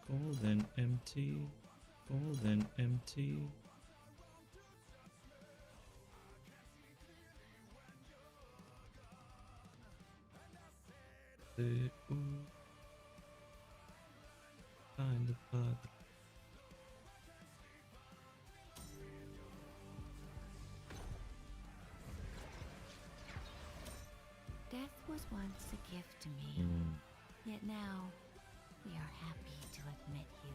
Cold and empty. Cold and empty. Find the bug. Death was once a gift to me, yet now we are happy to admit you.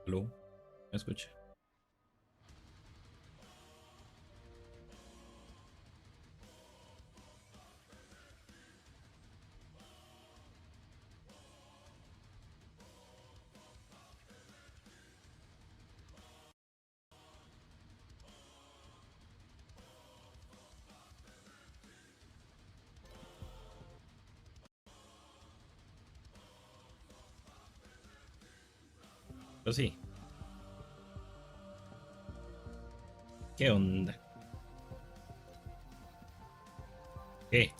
¿Aló? ¿Me escucha? Pero sí. ¿Qué onda? ¿Qué?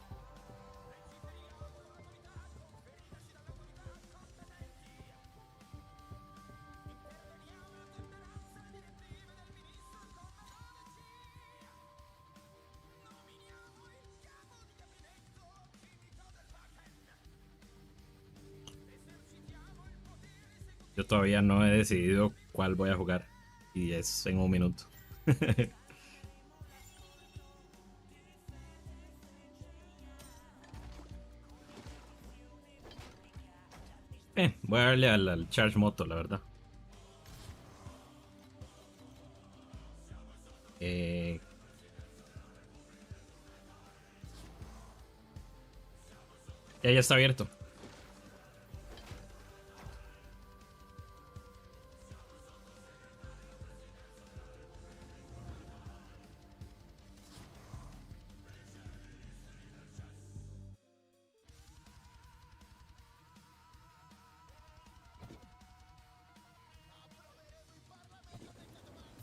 Yo todavía no he decidido cuál voy a jugar. Y es en un minuto. Voy a darle al Charge Moto, la verdad. Eh, ya está abierto.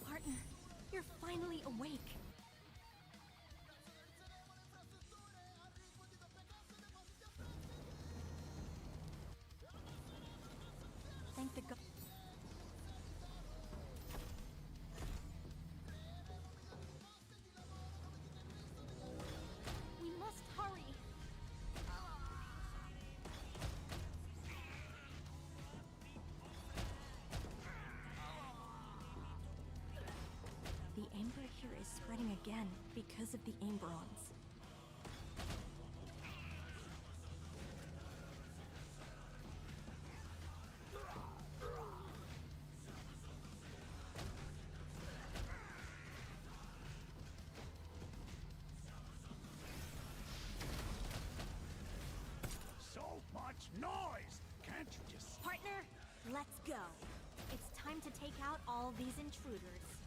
Partner, you're finally awake. Thank the God. We must hurry. The anger here is spreading again because of the Amberons. So much noise! Can't you just... Partner, let's go. It's time to take out all these intruders.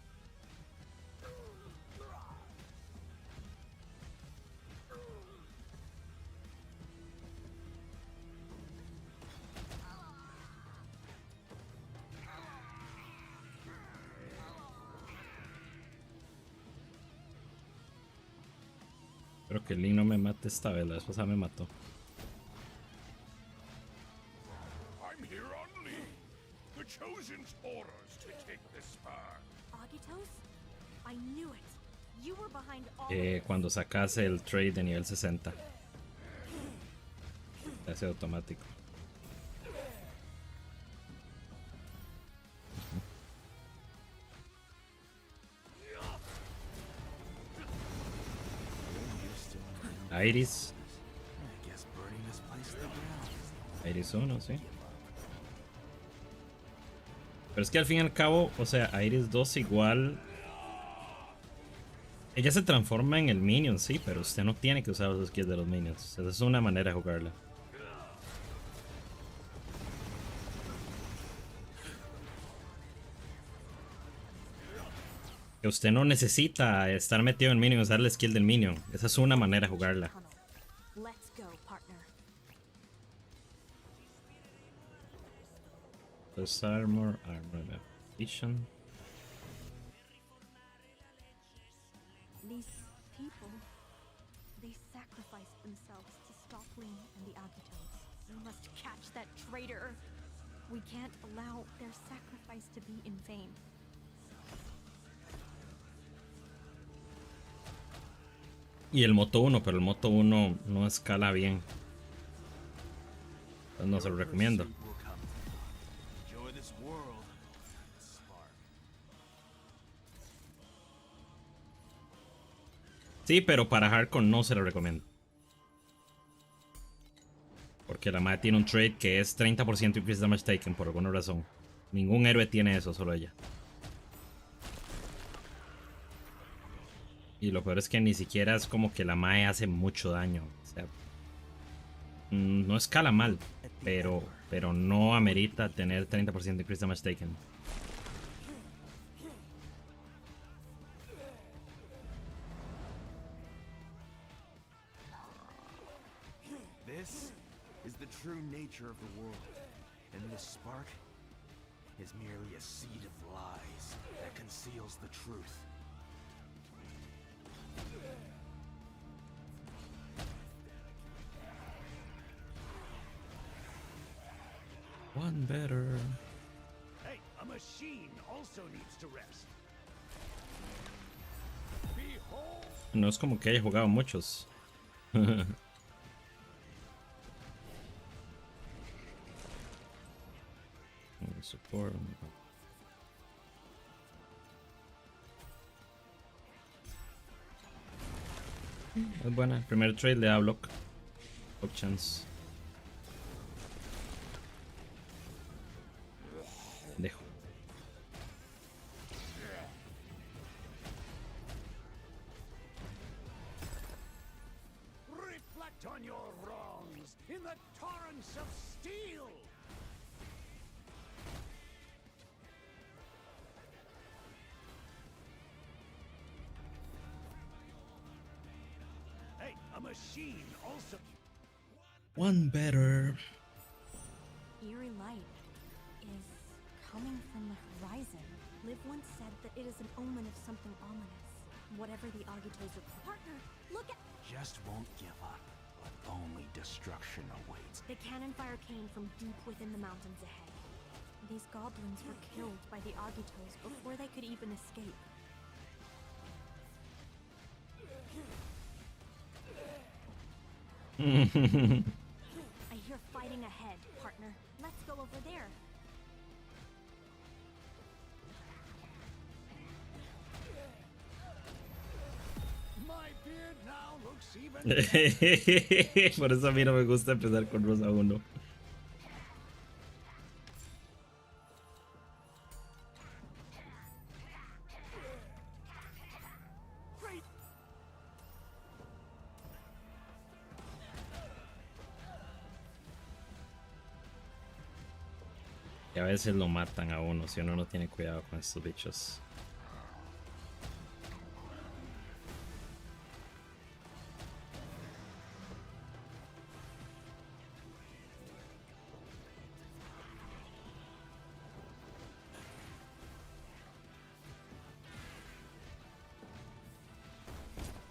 Espero que el Link no me mate esta vez. La esposa me mató. I'm here on leave. The Chosen's orders to take the spur. Agitos? I knew it. You were behind all Cuando sacase el trade de nivel 60. Se hace automático. Iris. Iris 1, sí. Pero es que al fin y al cabo, o sea, Iris 2 igual. Ella se transforma en el minion, sí, pero usted no tiene que usar los skills de los minions. Esa es una manera de jugarla. Que usted no necesita estar metido en minion y usar el skill del minion. Esa es una manera de jugarla. Let's go, partner. Plus armor vision. These people, they sacrificed themselves to stop Lee and the Agitones. We must catch that traitor. We can't allow their sacrifice to be in vain. Y el Moto 1, pero el Moto 1 no escala bien. Entonces no se lo recomiendo. Sí, pero para hardcore no se lo recomiendo. Porque la madre tiene un trait que es 30% increase damage taken por alguna razón. Ningún héroe tiene eso, solo ella. Y lo peor es que ni siquiera es como que la mae hace mucho daño. O sea, no escala mal, pero no amerita tener 30% increase damage taken. This is the true nature of the world, and this spark is merely a seed of lies that conceals the truth. One better. Hey, a machine also needs to rest. Behold. No es como que haya jugado muchos. Support. Es buena. El primer trade le da block. Options. Dejo. Reflect on your wrongs in the torrents of steel. Hey, a machine also. One better. Eerie light is coming from the horizon. Liv once said that it is an omen of something ominous. Whatever the Agitos are. Partner, look at. Just won't give up, but only destruction awaits. The cannon fire came from deep within the mountains ahead. These goblins were killed by the Agitos before they could even escape. I hear fighting ahead, partner. Let's go over there. My beard now looks even. Por eso a mí no me gusta empezar con Rosa 1. Y a veces lo matan a uno si uno no tiene cuidado con estos bichos.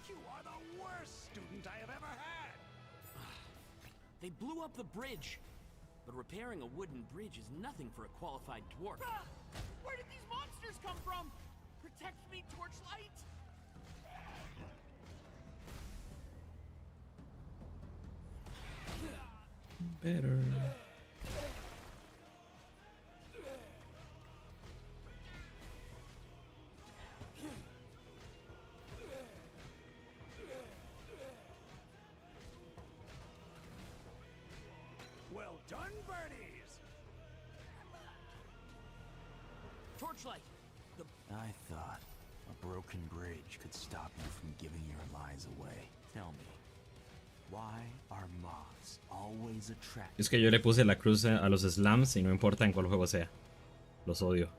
You are the worst student I have ever had. They blew up the bridge. But repairing a wooden bridge is nothing for a qualified dwarf. Ah! Where did these monsters come from? Protect me, Torchlight! Better. torchlight. The I thought a broken bridge could stop you from giving your lies away. Tell me, why are moths always attracted? Es que yo le puse la cruz a los slams y no importa en cuál juego sea. Los odio.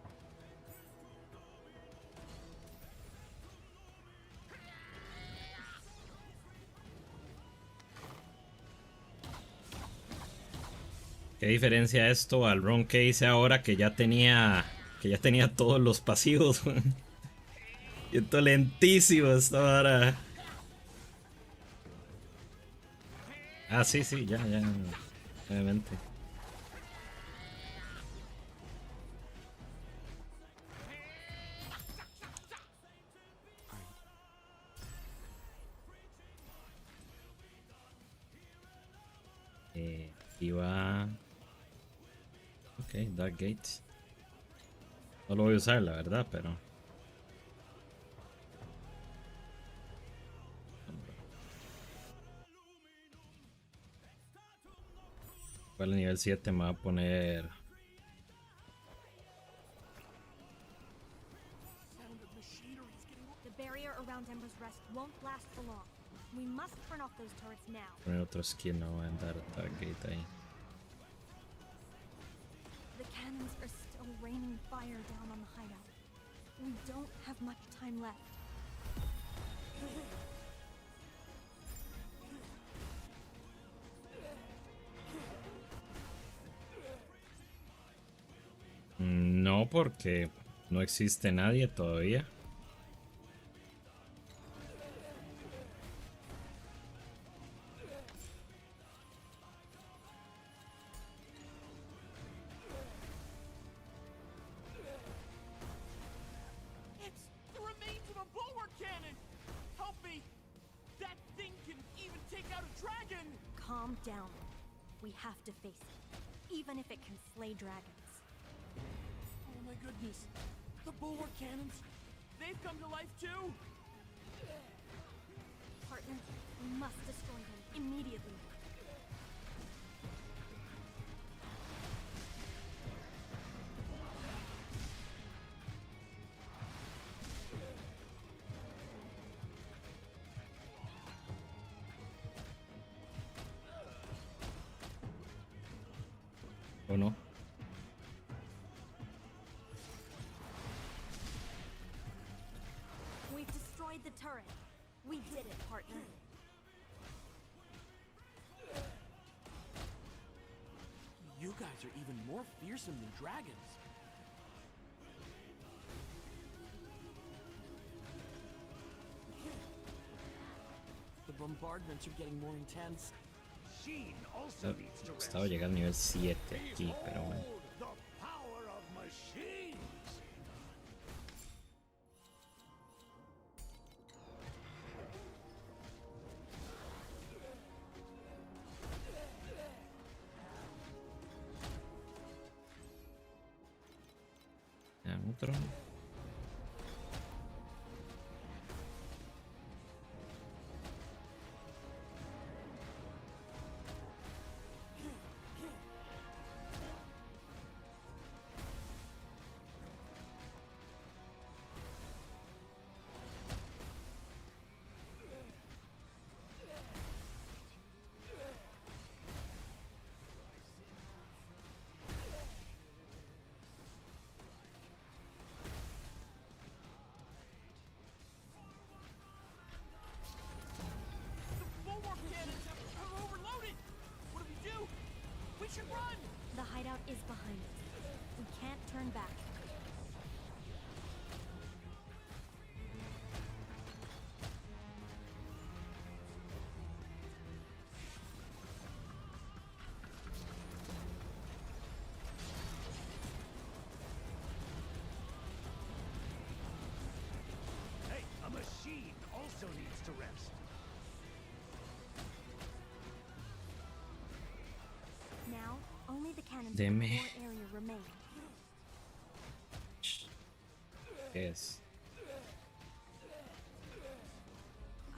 ¿Qué diferencia esto al run que hice ahora que ya tenía todos los pasivos? Y esto lentísimo esta ahora. Ah, sí, ya, obviamente. Iba. Ok, Dark Gate. No lo voy a usar, la verdad, pero. Para el nivel 7 me va a poner. The barrier around Ember's Rest won't last for long. We must turn off those turrets now. Poner otro skin, no voy a andar Dark Gate ahí. The cannons are still raining fire down on the hideout. We don't have much time left. No, porque no existe nadie todavía. It's the remains of a bulwark cannon! Help me! That thing can even take out a dragon! Calm down. We have to face it, even if it can slay dragons. Oh my goodness. The bulwark cannons! They've come to life too! Partner, we must destroy them immediately. ¿O no? We've destroyed the turret. We did it, partner. You guys are even more fearsome than dragons. The bombardments are getting more intense. Machine also needs to rest. Estaba llegando al nivel 7 aquí, pero bueno. The power of machines. Ya, otro. The bulwark cannons have overloaded! What do we do? We should run! The hideout is behind us. We can't turn back. Hey, a machine also needs to rest. Now, only the cannons Deme. in the core area remain. ¿Qué es?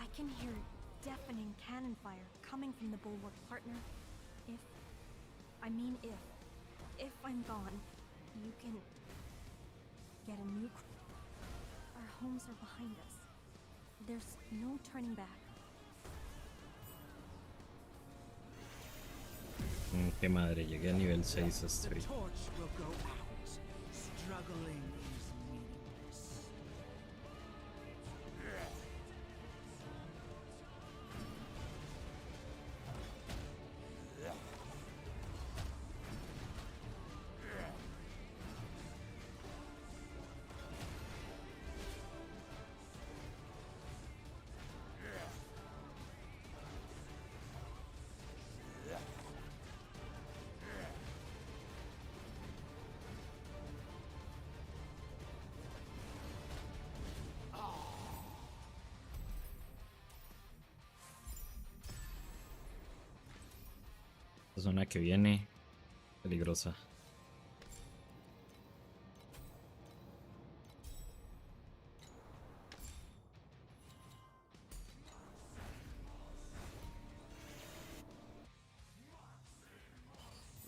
I can hear deafening cannon fire coming from the bulwark, partner. If I'm gone, you can get a new. Our homes are behind us. There's no turning back. Qué madre, llegué a nivel 6 estoy. The torch will go out. Struggling is meaningless. Esta zona que viene, peligrosa.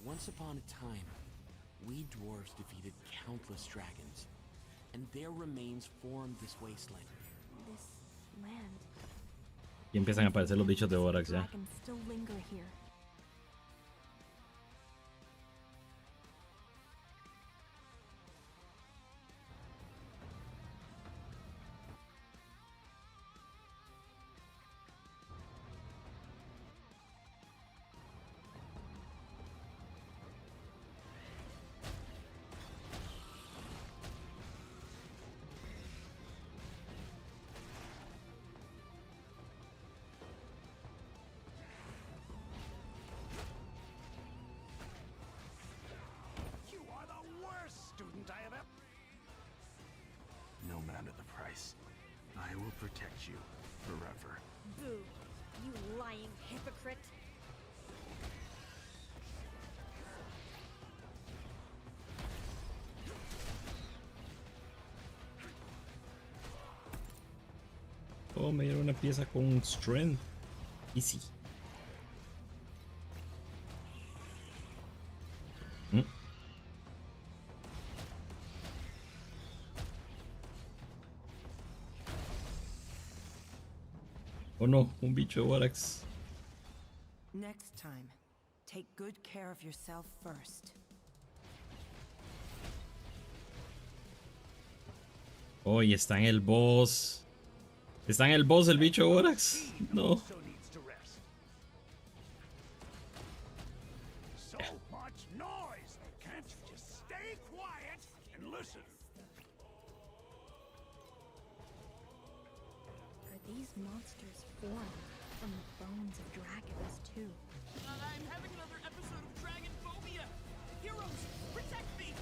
Once upon a time, we dwarves defeated countless dragons, and their remains formed this wasteland. This land. Y empiezan a aparecer los bichos de Borax ya. Dragons still linger here. You are the worst student I have ever. No matter the price, I will protect you forever. Boo! You lying hypocrite! Oh, me dieron una pieza con strength. Easy. Oh no, un bicho de Borax. Next time, take good care of yourself first. Oh, y está en el boss. Está en el boss el bicho de Borax. No. Also needs to rest. So much noise! Can't you just stay quiet and listen? Are these monsters formed from the bones of dragons, too? I'm having another episode of Dragon Phobia. Heroes, protect me!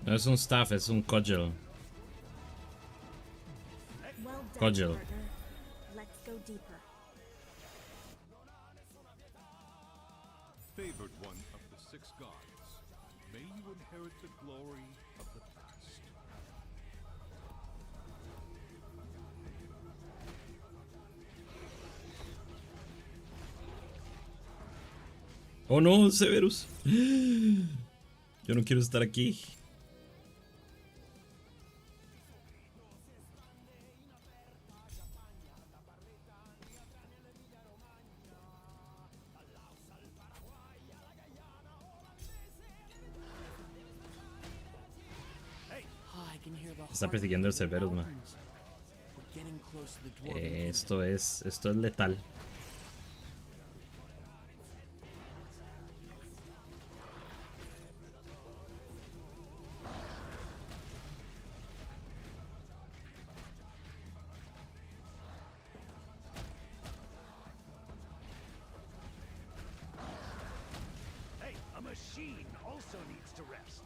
No es un staff, es un cudgel. Well done, Cudgel. partner. Let's go deeper. Favored one of the 6 gods, may you inherit the glory of the past. Oh no, Severus. Yo no quiero estar aquí. Oh, I can hear the Está heart persiguiendo el beating of Cerberus, man. mountains. We're getting close to the dwarven kingdom. Esto es letal. Hey, a machine also needs to rest.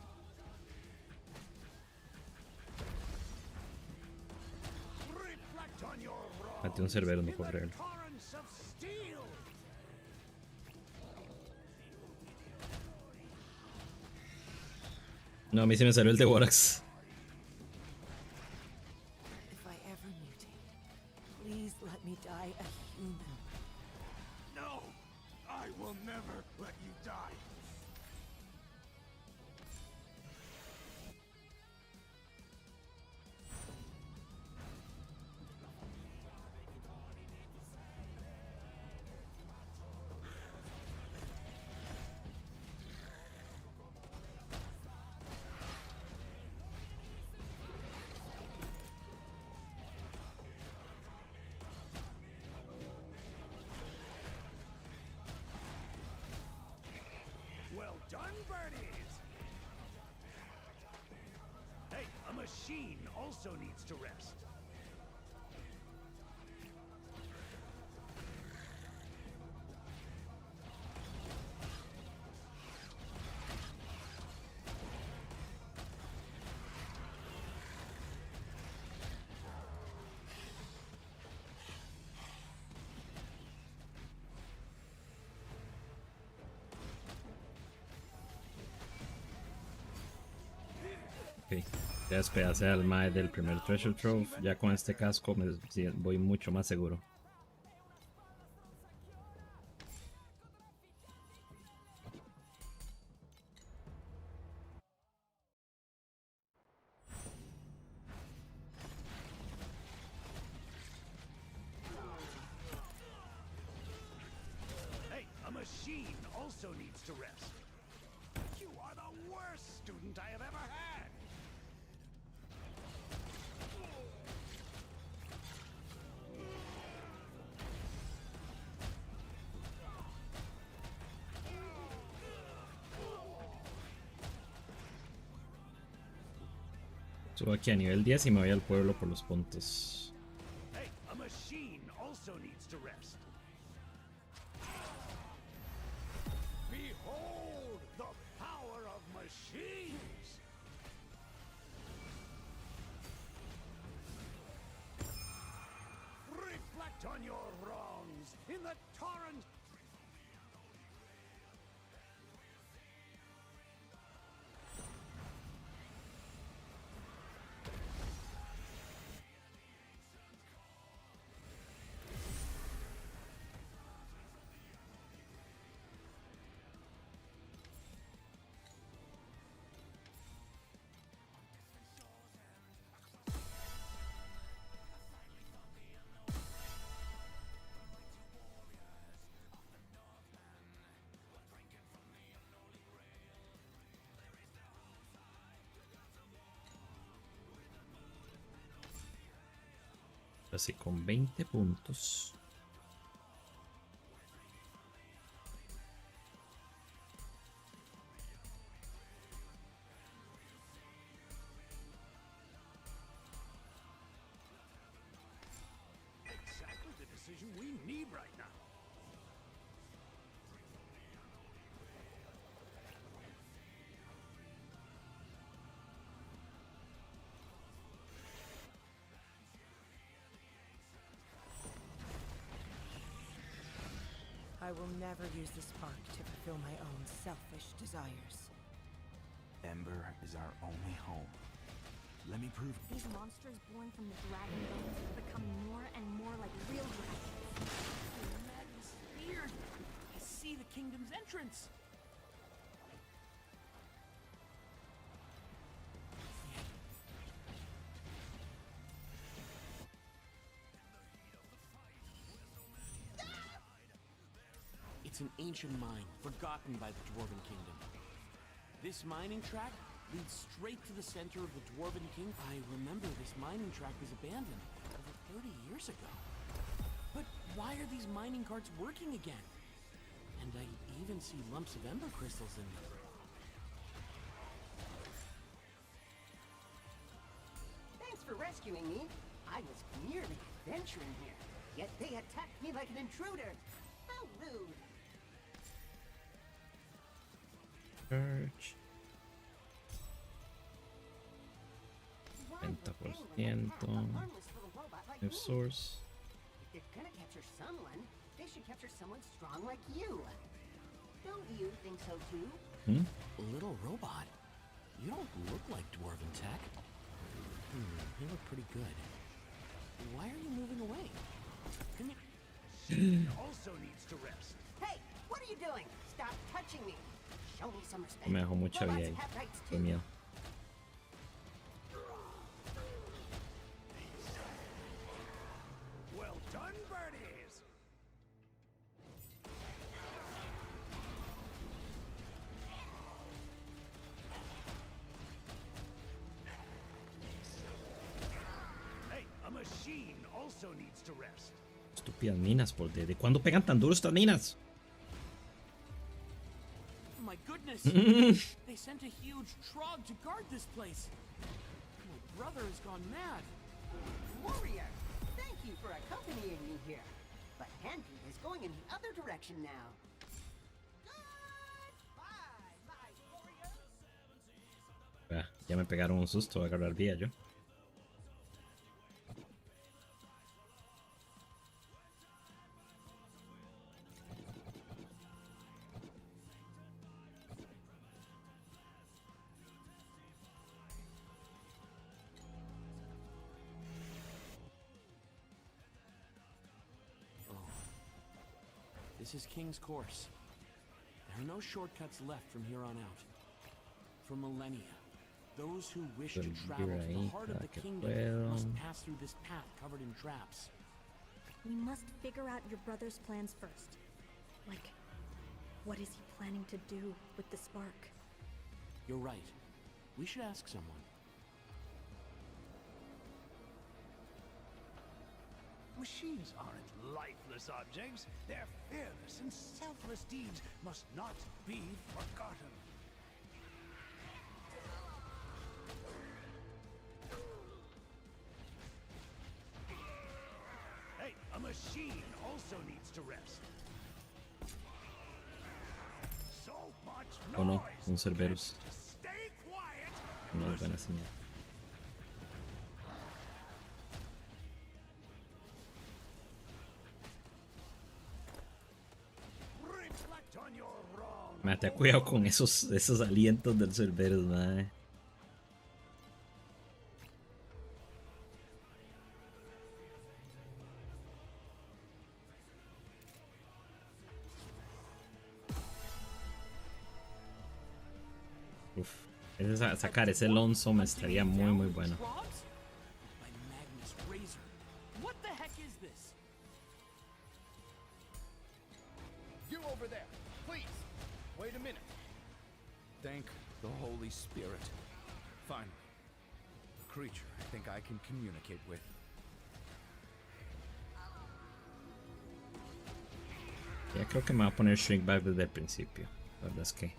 Reflect on your wrongs. Maté un Cerberus, no in puedo the creerlo. torrents of steel. No, a mí se me salió el de Borax. If I ever mutate, please let me die a human. No, I will never let you die. machine also needs to rest. Ok, ya despedacé al Mae del primer Treasure Trove. Ya con este casco sí, voy mucho más seguro. Hey, a machine also needs to rest. You are the worst student I have ever had. Subo aquí a nivel 10 y me voy al pueblo por los puntos. Hey, a machine also needs to rest. Behold the power of machines! Reflect on your wrongs in the torrent. Así con 20 puntos. Exactly the decision we need right now. I will never use the spark to fulfill my own selfish desires. Ember is our only home. Let me prove. These monsters born from the dragon bones are becoming more and more like real dragons. The madness is weird. I see the kingdom's entrance. It's an ancient mine, forgotten by the Dwarven Kingdom. This mining track leads straight to the center of the Dwarven King. I remember this mining track was abandoned over 30 years ago. But why are these mining carts working again? And I even see lumps of ember crystals in them. Thanks for rescuing me. I was merely adventuring here, yet they attacked me like an intruder. How rude. Church. 20%. New source. If they're gonna capture someone, they should capture someone strong like you. Don't you think so too? Little robot, you don't look like Dwarven tech. You look pretty good. Why are you moving away? Come here. She also needs to rest. Hey, what are you doing? Stop touching me. Show me some respect. Me dejó mucha vida Robots ahí. have rights Qué too. miedo. Well done, birdies! Hey, a machine also needs to rest. Estúpidas minas, ¿por ¿de cuándo pegan tan duro estas minas? My goodness! They sent a huge trog to guard this place. My brother just gone mad. Warrior, thank you for accompanying me here. But Henry is going in the other direction now. Goodbye, my warrior. Ya me pegaron un susto, voy a agarrar vía yo. This is King's Course. There are no shortcuts left from here on out. For millennia, those who wish to travel to the heart of the kingdom must pass through this path covered in traps. We must figure out your brother's plans first. Like, what is he planning to do with the spark? You're right. We should ask someone. Machines aren't lifeless objects. Their fearless and selfless deeds must not be forgotten. Hey, a machine also needs to rest. So much O no, noise. un Cerberus. Stay quiet. No es buena señal. Reflect on your wrong. Me te cuidado con esos alientos del Cerberus, madre. Uf, sacar ese Lonesome estaría muy bueno. By Magnus Razor. What the heck is this? You over there, please. Wait a minute. Thank the Holy Spirit. Finally. A creature I think I can communicate with. Ya creo que me va a poner Shrink Back desde el principio. La verdad es que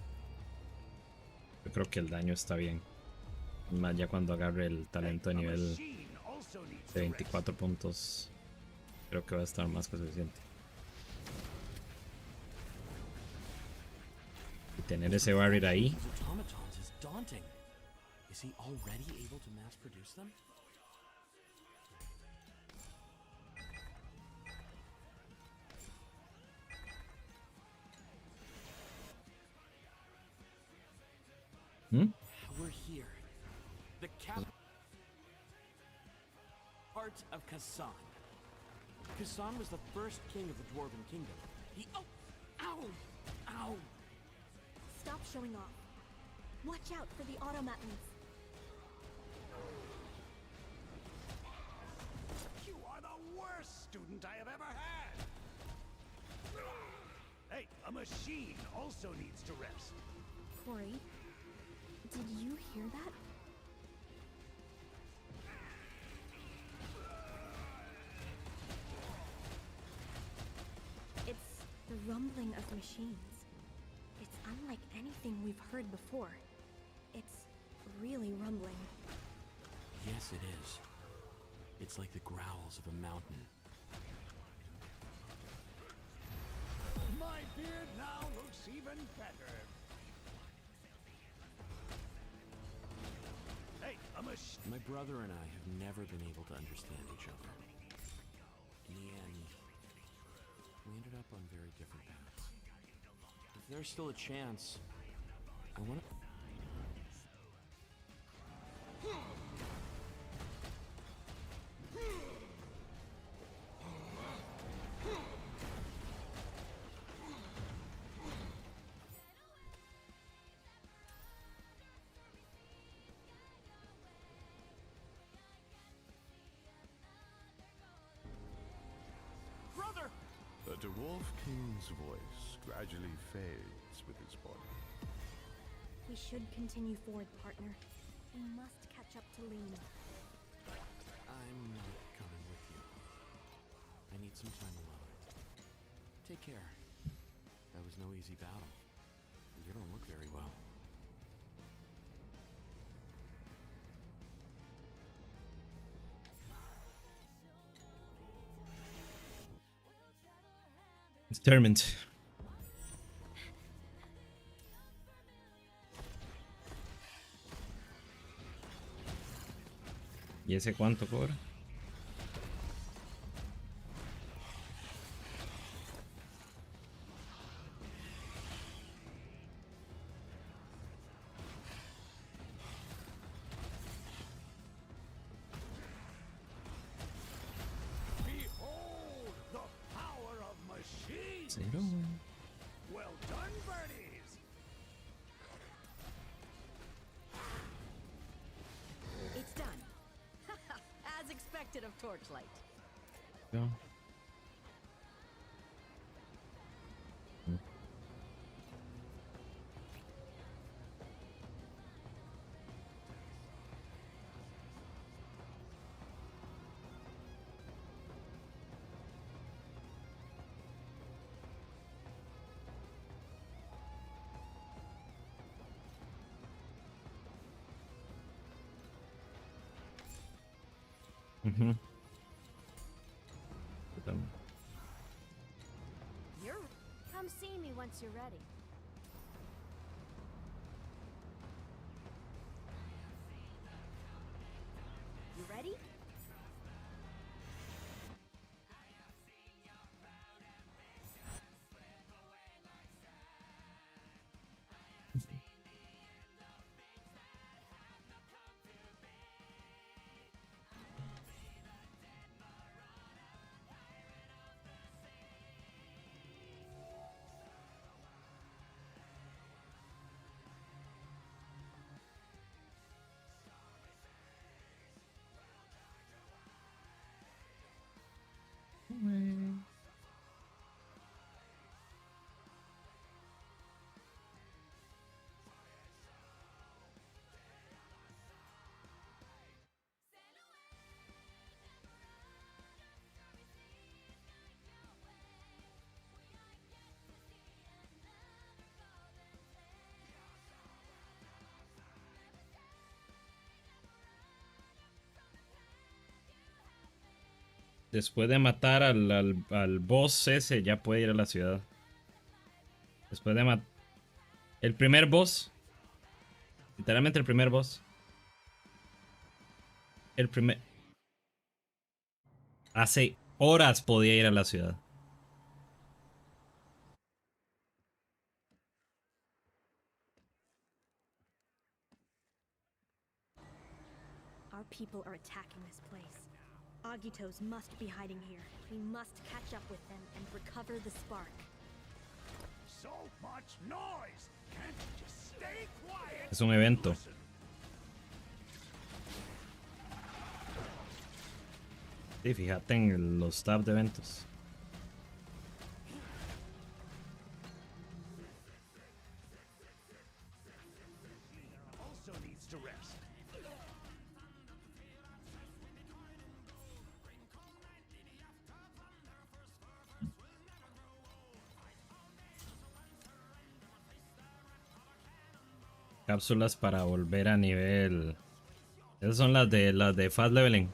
yo creo que el daño está bien. Más ya cuando agarre el talento de nivel de 24 puntos, creo que va a estar más que suficiente. Y tener ese barrier ahí. These automatons is daunting. Is he already able to mass produce them? We're here. The heart of Kasan. Kasan was the first king of the Dwarven Kingdom. He. Oh! Ow! Ow! Stop showing off. Watch out for the automatons. You are the worst student I have ever had. Hey, a machine also needs to rest. Corey, did you hear that? It's the rumbling of machines. It's unlike anything we've heard before. It's really rumbling. Yes, it is. It's like the growls of a mountain. My beard now looks even better. Hey, a machine. My brother and I have never been able to understand each other. In the end, we ended up on very different paths. If there's still a chance, I want to... Brother! The Dwarf King's voice gradually fades with his body. We should continue forward, partner. We must catch up to Lean. I'm not coming with you. I need some time alone. Take care. That was no easy battle. You don't look very well. Determined. ¿Y ese cuánto cobra? Behold the power of machines! Cero. Well done, birdies! It's done. As expected of Torchlight. Ya. Ujú. Totalmente. You're. Come see me once you're ready. You ready? Después de matar al boss ese, ya puede ir a la ciudad. Después de matar... El primer boss. Literalmente el primer boss. El primer... Hace horas podía ir a la ciudad. Our people are attacking this place. Agitos must be hiding here. We must catch up with them and recover the spark. So much noise! Can't you just stay quiet? Es un evento. Listen. Sí, fíjate en los tabs de eventos. Also needs to rest. Cápsulas para volver a nivel. Esas son las de fast leveling.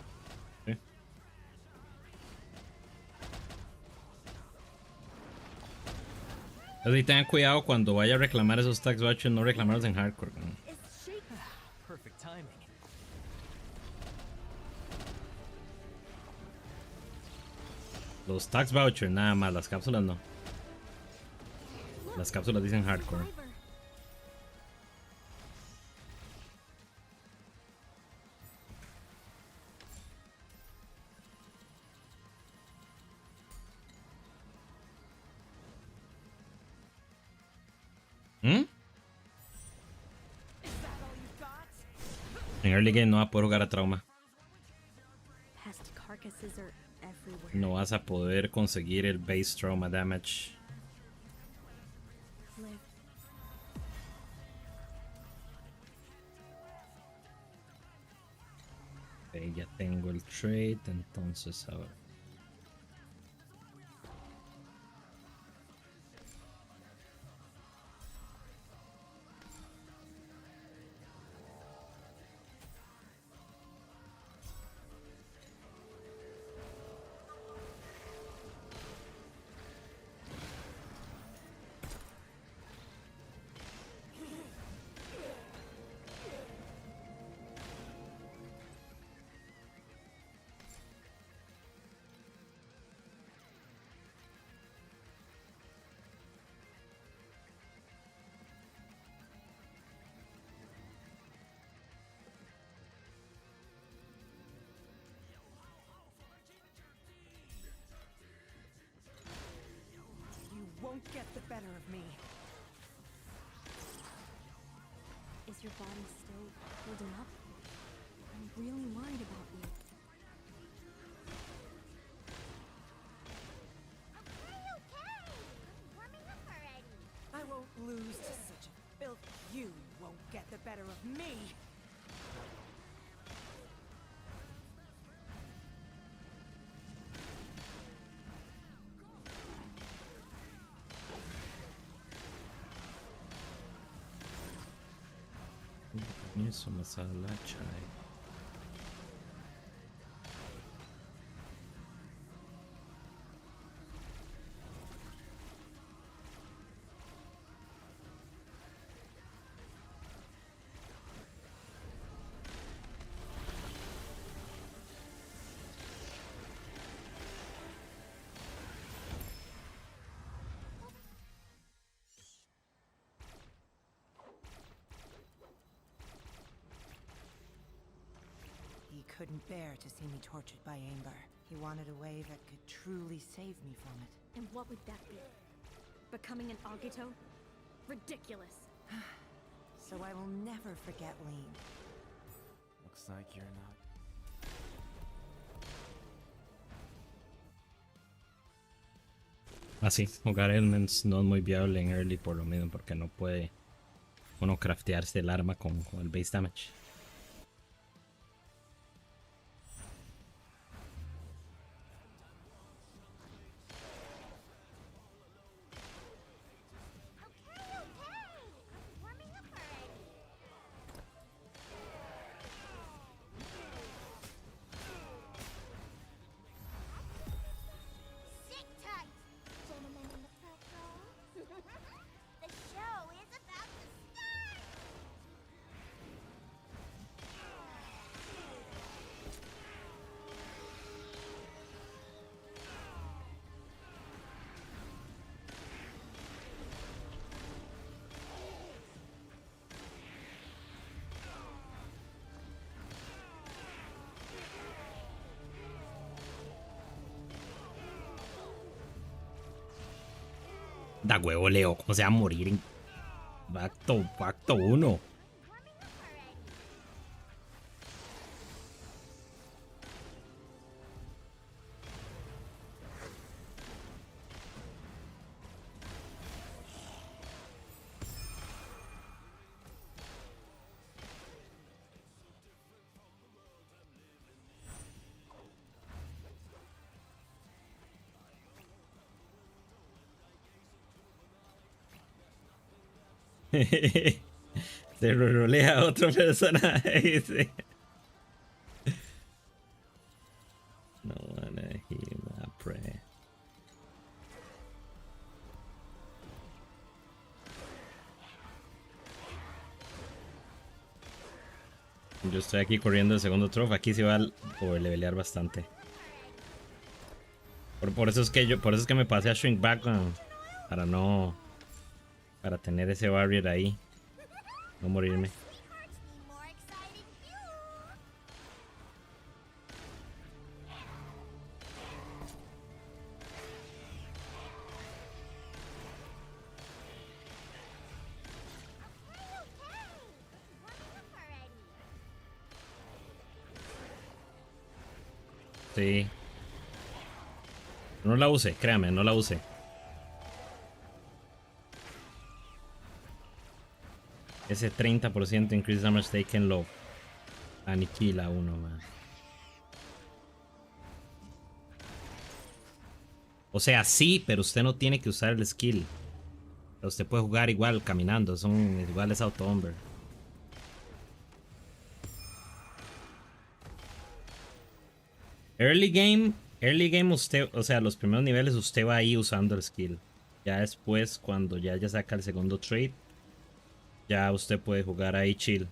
Sí. Así tengan cuidado cuando vaya a reclamar esos tax vouchers, no reclamarlos en hardcore. ¿No? It's shaking. Perfect timing. Los tax vouchers nada más, las cápsulas no. Las cápsulas dicen hardcore. Survivor. ¿Mm? En early game no vas a poder jugar a trauma. Pest carcasses are everywhere. No vas a poder conseguir el base trauma damage. Live. Ok, ya tengo el trade, entonces ahora. won't get the better of me. Is your body still holding up? I'm really worried about you. I won't lose to such a filth. You won't get the better of me. Isso, masala chai. He couldn't bear to see me tortured by Amber. He wanted a way that could truly save me from it. And what would that be? Becoming an Agito? Ridiculous. So I will never forget Lean. Looks like you're not. Así, jugar elements no es muy viable en early por lo mismo, porque no puede uno craftearse el arma con el base damage. Sit tight, gentlemen in the purple. The show is about to start. Da huevo, Leo, ¿cómo se va a morir en acto 1? Se rolea a otro personaje. Sí. No wanna hear my prayer. Yo estoy aquí corriendo el segundo trofeo. Aquí se va a overlevelear bastante. Por eso es que me pasé a Shrink Back para no. Para tener ese barrier ahí. No morirme. More exciting view. Sí. No la use, créame, no la use. Ese 30% increase damage taken lo aniquila uno, man. O sea, sí, pero usted no tiene que usar el skill. Usted puede jugar igual caminando, son iguales a auto-bomber. Early game usted, o sea, los primeros niveles usted va ahí usando el skill. Ya después, cuando ya saca el segundo trait, ya usted puede jugar ahí chill.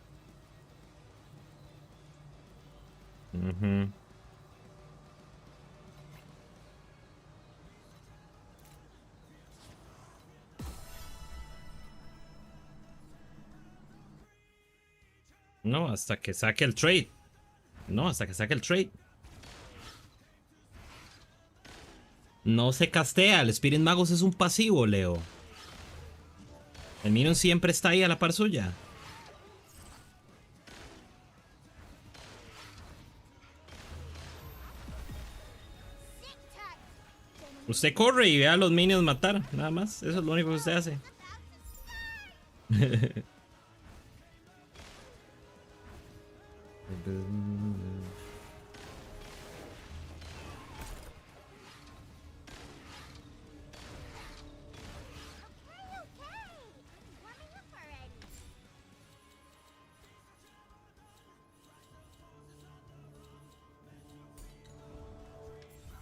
No, hasta que saque el trait. No, hasta que saque el trait. No se castea, el Spirit Magus es un pasivo, Leo. El minion siempre está ahí a la par suya. Usted corre y ve a los minions matar, nada más. Eso es lo único que usted hace.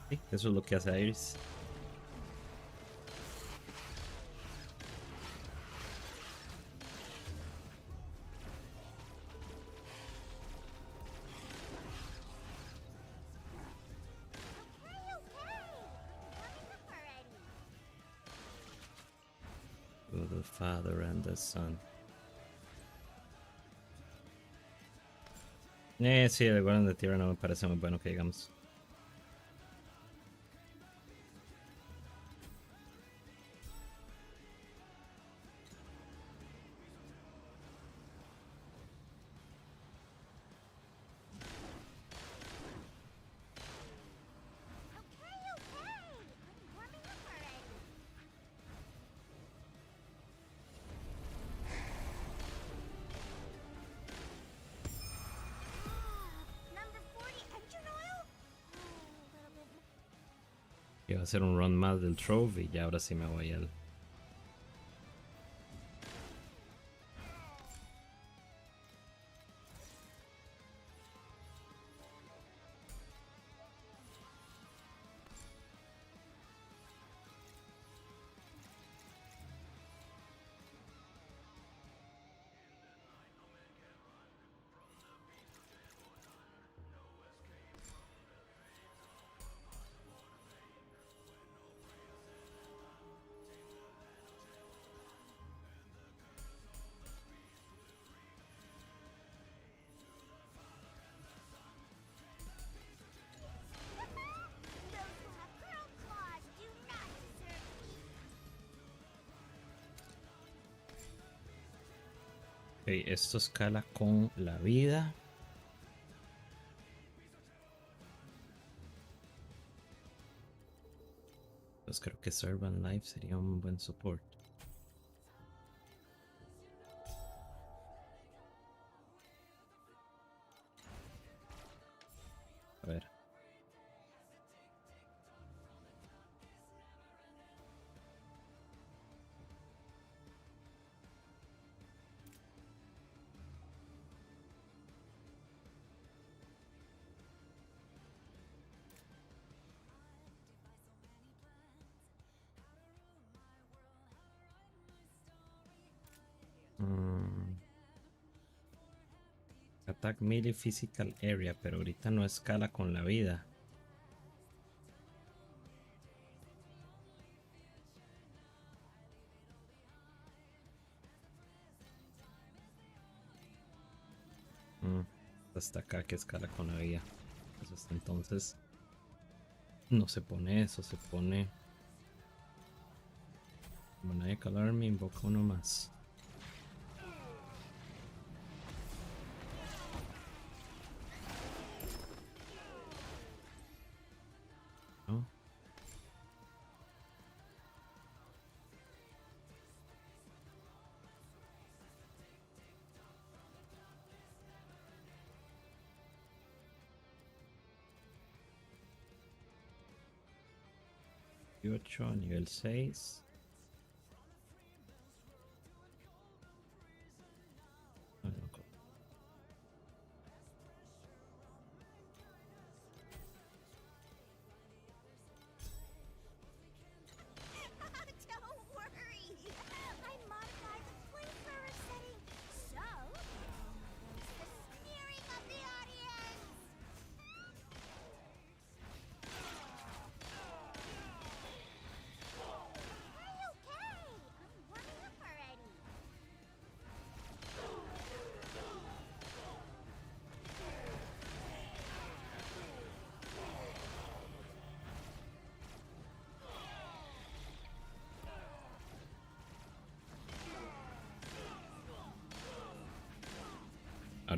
Sí, eso es lo que hace Iris. To the Father and the Son. Sí, el Guardian de Tierra no me parece muy bueno que digamos. Iba a hacer un run más del Trove y ya ahora sí me voy al... Ok, esto escala con la vida. Pues creo que Servant Life sería un buen support. A ver. Attack melee physical area, pero ahorita no escala con la vida. Hasta acá que escala con la vida. Pues hasta entonces no se pone eso, se pone Maniacal Army, invoca uno más. ¿No? Y 8 a nivel 6. Don't worry. I modified the flamethrower setting, so there's the sneering of the audience.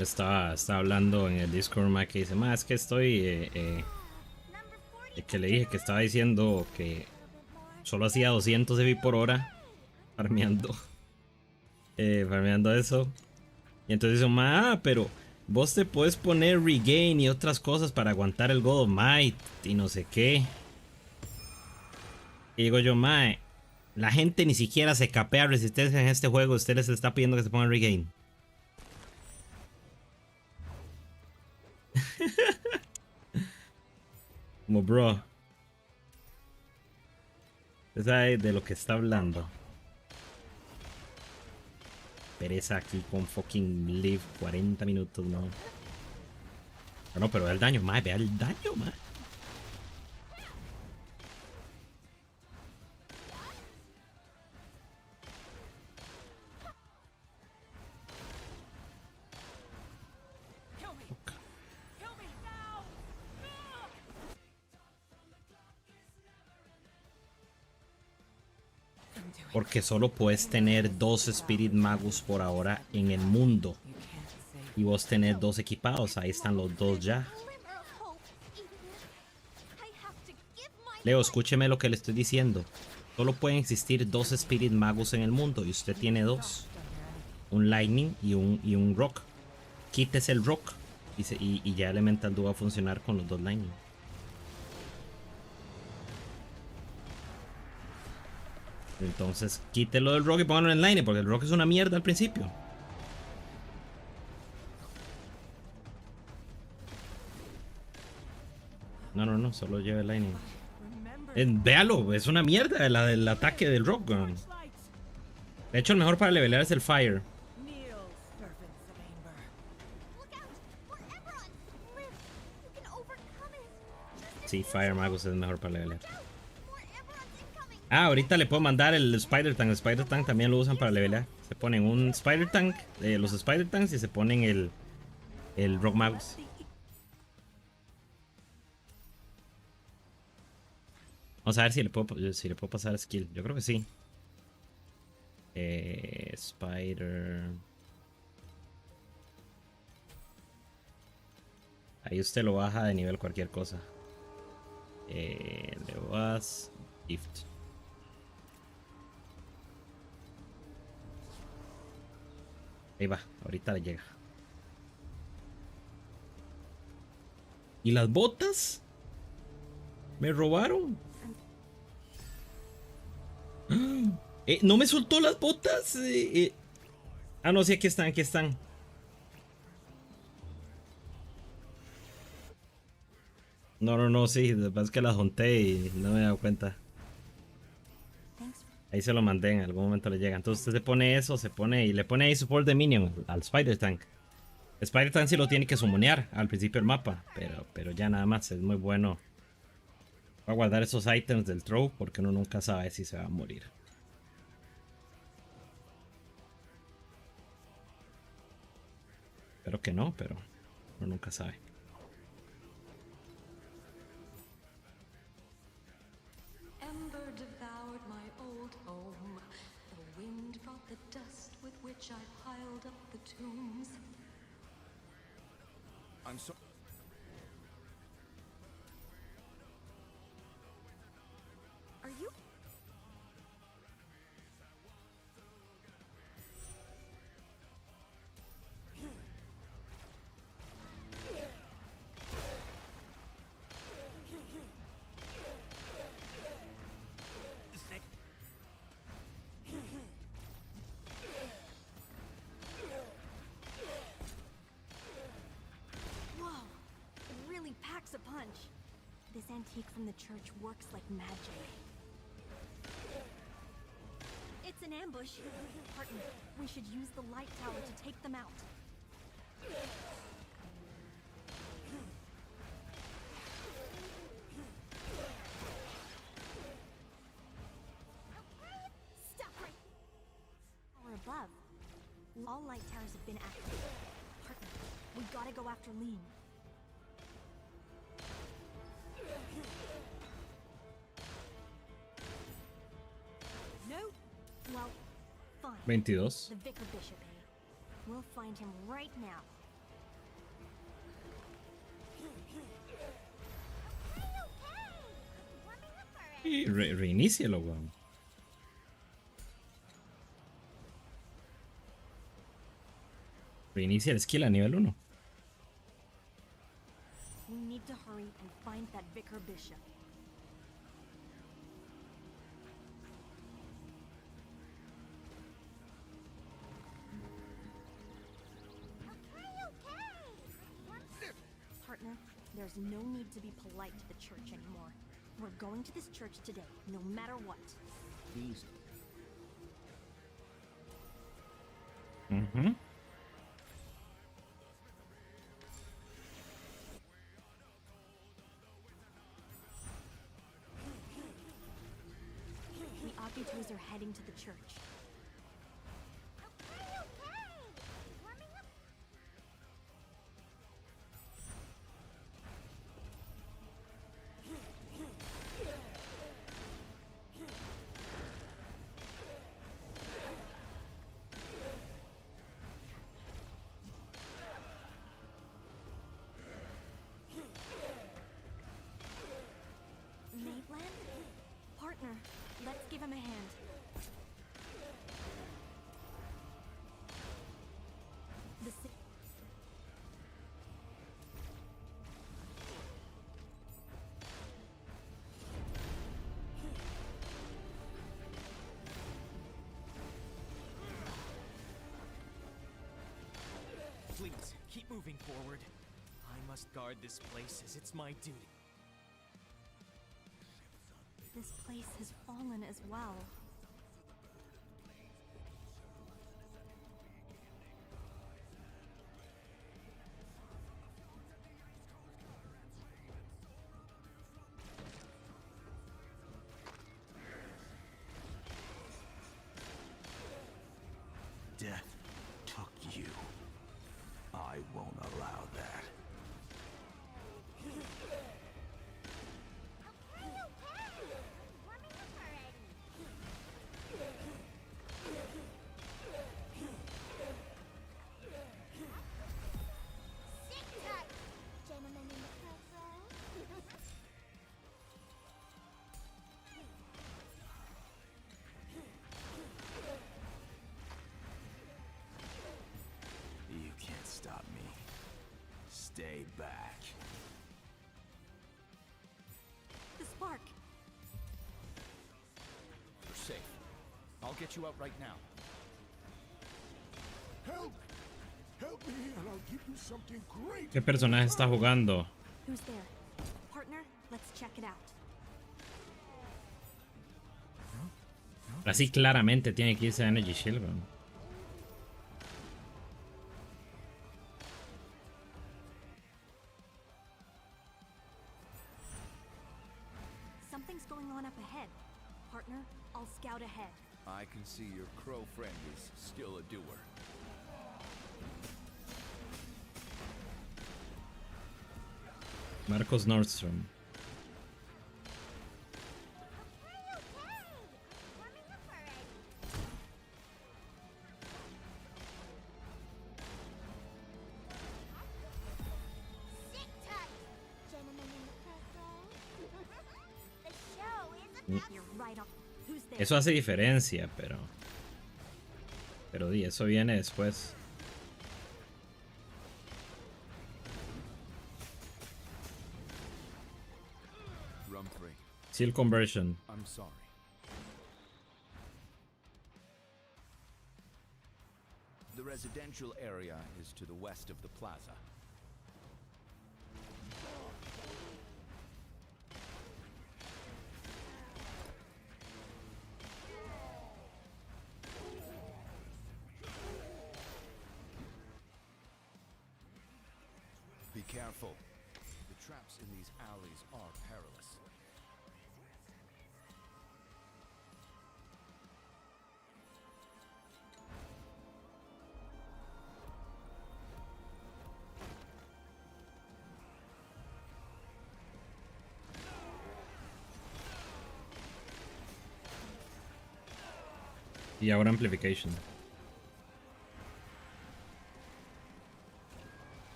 Ahora estaba hablando en el Discord, ma, que dice, ma, es que estoy... que le dije que estaba diciendo que solo hacía 200 de por hora farmeando. Farmeando eso. Y entonces dice, ma, pero vos te puedes poner regain y otras cosas para aguantar el God of Might y no sé qué. Y digo yo, ma, la gente ni siquiera se capea resistencia en este juego. Usted les está pidiendo que se pongan regain. Como bro. Usted sabe de lo que está hablando. Pereza aquí con fucking live 40 minutos, no. No, pero vea el daño, ma, vea el daño, ma. Porque solo puedes tener 2 Spirit Magus por ahora en el mundo. Y vos tenés 2 equipados, ahí están los 2 ya. Leo, escúcheme lo que le estoy diciendo. Solo pueden existir 2 Spirit Magus en el mundo y usted tiene 2. Un Lightning y un Rock. Quítese el Rock y ya Elemental Duo va a funcionar con los 2 Lightning. Entonces quítelo del Rock y pónganlo en Lightning, porque el Rock es una mierda al principio. No, solo lleva el Lightning. Véalo, es una mierda el ataque del Rock. De hecho, el mejor para levelear es el Fire. Sí, Fire Magus es mejor para levelear. Ah, ahorita le puedo mandar el Spider Tank. El Spider Tank también lo usan para levelear. Se ponen un Spider Tank, los Spider Tanks, y se ponen el Rock Magus. Vamos a ver si le puedo pasar skill. Yo creo que sí. Spider. Ahí usted lo baja de nivel cualquier cosa. Le vas gift. Ahí va, ahorita le llega. ¿Y las botas? Me robaron. No me soltó las botas. Ah, no, sí, aquí están, aquí están. No, sí, lo que pasa es que las junté y no me he dado cuenta. Ahí se lo mandé, en algún momento le llega. Entonces usted se pone eso, se pone y le pone ahí support de minion al Spider Tank. El Spider Tank sí lo tiene que summonear al principio del mapa, pero ya nada más, es muy bueno. Voy a guardar esos ítems del throw porque uno nunca sabe si se va a morir. Espero que no, pero uno nunca sabe. I'm so... Are you? Packs a punch. This antique from the church works like magic. It's an ambush. Partner, we should use the light tower to take them out. Stop right. Or above. All light towers have been activated. Partner, we gotta go after Lean. No? Well, fine. 22. The Vicar Bishop, eh? We'll find him right now. Y reinícialo, weón. Reinicia el skill a nivel 1. We need to hurry and find that Vicar Bishop. Partner, there's no need to be polite to the church anymore. We're going to this church today, no matter what. These Mm-hmm. The Occupants are heading to the church. Maitland? Partner, let's give him a hand. The si- Please, keep moving forward. I must guard this place as it's my duty. This place has fallen as well. Death took you. I won't allow that. Gentlemen in the front row. You can't stop me. Stay back. The spark! You're safe. I'll get you out right now. help! Help me and I'll give you something great. ¿Qué personaje está jugando? Who's there? Partner, let's check it out. Así claramente tiene que irse a Energy Shield, weón. Something's going on up ahead. Partner, I'll scout ahead. I can see your crow friend is still a doer. Marcos Nordstrom. Sit tight, gentlemen in the front row. The show is about You're right on. Who's there? Eso hace diferencia, pero di, eso viene después. Rumfrey, Seal Conversion. I'm sorry. The residential area is to the west of the plaza. Be careful. The traps in these alleys are perilous. Y ahora Amplification.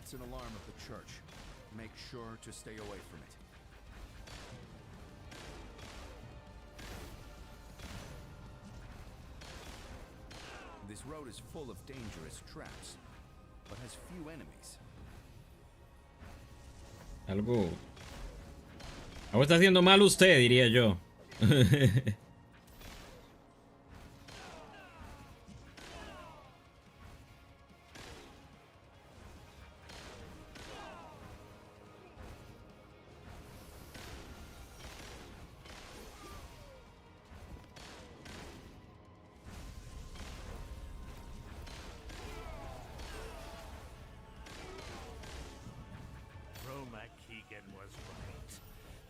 That's an alarm of the church. Make sure to stay away from it. This road is full of dangerous traps, but has few enemies. Algo está haciendo mal usted, diría yo. Roma Keegan was right.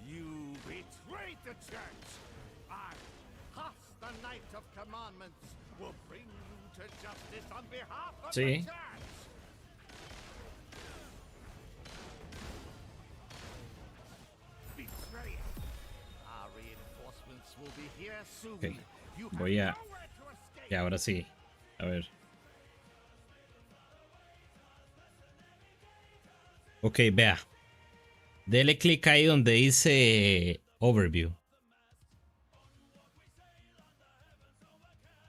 You betrayed the church. I, Huss, the Knight of Commandments, will bring you to justice on behalf of the Sí. church. Betrayer. Our reinforcements will be here soon. Ok. You have Voy a... nowhere to escape. Y ahora sí. A ver. Ok, vea. Dele clic ahí donde dice Overview.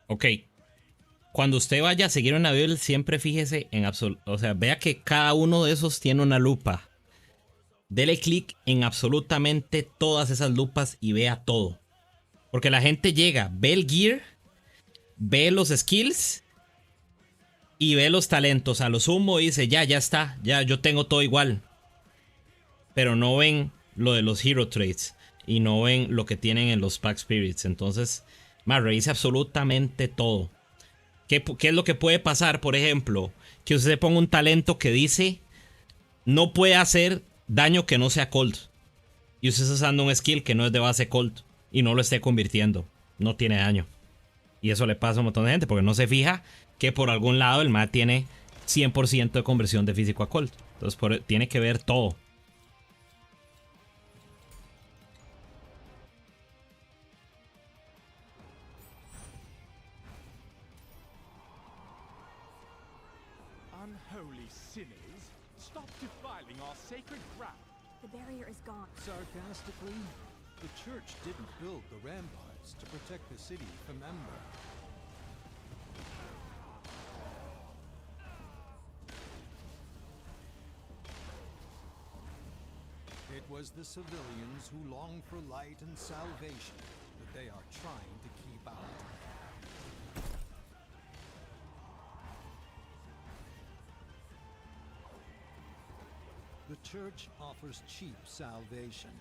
Ok. Cuando usted vaya a seguir una build, siempre fíjese en absoluto. O sea, vea que cada uno de esos tiene una lupa. Dele clic en absolutamente todas esas lupas y vea todo. Porque la gente llega, ve el gear, ve los skills y ve los talentos. A lo sumo dice, ya está, ya yo tengo todo igual. Pero no ven lo de los hero traits y no ven lo que tienen en los pack spirits. Entonces, más revise absolutamente todo. ¿Qué es lo que puede pasar? Por ejemplo, que usted ponga un talento que dice no puede hacer daño que no sea cold. Y usted está usando un skill que no es de base cold y no lo esté convirtiendo. No tiene daño. Y eso le pasa a un montón de gente porque no se fija que por algún lado el MAD tiene 100% de conversión de físico a cold. Entonces tiene que ver todo. Unholy sinners, stop defiling our sacred ground. The barrier is gone. Sarcastically, the church didn't build the ramparts to protect the city from Ember. It was the civilians who long for light and salvation that they are trying to keep out. The church offers cheap salvation.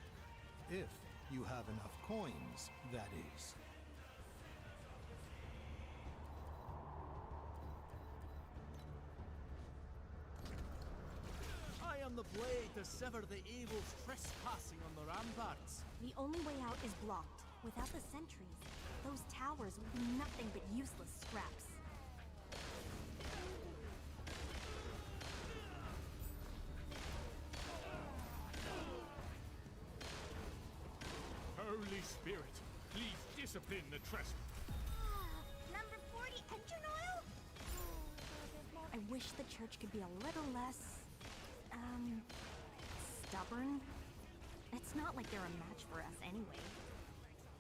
If you have enough coins, that is. I am the blade to sever the evils trespassing on the ramparts. The only way out is blocked. Without the sentries, those towers would be nothing but useless scraps. Holy Spirit, please discipline the trespass. Number 40 engine oil? I wish the church could be a little less, stubborn. It's not like they're a match for us anyway.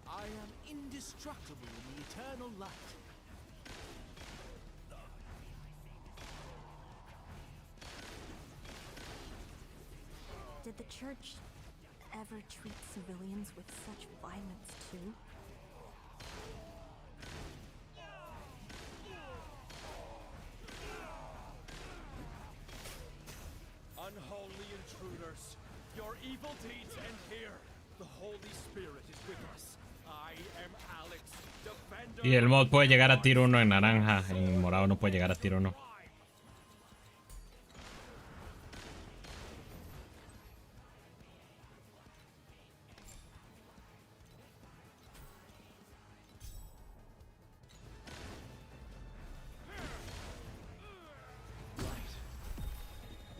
I am indestructible in the eternal light. Did the church ever treat civilians with such violence too? Unholy intruders, your evil deeds end here. The Holy Spirit is with us. I am Alex, defender. Y el mod puede llegar a tiro 1 en naranja. En morado no puede llegar a tiro 1.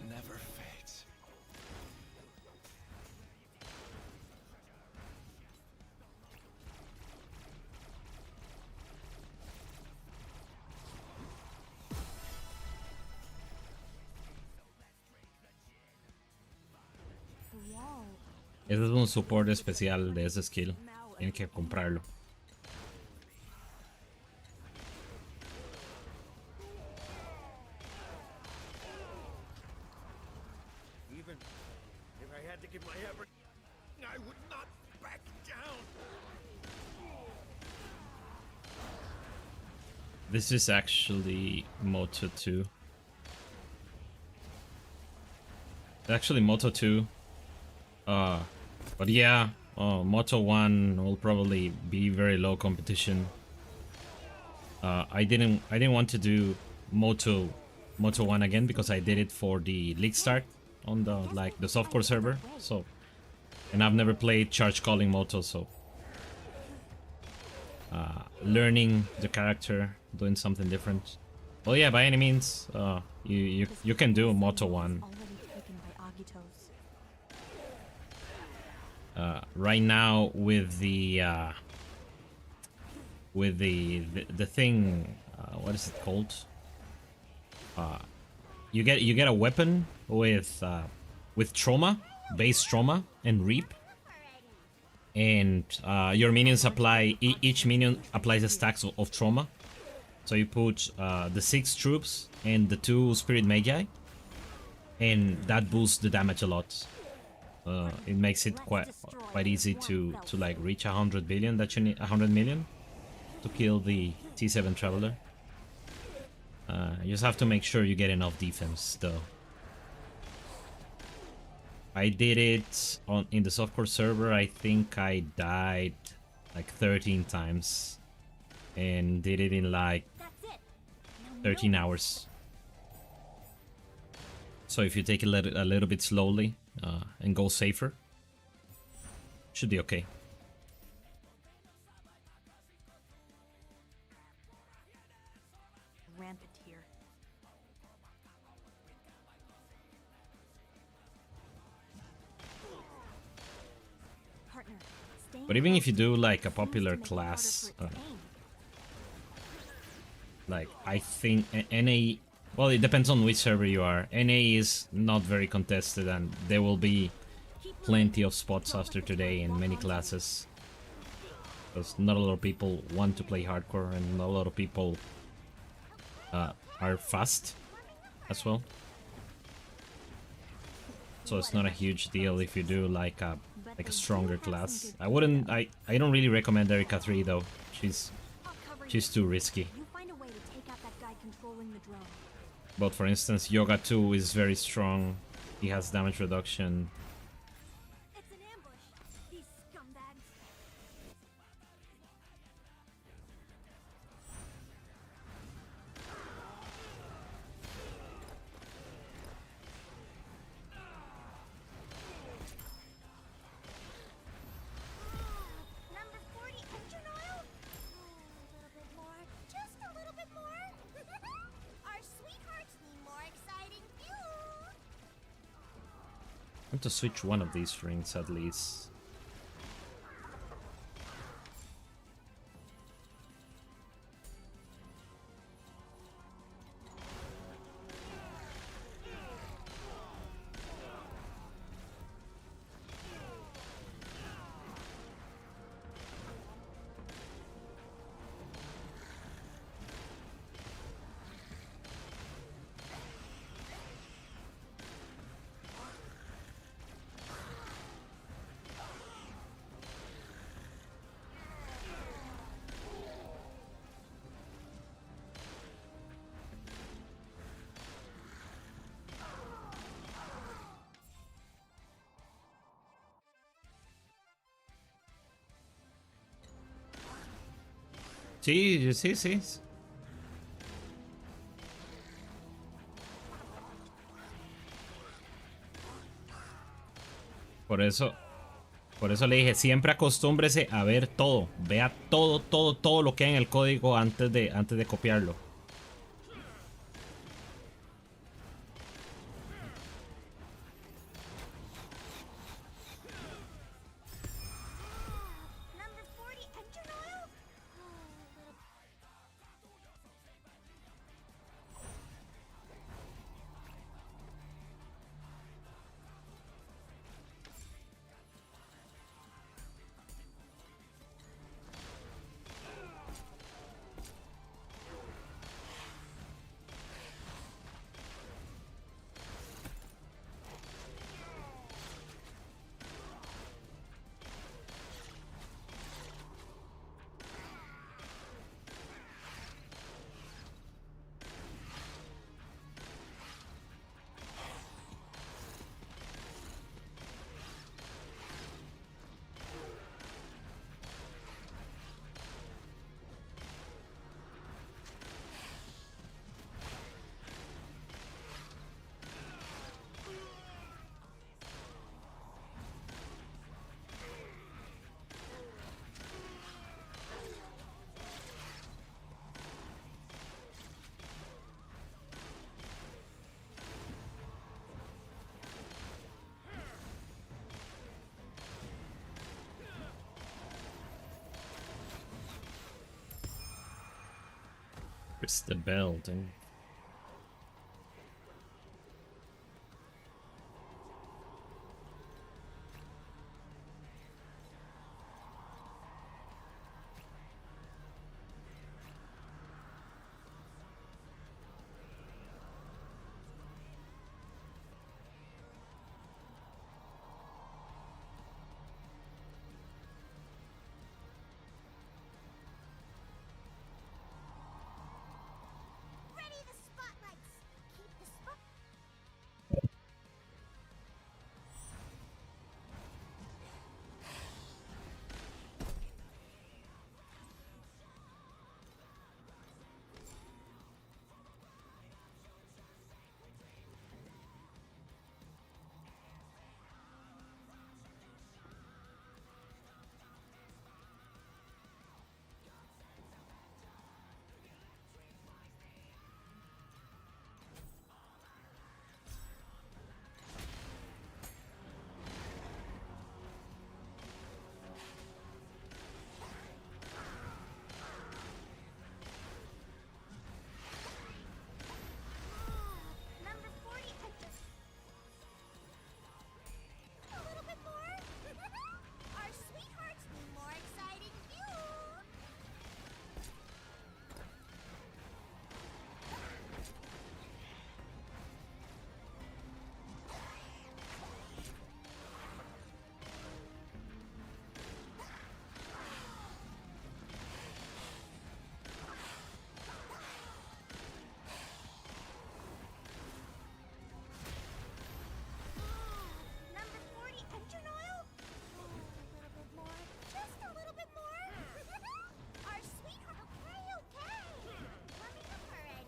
Never fades. Ese es un soporte especial de ese skill. Tienen que comprarlo. Even if I had to give my everything, I would not back down. This is actually Moto 2. Actually Moto 2. But yeah, Moto 1 will probably be very low competition. I didn't want to do Moto 1 again because I did it for the league start on the the softcore server. So, and I've never played charge calling Moto, so learning the character, doing something different. Well, yeah, by any means, you can do Moto 1. Right now with the thing, what is it called? You get a weapon with trauma, base trauma, and reap, and your minions apply. Each minion applies a stack of trauma. So you put the 6 troops and the 2 spirit magi, and that boosts the damage a lot. It makes it quite easy to like reach 100 billion. That you need 100 million to kill the T7 Traveler. You just have to make sure you get enough defense, though. I did it in the softcore server. I think I died like 13 times, and did it in like 13 hours. So if you take it a little bit slowly and go safer, should be okay. Rampant here. Partner, But even if you do like a popular class, like I think NA, well, it depends on which server you are. NA is not very contested, and there will be plenty of spots after today in many classes. Because not a lot of people want to play hardcore, and not a lot of people are fast as well. So it's not a huge deal if you do like a stronger class. I don't really recommend Erika 3 though. She's too risky. But for instance, Yoga 2 is very strong. He has damage reduction. It's an ambush. These scumbags. Number 40 engine oil? A little bit more. Just a little bit more. Our sweethearts need more exciting fuel. I want to switch one of these rings at least. Sí, sí, sí. Por eso le dije, siempre acostúmbrese a ver todo. Vea todo lo que hay en el código antes de copiarlo. Number 40 engine oil? Where's the building? Ready the spotlights. Keep the spot. Number 40, I just... A little bit more? Our sweethearts need more exciting view! Number 40, engine oil? A little bit more. Just a little bit more? Our sweetheart... Okay. Coming up already.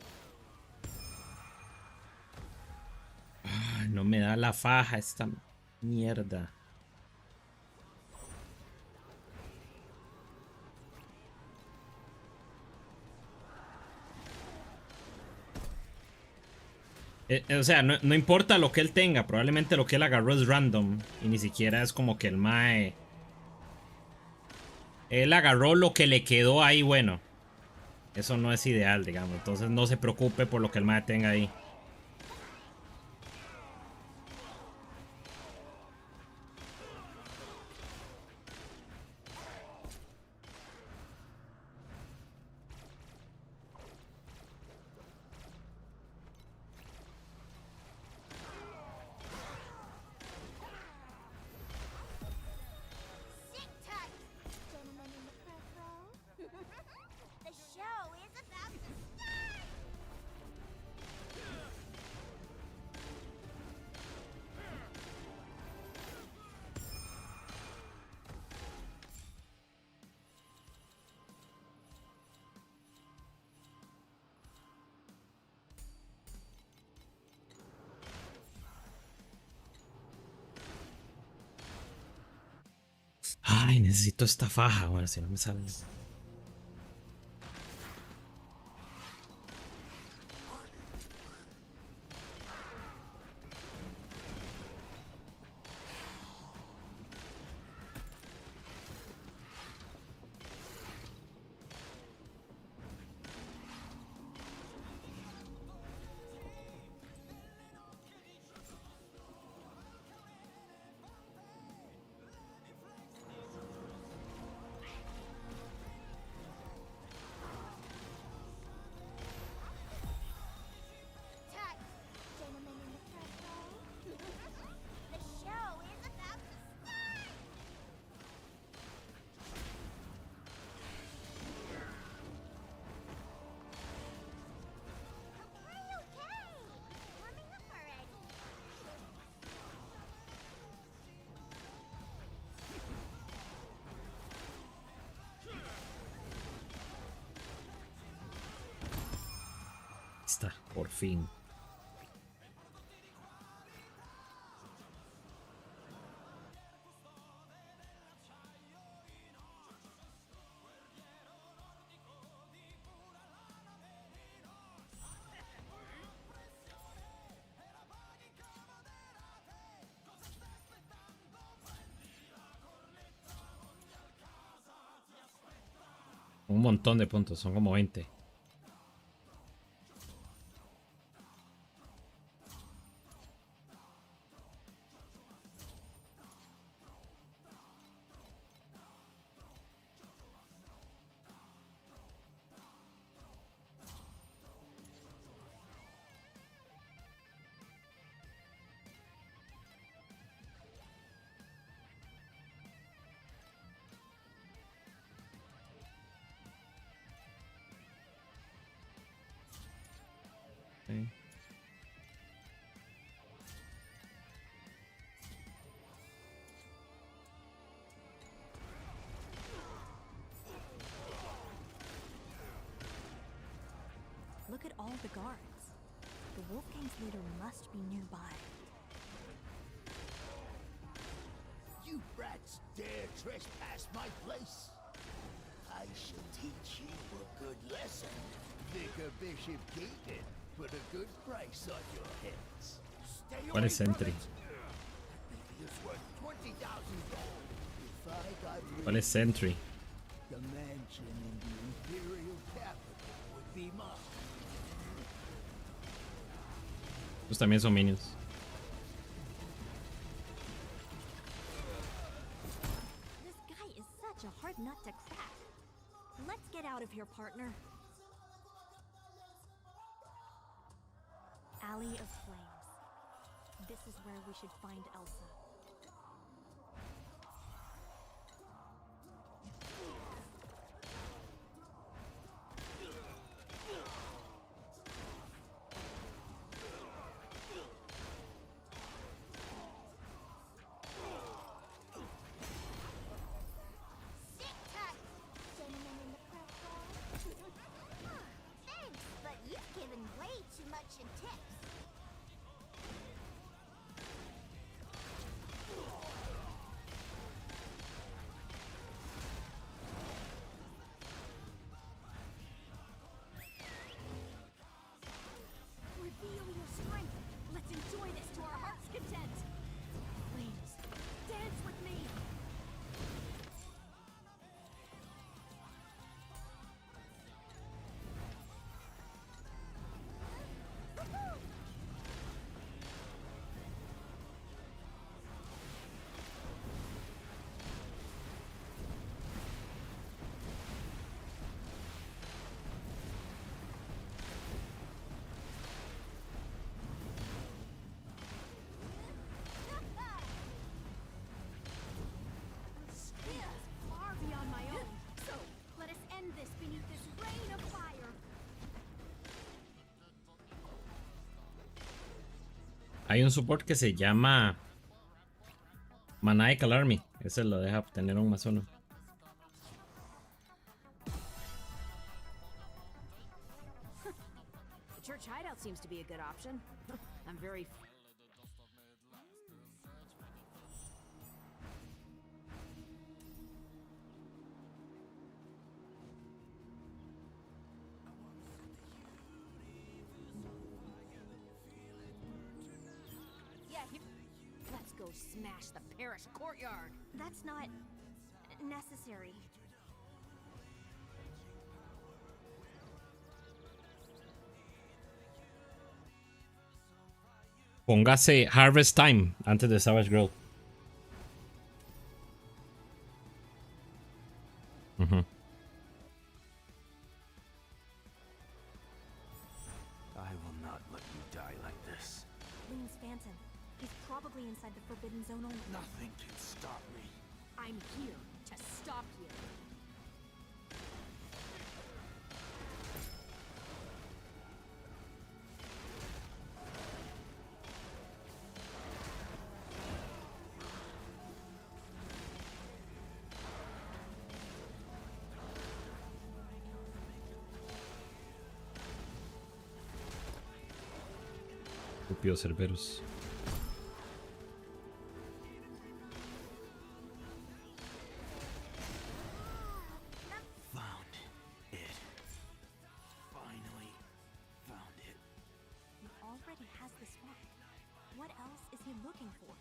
Ah, no me da la faja esta mierda. O sea, no importa lo que él tenga, probablemente lo que él agarró es random. Y ni siquiera es como que el mae... Él agarró lo que le quedó ahí, bueno. Eso no es ideal, digamos. Entonces no se preocupe por lo que el mae tenga ahí. Sit tight, gentlemen in the front row. The show is about to start! Ay, necesito esta faja. Bueno, si no me sale. Tight, gentlemen in the front row. The show is about to start! Okay. Coming up already. Está, por fin. Un montón de puntos, son como 20. all the guards. The Wolf Gang's leader must be nearby. You brats dare trespass my place? I shall teach you a good lesson. Vicar Bishop Keegan put a good price on your heads. Stay ¿Cuál away es from Sentry? it. It's worth 20,000 gold. If I got ¿Cuál es Sentry? the mansion in the Imperial capital would be mine. Estos también son minions. This guy is such a hard nut to crack. Let's get out of here, partner. Alley of Flames. This is where we should find Elsa. Sit tight, gentlemen in the purple. Thanks, but you've given way too much in tips. Reveal your strength. Let's enjoy this to our heart's content. Flames, dance with me. Skills far beyond my own. So, let us end this beneath this rain of fire. Hay un support que se llama Maniacal Army. Ese lo deja obtener un más uno. The church hideout seems to be a good option. I'm very... Yeah, Let's go smash the parish courtyard. that's not necessary. Póngase Harvest Time antes de Savage Growth. Ujú. I will not let you die like this. Ling's Phantom. He's probably inside the Forbidden Zone only. Nothing can stop me. I'm here to stop you. Estúpidos Cerberos. Found it. Finally found it. He already has the spark. What else is he looking for?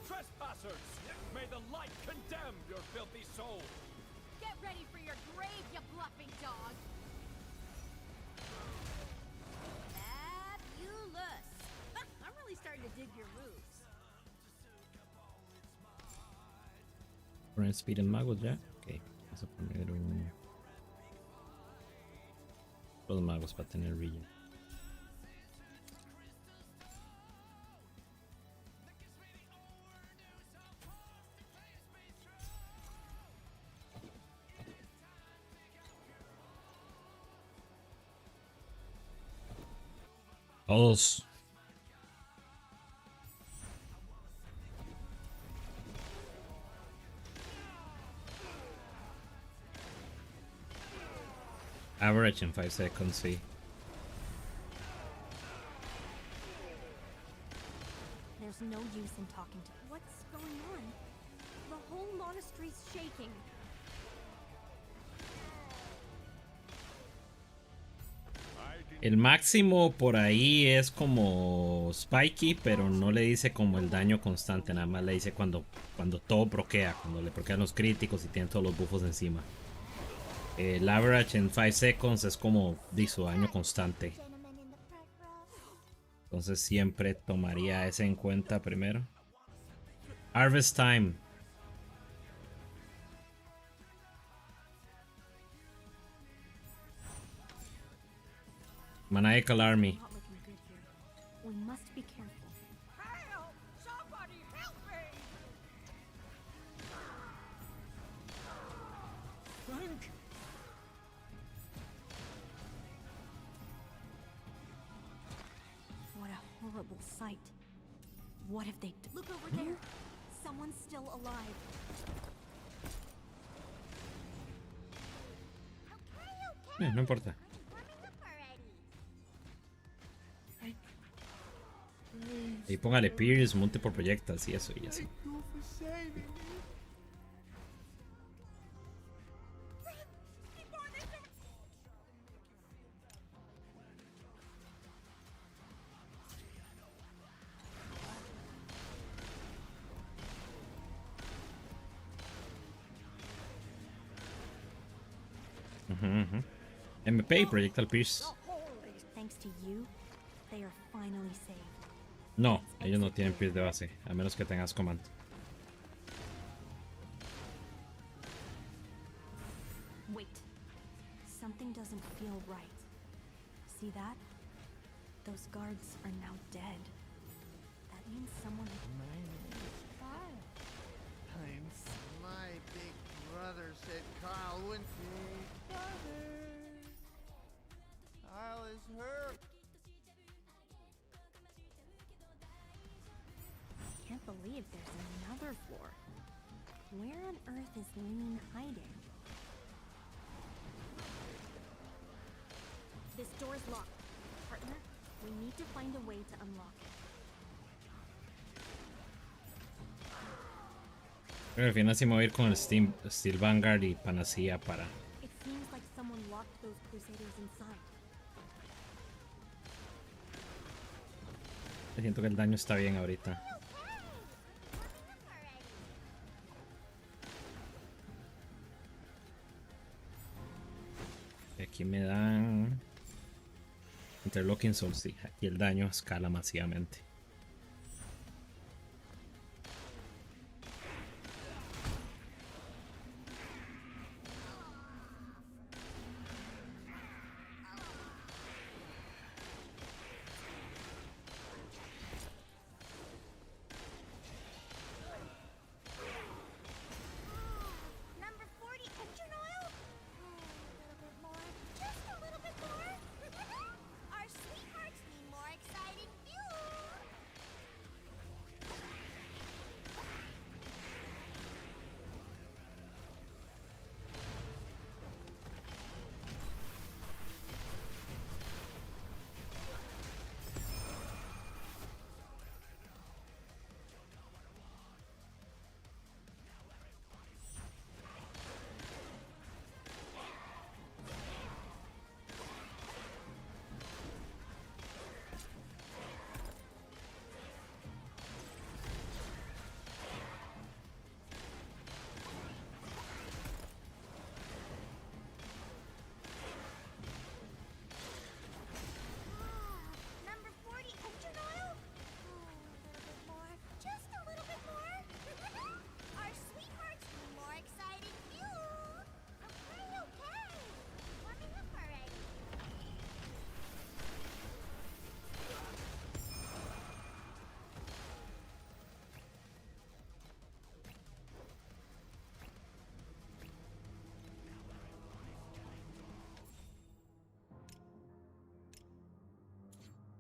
Trespassers! May the light condemn your filthy soul! Get ready for your grave, you bluffing dog! Fabulous! I'm really starting to dig your moves. Poner speed en magos ya. Ok, vamos a poner los magos para tener regen. Todos. Average in 5 seconds, sí. There's no use in talking to. What's going on? The whole monastery's shaking. El máximo por ahí es como spiky, pero no le dice como el daño constante, nada más le dice cuando todo broquea, cuando le broquean los críticos y tiene todos los buffos encima. El average en 5 seconds es como su daño constante. Entonces siempre tomaría ese en cuenta primero. Harvest time. Maniacal Army. Not looking good here. We must be careful. Help! Somebody help me! Frank! What a horrible sight. What if they look over there? Someone's still alive. No importa. Y póngale Pierce, multiple projectiles y eso y así. MP y Projectile Pierce. Thanks to you, they are finally saved. No, ellos no tienen Pierce de base, a menos que tengas command. Wait. Something doesn't feel right. See that? Those guards are now dead. That means someone. My name is Kyle. My big brother said Kyle wouldn't. Big brother. Kyle is hurt. Can't believe there's another floor. Where on earth is Lean hiding? This door is locked. Partner, we need to find a way to unlock it. Pero al final sí me voy a ir con el Steel Vanguard y Panacea para. It seems like someone locked those crusaders inside. Siento que el daño está bien ahorita. Y aquí me dan Interlocking Souls, sí. Aquí el daño escala masivamente. Number 40 engine oil? A little bit more. Just a little bit more. Our sweethearts need more exciting fuel.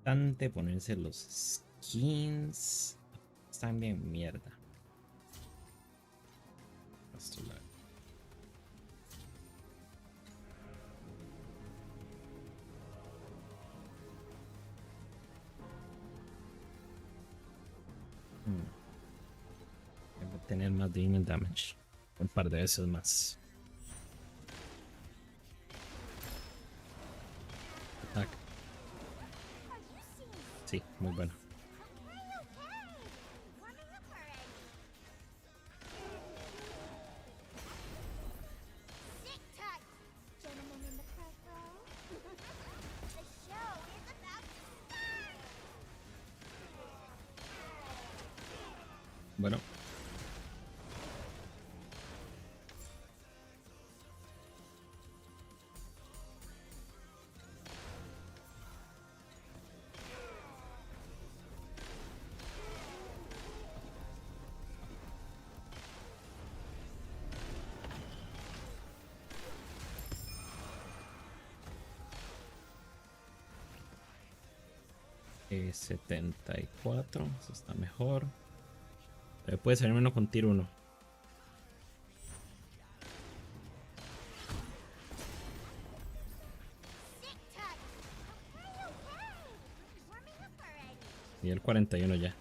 Importante ponerse los skins. Están bien mierda. Esto la... Debo tener más demon damage. Un par de veces más. Ataque. Sí, muy bueno. Sit tight, gentlemen in the front row. The show is about to start. Bueno. Eh, 74, eso está mejor. Puede ser menos con tiro 1. Sit tight. Okay. Warming up already. Nivel 41 ya.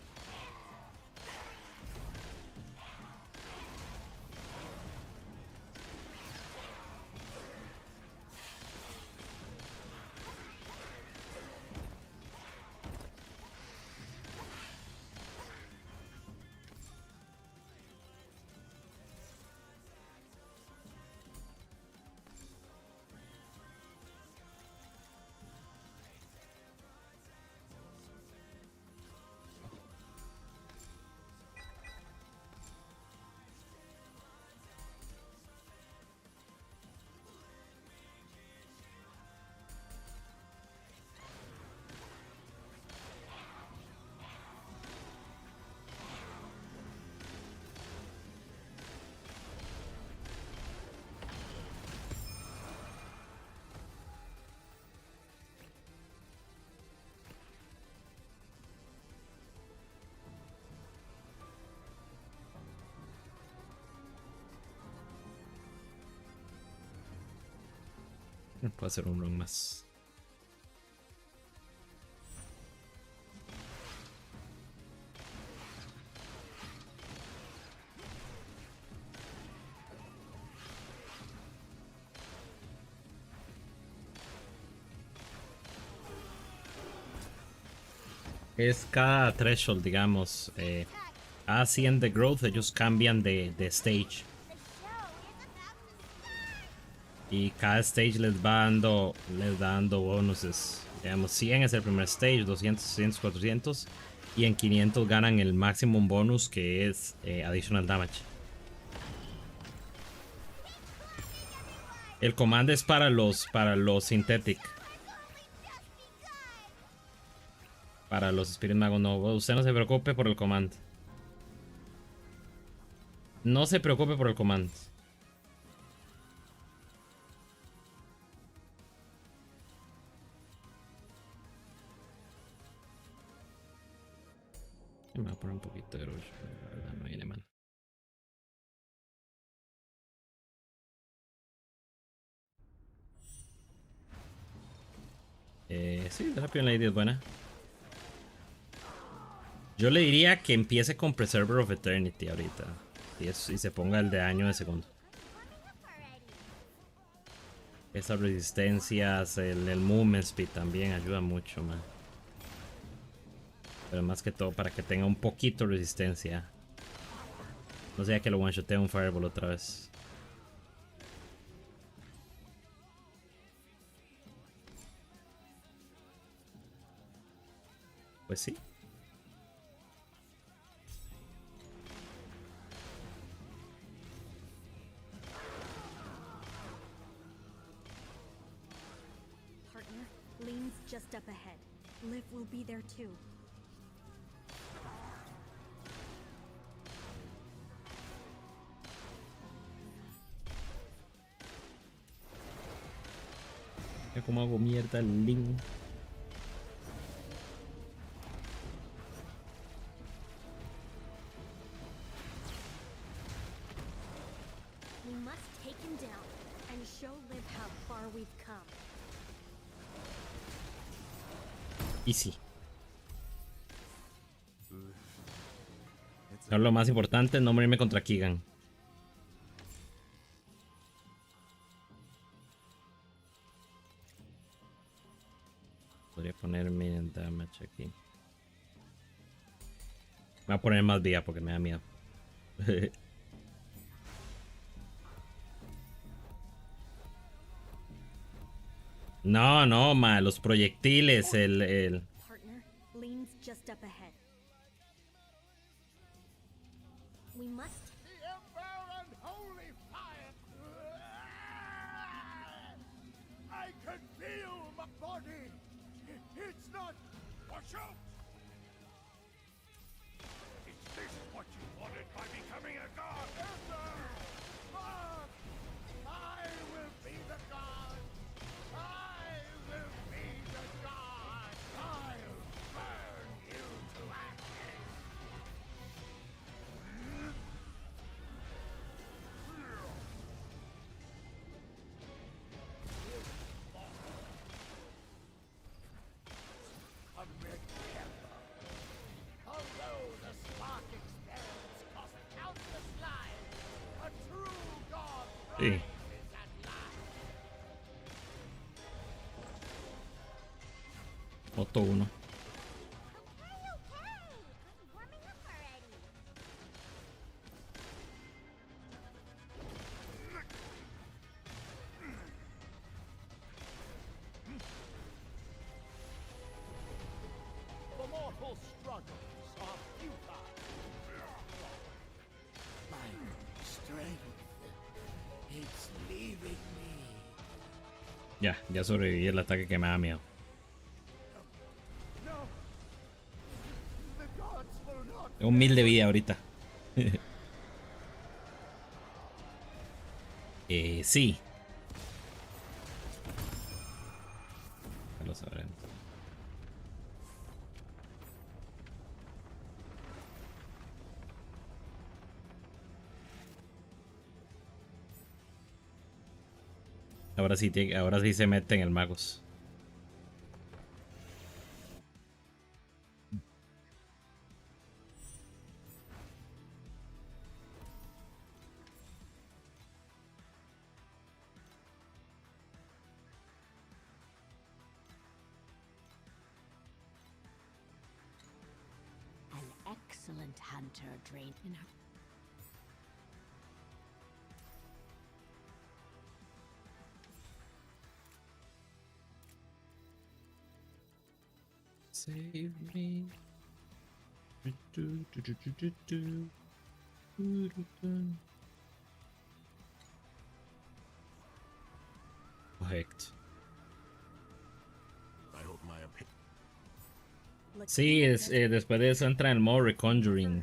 Puedo hacer un run más. Es cada threshold, digamos. Cada 100 de growth, ellos cambian de stage. Y cada stage les va dando bonuses. Digamos, 100 es el primer stage, 200, 600, 400. Y en 500 ganan el maximum bonus, que es additional damage. El command es para los synthetic. Para los Spirit Magos no. Usted no se preocupe por el command. No se preocupe por el command. Me voy a poner un poquito de rush. La verdad no viene mal. Sí, la Champion Lady es buena. Yo le diría que empiece con Preserver of Eternity ahorita. Y se ponga el de daño de segundo. Esas resistencias, el movement speed también ayuda mucho, man. Pero más que todo para que tenga un poquito de resistencia. No sea que lo one-shotee un Fireball otra vez. Pues sí. Partner, Lean's just up ahead. Liv will be there too. Mira cómo hago mierda el Link. show Liv how far we've come. Easy. Ahora lo más importante es no morirme contra Keegan. Podría poner minion damage aquí. Me voy a poner más vida porque me da miedo. No, no, ma, los proyectiles, el... Partner, Lean's just up ahead. We must. The Ember and Holy Fire! I can feel my body! It's not... Watch out! Is this what you wanted by becoming a god? Ember! God! I will be the god! I will be the god! I'll burn you to ashes! A red ember. Although the spark experiments cost countless lives, a true god Sí. rises at last. Moto 1. Warming up already. The mortal struggles are futile. My strength, it's leaving me. Ya sobreviví el ataque que me da miedo. No, the gods will not. Tengo 1000 de vida ahorita. Sí. Ya lo sabremos. Ahora sí se mete en el magos. An excellent hunter, Drain. Save me. Correcto. I hope my opinion. Sí, después de eso entra en el modo Reconjuring.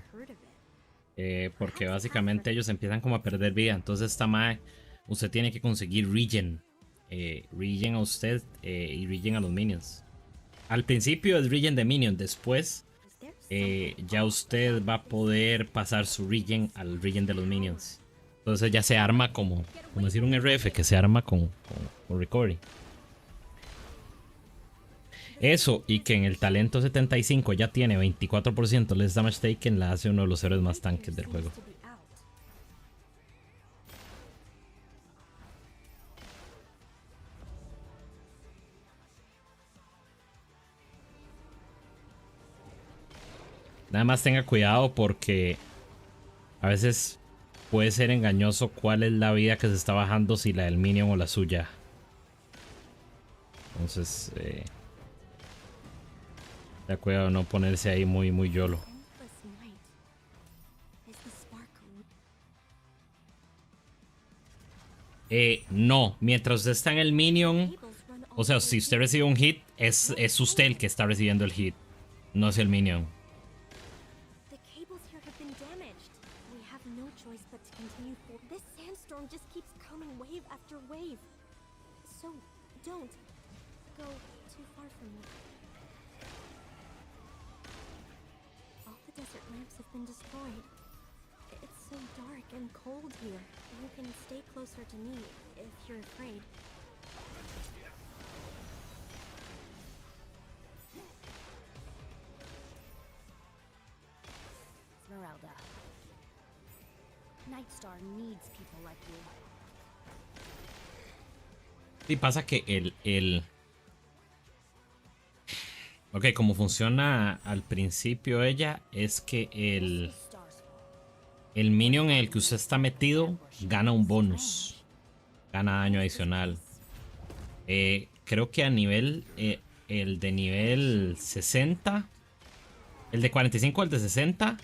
Porque básicamente ellos empiezan como a perder vida. Entonces esta mae, usted tiene que conseguir regen. Regen a usted y regen a los minions. Al principio es regen de minion, después ya usted va a poder pasar su regen al regen de los minions. Entonces ya se arma como decir un RF que se arma con recovery. Eso y que en el talento 75 ya tiene 24% less damage taken, la hace uno de los héroes más tanques del juego. Nada más tenga cuidado porque a veces puede ser engañoso cuál es la vida que se está bajando, si la del minion o la suya. Entonces, tenga cuidado de no ponerse ahí muy YOLO. No, mientras usted está en el minion, o sea, si usted recibe un hit, es usted el que está recibiendo el hit, no es el minion. This sandstorm just keeps coming wave after wave. So don't go too far from me. All the desert lamps have been destroyed. It's so dark and cold here. You can stay closer to me if you're afraid. Esmeralda. Nightstar needs people like you. Sí, pasa que Ok, como funciona al principio ella es que el minion en el que usted está metido gana un bonus. Gana daño adicional. Creo que a nivel... el de nivel 60... El de 45 al de 60...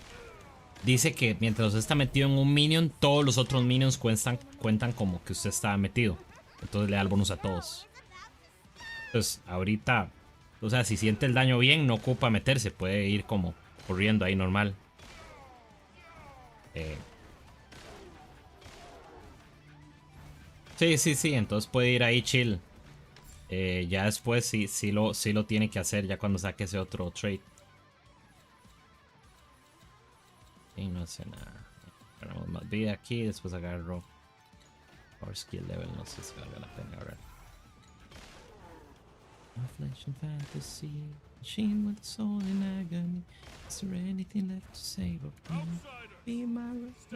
Dice que mientras usted está metido en un minion, todos los otros minions cuentan como que usted está metido. Entonces le da el bonus a todos. Entonces, ahorita... O sea, si siente el daño bien, no ocupa meterse. Puede ir como corriendo ahí normal. Sí. Entonces puede ir ahí chill. Ya después sí lo tiene que hacer. Ya cuando saque ese otro trait. Y no hace nada. Ganamos más vida aquí. Después agarro Power Skill Level. No sé si valga la pena ahora. Flesh and fantasy, machine with a soul in agony. Is there anything left to say but be my rest?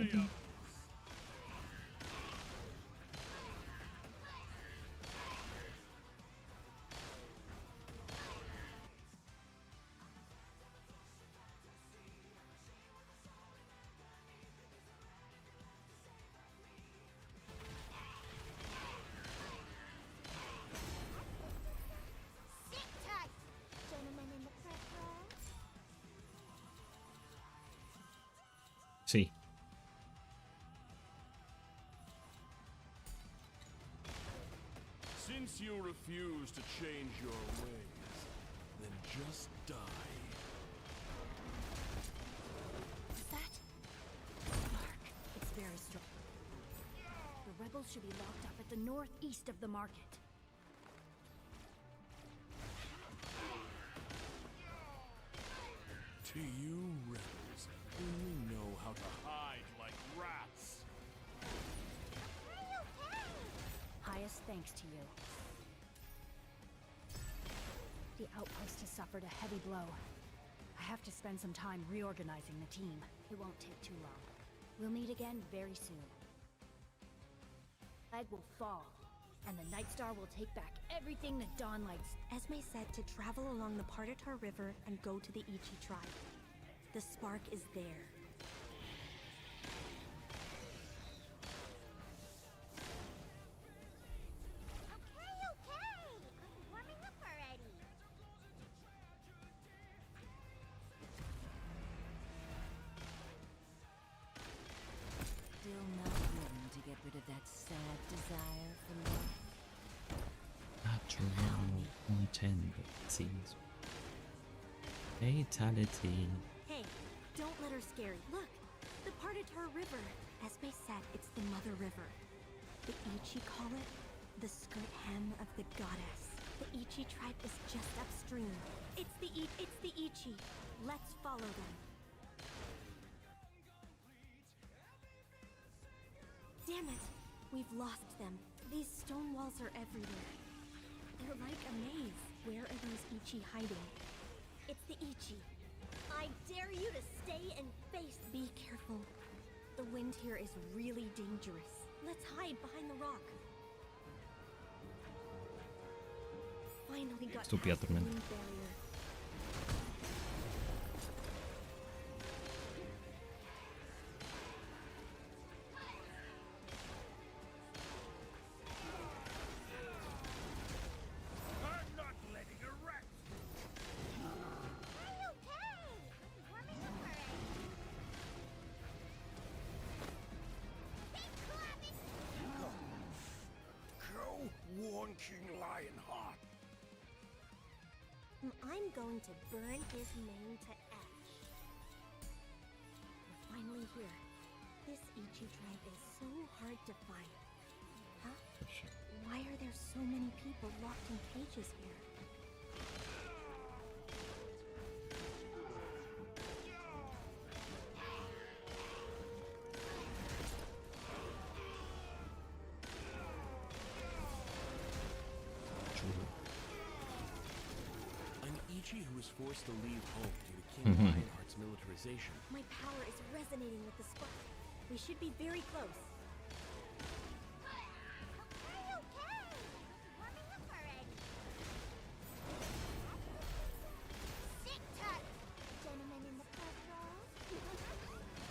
Sí. Since you refuse to change your ways, then just die. That spark, it's very strong. The rebels should be locked up at the northeast of the market. To you rebels, only know how to hide like rats. Highest thanks to you. The outpost has suffered a heavy blow. I have to spend some time reorganizing the team. It won't take too long. We'll meet again very soon. Flag will fall, and the Nightstar will take back everything the Dawnlights... Esme said to travel along the Pardatar River and go to the Ichi tribe. The spark is there. Okay. I'm warming up already. Still not willing to get rid of that sad desire for love. After all, contend, it seems. Fatality. Hey, don't let her scare you. Look, the Pardatar River. Esme said it's the Mother River. The Ichi call it the skirt hem of the goddess. The Ichi tribe is just upstream. It's the Ichi. Let's follow them. Damn it! We've lost them. These stone walls are everywhere. They're like a maze. Where are those Ichi hiding? It's the Ichi. I dare you to stay and face. Be careful. The wind here is really dangerous. Let's hide behind the rock. Finally got Estúpida past the tormenta. wind barrier. I'm not letting her rest. Go warn King Lionheart. I'm going to burn his mane to ash. We're finally here. This Ichi tribe is so hard to find. Huh? Why are there so many people locked in cages here? was forced to leave home due to King Lionheart's militarization. My power is resonating with the spark. We should be very close. Okay, okay. Warming up already. Sit tight, gentlemen in the front row.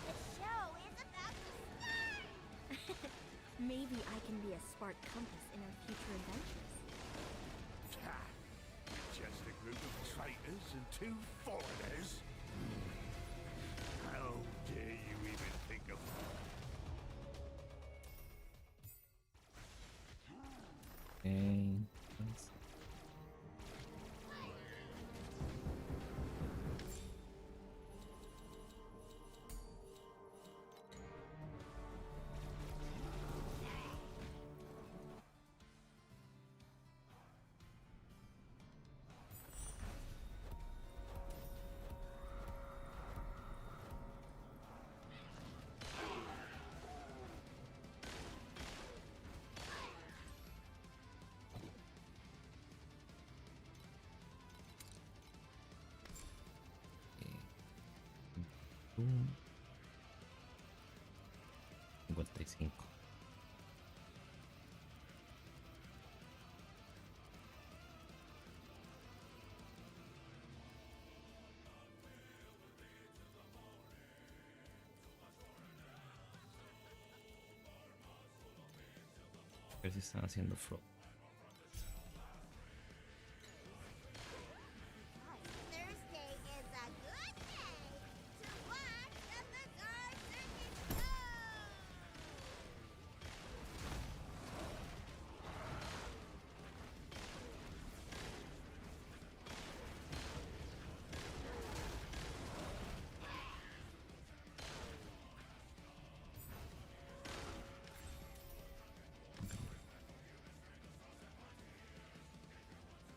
The show is about to start. Maybe I can be a spark compass in our future adventures. Just a group of traitors and 2 foreigners. How dare you even think of Okay. Boom. 55. A ver si están haciendo flow. Thursday is a good day to watch the Bizarre Circus show.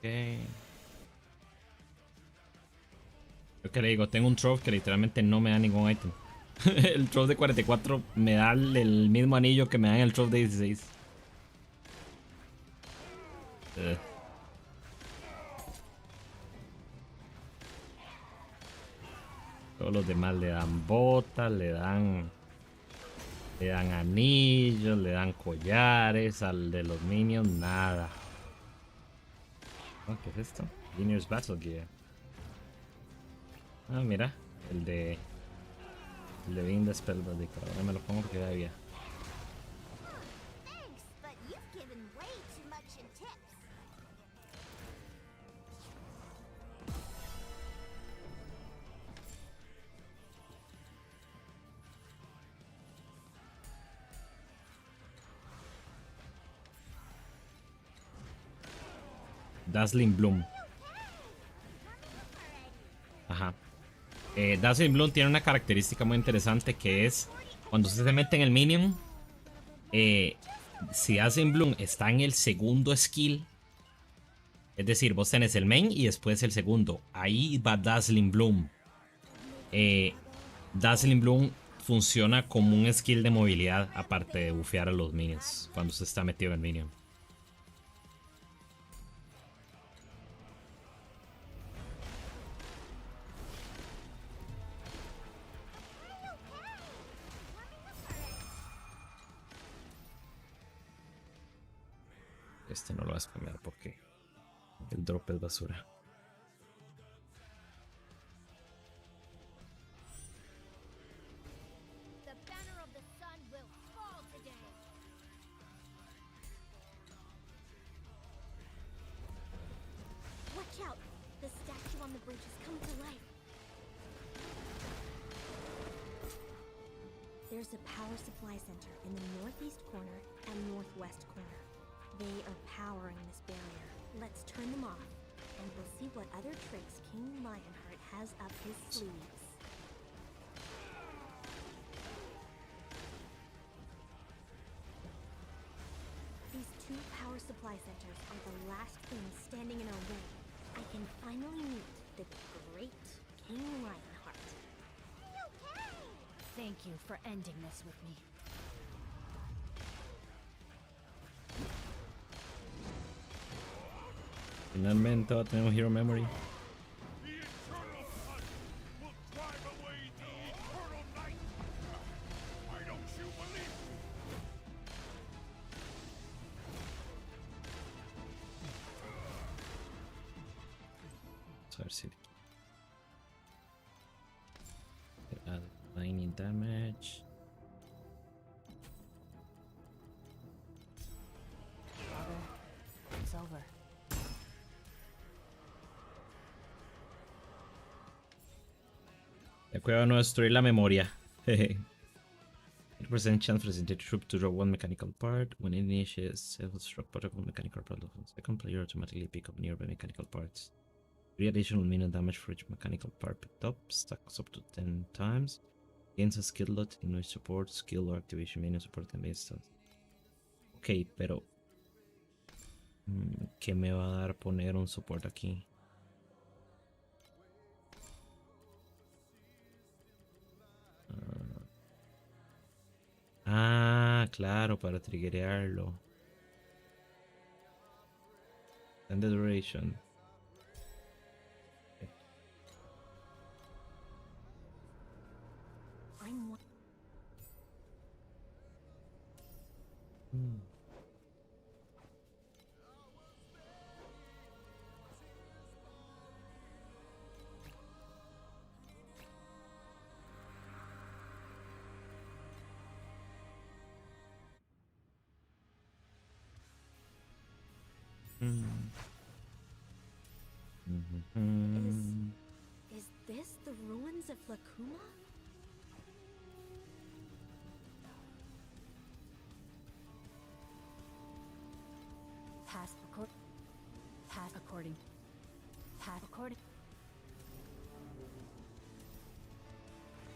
Okay. Yo que le digo, tengo un trove que literalmente no me da ningún ítem. El trove de 44 me da el mismo anillo que me da en el trove de 16. Todos los demás le dan botas, le dan anillos, le dan collares. Al de los minions, nada. Oh, ¿qué es esto? Junior's Battle Gear. Ah, mira, el de Being the Spellbody. Ahora me lo pongo porque ya había. Thanks, but you've given way too much in tips. Dazzling Bloom. Ajá. Dazzling Bloom tiene una característica muy interesante que es cuando usted se mete en el minion. Si Dazzling Bloom está en el segundo skill, es decir, vos tenés el main y después el segundo, ahí va Dazzling Bloom. Dazzling Bloom funciona como un skill de movilidad, aparte de bufear a los minions cuando usted está metido en el minion. Este no lo vas a cambiar porque el drop es basura. The banner of the sun will fall today. Watch out! The statue on the bridge has come to life. There's a power supply center in the northeast corner and northwest corner. They are powering this barrier. Let's turn them off, and we'll see what other tricks King Lionheart has up his sleeves. These 2 power supply centers are the last things standing in our way. I can finally meet the great King Lionheart. Thank you for ending this with me. Finalmente va a tener un Hero Memory. The a ver si le add lightning damage. It's over. Cuidado no destruir la memoria. 8% chance for the entire troop to draw one mechanical part. When it initiates, self-destruct particle mechanical part of the second player automatically pick up nearby mechanical parts. 3 additional minute damage for each mechanical part picked up. Stacks up to 10 times. Gains a skill lot in no support, skill or activation menu support en instance. Ok, pero ¿qué me va a dar poner un support aquí? Claro, para triggerearlo. And the duration. Is this the ruins of Lakuma? Pass according.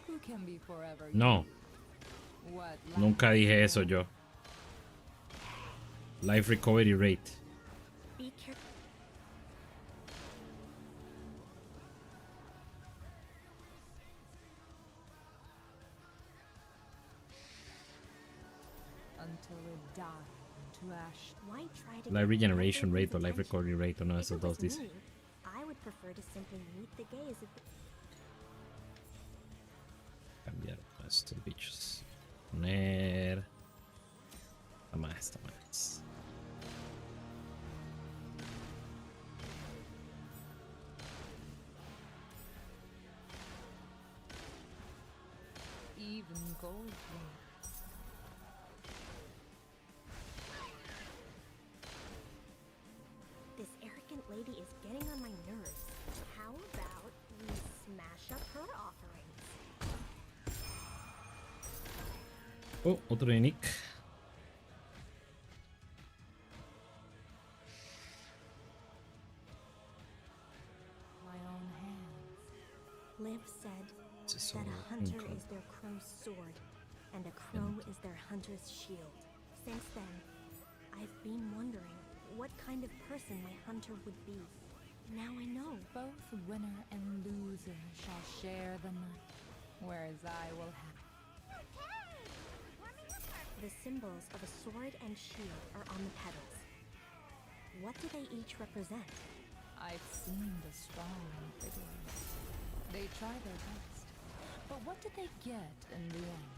Who can be forever? No. What? Nunca dije eso yo. Life recovery rate. Be careful. Until we die into ash. Why try to Life get regeneration everyone's rate o life attention? recovery rate, uno de If esos it dos was dice. me, I would prefer to simply meet the gaze of the Cambiar estos bichos. Poner. Está más, está más. Even gold rings. This arrogant lady is getting on my nerves. How about we smash up her offerings? Oh, otro de Nick. My own hands. Liv said This is that so a hunter incredible. is their crow's sword, and a crow is their hunter's shield. Since then, I've been wondering what kind of person my hunter would be. Now I know. Both winner and loser shall share the night, whereas I will have. The symbols of a sword and shield are on the petals. What do they each represent? I've seen the strong and vigorous. They try their best, but what did they get in the end?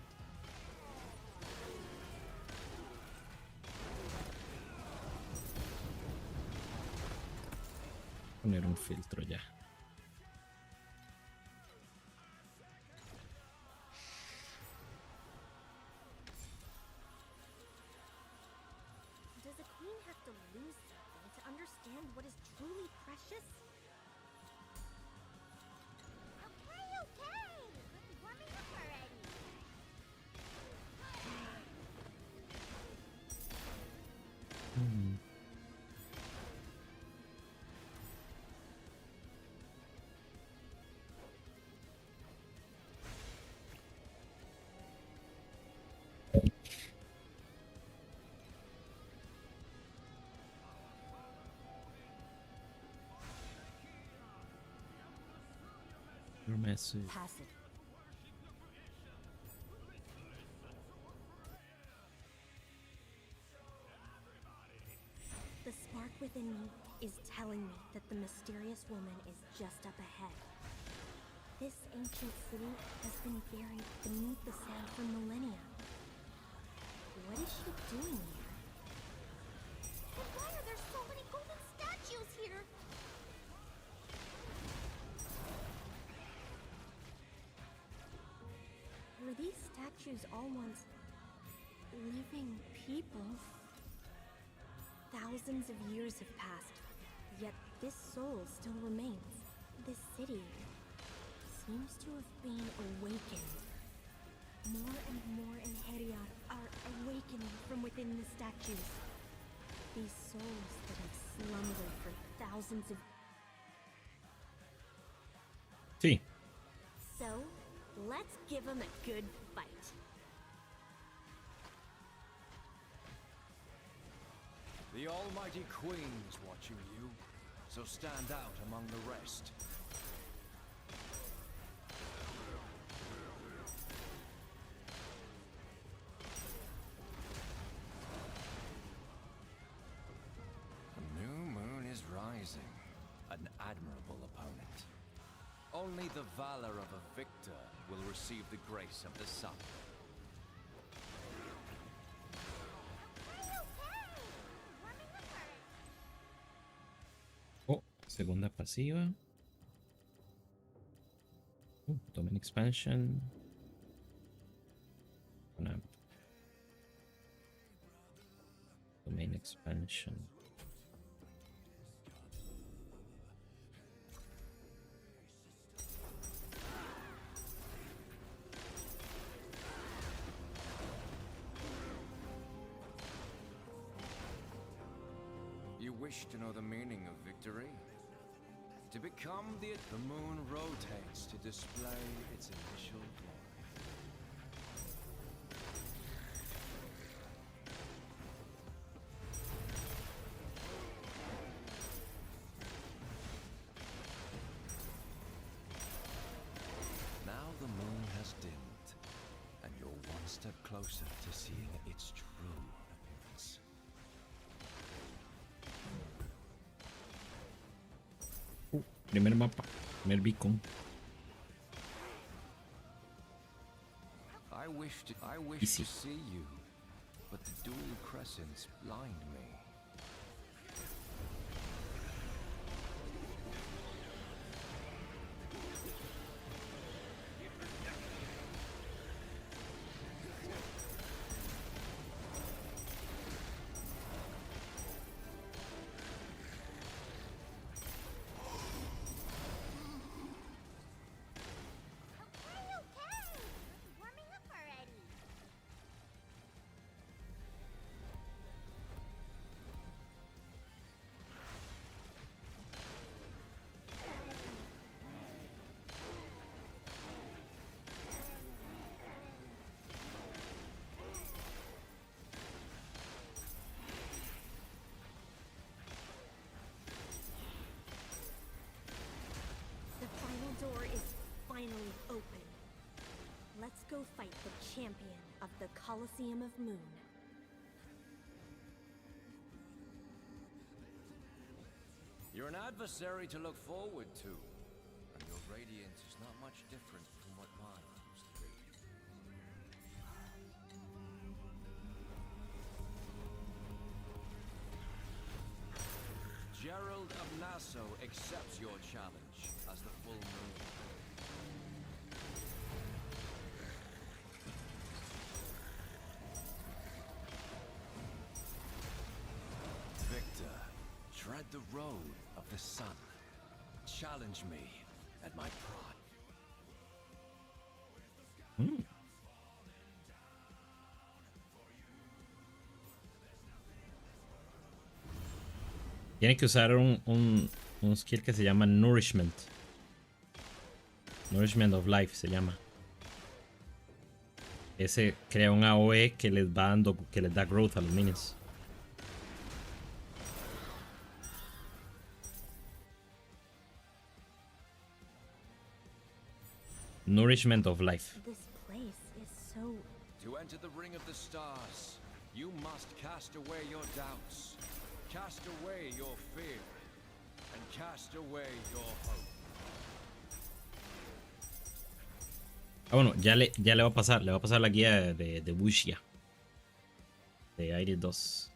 Poner un filtro ya. Does a queen have to lose something to understand what is truly precious? Okay. Warming up already. Your message. Pass it. The spark within me is telling me that the mysterious woman is just up ahead. This ancient city has been buried beneath the sand for millennia. What is she doing here? And why are there so many golden statues here? these statues all once living people? Thousands of years have passed, yet this soul still remains. This city seems to have been awakened. More and more Inheriat are awakening from within the statues. These souls that have slumbered for thousands of... Sí. So, let's give them a good fight. The Almighty Queen is watching you, so stand out among the rest. The new moon is rising, an admirable opponent. Only the valor of a victor will receive the grace of the sun. Oh, segunda pasiva. Domain expansion. Una domain expansion. You wish to know the meaning of victory? To become the moon rotates to display its initial glory. Now the moon has dimmed, and you're one step closer to seeing its true appearance. Primer mapa, primer beacon. I wish Easy. to see you, but the dual crescents blind me. Warming up already. The final door is finally open. Let's go fight the champion of the Colosseum of Moon. You're an adversary to look forward to, and your radiance is not much different from what mine used to be. Gerald of Nassau accepts your challenge as the full moon. Victor, tread the road of the sun. Challenge me at my pride. Tiene que usar un skill que se llama Nourishment. Nourishment of Life se llama. Ese crea un AOE que les va dando, que les da growth a los minions. Nourishment of Life. This place is so... To enter the ring of the stars, you must cast away your doubts, cast away your fear, and cast away your hope. Ah, bueno, ya le va a pasar. Le va a pasar la guía de Wuxia. De Iris 2.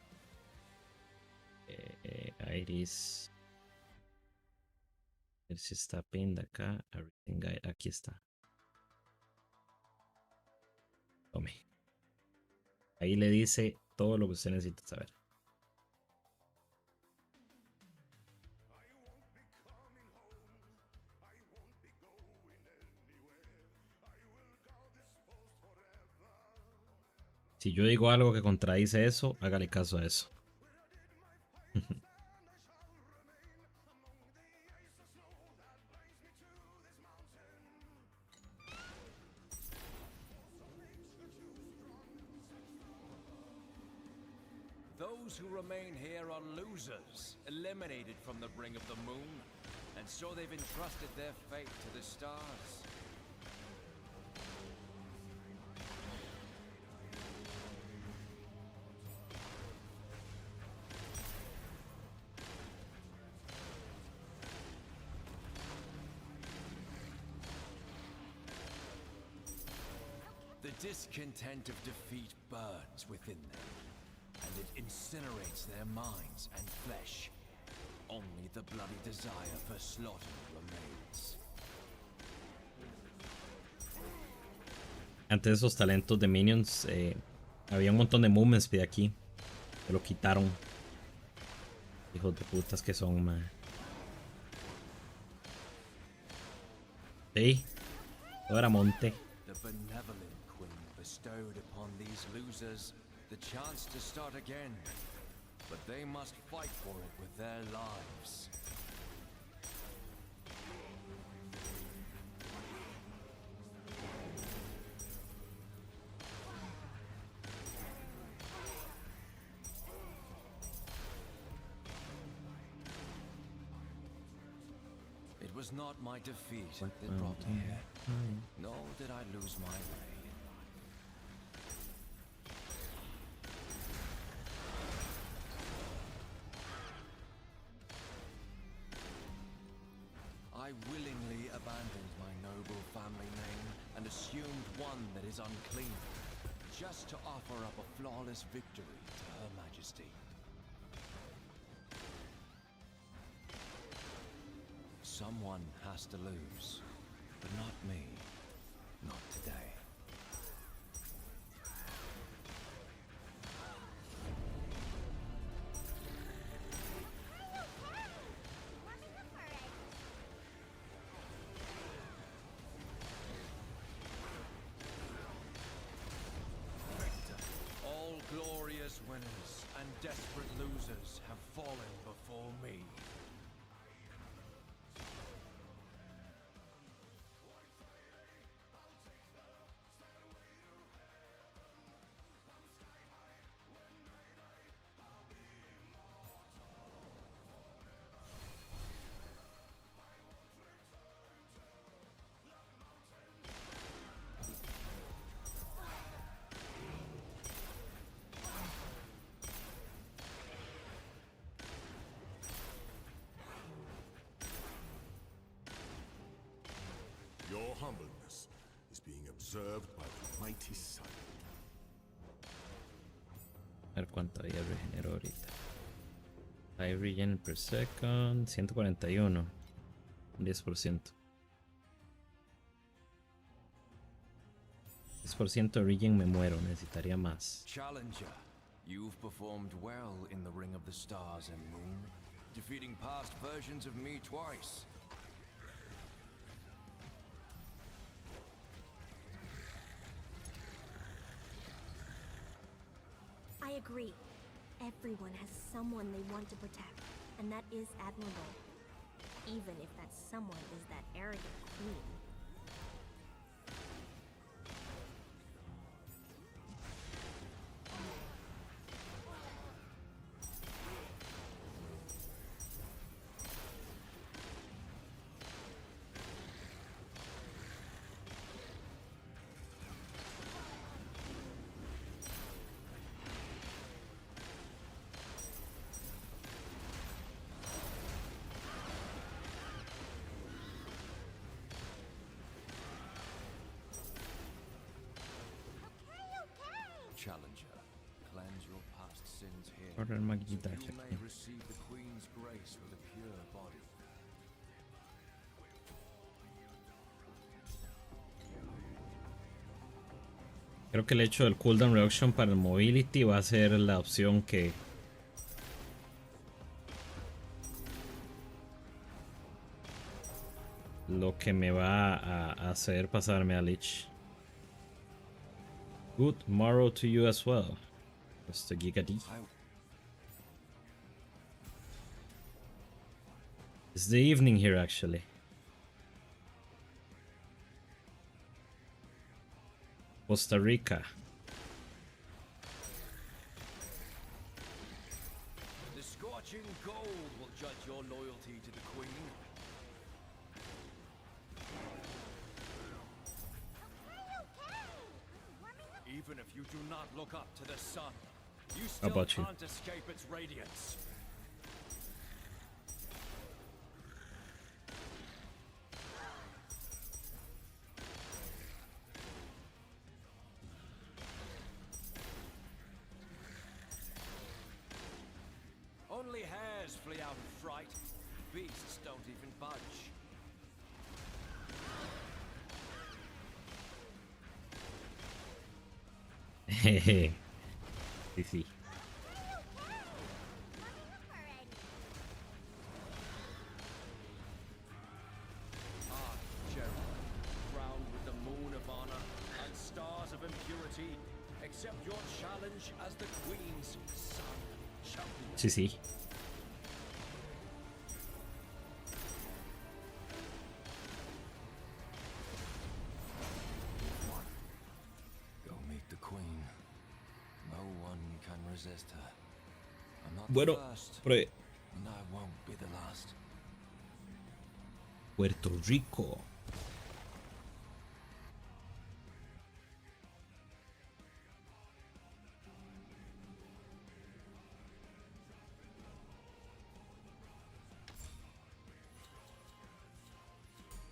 Iris. A ver si está pinned acá. Everything Guide. Aquí está. Tome. Ahí le dice todo lo que usted necesita saber. Si yo digo algo que contradice eso, hágale caso a eso. Those who remain here are losers, eliminated from the ring of the moon, and so they've entrusted their fate to the stars. The discontent of defeat burns within them, and it incinerates their minds and flesh. Only the bloody desire for slaughter remains. Antes de esos talentos de minions, había un montón de movement speed aquí. Se lo quitaron. Hijos de putas que son, man. Sí, todo era monte. The benevolent queen bestowed upon these losers the chance to start again, but they must fight for it with their lives. It was not my defeat that brought me here, nor did I lose my way. I willingly abandoned my noble family name and assumed one that is unclean, just to offer up a flawless victory to Her Majesty. Someone has to lose, but not me. Not today. All glorious winners and desperate losers have fallen before me. Your humbleness is being observed by the mighty sun. A ver cuánta vida regeneró ahorita. High regen per second, 141. 10%. 10% de regen me muero, necesitaría más. Challenger, you've performed well in the Ring of the Stars and Moon, defeating past versions of me twice. I agree. Everyone has someone they want to protect, and that is admirable. Even if that someone is that arrogant queen. Challenger, cleanse your past sins here, Ahora el maquillita so you may aquí. receive the Queen's grace with a pure body. Creo que el hecho del cooldown reduction para el mobility va a ser la opción que lo que me va a hacer pasarme a Lich. Good morrow to you as well, Mr. Giga-D. It's the evening here actually. Costa Rica. The scorching cold will judge your loyalty to the Queen. Even if you do not look up to the sun, you still can't escape its radiance. Only hares flee out of fright. Beasts don't even budge. Hehe. Sí, sí. Crowned with the moon of honor and stars of impurity, accept your challenge as the Queen's son. Sí, sí. Go meet the Queen. No one can resist her. I'm not Bueno, the first, pero and I won't be the last. Puerto Rico.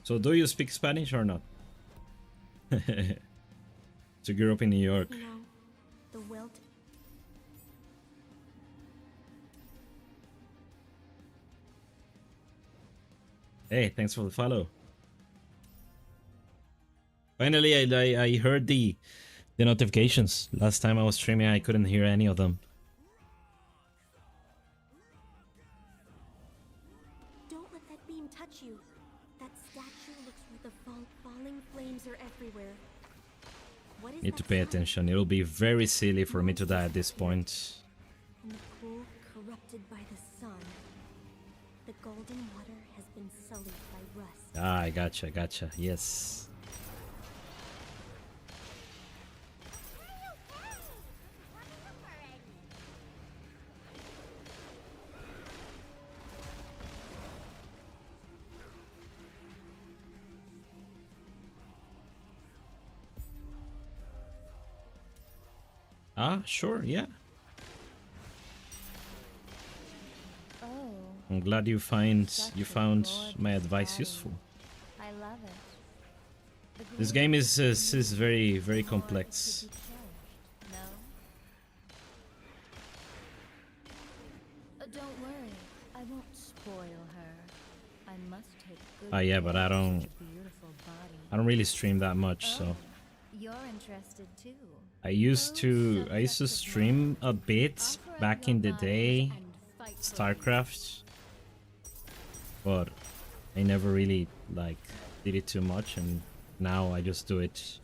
So do you speak Spanish or not? So you grew up in New York. No, the wilt. Hey, thanks for the follow. Finally, I heard the notifications. Last time I was streaming, I couldn't hear any of them. Don't let that beam touch you. That statue looks the falling flames are everywhere. What is Need to that pay sound? attention. It'll be very silly for me to die at this point. In the pool corrupted by the sun, the golden water has been sullied by rust. Ah, I gotcha. Yes. Ah, sure, yeah. Oh. I'm glad you found my advice useful. I love it. This game is very complex. No? Don't worry, I won't spoil her. I must take good Ah, yeah, but I care of don't such a beautiful body. really stream that much, so You're interested too. I used to stream a bit back in the day, StarCraft, but I never really like did it too much, and now I just do it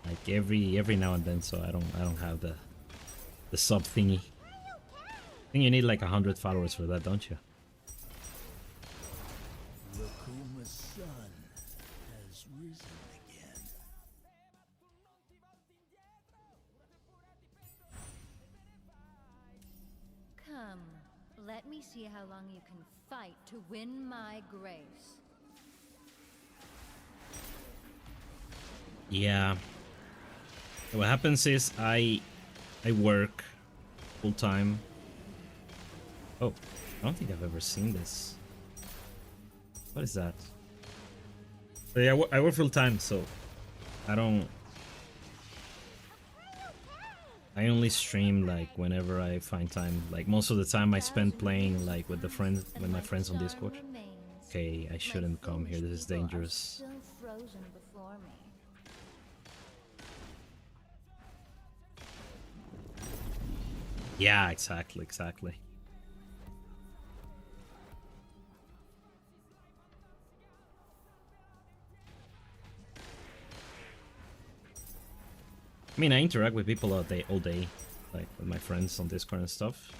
like every now and then, so I don't have the sub thingy. I think you need like 100 followers for that, don't you? Rakuma's sun has risen again. Come, let me see how long you can fight to win my grace. Yeah. What happens is I work full time. Oh, I don't think I've ever seen this. What is that? So yeah, I work full time, so I only stream like whenever I find time. Like most of the time I spend playing like with my friends on Discord. Okay, I shouldn't come here. This is dangerous. Still frozen before me. Yeah, exactly, exactly. I mean, I interact with people all day, like with my friends on Discord and stuff.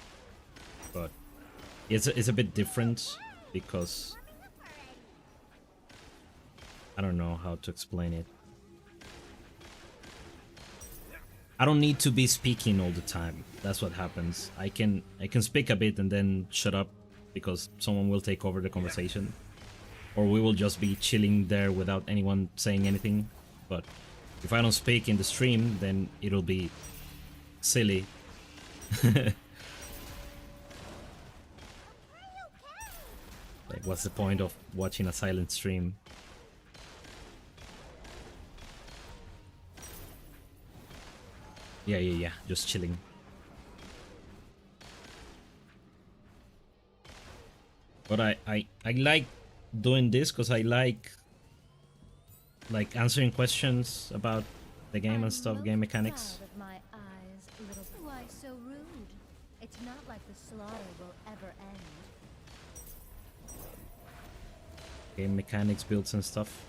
But it's a bit different because I don't know how to explain it. I don't need to be speaking all the time. That's what happens. I can speak a bit and then shut up because someone will take over the conversation, or we will just be chilling there without anyone saying anything. But if I don't speak in the stream, then it'll be silly. Like, what's the point of watching a silent stream? Yeah, just chilling. But I like doing this because I like answering questions about the game and stuff, game mechanics. Proud of my eyes, little. Why so rude? It's not like the slaughter will ever end. Game mechanics, builds and stuff.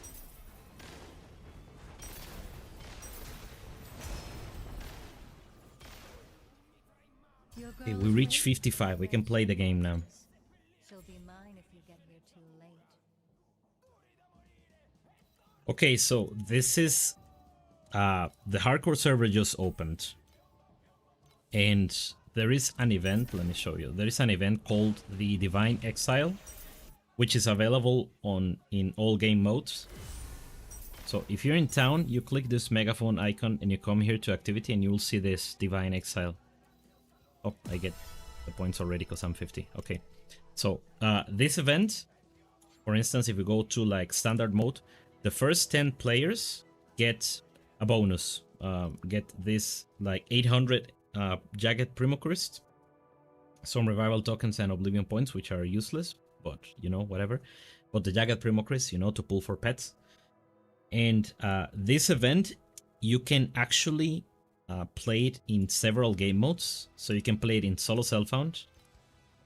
Okay, we reached 55. We can play the game now. She'll be mine if you get here too late. Okay, so this is the hardcore server just opened. And there is an event, let me show you. There is an event called the Divine Exile, which is available in all game modes. So if you're in town, you click this megaphone icon and you come here to activity and you will see this Divine Exile. Oh, I get the points already because I'm 50. Okay. So this event, for instance, if we go to like standard mode, the first 10 players get a bonus. Get this like 800 Jagged Primochrist, some revival tokens and Oblivion points, which are useless, but you know, whatever. But the Jagged Primochrist, you know, to pull for pets. And this event, you can actually play it in several game modes. So you can play it in solo self-found.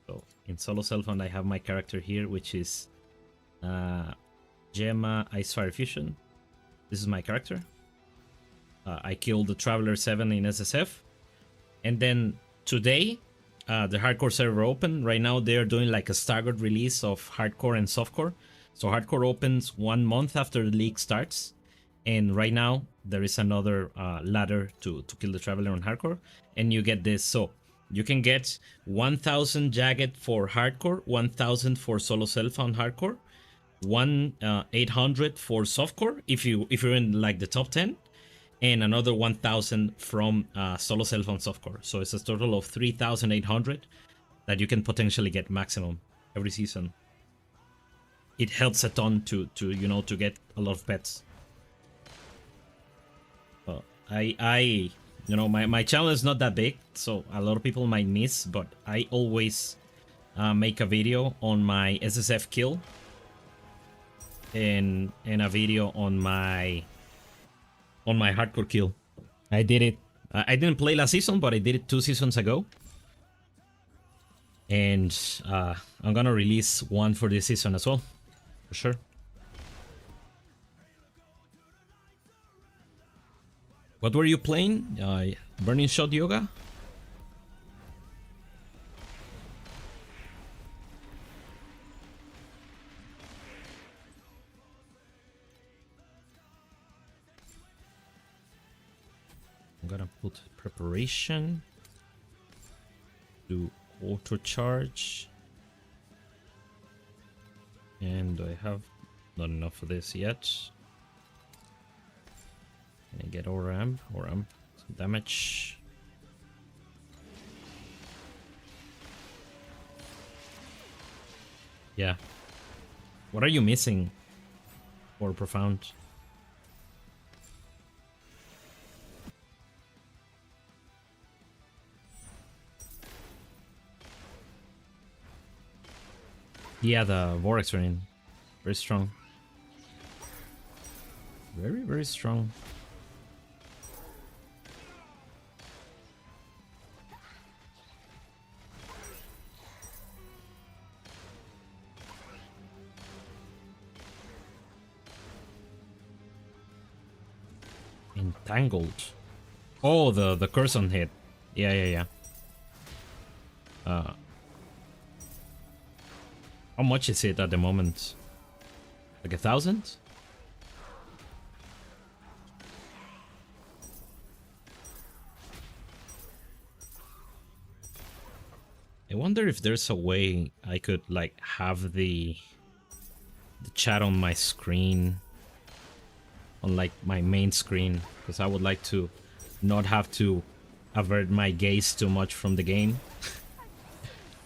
So in solo self-found, I have my character here, which is Gemma Icefire Fusion. This is my character. I killed the Traveler 7 in SSF. And then today, the hardcore server open. Right now, they're doing like a staggered release of hardcore and softcore. So hardcore opens 1 month after the league starts. And right now, there is another ladder to kill the Traveler on hardcore. And you get this. So you can get 1000 Jagged for hardcore, 1000 for solo self on hardcore, 800 for softcore if you're in like the top 10, and another 1000 from solo self on softcore. So it's a total of 3800 that you can potentially get maximum every season. It helps a ton to you know, to get a lot of pets. I you know, my channel is not that big, so a lot of people might miss, but I always make a video on my SSF kill and a video on my hardcore kill. I did it. I didn't play last season, but I did it 2 seasons ago. And I'm gonna release one for this season as well, for sure. What were you playing? Burning Shot Yoga? I'm gonna put preparation to auto charge. And I have not enough of this yet. Can I get Oram? Some damage. Yeah. What are you missing for profound? Yeah, the Vortex Rain. Very strong. Very, very strong. Entangled. Oh, the curse on hit. Yeah. How much is it at the moment? Like 1,000? I wonder if there's a way I could like have the chat on my screen, on like my main screen, because I would like to not have to avert my gaze too much from the game,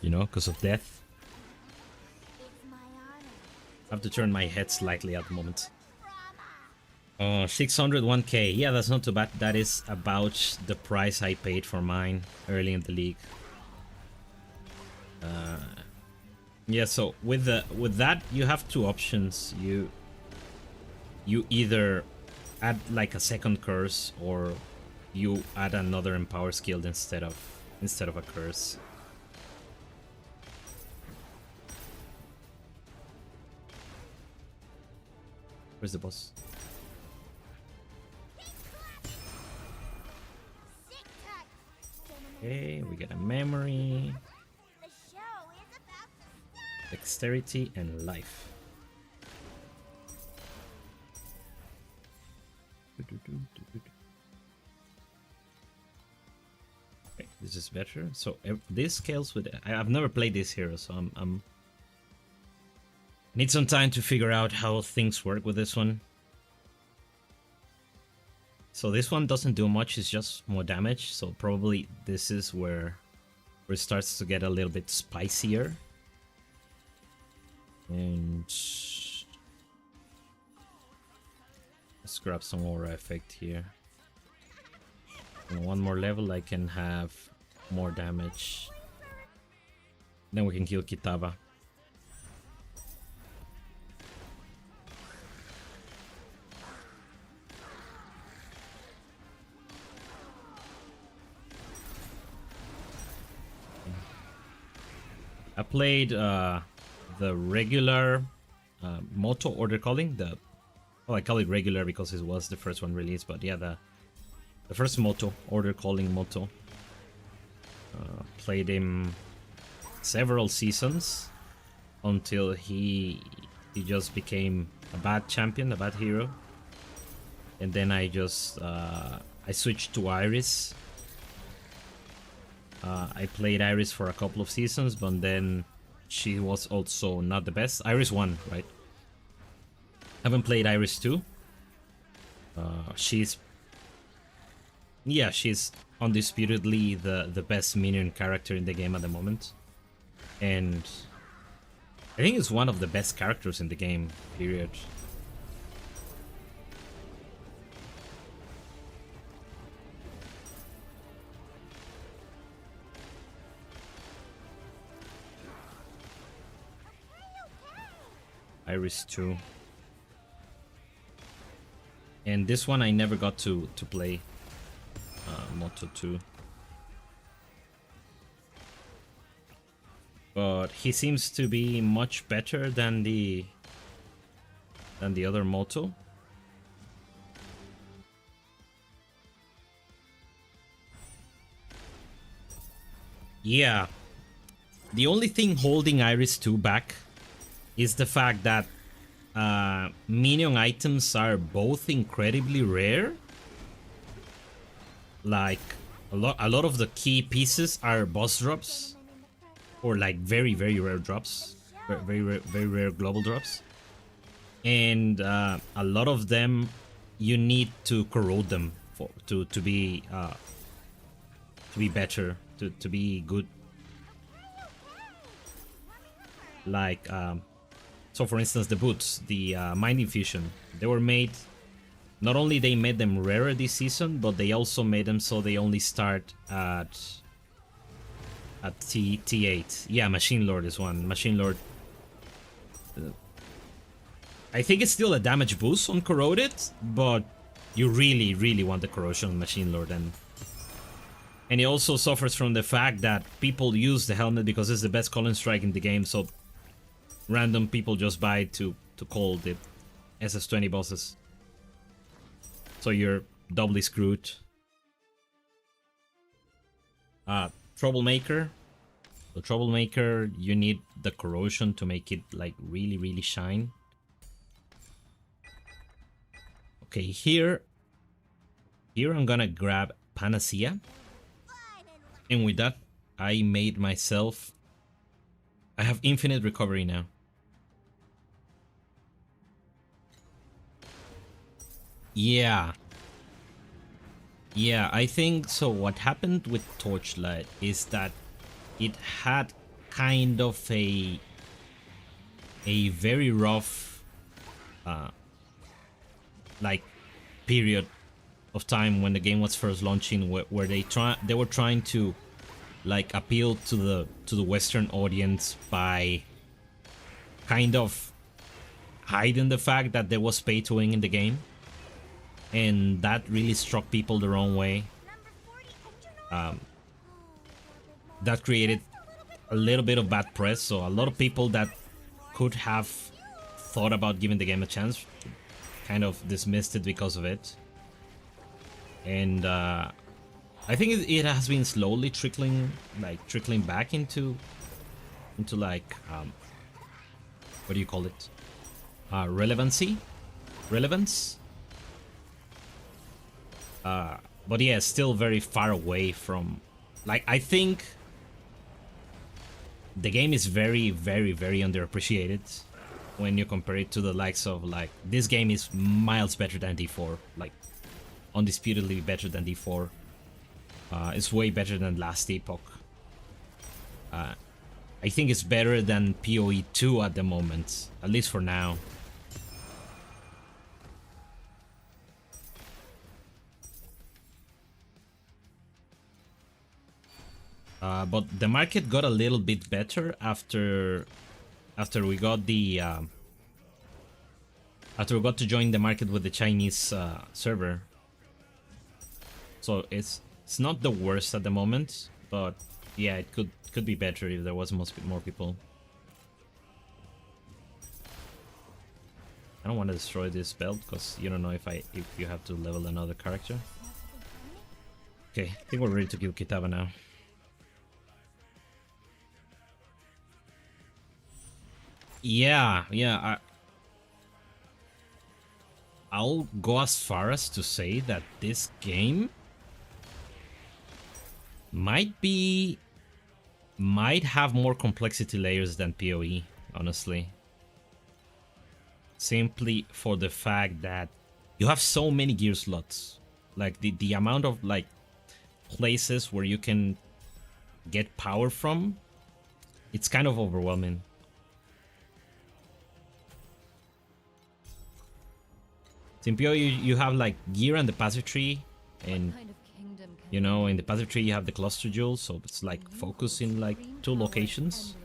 you know, because of death. I have to turn my head slightly at the moment. 601k. Yeah, that's not too bad. That is about the price I paid for mine early in the league. Yeah, so with that you have two options. You either add like a second curse, or you add another empower skill instead of a curse. Where's the boss? Okay, we get a memory, dexterity, and life. Okay, this is better. So this scales with. I've never played this hero, so I'm need some time to figure out how things work with this one. So this one doesn't do much, it's just more damage, so probably this is where it starts to get a little bit spicier. And let's grab some aura effect here. And one more level I can have more damage. Then we can kill Kitava. I played the regular Moto order calling. I call it regular because it was the first one released, but yeah, the first Moto order calling Moto. Played him several seasons until he just became a bad champion, a bad hero, and then I just I switched to Iris. I played Iris for a couple of seasons, but then she was also not the best. Iris 1, right? Haven't played Iris 2. She's undisputedly the best minion character in the game at the moment. And I think it's one of the best characters in the game, period. Iris 2. And this one I never got to play. Moto 2. But he seems to be much better than the other Moto. Yeah. The only thing holding Iris 2 back is the fact that minion items are both incredibly rare. Like a lot of the key pieces are boss drops, or like very rare drops, very rare global drops, and a lot of them you need to corrode them to be better, to be good. Like so for instance, the boots, the Mind Infusion, they were made, not only they made them rarer this season, but they also made them so they only start at T8. Yeah, Machine Lord is one. Machine Lord, I think it's still a damage boost on Corroded, but you really want the corrosion on Machine Lord, and it also suffers from the fact that people use the helmet because it's the best Colin Strike in the game, so random people just buy it to call the SS20 bosses. So you're doubly screwed. Troublemaker. The Troublemaker, you need the corrosion to make it like really, really shine. Okay, here I'm gonna grab Panacea. And with that, I made myself... I have infinite recovery now. Yeah. Yeah, I think so. What happened with Torchlight is that it had kind of a very rough like period of time when the game was first launching, where they were trying to like appeal to the Western audience by kind of hiding the fact that there was pay to win in the game, and that really struck people the wrong way. That created a little bit of bad press, so a lot of people that could have thought about giving the game a chance kind of dismissed it because of it. And I think it has been slowly trickling back into like what do you call it? Relevance. But yeah, still very far away from, like, I think the game is very, very, very underappreciated when you compare it to the likes of, like, this game is miles better than D4, like, undisputedly better than D4. It's way better than Last Epoch. I think it's better than PoE 2 at the moment, at least for now. But the market got a little bit better after we got the after we got to join the market with the Chinese server. So it's not the worst at the moment, but yeah, it could be better if there was more people. I don't want to destroy this belt because you don't know if you have to level another character. Okay, I think we're ready to kill Kitava now. Yeah, I'll go as far as to say that this game might have more complexity layers than PoE, honestly. Simply for the fact that you have so many gear slots. Like the amount of like places where you can get power from, it's kind of overwhelming. In PoE you have like gear and the passive tree, and you know, in the passive tree you have the cluster jewels, so it's like focus in like 2 locations.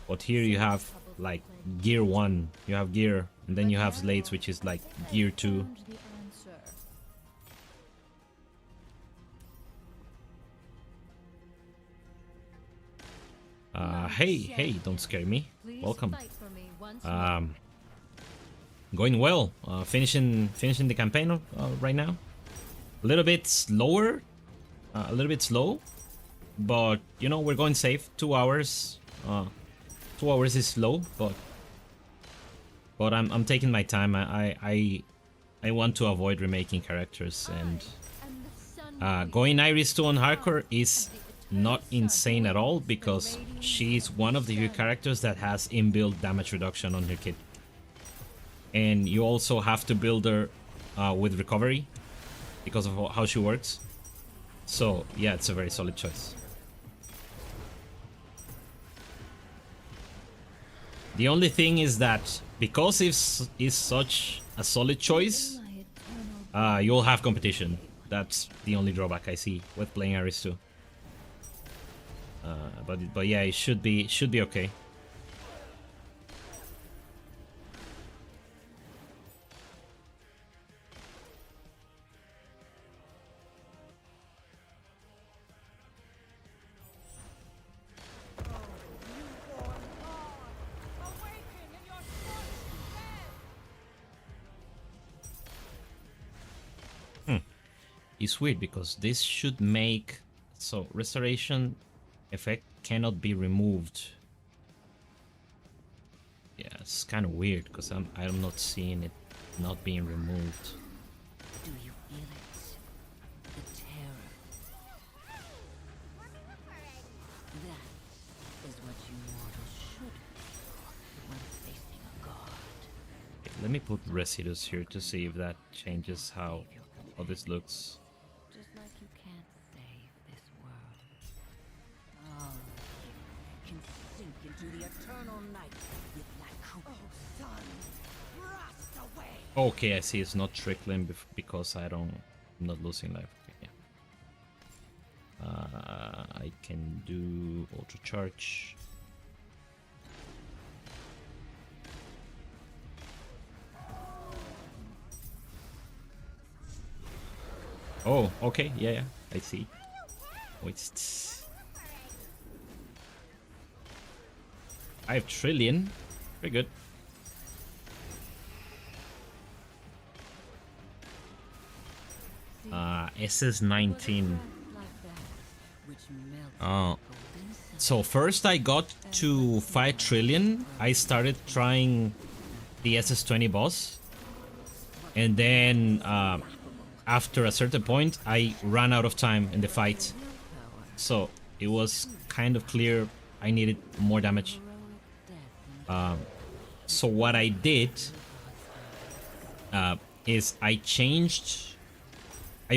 But here you have like gear 1, you have gear, and then you have slates, which is like gear 2. Hey, don't scare me. Welcome. Going well. Finishing the campaign right now. A little bit slower, a little bit slow, but you know, we're going safe. 2 hours. 2 hours is slow, but I'm taking my time. I want to avoid remaking characters, and going Iris 2 on hardcore is not insane at all, because she's one of the few characters that has inbuilt damage reduction on her kit. And you also have to build her with recovery because of how she works. So yeah, it's a very solid choice. The only thing is that because it's such a solid choice, you'll have competition. That's the only drawback I see with playing Aris 2. But yeah, it should be okay. is weird because this should make so restoration effect cannot be removed. Yeah, it's kind of weird because I'm not seeing it not being removed. Do you feel it? The terror. That is what you mortals should feel when facing a god. Okay, let me put residues here to see if that changes how this looks. Just like you can't save this world. All of you can sink into the eternal night with like oh, son, rust away. Okay, I see. It's not trickling because I'm not losing life. Okay, yeah. I can do auto charge. Oh, okay, yeah, I see. Wait, 5 trillion. Very good. SS19. Oh. So first I got to 5 trillion. I started trying the SS20 boss. And then after a certain point, I ran out of time in the fight. So it was kind of clear I needed more damage. So what I did is I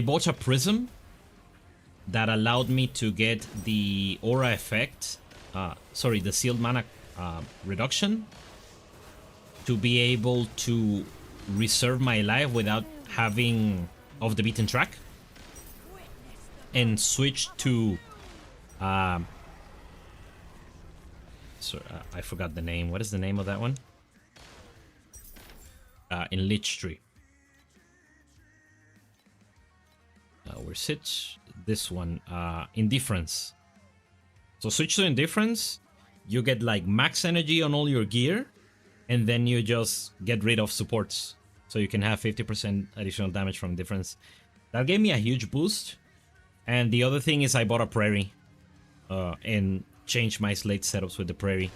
bought a prism that allowed me to get the aura effect, the sealed mana reduction, to be able to reserve my life without having off the beaten track, and switch to I forgot the name. What is the name of that one? In Lich Tree. Where's it? This one. Indifference. So switch to Indifference. You get like max energy on all your gear, and then you just get rid of supports. So you can have 50% additional damage from Indifference. That gave me a huge boost. And the other thing is I bought a Prairie. And changed my slate setups with the Prairie.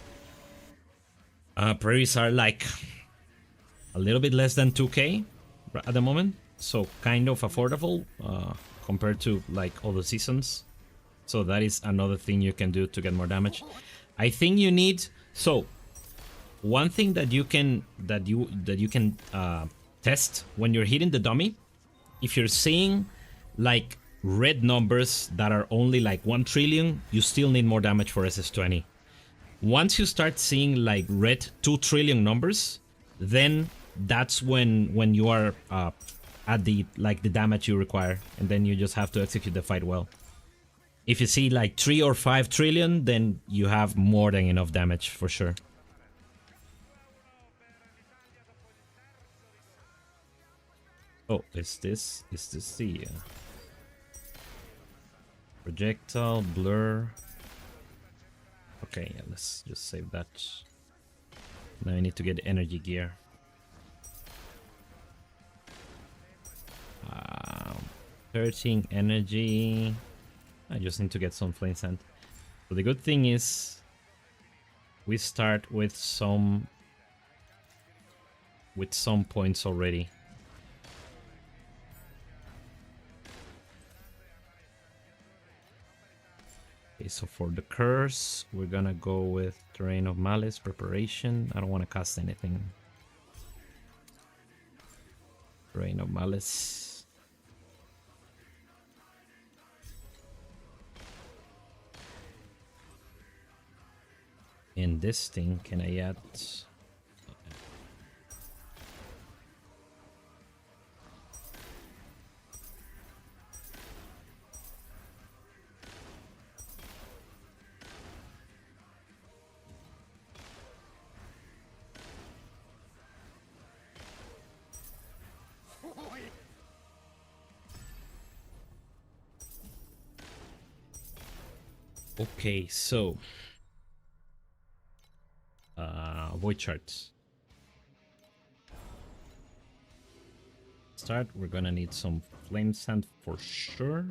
Prairies are like a little bit less than 2k at the moment. So kind of affordable compared to like other seasons. So that is another thing you can do to get more damage. I think you need one thing that you can test when you're hitting the dummy. If you're seeing like red numbers that are only like 1 trillion, you still need more damage for SS20. Once you start seeing like red 2 trillion numbers, then that's when you are at the damage you require, and then you just have to execute the fight well. If you see like 3 or 5 trillion, then you have more than enough damage for sure. Oh, is this the projectile blur? Okay, yeah, let's just save that. Now I need to get energy gear. 13 energy. I just need to get some flame sand. So the good thing is we start with some points already. Okay, so for the curse, we're gonna go with Terrain of Malice, Preparation. I don't want to cast anything. Terrain of Malice. In this thing, can I add... Okay, so void charts. Let's start. We're gonna need some flame sand for sure.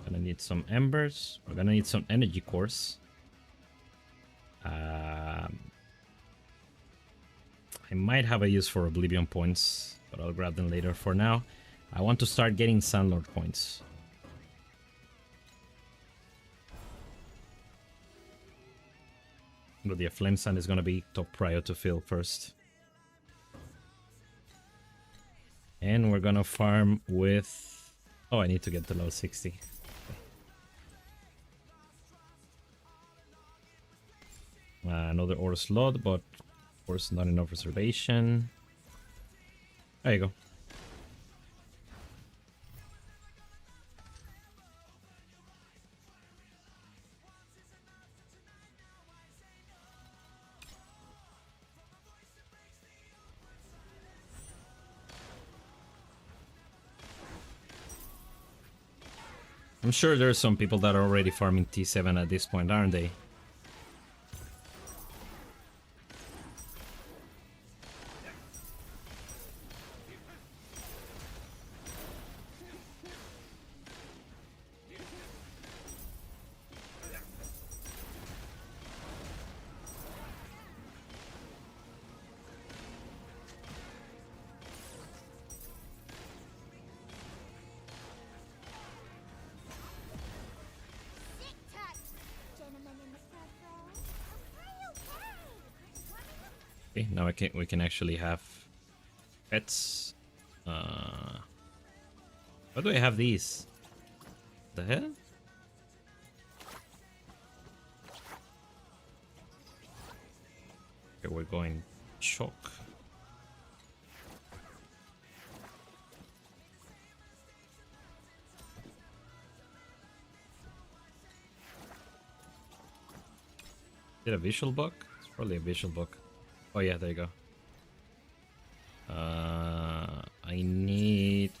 Gonna need some embers. We're gonna need some energy cores. I might have a use for Oblivion points, but I'll grab them later. For now, I want to start getting Sandlord points. But yeah, Flame Sand is gonna be top prior to fill first. And we're gonna farm with... Oh, I need to get to level 60. Another ore slot, but of course not enough reservation. There you go. I'm sure there's some people that are already farming T7 at this point, aren't they? Okay, now we can actually have pets. Why do I have these? The hell? Okay, we're going shock. Is it a visual bug? It's probably a visual bug. Oh yeah, there you go. I need...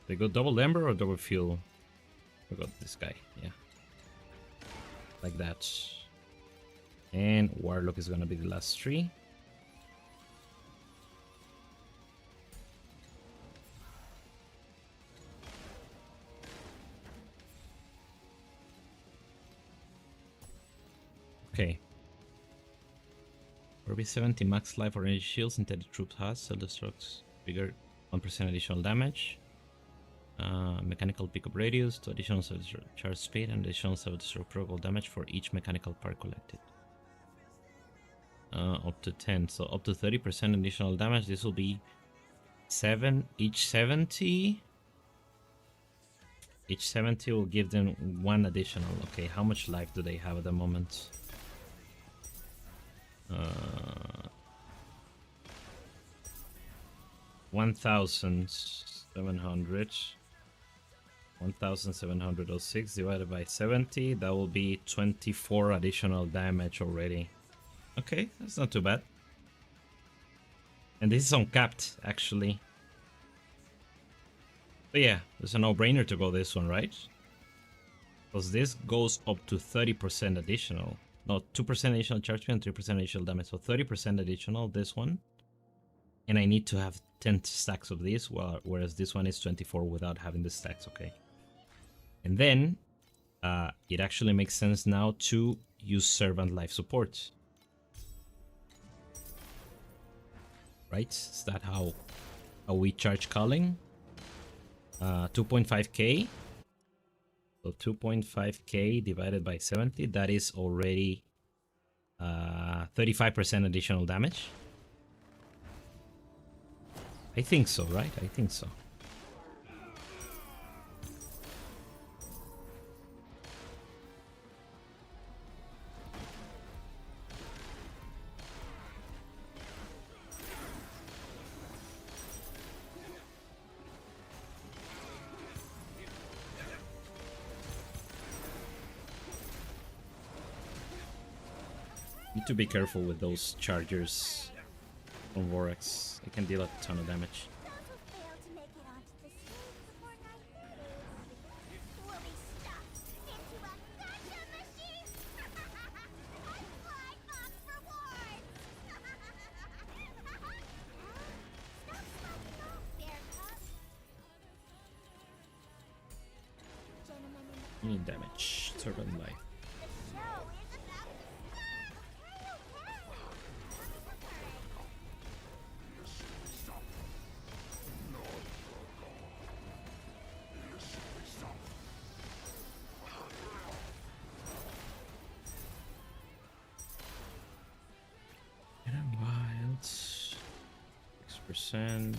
They go double ember or double fuel? I got this guy, yeah. Like that. And Warlock is gonna be the last tree. Okay. Ruby 70 max life or energy shields intended troop has. Self-destructs bigger 1% additional damage. Mechanical pickup radius to additional charge speed and additional self-destruct protocol damage for each mechanical part collected. Up to 10, so up to 30% additional damage. This will be 7 each 70. Each 70 will give them 1 additional. Okay, how much life do they have at the moment? 1,700. 1,706 divided by 70, that will be 24 additional damage already. Okay, that's not too bad. And this is uncapped, actually. But yeah, there's a no-brainer to go this one, right? Because this goes up to 30% additional. No, 2% additional charge speed and 3% additional damage. So 30% additional, this one. And I need to have 10 stacks of this, whereas this one is 24 without having the stacks, okay. And then, it actually makes sense now to use Servant Life Support. Right? Is that how we charge Calling? 2.5k. So 2.5k divided by 70, that is already 35% additional damage. I think so, right? I think so. Need to be careful with those chargers on Vorax. They can deal a ton of damage. You need damage. Turbine life. And I'm wild. 6%.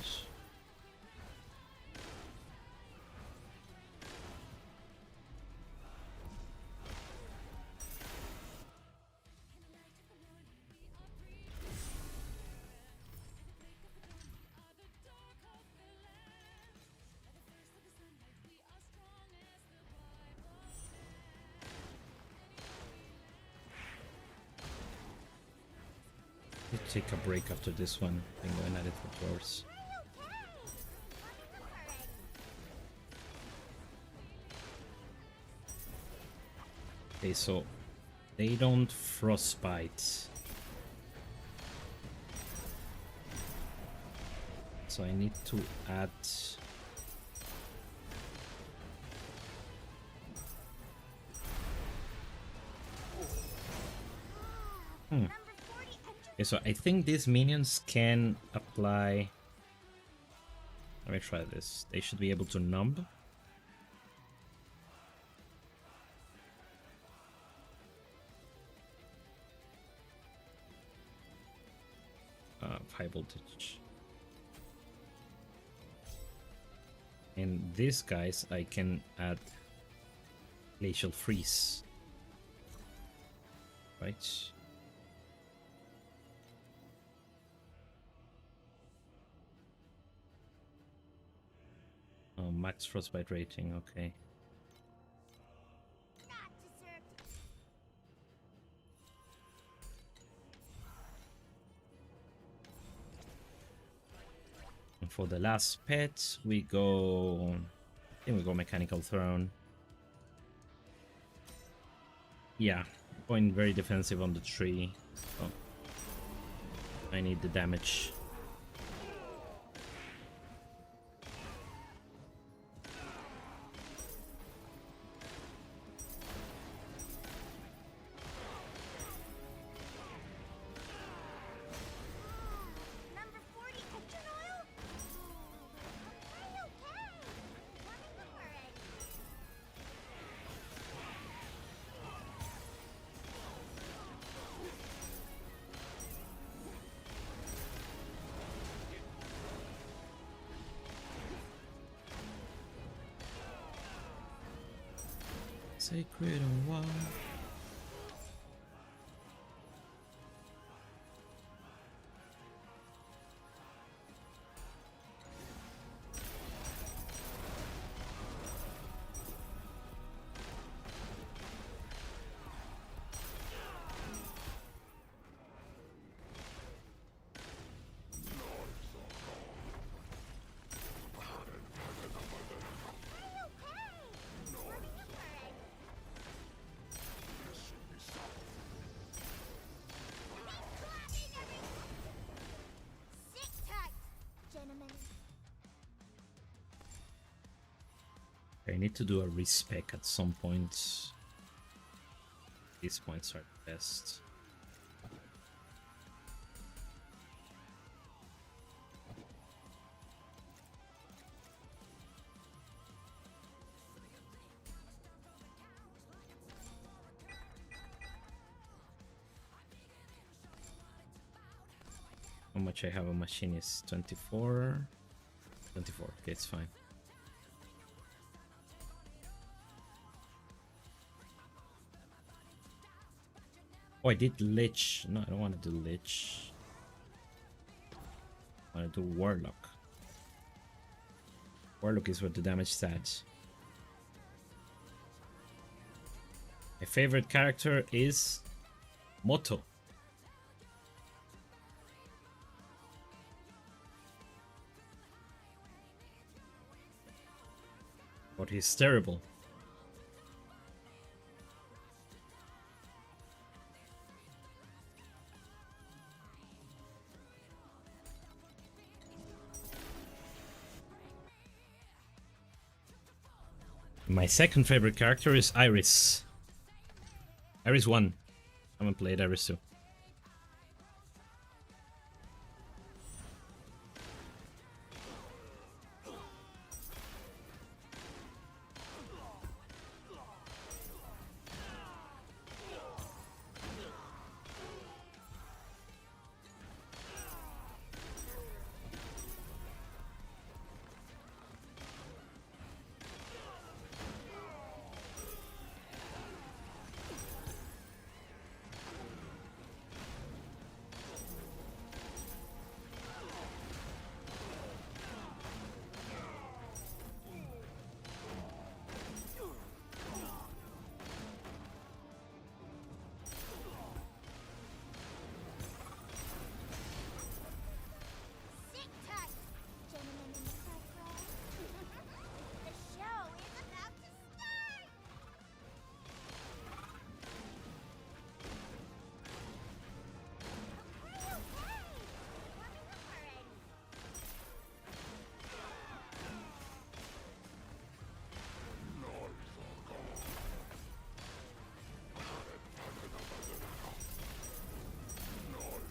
Take a break after this one. I'm going at it for dwarves. Okay, so they don't frostbite. So I need to add Okay, so I think these minions can apply. Let me try this. They should be able to numb. High voltage. And these guys I can add glacial freeze. Right? Oh, max frostbite rating, okay. And for the last pet, we go... I think we go Mechanical Throne. Yeah, going very defensive on the tree. So I need the damage. Sacred and wild. I need to do a respec at some point. These points are the best. How much I have a machine is 24. 24, okay, it's fine. Oh, I did Lich. No, I don't want to do Lich. I want to do Warlock. Warlock is where the damage stats. My favorite character is Moto. But he's terrible. My second favorite character is Iris. Iris 1. I haven't played Iris 2. Sit tight, gentlemen in the front row. The show is about to start! Okay, okay. Warming up already.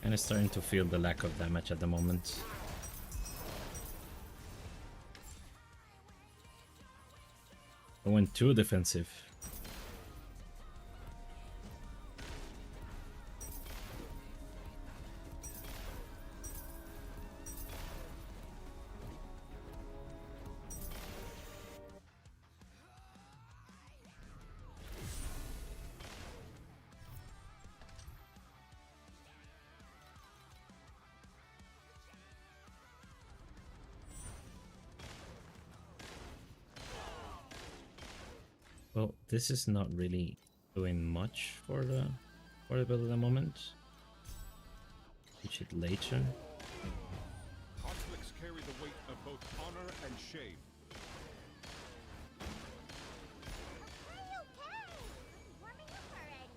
And it's starting to feel the lack of damage at the moment. I went too defensive. Well, this is not really doing much for the build at the moment. Reach it later. Conflicts carry the weight of both honor and shame. Okay, okay. Warming up already.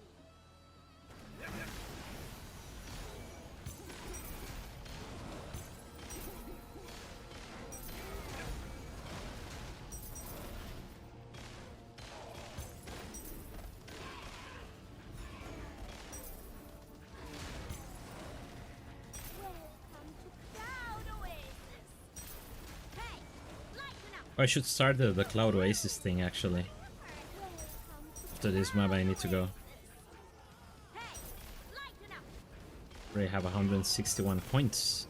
Welcome to Cloud Oasis. Hey, lighten up. I should start the Cloud Oasis thing actually. After this map I need to go. Already have 161 points.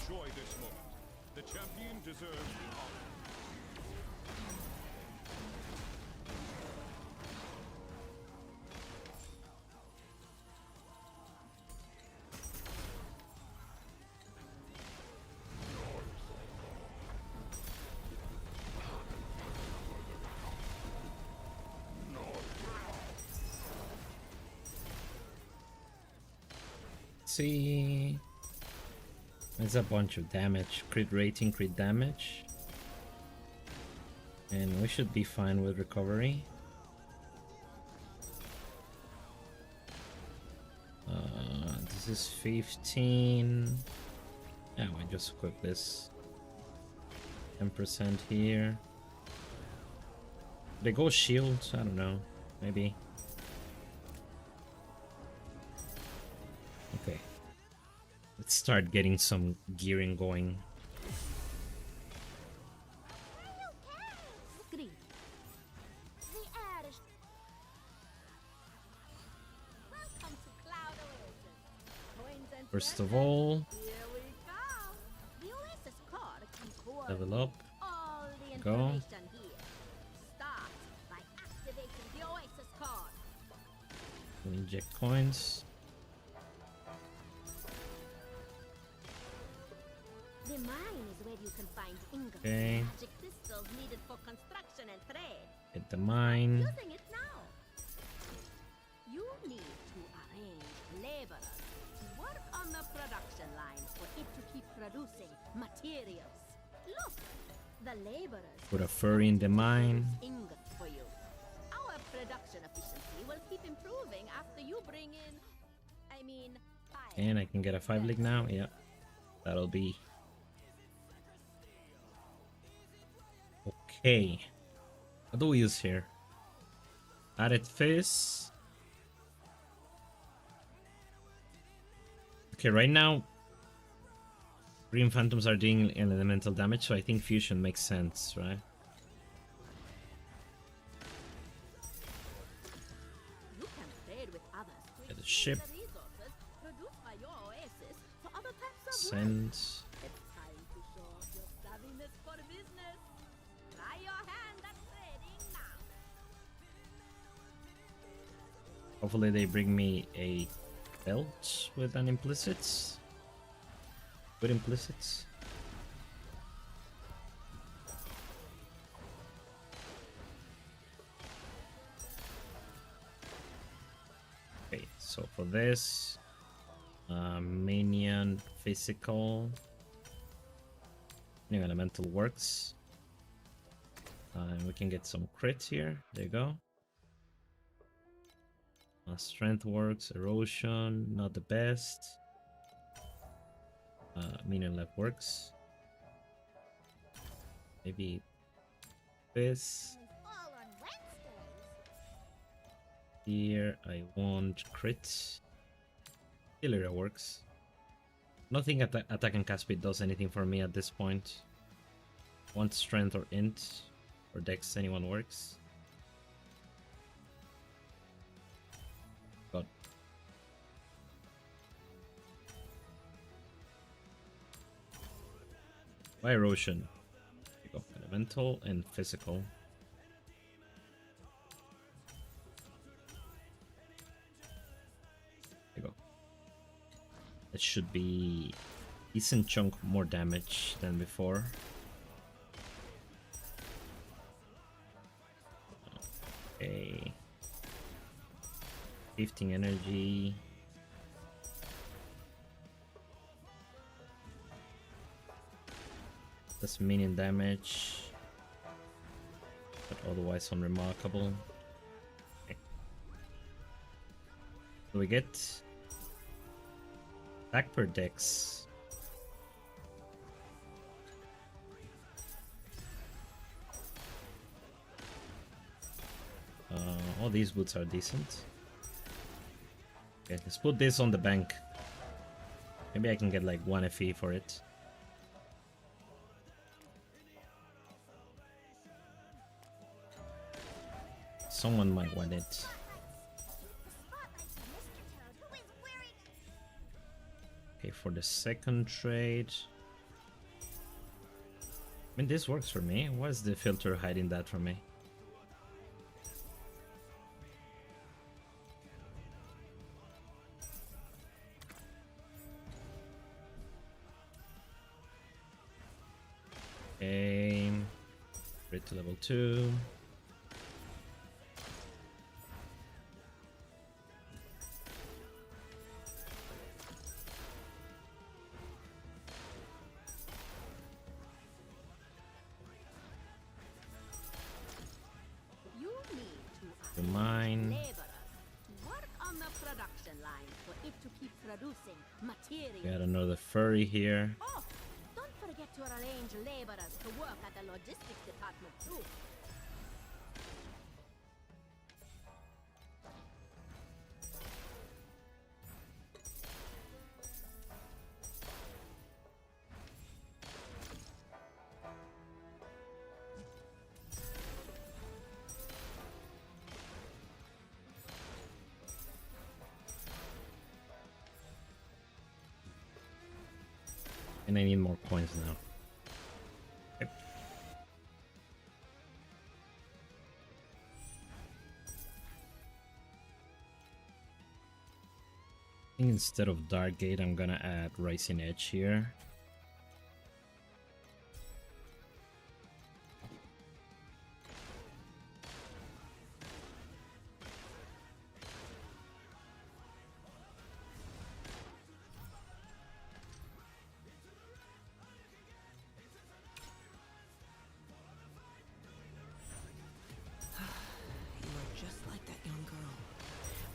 Enjoy this moment. The champion deserves the honor. See, there's a bunch of damage, crit rating, crit damage, and we should be fine with recovery. This is 15. Yeah, we just equip this. 10% here. They go shields, I don't know, maybe. Okay, let's start getting some gearing going. Agreed. The air is... Welcome to Cloud Oasis. Coins and First of all, here we go. The Oasis card can level up. all the Go. information here. Start by activating the Oasis card. We inject coins. The mine is where you can find ingots Okay. and magic crystals needed for construction and trade. Hit the mine. Using it now. You need to arrange laborers to work on the production line for it to keep producing materials. Look, the laborers Put a furry in the mine. ingots for you. Our production efficiency will keep improving after you bring in, I mean, fire. And I can get a 5 leg now. Yeah. That'll be okay. What do we use here? Added Fizz. Okay, right now Green Phantoms are doing elemental damage, so I think Fusion makes sense, right? You can trade with others to Get the exchange ship. the resources produced by your oasis for other types of Send. It's time to show off your savviness for business. Try your hand at trading now. Hopefully they bring me a belt with an implicit. Good implicits. Okay, so for this, minion physical, new elemental works. We can get some crits here. There you go. Strength works, erosion, not the best. Minion left works. Maybe this. Here I want crit. Killer works. Nothing attack and cast speed does anything for me at this point. Want strength or int or dex, anyone works. God. By erosion. There you go. Elemental and physical. There you go. It should be decent chunk more damage than before. Okay. 15 energy. That's minion damage, but otherwise unremarkable. Okay. So we get attack per dex. All these boots are decent. Okay, let's put this on the bank. Maybe I can get like 1 FE for it. Someone might want it. Okay, for the second trade. I mean, this works for me. Why is the filter hiding that from me? Okay. Crit to level 2. Mine. Work on the production line for it to keep producing material. We got another furry here. Oh, don't forget to arrange laborers to work at the logistics department too. And I need more coins now. Yep. I think instead of Dark Gate, I'm gonna add Rising Edge here.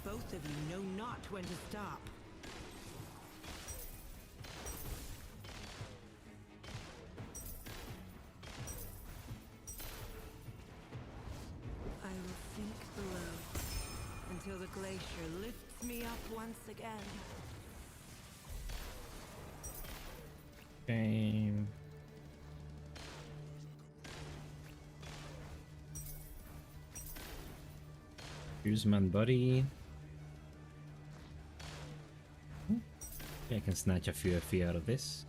Both of you know not when to stop. again. Okay. Here's my buddy. Okay, I can snatch a few FP out of this.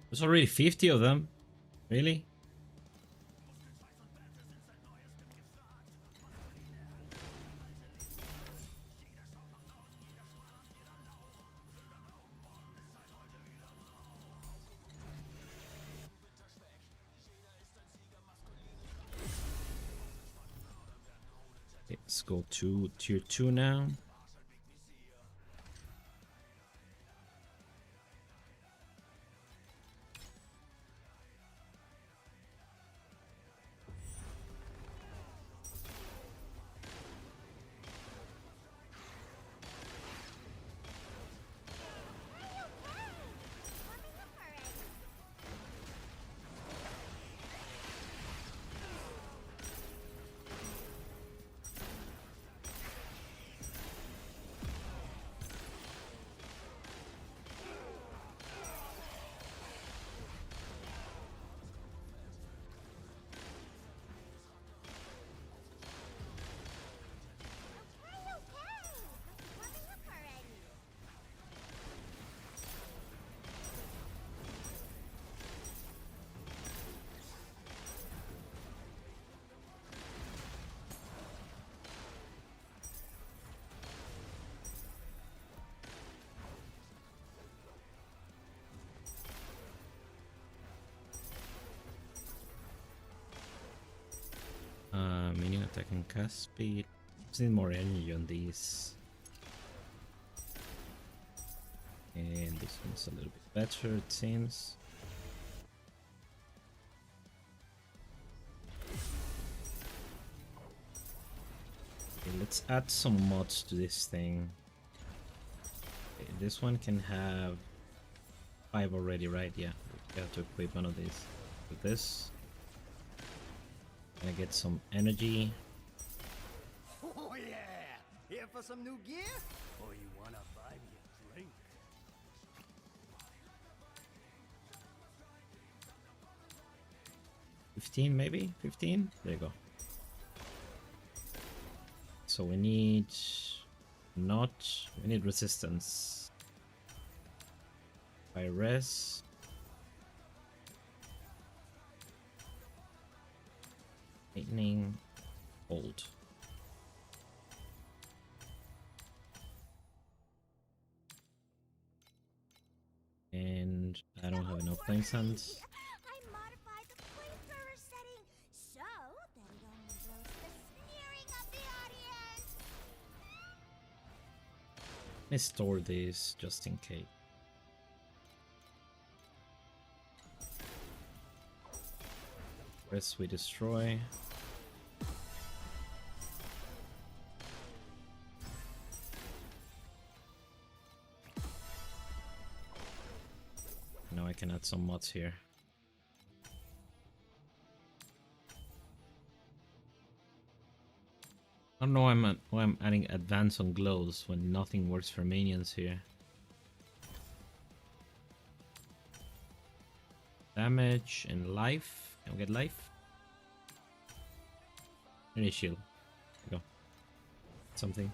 There's already 50 of them. Really? Let's go to tier 2 now. Minion attack and cast speed. Just need more energy on these. And this one's a little bit better, it seems. Okay, let's add some mods to this thing. Okay, this one can have 5 already, right? Yeah, we have to equip one of these. With this, I get some energy. Oh yeah! Here for some new gear? Or you wanna buy me a drink? $15 maybe? 15? There you go. So we need we need resistance. By res. Lightning. Hold. And I don't have enough flame sands. I modified the flamethrower setting so that it only roasts the sneering of the audience. Let me store these just in case. Rest we destroy. Now I can add some mods here. I don't know why I'm adding advance on glows when nothing works for minions here. Damage and life. Can we get life? Any shield. There we go. Something.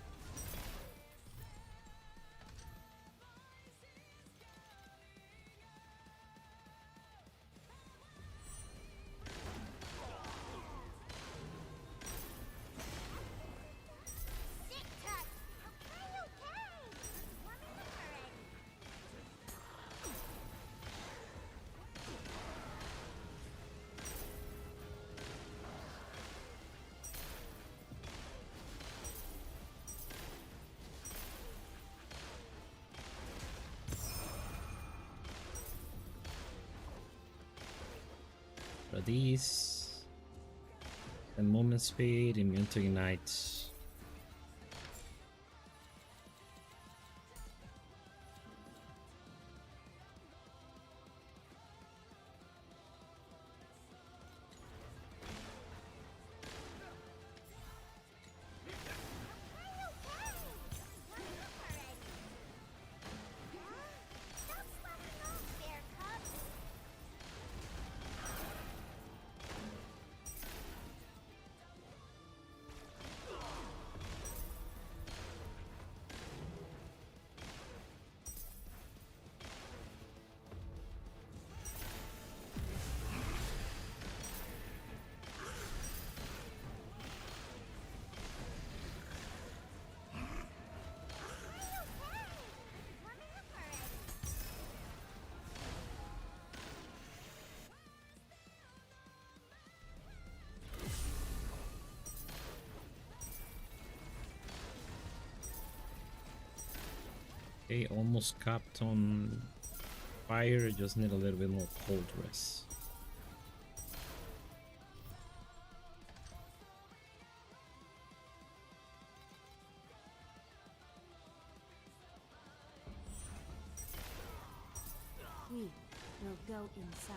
These and movement speed, immune to ignite. Okay, almost capped on fire, just need a little bit more cold rest. We will go inside.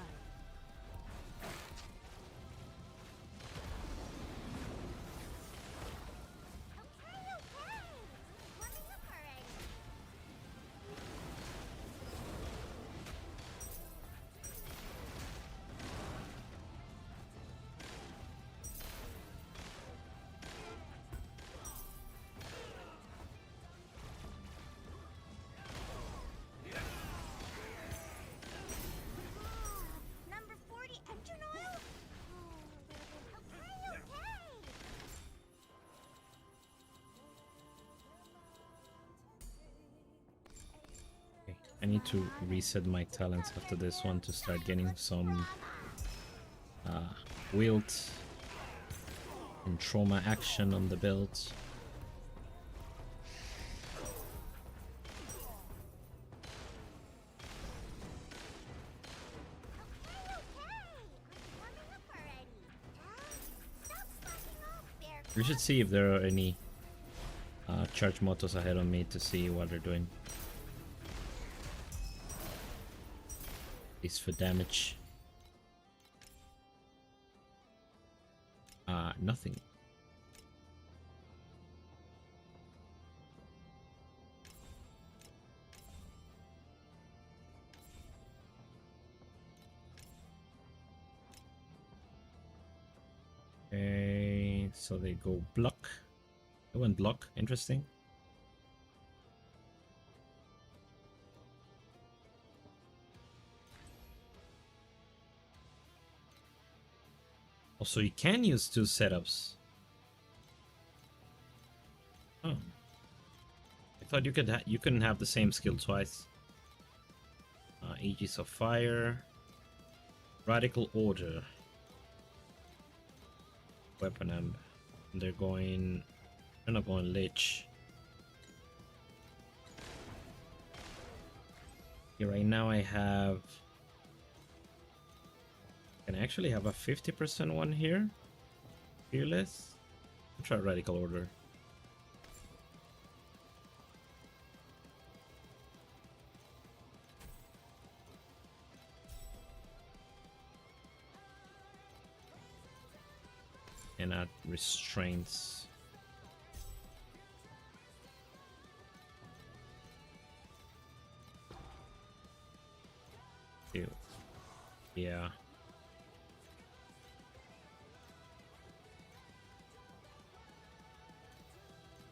Number 40 engine oil? Okay, okay. Okay, I need to reset my talents after this one to start getting some wilt and trauma action on the build. We should see if there are any charge motos ahead of me to see what they're doing. At least for damage. Nothing. Okay, so they go block. They went block, interesting. Also, you can use two setups. Oh, I thought you couldn't have the same skill twice. Aegis of Fire, Radical Order, Weapon Amp. They're not going Lich. Okay, right now I have. Can I actually have a 50% one here? Fearless? I'll try Radical Order. And add restraints. Ew. Yeah.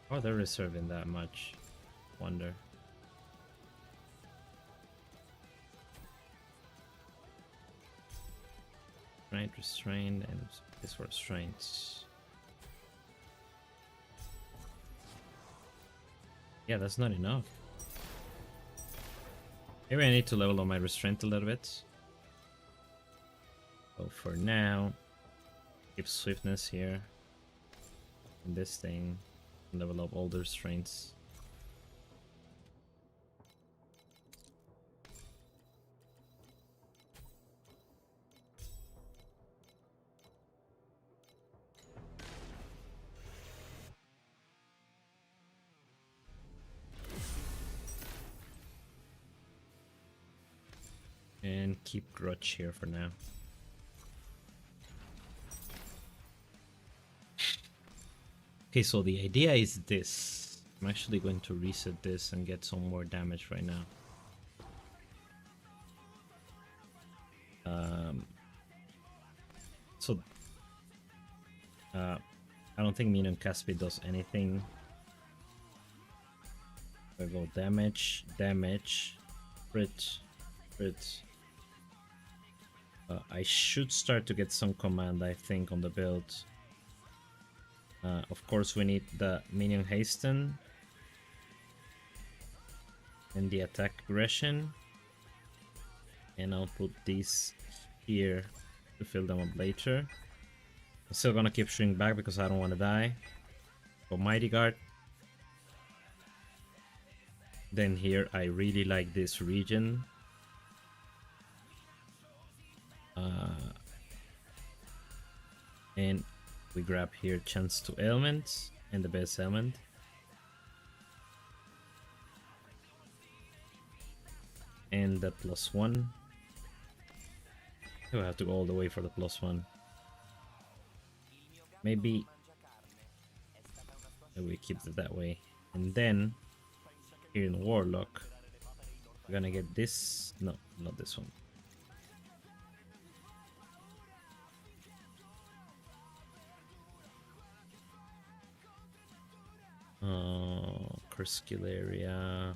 Oh, they're reserving that much. Wonder. Right, restrained, and this for restraints. Yeah, that's not enough. Maybe I need to level up my restraint a little bit. So for now, keep swiftness here. And this thing, level up all the restraints. And keep Grudge here for now. Okay, so the idea is this. I'm actually going to reset this and get some more damage right now. I don't think Minion Caspi does anything. I go damage, crit. I should start to get some command, I think, on the build. Of course, we need the minion hasten and the attack aggression, and I'll put these here to fill them up later. I'm still gonna keep shrink back because I don't want to die. Go Mighty Guard. Then here I really like this region. And we grab here chance to ailments and the best ailment. And the +1. I have to go all the way for the +1. Maybe we keep it that way. And then here in Warlock, we're gonna get this. No, not this one. Area.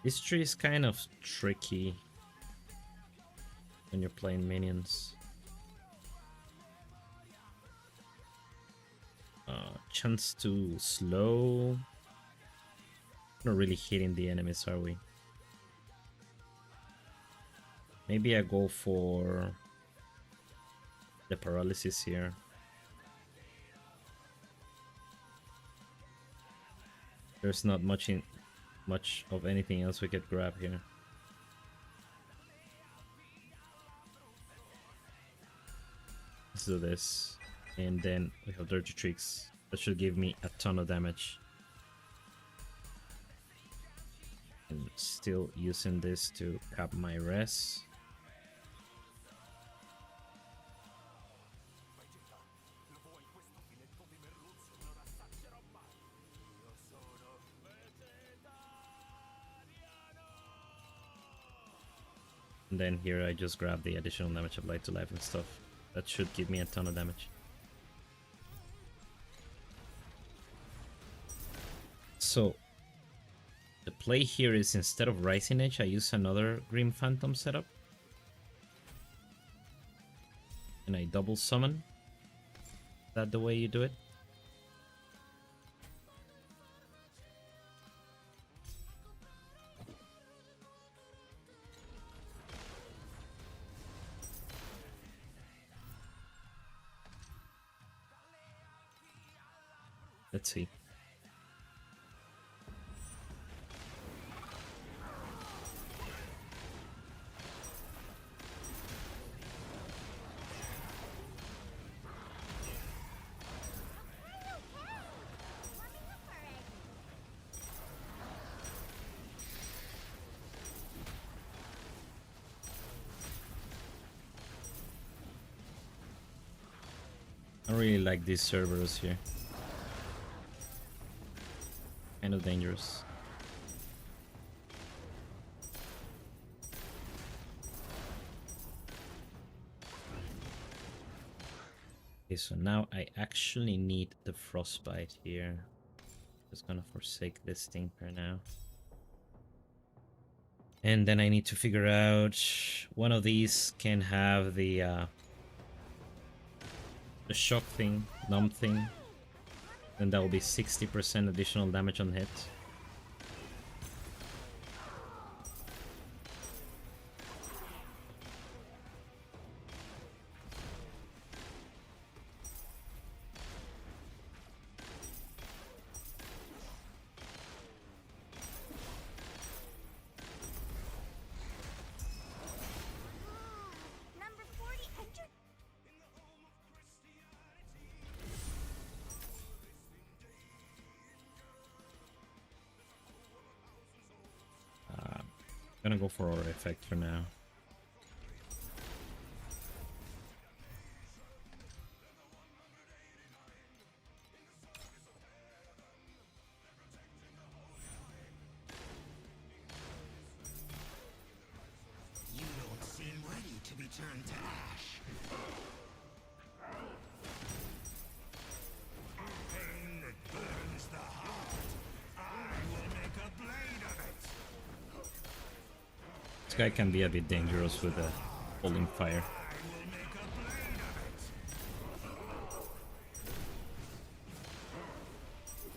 This tree is kind of tricky when you're playing minions. Chance to slow. Not really hitting the enemies, are we? Maybe I go for the paralysis here. There's not much of anything else we could grab here. Let's do this. And then we have Dirty Tricks. That should give me a ton of damage. And still using this to cap my res. And then here I just grab the additional damage applied to life and stuff. That should give me a ton of damage. So the play here is instead of Rising Edge, I use another Grim Phantom setup. And I double summon. Is that the way you do it? Let's see. I really like these servers here. Kind of dangerous. Okay, so now I actually need the frostbite here. Just gonna forsake this thing for now. And then I need to figure out one of these can have the shock thing, numb thing. Then that will be 60% additional damage on hit. Gonna go for Aura Effect for now. You don't seem ready to be turned to ash. Pain that burns the heart. I will make a blade of it. This guy can be a bit dangerous with the holding fire.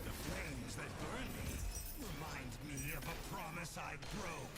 The flames that burn me remind me of a promise I broke.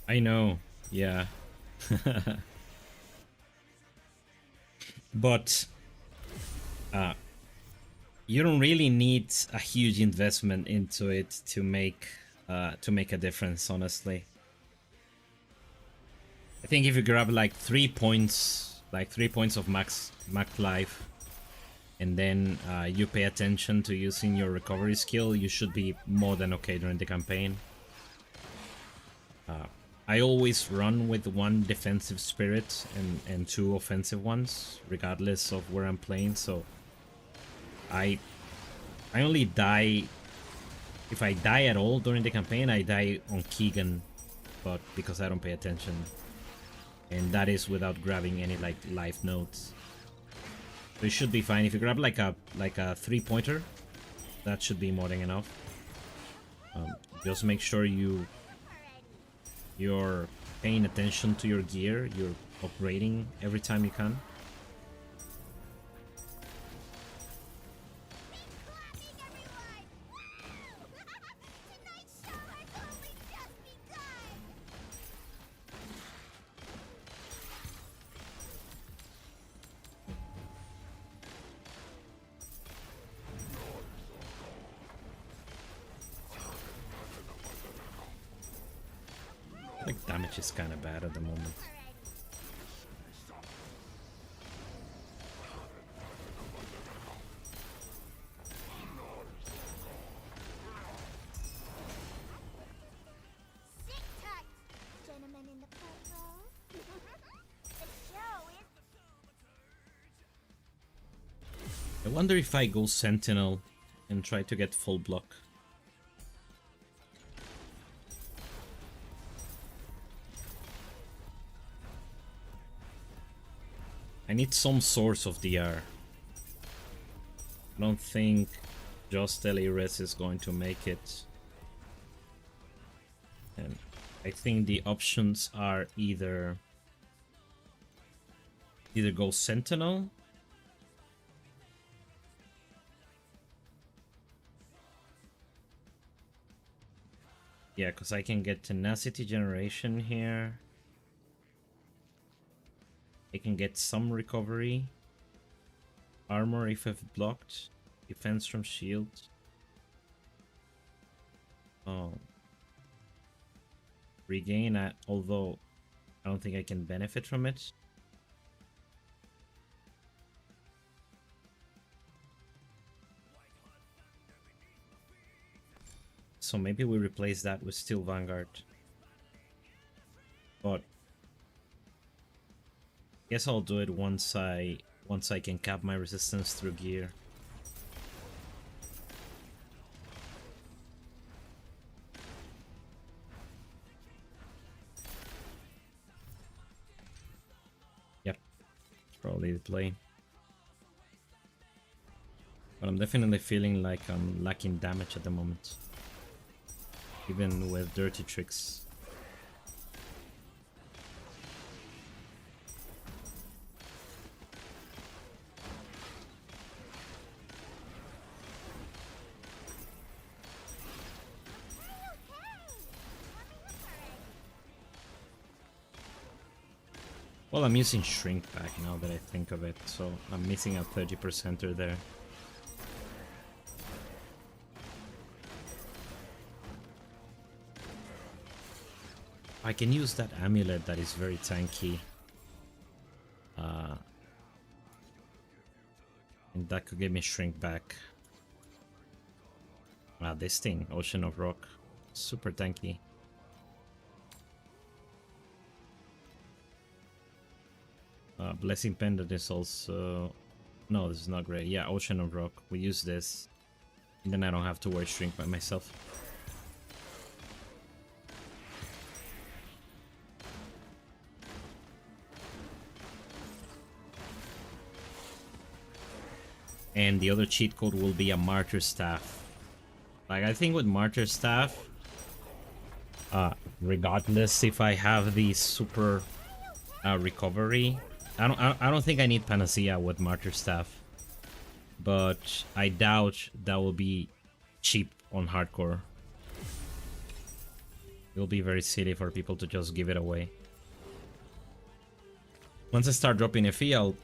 I know, yeah. But you don't really need a huge investment into it to make a difference, honestly. I think if you grab like 3 points, of max life, and then you pay attention to using your recovery skill, you should be more than okay during the campaign. I always run with 1 defensive spirit and 2 offensive ones, regardless of where I'm playing, so I only die... If I die at all during the campaign, I die on Keegan, but because I don't pay attention. And that is without grabbing any like life nodes. So it should be fine. If you grab like a 3-pointer, that should be more than enough. Just make sure you're paying attention to your gear, you're upgrading every time you can. Like damage is kind of bad at the moment. I wonder if I go Sentinel and try to get full block. I need some source of DR. I don't think just LRS is going to make it. And I think the options are either go Sentinel . Yeah, because I can get tenacity generation here. I can get some recovery. Armor if I've blocked. Defense from shield. Oh. Regain, although I don't think I can benefit from it. So maybe we replace that with Steel Vanguard. But guess I'll do it once I can cap my resistance through gear. Yep, probably the play. But I'm definitely feeling like I'm lacking damage at the moment, even with dirty tricks. Well, I'm using Shrink back now that I think of it, so I'm missing a 30%er there. I can use that amulet that is very tanky. And that could give me Shrink back. This thing, Ocean of Rock, super tanky. Blessing Pendant is also... No, this is not great. Yeah, Ocean of Rock. We use this. And then I don't have to wear Shrink by myself. And the other cheat code will be a Martyr Staff. Like, I think with Martyr Staff, regardless if I have the super recovery, I don't think I need Panacea with Martyr Staff, but I doubt that will be cheap on hardcore. It'll be very silly for people to just give it away. Once I start dropping a fee, I'll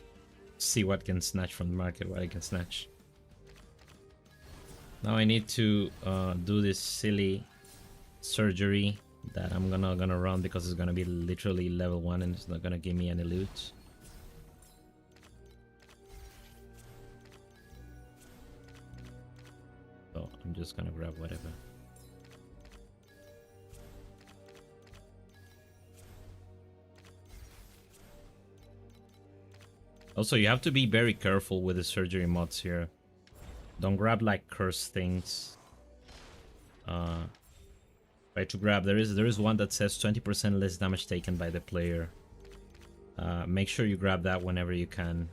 see what can snatch from the market, what I can snatch. Now I need to do this silly surgery that I'm gonna run because it's gonna be literally level 1 and it's not gonna give me any loot. So I'm just gonna grab whatever. Also, you have to be very careful with the surgery mods here. Don't grab like cursed things. Try to grab. There is one that says 20% less damage taken by the player. Make sure you grab that whenever you can.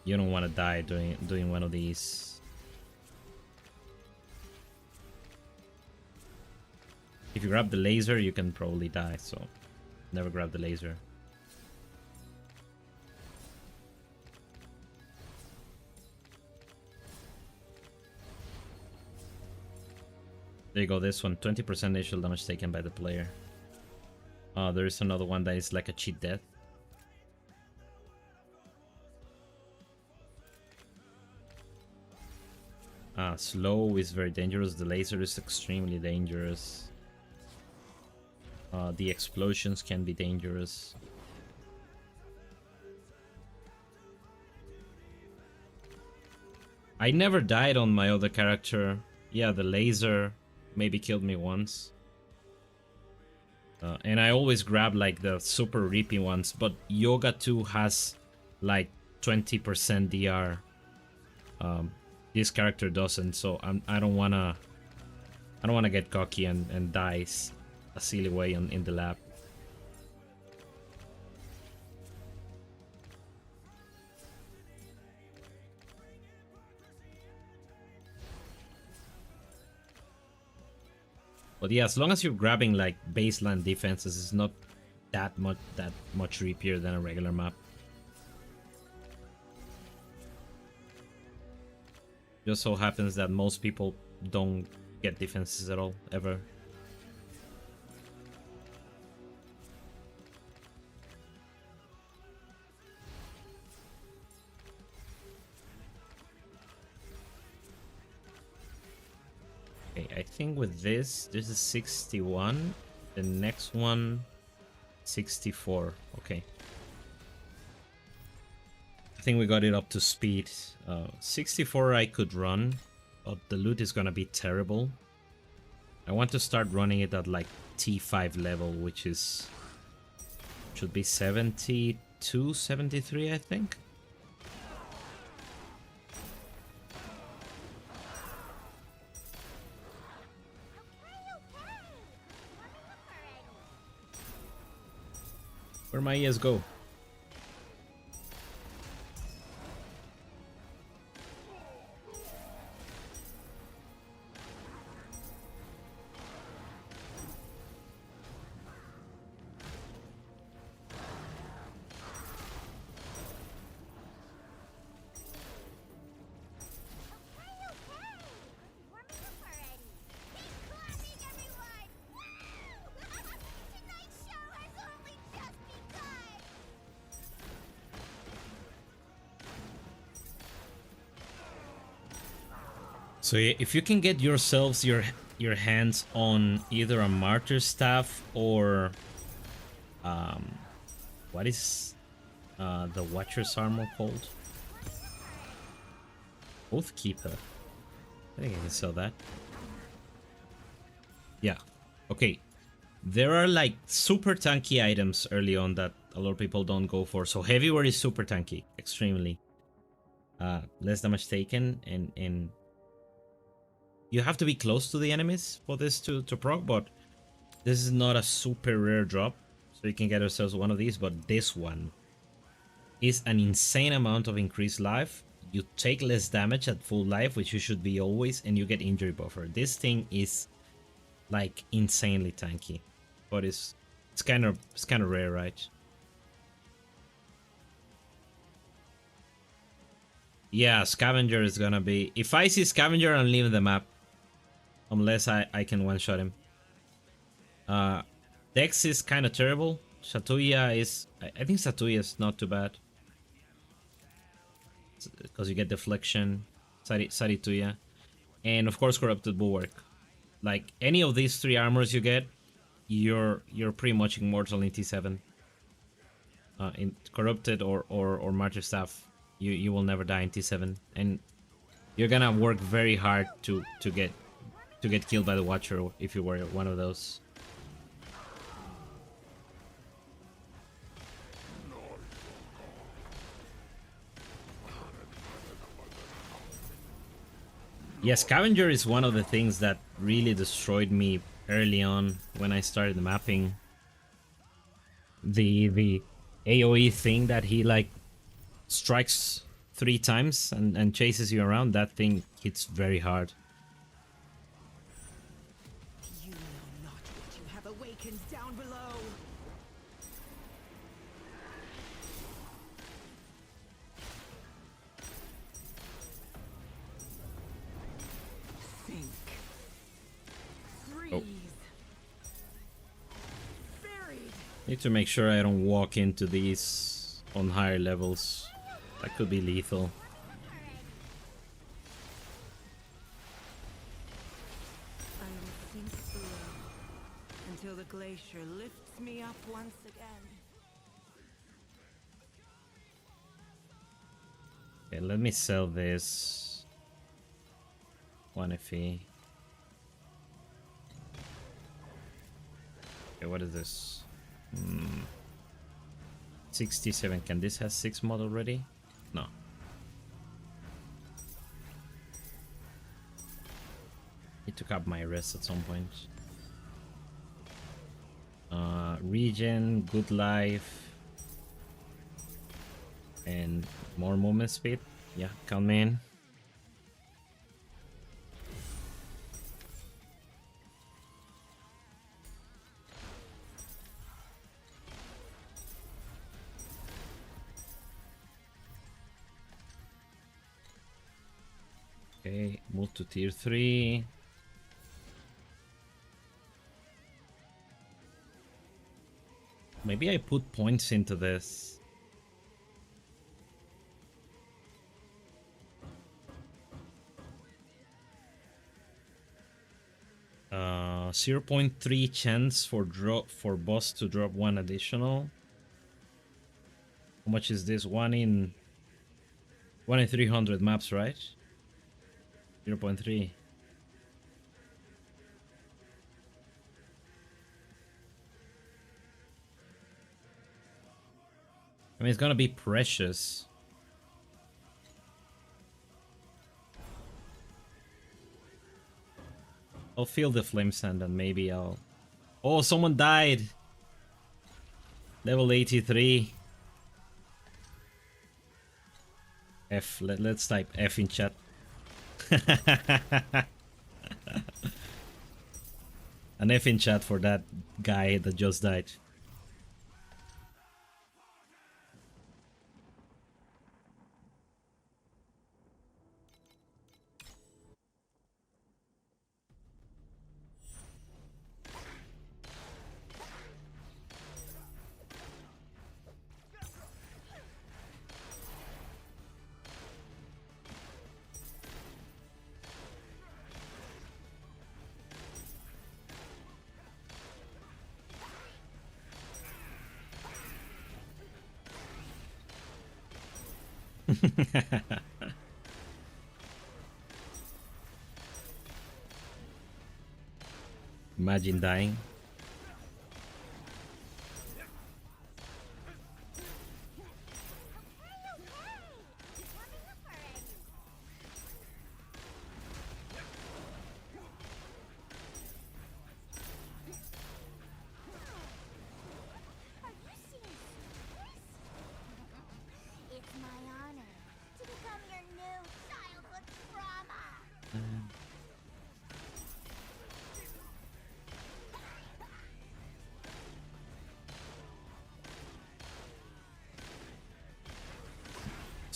You don't want to die doing one of these. If you grab the laser, you can probably die, so never grab the laser. There you go, this one, 20% initial damage taken by the player. There is another one that is like a cheat death. Slow is very dangerous, the laser is extremely dangerous. The explosions can be dangerous. I never died on my other character. Yeah, the laser maybe killed me once. And I always grab like the super reapy ones, but Yoga 2 has like 20% DR. This character doesn't, so I don't wanna get cocky and die a silly way in the lab. But yeah, as long as you're grabbing like baseline defenses, it's not that much reapier than a regular map. Just so happens that most people don't get defenses at all, ever. Okay, I think with this is 61. The next one, 64. Okay. I think we got it up to speed. 64 I could run, but the loot is gonna be terrible. I want to start running it at like T5 level, which should be 72, 73, I think. Where'd my ES go? So if you can get yourselves your hands on either a martyr staff or what is the Watcher's armor called? Oathkeeper. I think I can sell that. Yeah. Okay. There are like super tanky items early on that a lot of people don't go for. So heavyweight is super tanky, extremely. Less damage taken and you have to be close to the enemies for this to proc, but this is not a super rare drop, so you can get yourselves one of these, but this one is an insane amount of increased life. You take less damage at full life, which you should be always, and you get injury buffer. This thing is like insanely tanky, but it's kind of rare, right? Yeah, Scavenger is gonna be... If I see Scavenger, I'm leaving the map. Unless I can one-shot him. Dex is kind of terrible. Shatuya is... I think Shatuya is not too bad. Because you get Deflection. Sarituya. And of course Corrupted Bulwark. Like, any of these 3 armors you get, you're pretty much immortal in T7. In Corrupted or Martyr Staff, you will never die in T7. And you're gonna work very hard to get killed by the Watcher if you were one of those. Yeah, Scavenger is one of the things that really destroyed me early on when I started mapping. The AoE thing that he like strikes 3 times and chases you around, that thing hits very hard. You know not what you have awakened down below. Think. Freeze. Oh. Buried. Need to make sure I don't walk into these on higher levels. That could be lethal. I will sink below until the glacier lifts me up once again. Okay, let me sell this. One FE. Okay, what is this? 67. Can this have 6 mod already? No. Need to cap my rest at some point. Regen, good life, and more movement speed. Yeah, come in. Okay, move to tier 3. Maybe I put points into this. Uh, 0.3 chance for boss to drop 1 additional. How much is this? 1 in 300 maps, right? 0.3. I mean, it's gonna be precious. I'll feel the flame sand and maybe I'll... Oh, someone died! Level 83. F. Let's type F in chat. An F in chat for that guy that just died. Imagine dying. It's my honor to become your new childhood trauma.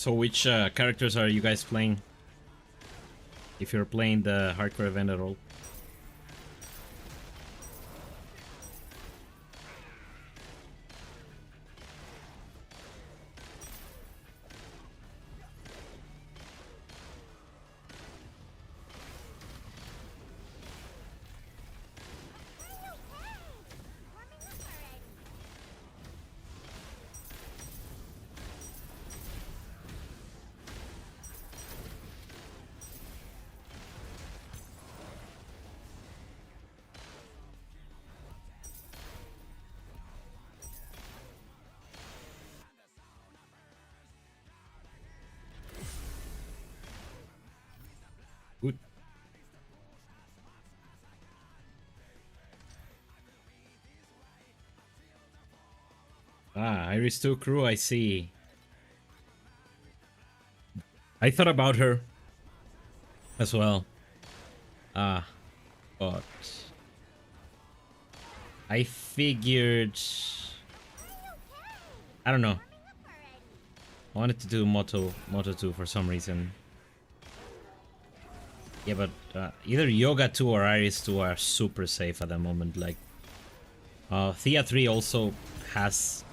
So which characters are you guys playing? If you're playing the hardcore event at all? Good. Ah, Iris 2 crew, I see. I thought about her as well. Ah, but I figured, I don't know. I wanted to do Moto 2 for some reason. Yeah, but either Yoga 2 or Iris 2 are super safe at the moment. Like, Thea 3 also has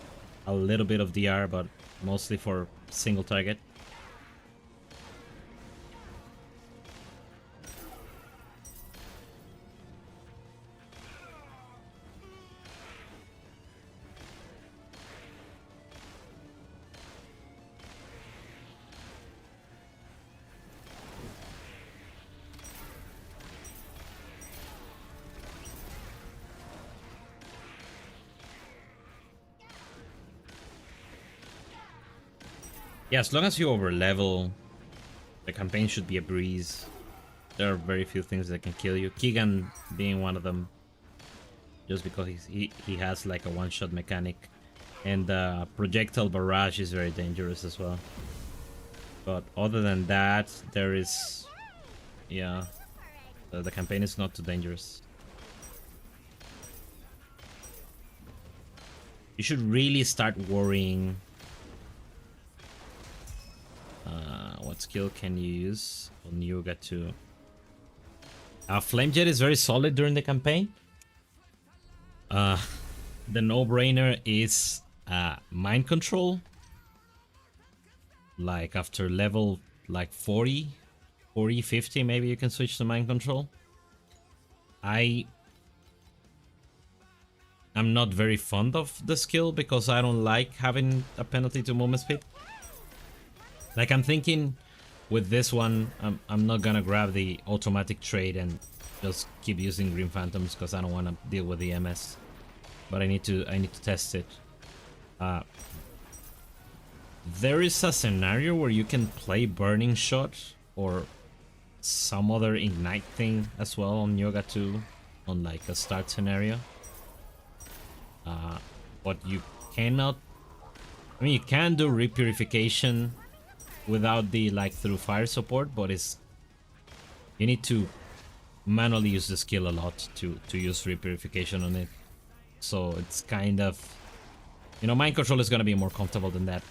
a little bit of DR, but mostly for single target. Yeah, as long as you over level, the campaign should be a breeze. There are very few things that can kill you. Keegan being one of them, just because he has like a one-shot mechanic, and projectile barrage is very dangerous as well. But other than that, there is, yeah, the campaign is not too dangerous. You should really start worrying. What skill can you use on Yoga 2? Flame Jet is very solid during the campaign. The no-brainer is mind control. Like after level like 40, 50, maybe you can switch to mind control. I'm not very fond of the skill because I don't like having a penalty to movement speed. Like, I'm thinking with this one, I'm not gonna grab the automatic trade and just keep using Green Phantoms because I don't want to deal with the MS. But I need to test it. There is a scenario where you can play Burning Shot or some other Ignite thing as well on Yoga 2 on like a start scenario. But you cannot... I mean, you can do Repurification without the like through fire support, but it's... You need to manually use the skill a lot to use Repurification on it. So it's kind of... You know, mind control is gonna be more comfortable than that.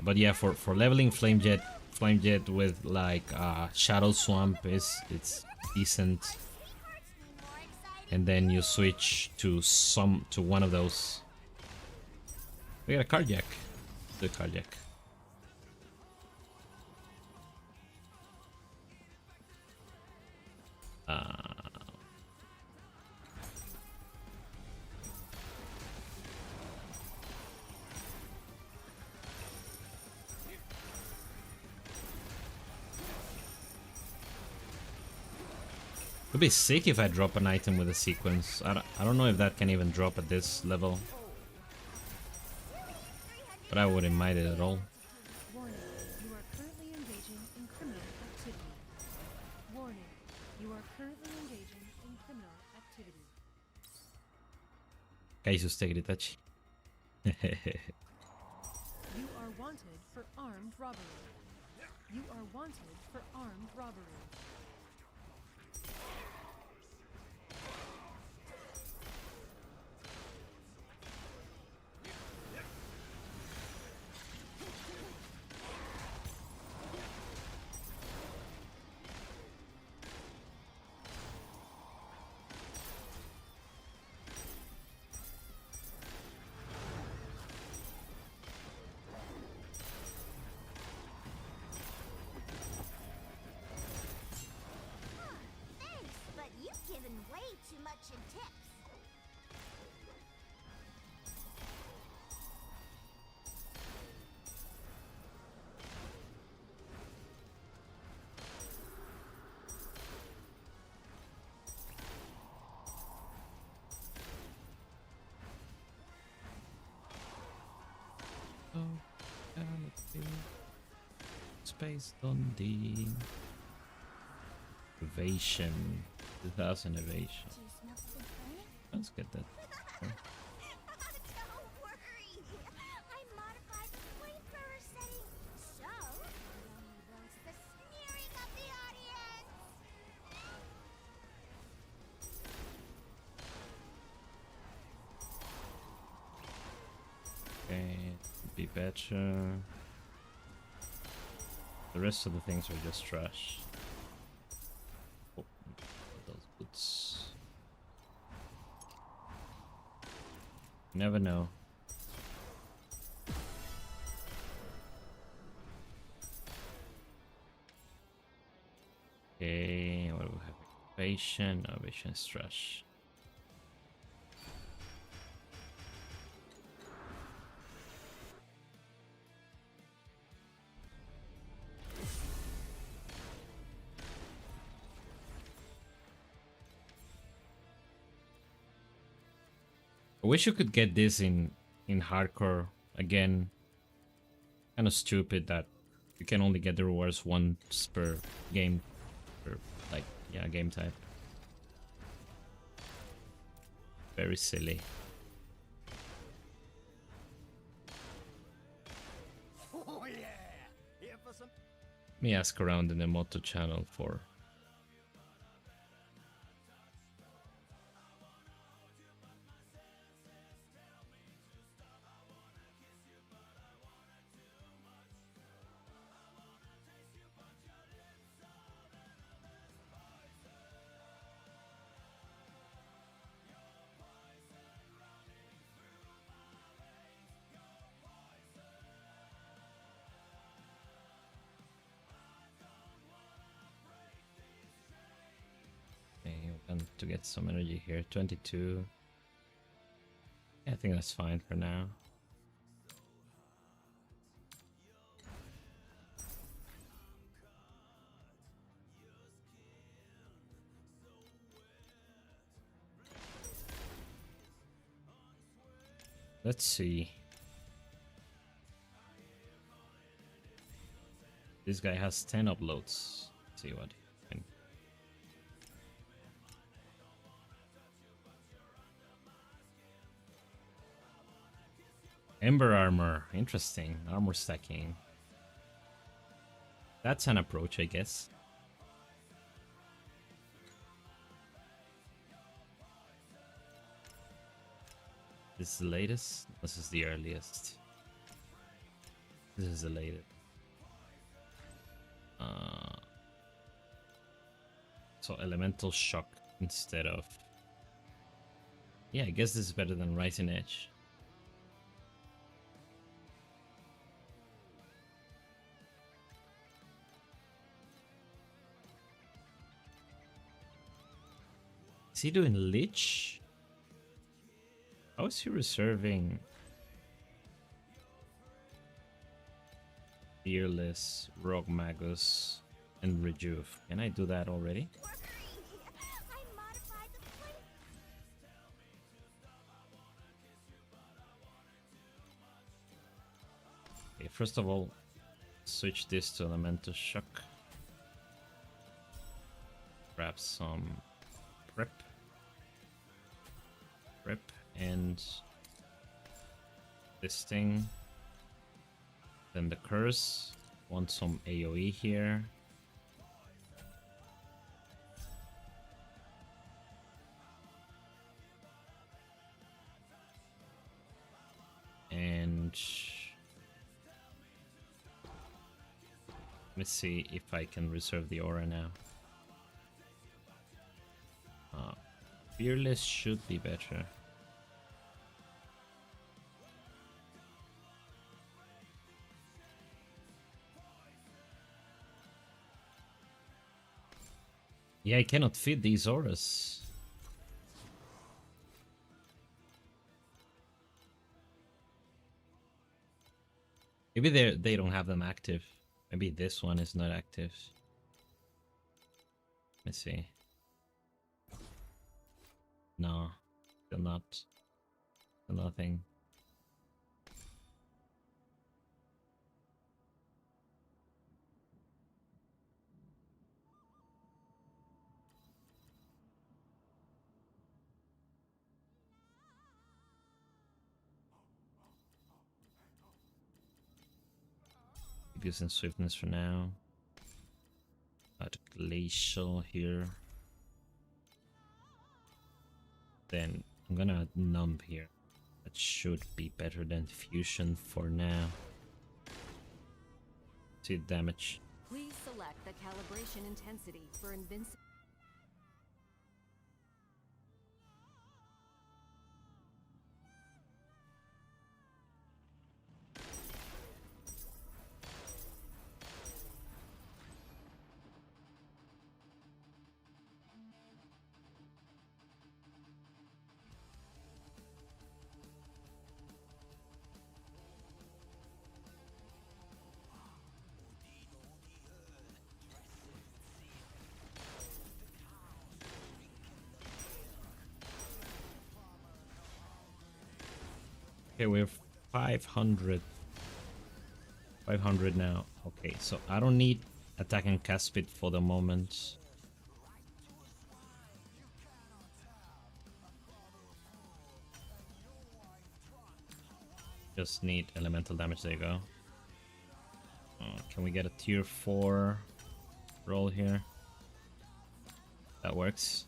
But yeah, for leveling Flame Jet with like Shadow Swamp it's decent. And then you switch to one of those. We got a cardiac. The cardiac. It'd be sick if I drop an item with a sequence. I don't know if that can even drop at this level. But I wouldn't mind it at all. Warning, you are currently engaging in criminal activity. Warning, you are currently engaging in criminal activity. Kaisus Tegritachi. You are wanted for armed robbery. You are wanted for armed robbery. Space Dundee. Evasion. 2000 evasion. Do you smell something burning? Let's get that. Don't worry. I modified the flamethrower setting, so it only roasts the sneering of the audience. Okay, be better. The rest of the things are just trash. Oh, those boots. You never know. Okay, what do we have? Evasion. No, evasion is trash. I wish you could get this in hardcore again. Kind of stupid that you can only get the rewards once per game, per like game type. Very silly. Oh yeah! Here for some. Let me ask around in the Moto channel for. To get some energy here. 22. Yeah, I think that's fine for now. Let's see. This guy has 10 uploads. Let's see what he can. Ember armor, interesting. Armor stacking. That's an approach, I guess. This is the latest. This is the earliest. This is the latest. So elemental shock instead of. Yeah, I guess this is better than Rising Edge. Is he doing Lich? How is he reserving Fearless, Rogue Magus, and Rejuve? Can I do that already? Okay, first of all, switch this to Elemental Shock. Grab some prep, and this thing. Then the curse. Want some AoE here. And let's see if I can reserve the aura now. Fearless should be better. Yeah, I cannot fit these auras. Maybe they don't have them active. Maybe this one is not active. Let's see. No, still not. Still nothing. Keep using swiftness for now. Add glacial here. Then I'm gonna add numb here. That should be better than fusion for now. See damage. Please select the calibration intensity for invincible. Okay, we have 500. 500 now. Okay, so I don't need attack and cast speed for the moment. Just need elemental damage. There you go. Can we get a tier 4 roll here? That works.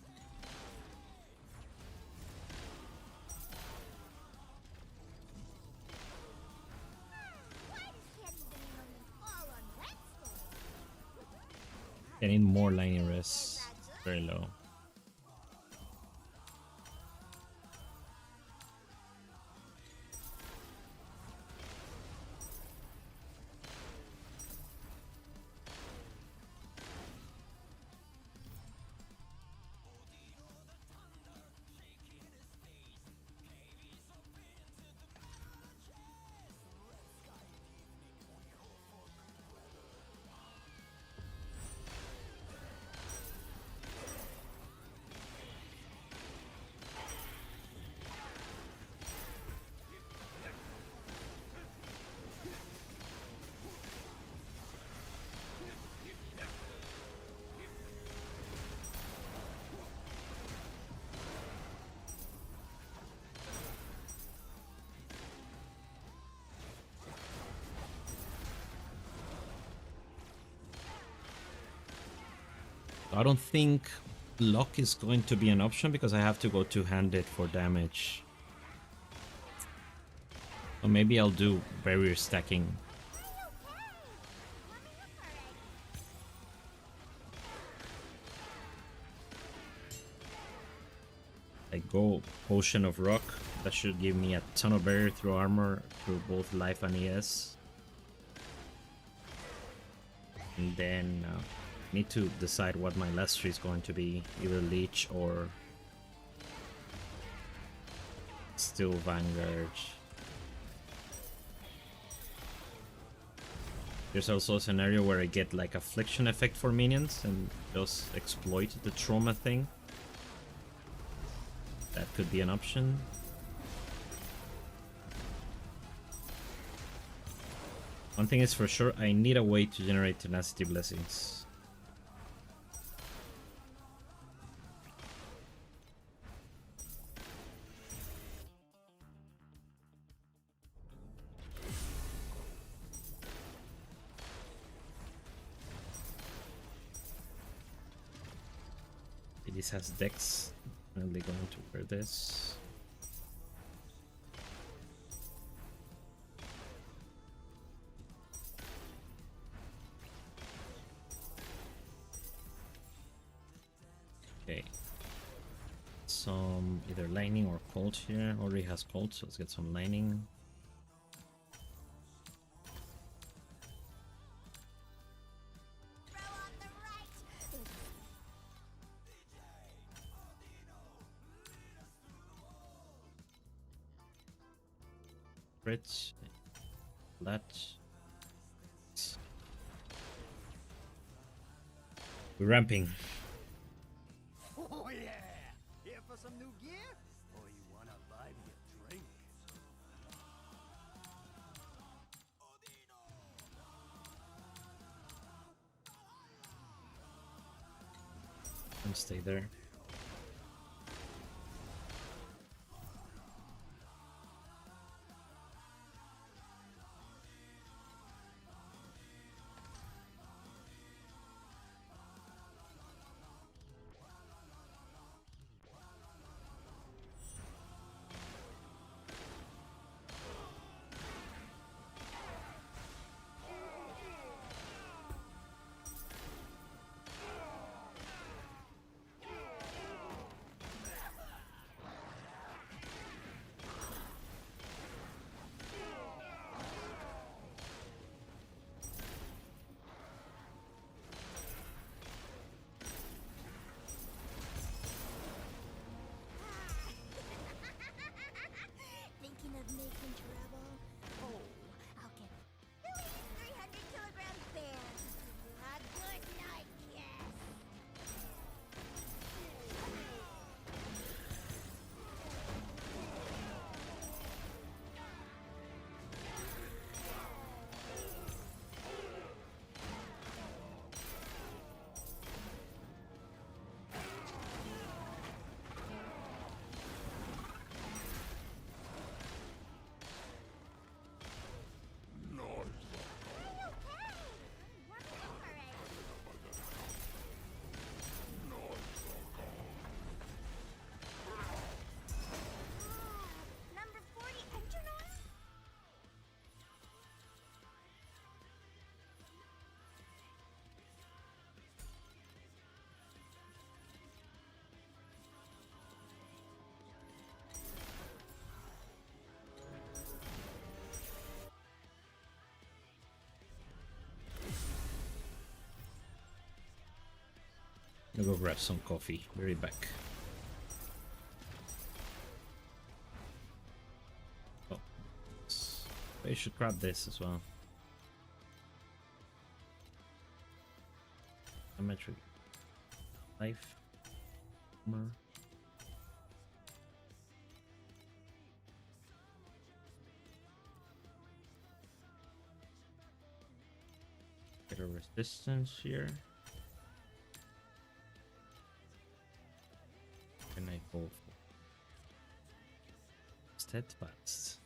I need more lightning rest. Very low. I don't think lock is going to be an option because I have to go two-handed for damage. Or maybe I'll do barrier stacking. I go Potion of Rock. That should give me a ton of barrier through armor through both life and ES. And then need to decide what my last tree is going to be, either Leech or Steel Vanguard. There's also a scenario where I get like Affliction effect for minions and just exploit the trauma thing. That could be an option. One thing is for sure, I need a way to generate Tenacity Blessings. This has Dex. I'm only going to wear this. Okay. Some either lightning or cold here. Already has cold, so let's get some lightning. That. We're ramping. Oh yeah! Here for some new gear? Or you wanna buy me a drink? And stay there. I'll go grab some coffee. Be right back. Oh, I should grab this as well. Symmetric life. Armor. Get a resistance here. Can I go for steadfast?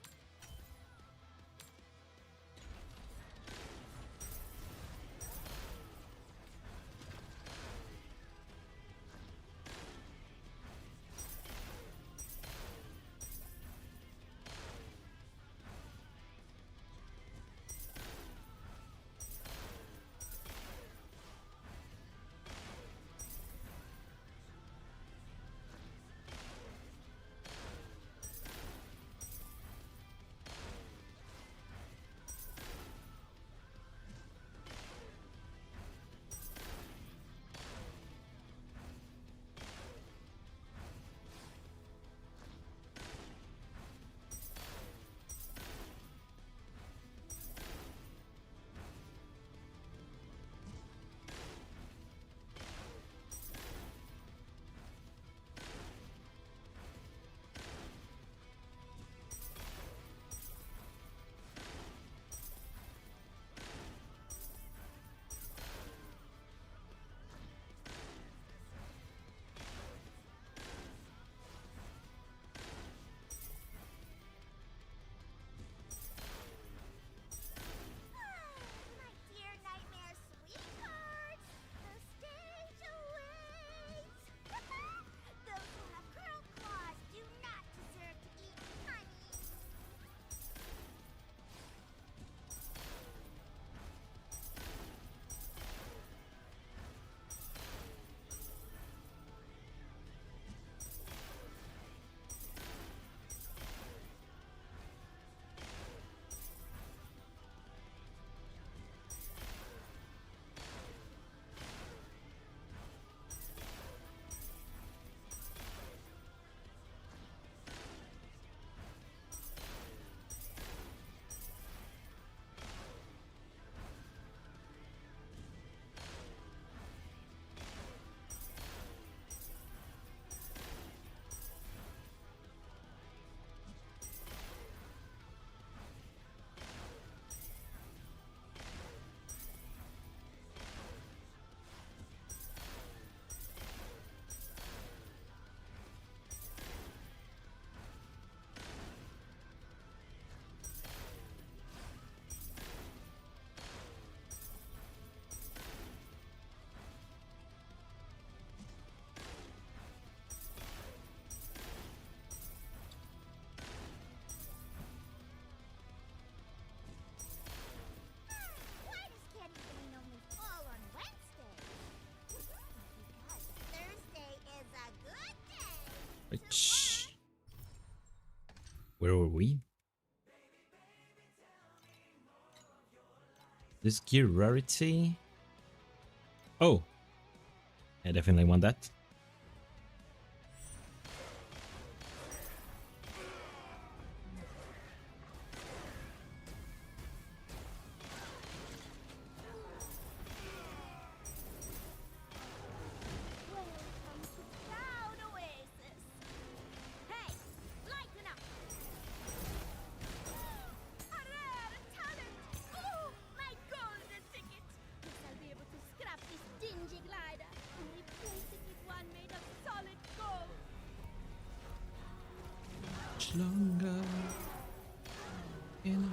Which... Where were we? This gear rarity? Oh! I definitely want that. Longer in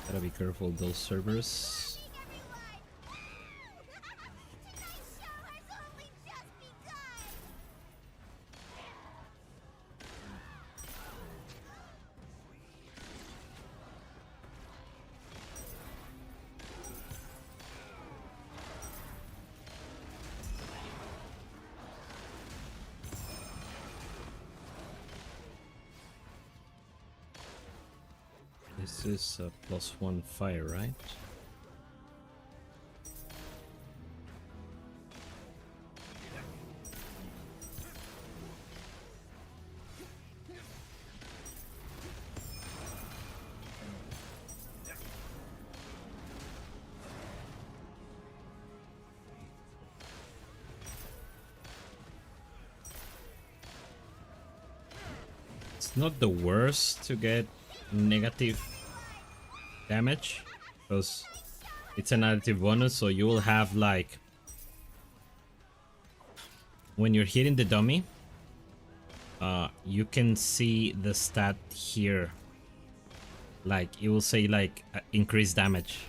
gotta be careful those servers. This is a +1 fire, right? It's not the worst to get negative damage because it's an additive bonus, so you will have like when you're hitting the dummy, you can see the stat here, like it will say like increased damage,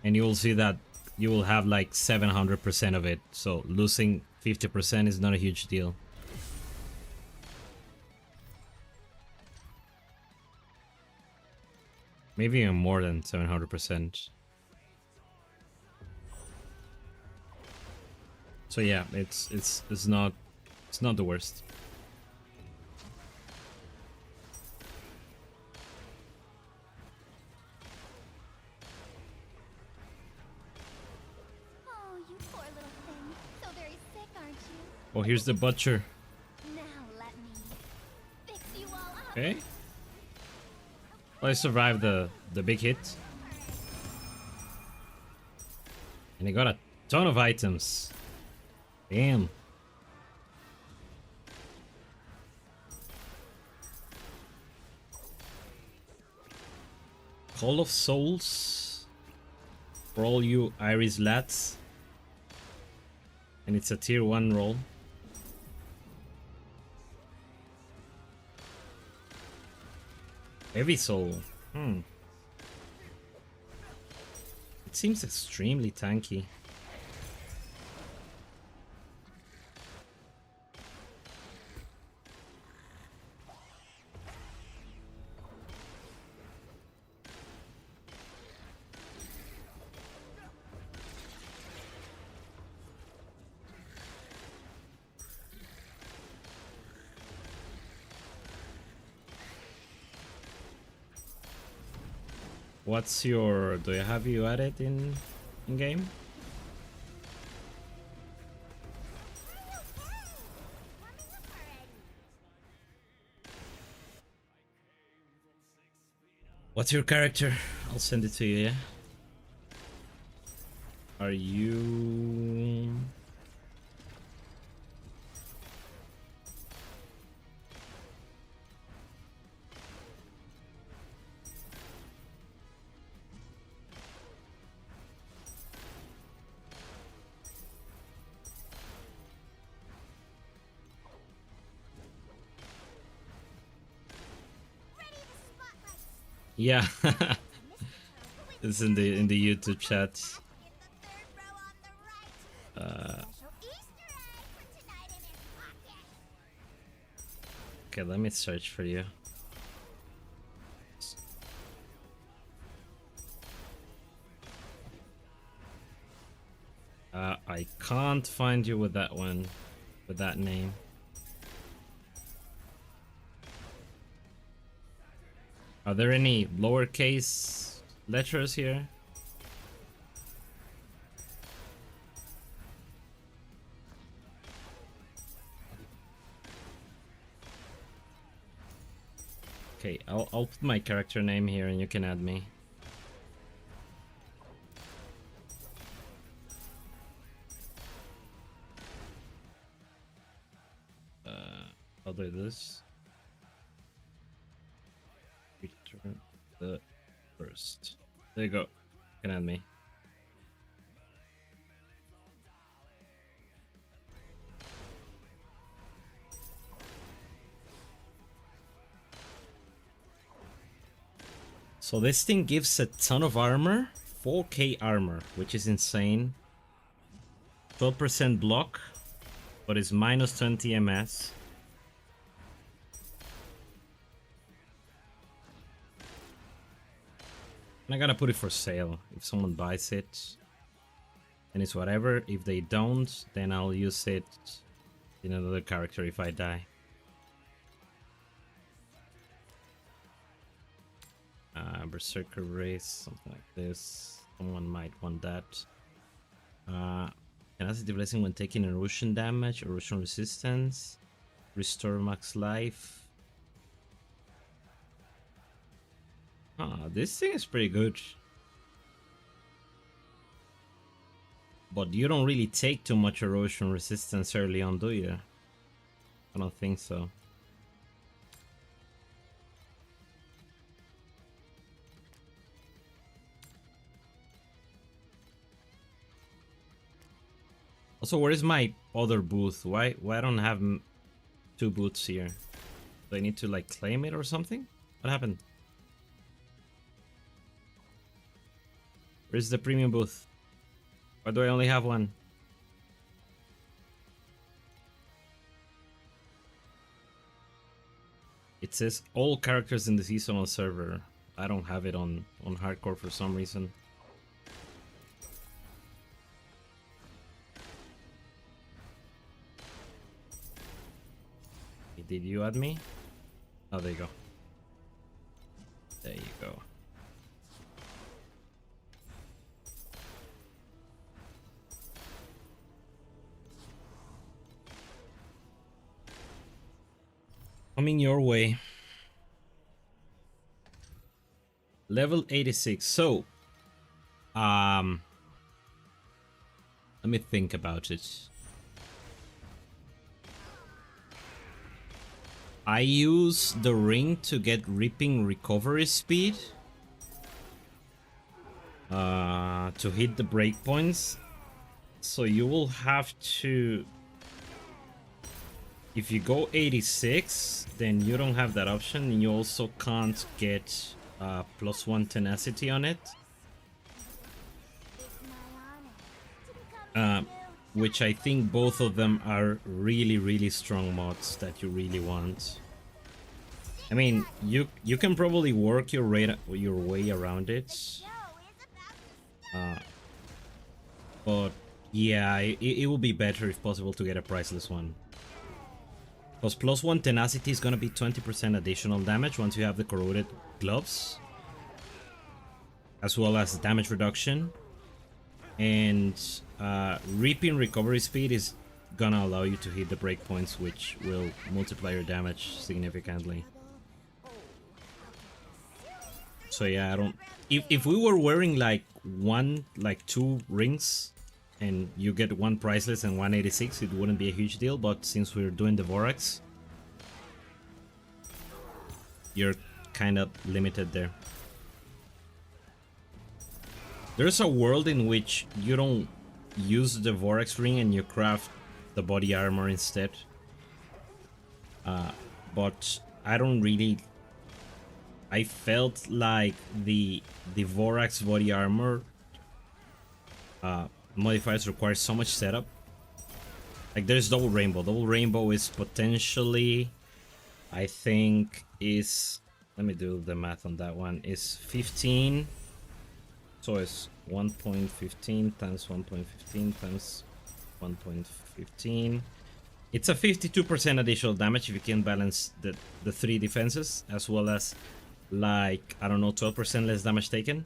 and you will see that you will have like 700% of it, so losing 50% is not a huge deal. Maybe even more than 700%. So yeah, it's not the worst. Oh, you poor little thing. So very sick, aren't you? Oh, here's the butcher. Now let me fix you all up. Okay. Well, I survived the big hit. And I got a ton of items. Damn. Call of Souls for all you Iris lads. And it's a tier 1 roll. Heavy Soul. It seems extremely tanky. What's your... do you have you added in game? What's your character? I'll send it to you, yeah? Are you... Yeah, it's in the YouTube chat. Okay, let me search for you. I can't find you with that one, with that name. Are there any lowercase letters here? Okay, I'll put my character name here and you can add me. I'll do this. Return the first. There you go. You can add me. So this thing gives a ton of armor, 4k armor, which is insane. 12% block, but it's minus 20 MS. And I gotta put it for sale. If someone buys it, then it's whatever. If they don't, then I'll use it in another character if I die. Berserker race, something like this. Someone might want that. Tenacity blessing when taking erosion damage, erosion resistance, restore max life. This thing is pretty good. But you don't really take too much erosion resistance early on, do you? I don't think so. Also, where is my other booth? Why I don't have two booths here? Do I need to like claim it or something? What happened? Where's the premium booth? Why do I only have one? It says all characters in the seasonal server. I don't have it on hardcore for some reason. Did you add me? Oh, there you go. There you go. Coming your way. Level 86. So, let me think about it. I use the ring to get ripping recovery speed. To hit the breakpoints. So you will have to... If you go 86, then you don't have that option, and you also can't get +1 tenacity on it. Which I think both of them are really strong mods that you really want. I mean, you can probably work your way around it. But yeah, it will be better if possible to get a priceless one. Because +1 tenacity is gonna be 20% additional damage once you have the corroded gloves, as well as damage reduction. And reaping recovery speed is gonna allow you to hit the breakpoints, which will multiply your damage significantly. So yeah, I don't... If we were wearing like two rings and you get one priceless and 186, it wouldn't be a huge deal, but since we're doing the Vorax, you're kind of limited there. There's a world in which you don't use the Vorax ring and you craft the body armor instead. But I don't really... I felt like the Vorax body armor modifiers require so much setup. Like there's double rainbow. Double rainbow is potentially, I think, is... Let me do the math on that one. Is 15... So it's 1.15 times 1.15 times 1.15. It's a 52% additional damage if you can balance the three defenses, as well as like, I don't know, 12% less damage taken.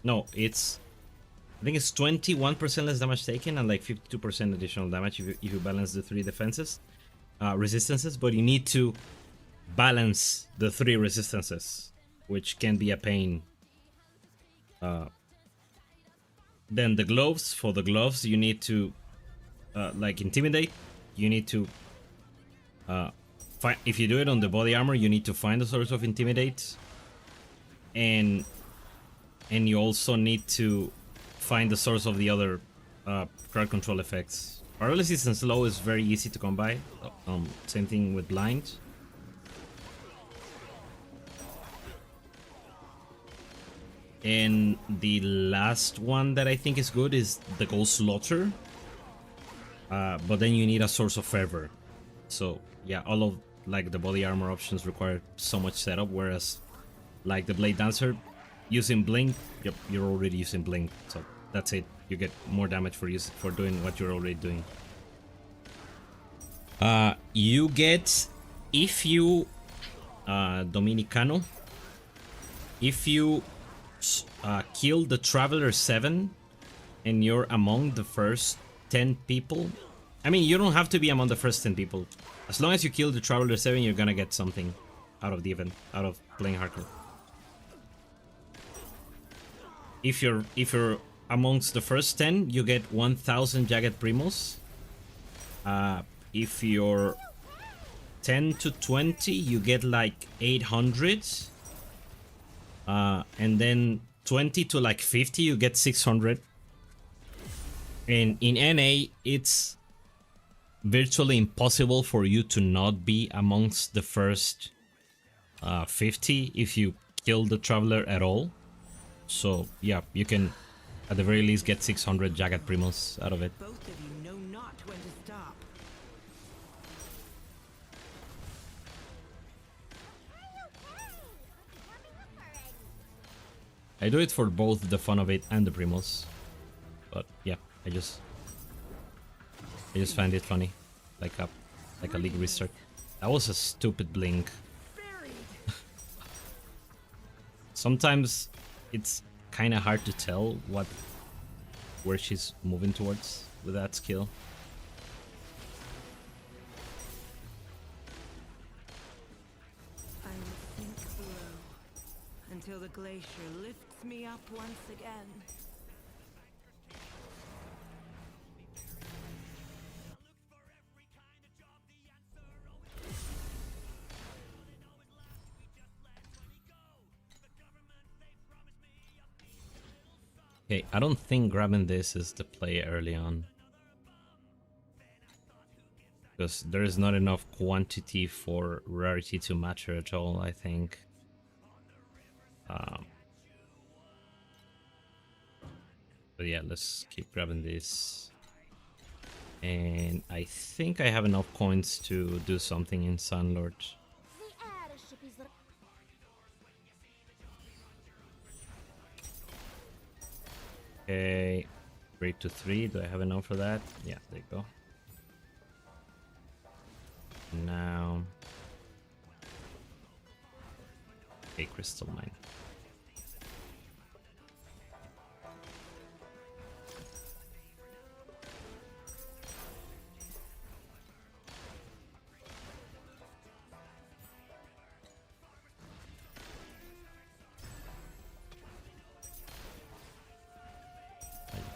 No, it's... I think it's 21% less damage taken and like 52% additional damage if you balance the three defenses, resistances, but you need to balance the three resistances, which can be a pain. Then the gloves, for the gloves you need to like intimidate, you need to if you do it on the body armor, you need to find the source of intimidate, and you also need to find the source of the other crowd control effects. Paralysis and slow is very easy to come by. Same thing with blind. And the last one that I think is good is the Ghost Slaughter. But then you need a source of fervor. So yeah, all of like the body armor options require so much setup, whereas like the Blade Dancer, using blink, yep, you're already using blink, so that's it. You get more damage for doing what you're already doing. You get, if you Dominicano, if you kill the Traveler 7 and you're among the first 10 people, I mean, you don't have to be among the first 10 people. As long as you kill the Traveler 7, you're gonna get something out of the event, out of playing hardcore. If you're amongst the first 10, you get 1000 Jagged Primos. If you're 10 to 20, you get like 800. And then 20 to like 50, you get 600. And in NA, it's virtually impossible for you to not be amongst the first 50 if you kill the Traveler at all. So yeah, you can at the very least get 600 Jagged Primos out of it. Both of you know not when to stop. I do it for both the fun of it and the Primos. But yeah, I just find it funny. Like a league restart. That was a stupid blink. Sometimes it's kind of hard to tell where she's moving towards with that skill. I will sink below until the glacier lifts me up once again. Okay, I don't think grabbing this is the play early on. Because there is not enough quantity for rarity to matter at all, I think. But yeah, let's keep grabbing this. And I think I have enough coins to do something in Sunlord. Okay, 3 to 3. Do I have enough for that? Yeah, there you go. Now, okay, crystal mine.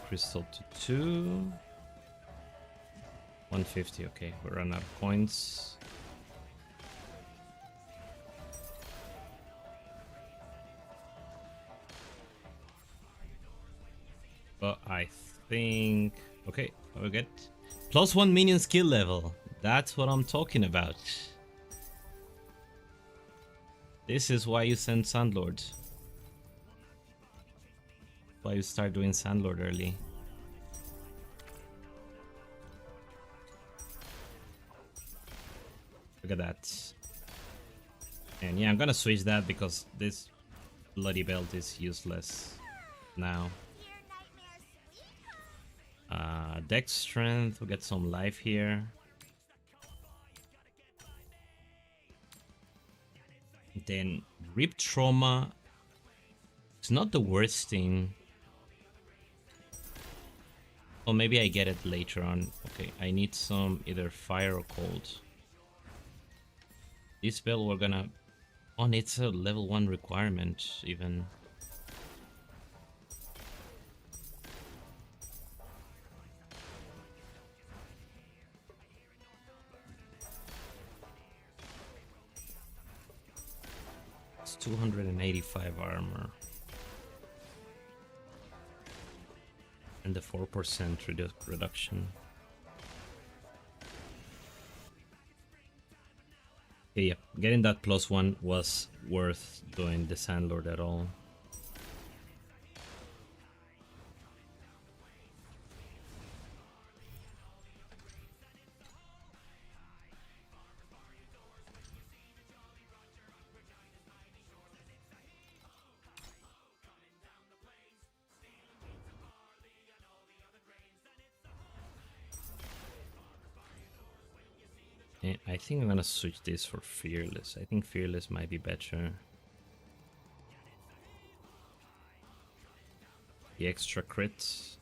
Crystal to 2. 150, okay, we run out of coins. But I think... okay, we get +1 minion skill level. That's what I'm talking about. This is why you send Sandlord. Why you start doing Sandlord early. Look at that. And yeah, I'm gonna switch that because this bloody belt is useless now. Dex strength, we'll get some life here. Then rip trauma. It's not the worst thing. Or maybe I get it later on. Okay, I need some either fire or cold. This spell we're gonna... oh, it's a level 1 requirement even. It's 285 armor. And the 4% reduction. Okay, yeah, getting that +1 was worth doing the Sandlord at all. I think I'm gonna switch this for Fearless. I think Fearless might be better. the extra crits.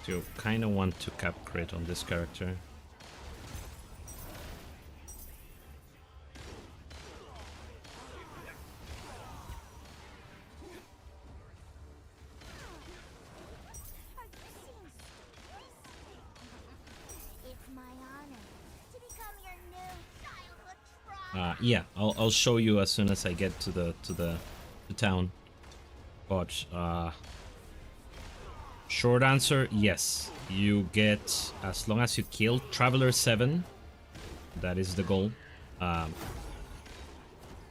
So kind of want to cap crit on this character. Yeah, I'll show you as soon as I get to the town. But short answer, yes. You get, as long as you kill Traveler 7, that is the goal.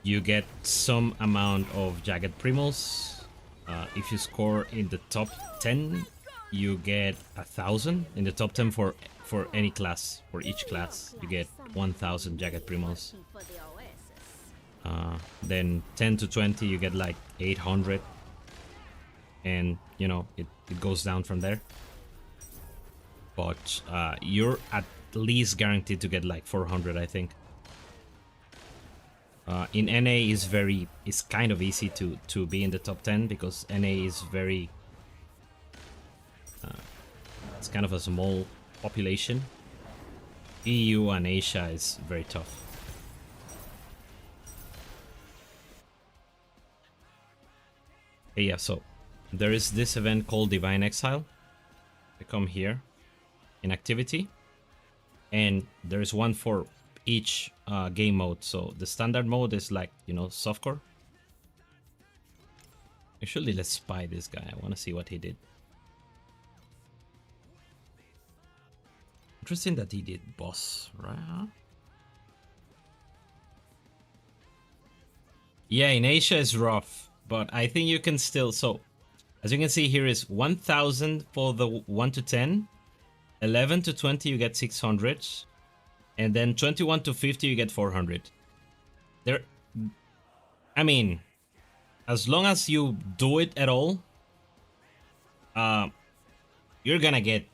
You get some amount of Jagged Primals. If you score in the top 10, you get 1,000 in the top 10 for any class. For each class, you get 1,000 Jagged Primals. Then 10 to 20, you get like 800. And, you know, it goes down from there. But you're at least guaranteed to get like 400, I think. In NA is kind of easy to be in the top 10 because NA is very... it's kind of a small population. EU and Asia is very tough. Yeah, so there is this event called Divine Exile. I come here in activity, and there is one for each game mode. So the standard mode is like, you know, softcore. Actually, let's spy this guy. I want to see what he did. Interesting that he did boss, right? Huh? Yeah, in Asia is rough, but I think you can still... So, as you can see here is 1,000 for the 1 to 10, 11 to 20 you get 600, and then 21 to 50 you get 400. There, I mean, as long as you do it at all, you're gonna get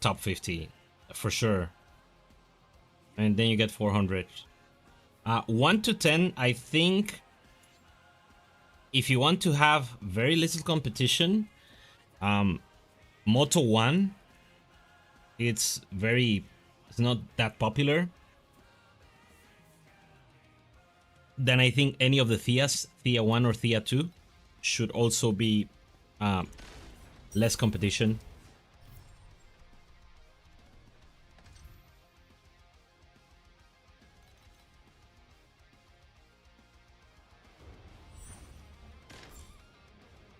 top 50 for sure, and then you get 400. 1 to 10, I think. If you want to have very little competition, Moto 1, it's not that popular. Then I think any of the Theas, Thea 1 or Thea 2, should also be less competition.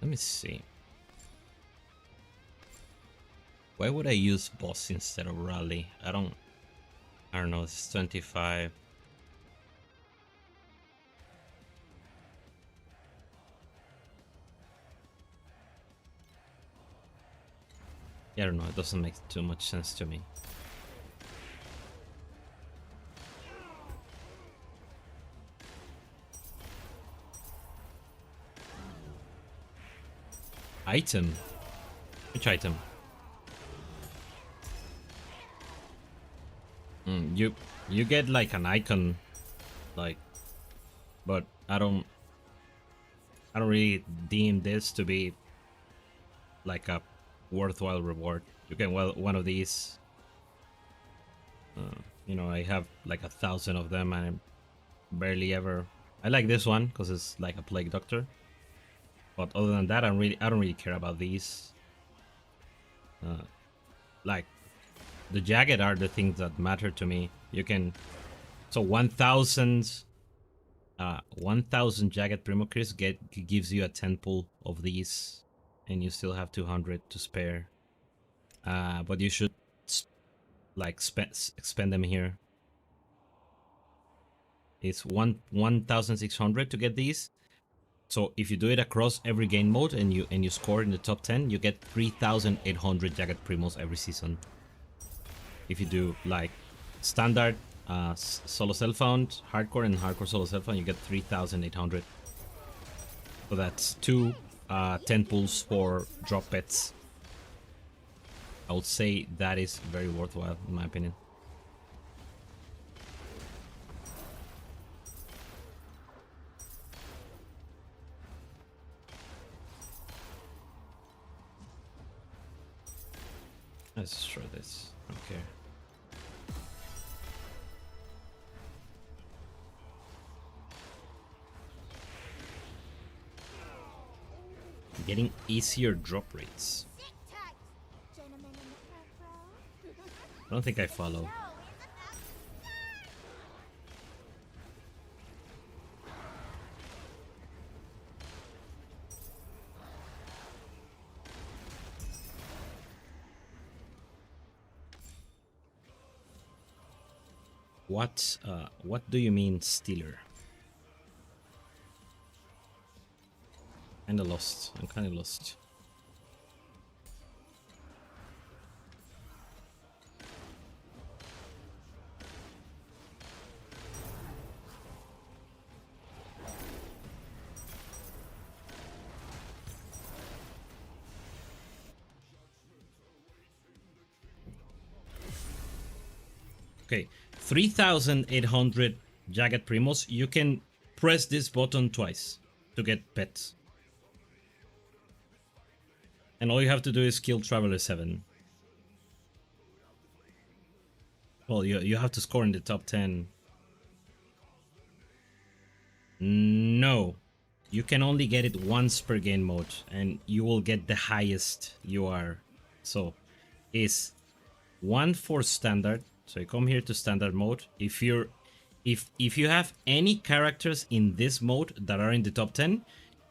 Let me see. Why would I use boss instead of rally? I don't know, it's 25. Yeah, I don't know, it doesn't make too much sense to me. Item? Which item? You get like an icon, like, but I don't really deem this to be like a worthwhile reward. You get one of these. You know, I have like 1,000 of them, and I barely ever. I like this one because it's like a plague doctor. But other than that, I don't really care about these. Like, the jagged are the things that matter to me. You can, so 1,000 jagged Primocris gives you a 10 pull of these, and you still have 200 to spare. But you should like spend them here. It's 1,600 to get these. So if you do it across every game mode and you score in the top 10, you get 3,800 Jagged Primals every season. If you do like standard, solo self-found, hardcore, and hardcore solo self-found, you get 3,800. So that's 2 10 pulls for drop pets. I would say that is very worthwhile in my opinion. Let's destroy this. Okay. Getting easier drop rates. I don't think I follow. What do you mean, stealer? Kinda lost. I'm kinda lost. Okay, 3,800 Jagged Primos. You can press this button twice to get pets. And all you have to do is kill Traveler 7. Well, you have to score in the top 10. No. You can only get it once per game mode, and you will get the highest you are. So, is 1 for standard. So you come here to standard mode. If you have any characters in this mode that are in the top 10,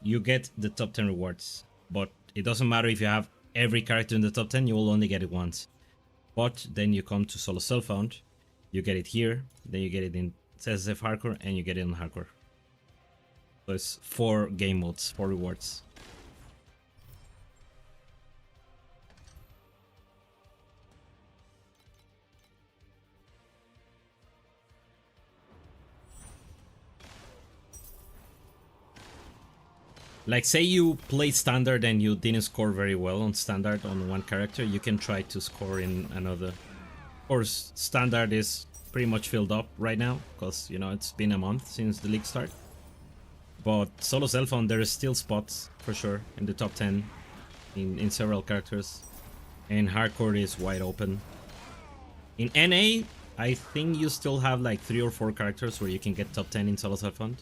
you get the top 10 rewards. But it doesn't matter if you have every character in the top 10, you will only get it once. But then you come to solo self-found, you get it here, then you get it in SSF hardcore, and you get it in hardcore. So it's 4 game modes, 4 rewards. Like, say you play standard and you didn't score very well on standard on one character, you can try to score in another. Of course, standard is pretty much filled up right now, because, you know, it's been a month since the league start. But solo self-found, there is still spots, for sure, in the top 10 in several characters. And hardcore is wide open. In NA, I think you still have like 3 or 4 characters where you can get top 10 in solo self-found.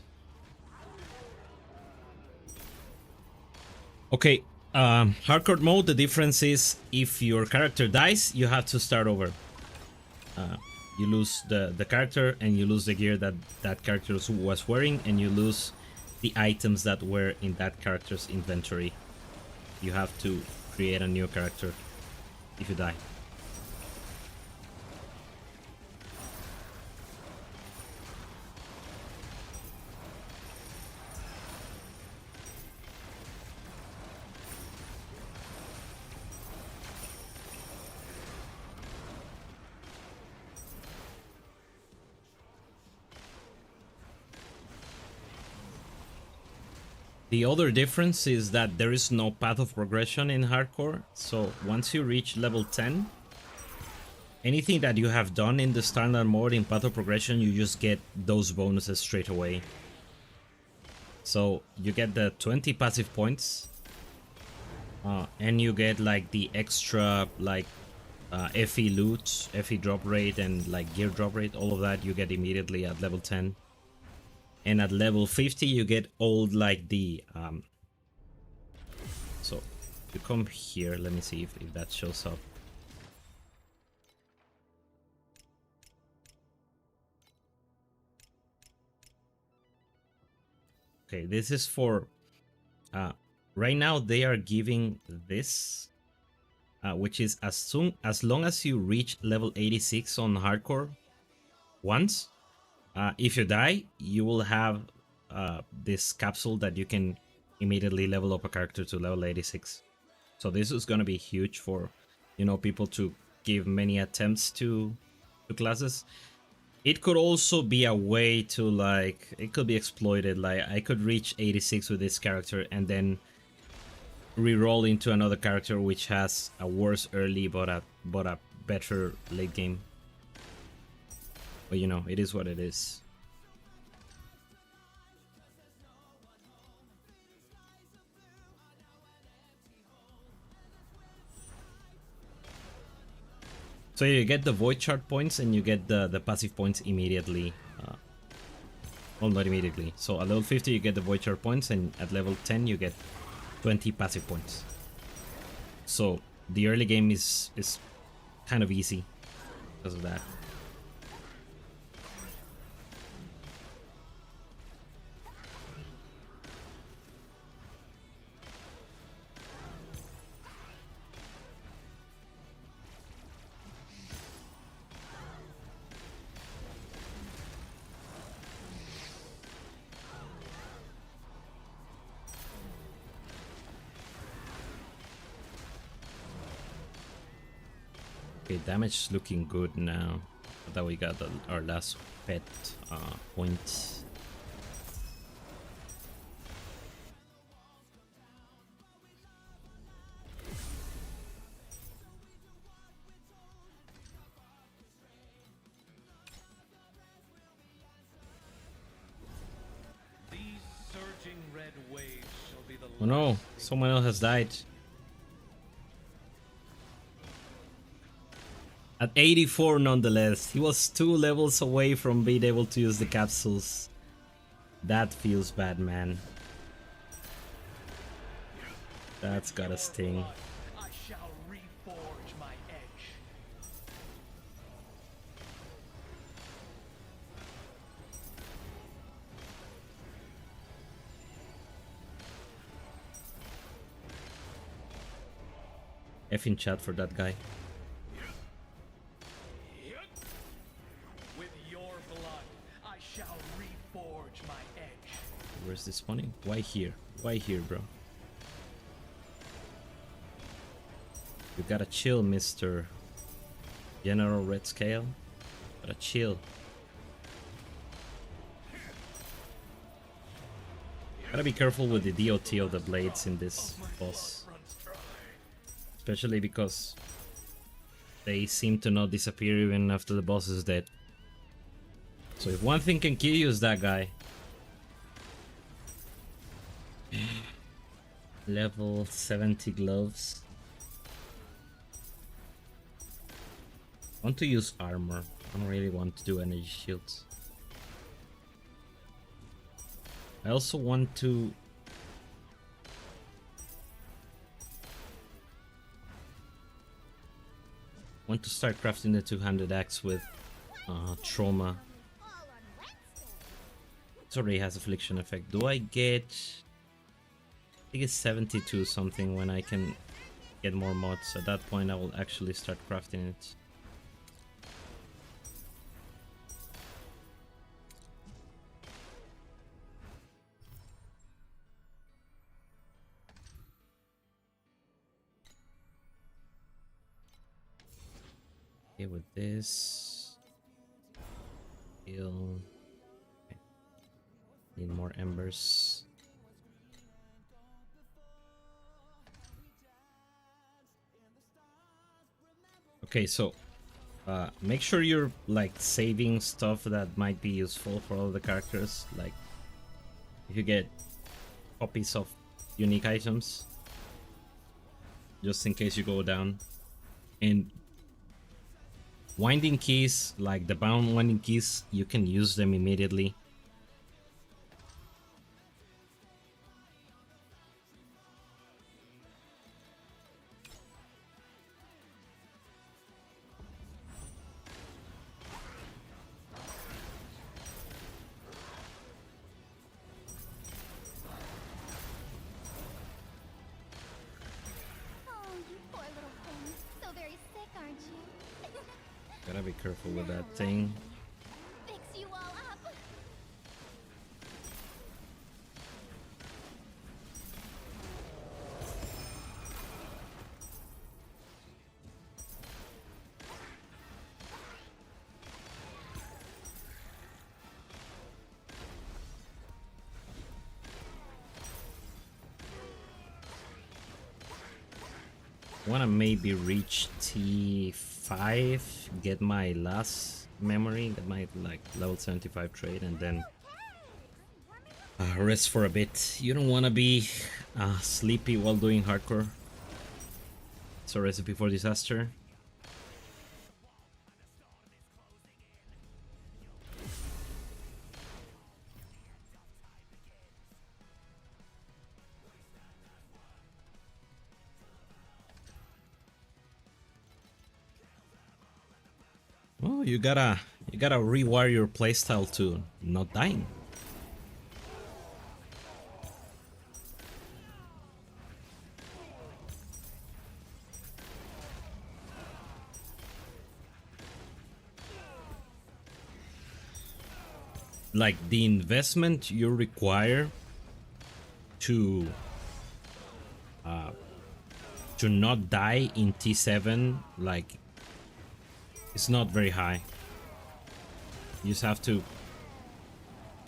Okay, hardcore mode, the difference is if your character dies, you have to start over. You lose the character, and you lose the gear that character was wearing, and you lose the items that were in that character's inventory. You have to create a new character if you die. The other difference is that there is no path of progression in hardcore, so once you reach level 10, anything that you have done in the standard mode in path of progression, you just get those bonuses straight away. So you get the 20 passive points, and you get like the extra like FE loot, FE drop rate, and like gear drop rate. All of that you get immediately at level 10. And at level 50 you get all like the so you come here, let me see if that shows up. Okay, this is for right now they are giving this which is as long as you reach level 86 on hardcore once. If you die, you will have this capsule that you can immediately level up a character to level 86. So this is going to be huge for, you know, people to give many attempts to classes. It could also be a way to, like, it could be exploited. Like, I could reach 86 with this character and then reroll into another character which has a worse early but a better late game. But you know, it is what it is. So you get the void shard points and you get the passive points immediately. Well, not immediately. So at level 50 you get the void shard points, and at level 10 you get 20 passive points. So the early game is kind of easy because of that. Okay, damage is looking good now that we got our last pet point. These surging red waves shall be the Oh no, someone else has died. At 84 nonetheless, he was 2 levels away from being able to use the capsules. That feels bad, man. That's gotta sting. I shall reforge my edge. F in chat for that guy. With your blood, I shall reforge my edge. Where's this spawning? Why here? Why here, bro? You gotta chill, Mr. General Red Scale. Gotta chill. Gotta be careful with the DOT of the blades in this boss. Especially because they seem to not disappear even after the boss is dead. So if one thing can kill you, is that guy. Level 70 gloves. I want to use armor. I don't really want to do energy shields. I also want to start crafting the two-handed axe with trauma. It already has affliction effect. Do I get... I think it's 72 something when I can get more mods. At that point I will actually start crafting it. Okay, with this heal. Okay. Need more embers. Okay, so make sure you're like saving stuff that might be useful for all the characters. Like if you get copies of unique items, just in case you go down. And winding keys, like the bound winding keys, you can use them immediately. Oh, you poor little thing. So very sick, aren't you? Gotta be careful with that thing. Fix you all up. Wanna maybe reach T5, get my last memory, get my like level 75 trade, and then rest for a bit. You don't wanna be sleepy while doing hardcore. It's a recipe for disaster. No, you gotta rewire your playstyle to not dying. Like the investment you require to not die in T7, like, it's not very high. You just have to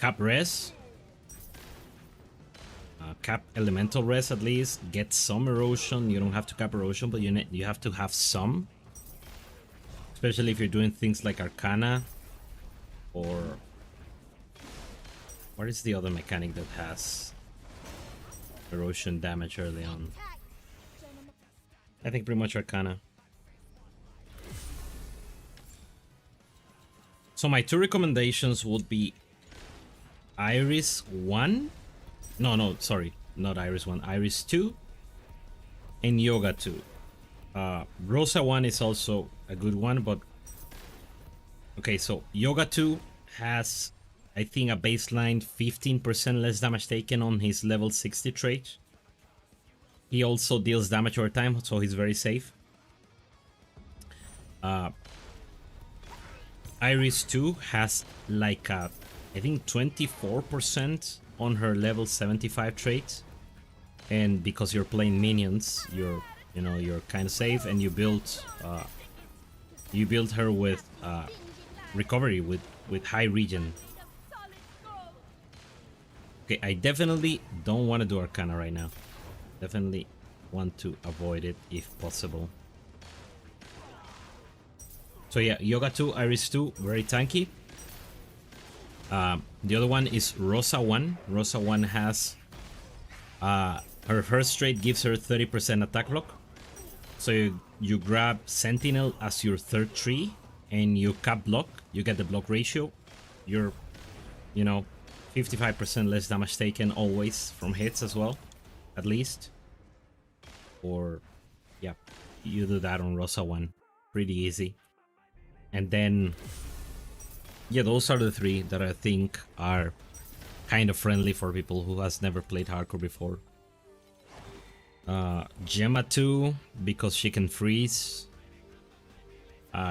cap res, cap elemental res at least, get some erosion. You don't have to cap erosion, but you have to have some, especially if you're doing things like Arcana, or what is the other mechanic that has erosion damage early on? I think pretty much Arcana. So my two recommendations would be Iris 1. No, sorry. Not Iris 1. Iris 2. And Yoga 2. Rosa 1 is also a good one, but... Okay, so Yoga 2 has, I think, a baseline 15% less damage taken on his level 60 trait. He also deals damage over time, so he's very safe. Iris 2 has like a, I think, 24% on her level 75 trait. And because you're playing minions, you're kind of safe, and you build her with recovery, with high regen. Okay, I definitely don't want to do Arcana right now. Definitely want to avoid it if possible. So yeah, Yoga 2, Iris 2, very tanky. The other one is Rosa 1. Rosa 1 has... her first trait gives her 30% attack block. So you grab Sentinel as your third tree, and you cap block. You get the block ratio. You're, 55% less damage taken always from hits as well, at least. Or, yeah, you do that on Rosa 1. Pretty easy. And then, yeah, those are the three that I think are kind of friendly for people who has never played hardcore before. Gemma 2, because she can freeze.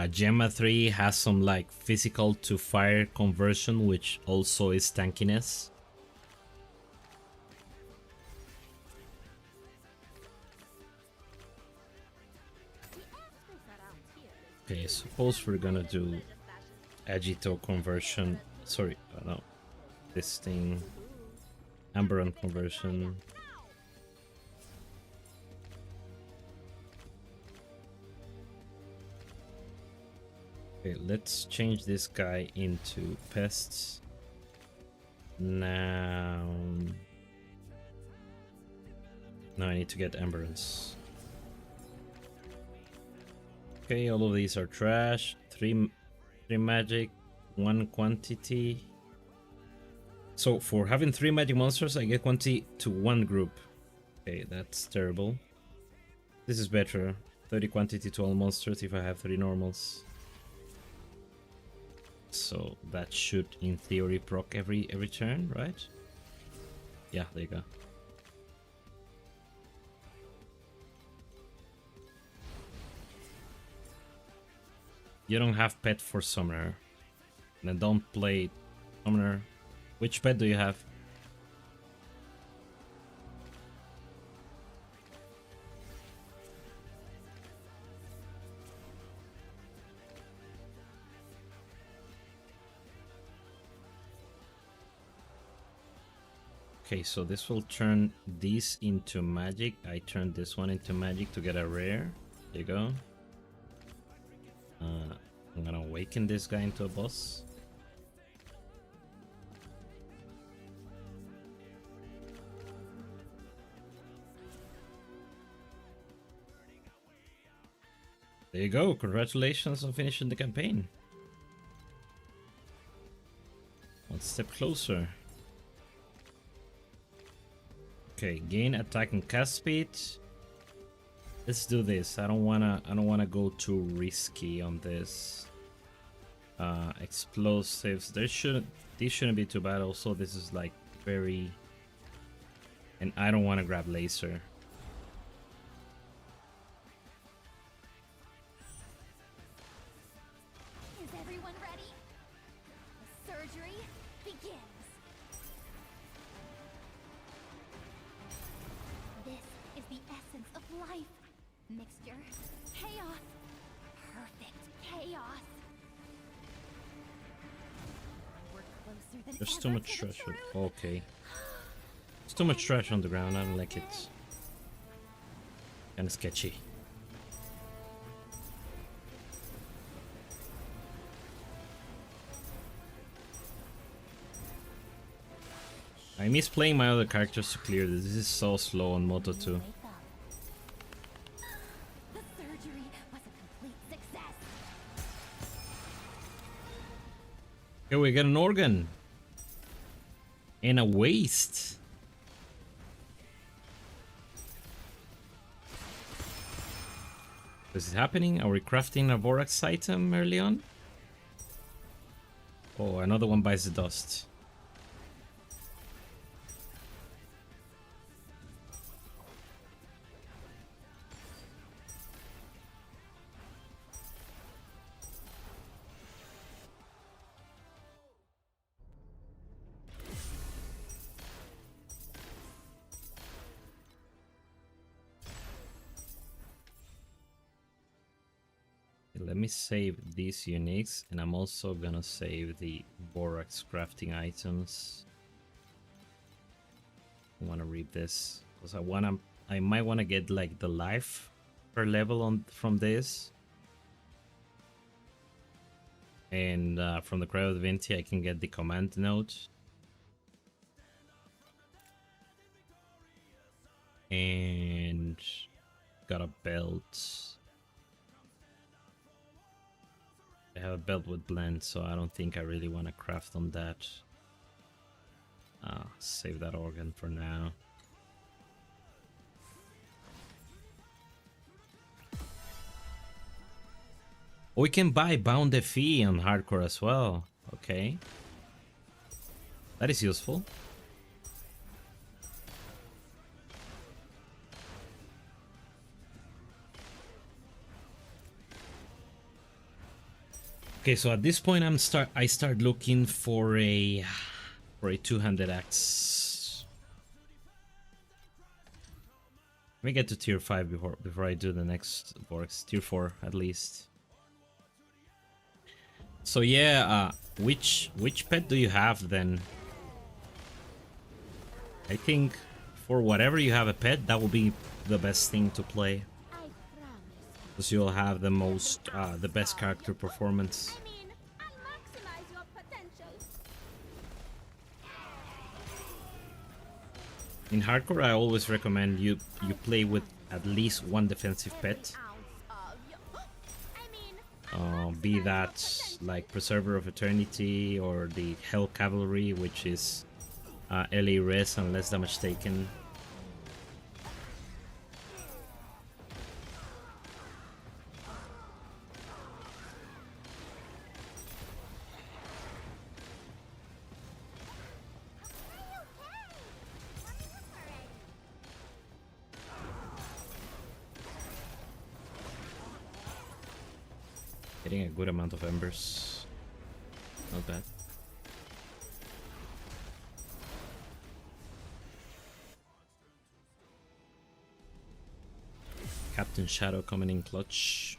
Gemma 3 has some like physical to fire conversion, which also is tankiness. Okay, suppose we're gonna do Agito conversion. Sorry, no. This thing. Amberon conversion. Okay, let's change this guy into pests. Now I need to get Emberance. Okay, all of these are trash. Three magic, 1 quantity. So for having 3 magic monsters, I get quantity to 1 group. Okay, that's terrible. This is better. 30 quantity to all monsters if I have 3 normals. So that should, in theory, proc every turn, right? Yeah, there you go. You don't have pet for Summoner. Then don't play Summoner. Which pet do you have? Okay, so this will turn these into magic. I turned this one into magic to get a rare. There you go. I'm gonna awaken this guy into a boss. There you go. Congratulations on finishing the campaign. One step closer. Okay, gain attack and cast speed. Let's do this. I don't wanna go too risky on this. explosives. These shouldn't be too bad. Also, this is like very, and I don't want to grab laser. Is everyone ready? The surgery begins. This is the essence of life. Mixture, chaos, perfect chaos. We're closer than There's ever too much to the trash. truth. Okay. There's too much trash on the ground. I don't like it. Kinda sketchy. I miss playing my other characters to clear this. This is so slow on Moto 2. The surgery was a complete success. Okay, we get an organ. And a waste. Is it happening? Are we crafting a Vorax item early on? Oh, another one bites the dust. Let me save these uniques, and I'm also gonna save the Borax crafting items. I wanna read this because I might wanna get like the life per level on from this, and from the Cry of Divinity I can get the command note, and got a belt. I have a belt with blend, so I don't think I really want to craft on that. Save that organ for now. We can buy Bound Fee on hardcore as well. Okay. That is useful. Okay, so at this point I start looking for a two-handed axe. Let me get to tier 5 before I do the next Vorax. Tier 4 at least. So yeah, which pet do you have then? I think for whatever you have a pet, that will be the best thing to play. Because you'll have the most, the best character performance. I'll maximize your potential. In hardcore, I always recommend you play with at least one defensive pet. Be that like Preserver of Eternity or the Hell Cavalry, which is LA res and less damage taken. Getting a good amount of embers. Not bad. Captain Shadow coming in clutch.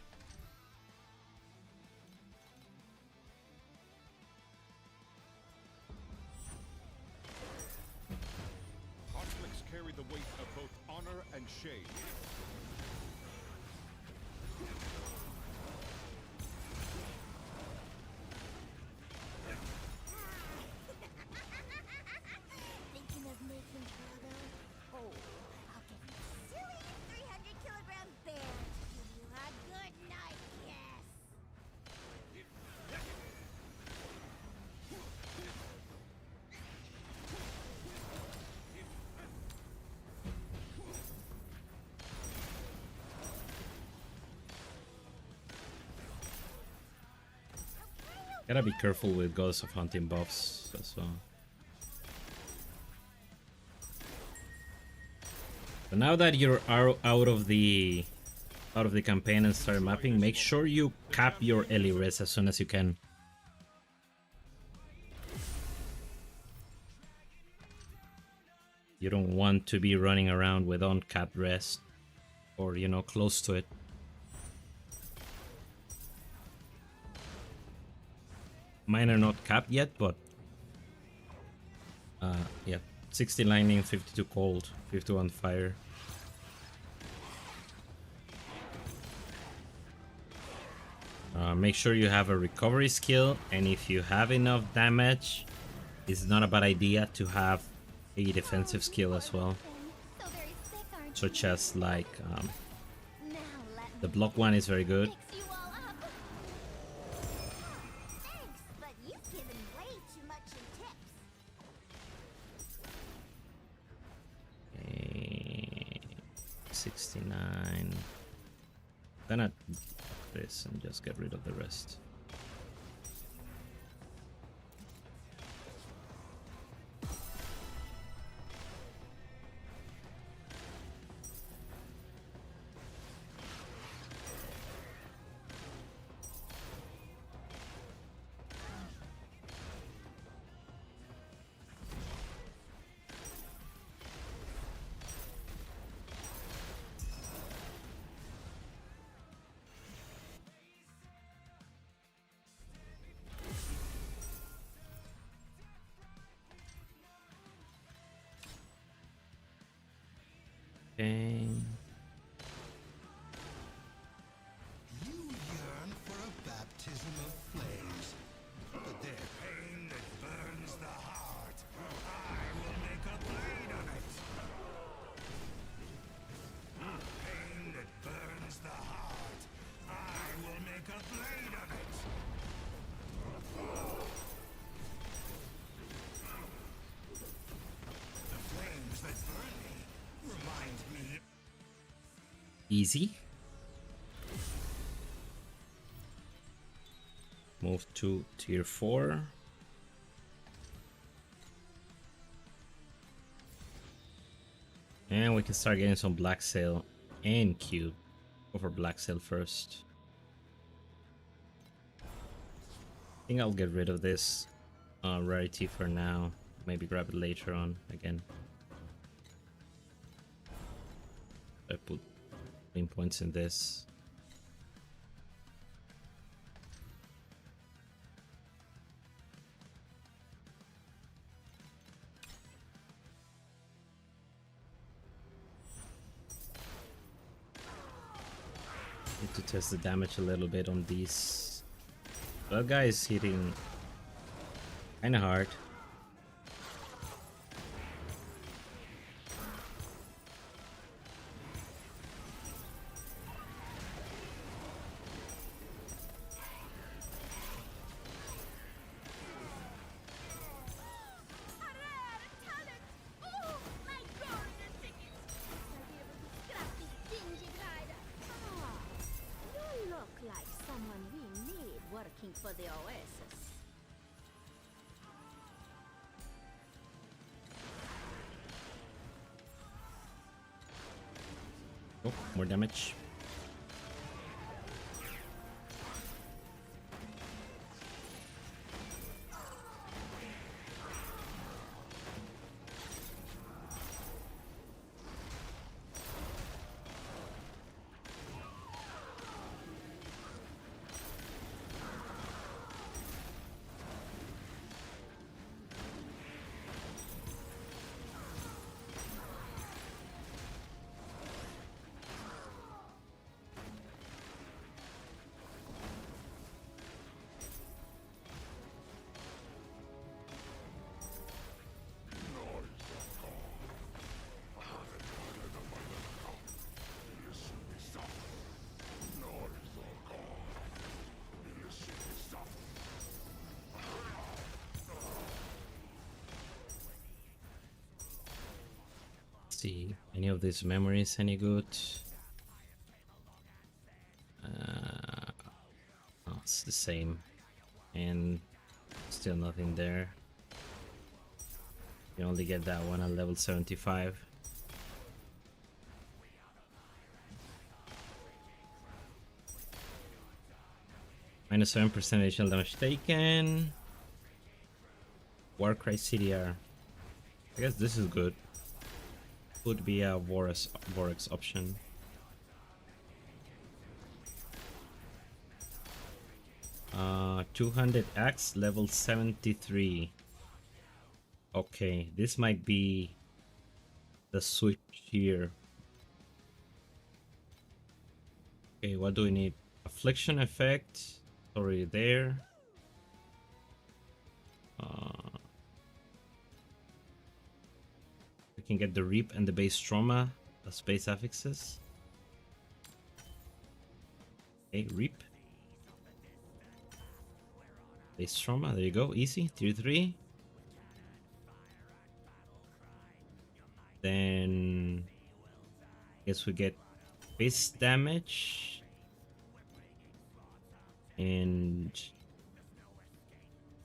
Conflicts carry the weight of both honor and shame. Thinking of making trouble? Oh, I'll give you a silly 300-kilogram bear to give you a good Gotta be careful with Ghosts of Hunting buffs as well. But now that you're out of the campaign and start mapping, make sure you cap your Ellie res as soon as you can. You don't want to be running around with uncapped res, or you know, close to it. Mine are not capped yet, but yeah, 60 lightning, 52 cold, 51 fire. Make sure you have a recovery skill, and if you have enough damage, it's not a bad idea to have a defensive skill as well, such as like the block one is very good. But you've given way too much in tips. 69. Gonna do this and just get rid of the rest. Okay. You yearn for a baptism of flames, but their pain that burns the heart, I will make a blade of it. Pain that burns the heart, I will make a blade of it. The flames that burn me remind me. Easy. Move to tier 4. And we can start getting some black sail and cube. Go for black sail first. I think I'll get rid of this rarity for now. Maybe grab it later on again. I put win points in this. Need to test the damage a little bit on these. That guy is hitting kinda hard. You look like someone we need working for the Oasis. Oh, more damage. See any of these memories any good? Oh, it's the same. And still nothing there. You only get that one at level 75. Minus 7% additional damage taken. Warcry CDR. I guess this is good. Could be a Vorex option. Uh, 200x level 73. Okay, this might be the switch here. Okay, what do we need? Affliction effect, already there. We can get the Reap and the base trauma as base affixes. Okay, Reap. Base trauma, there you go, easy, tier 3. Then guess we get base damage and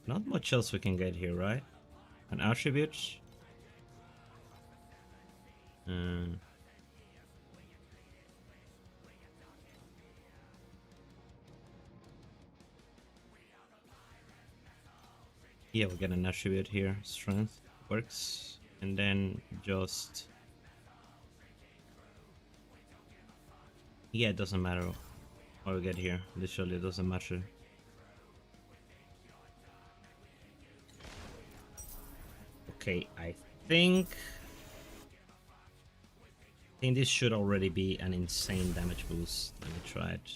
not much else we can get here, right? An attribute. Yeah, we get an attribute here. Strength works, and then just yeah, it doesn't matter what we get here. Literally, it doesn't matter. Okay, I think this should already be an insane damage boost. Let me try it.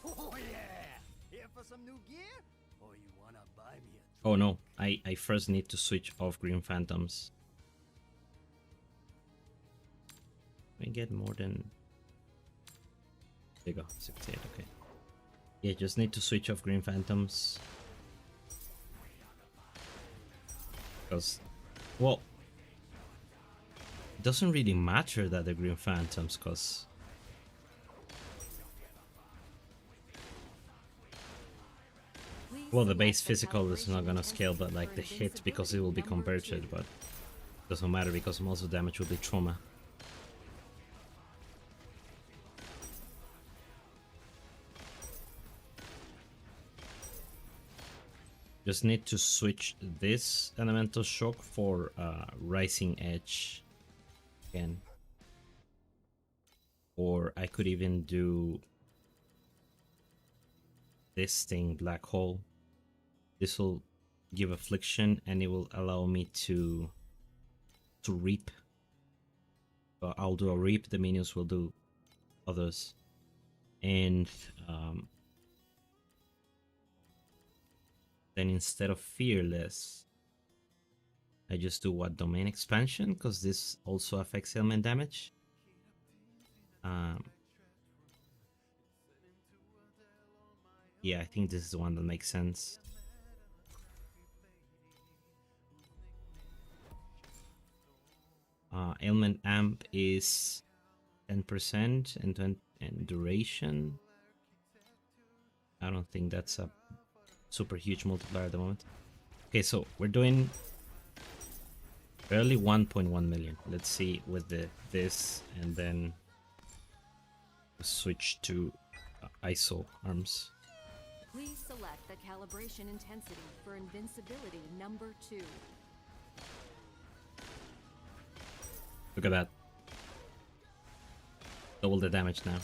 Oh yeah! Here for some new gear? Or you wanna buy me a... Oh no, I first need to switch off Green Phantoms. Let me get more than... There you go, 68, okay. Yeah, just need to switch off Green Phantoms. Because, well, it doesn't really matter that the Green Phantoms, because well, the base physical is not gonna scale, but like the hit, because it will be converted, but it doesn't matter because most of the damage will be trauma. Just need to switch this elemental shock for rising edge again, or I could even do this thing, black hole. This will give affliction and it will allow me to reap. So I'll do a reap, the minions will do others, and then instead of fearless, I just do what, domain expansion, because this also affects ailment damage. Yeah, I think this is the one that makes sense. Ailment amp is 10% and duration. I don't think that's a super huge multiplier at the moment. Okay, so we're doing barely 1.1 million. Let's see with this, and then switch to ISO arms. Please select the calibration intensity for invincibility number 2. Look at that. Double the damage now.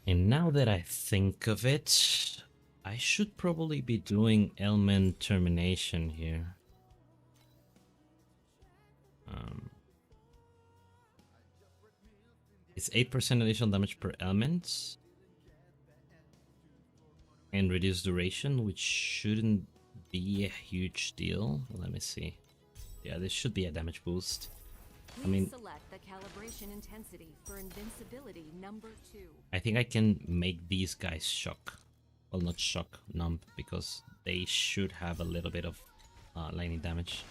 And now that I think of it, I should probably be doing ailment termination here. It's 8% additional damage per element and reduced duration, which shouldn't be a huge deal. Let me see. Yeah, this should be a damage boost. I mean, select the calibration intensity for invincibility number 2. I think I can make these guys shock. Well, not shock, numb, because they should have a little bit of lightning damage.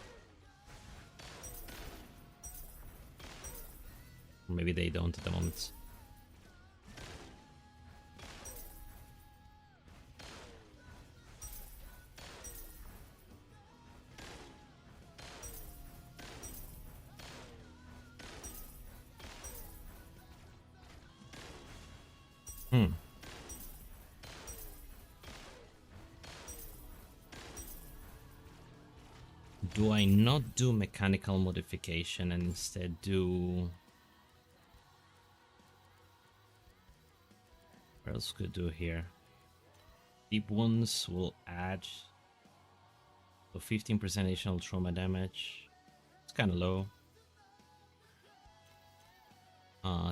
Or maybe they don't at the moment. Do I not do mechanical modification and instead do... What else could I do here? Deep wounds will add so 15% additional trauma damage. It's kind of low.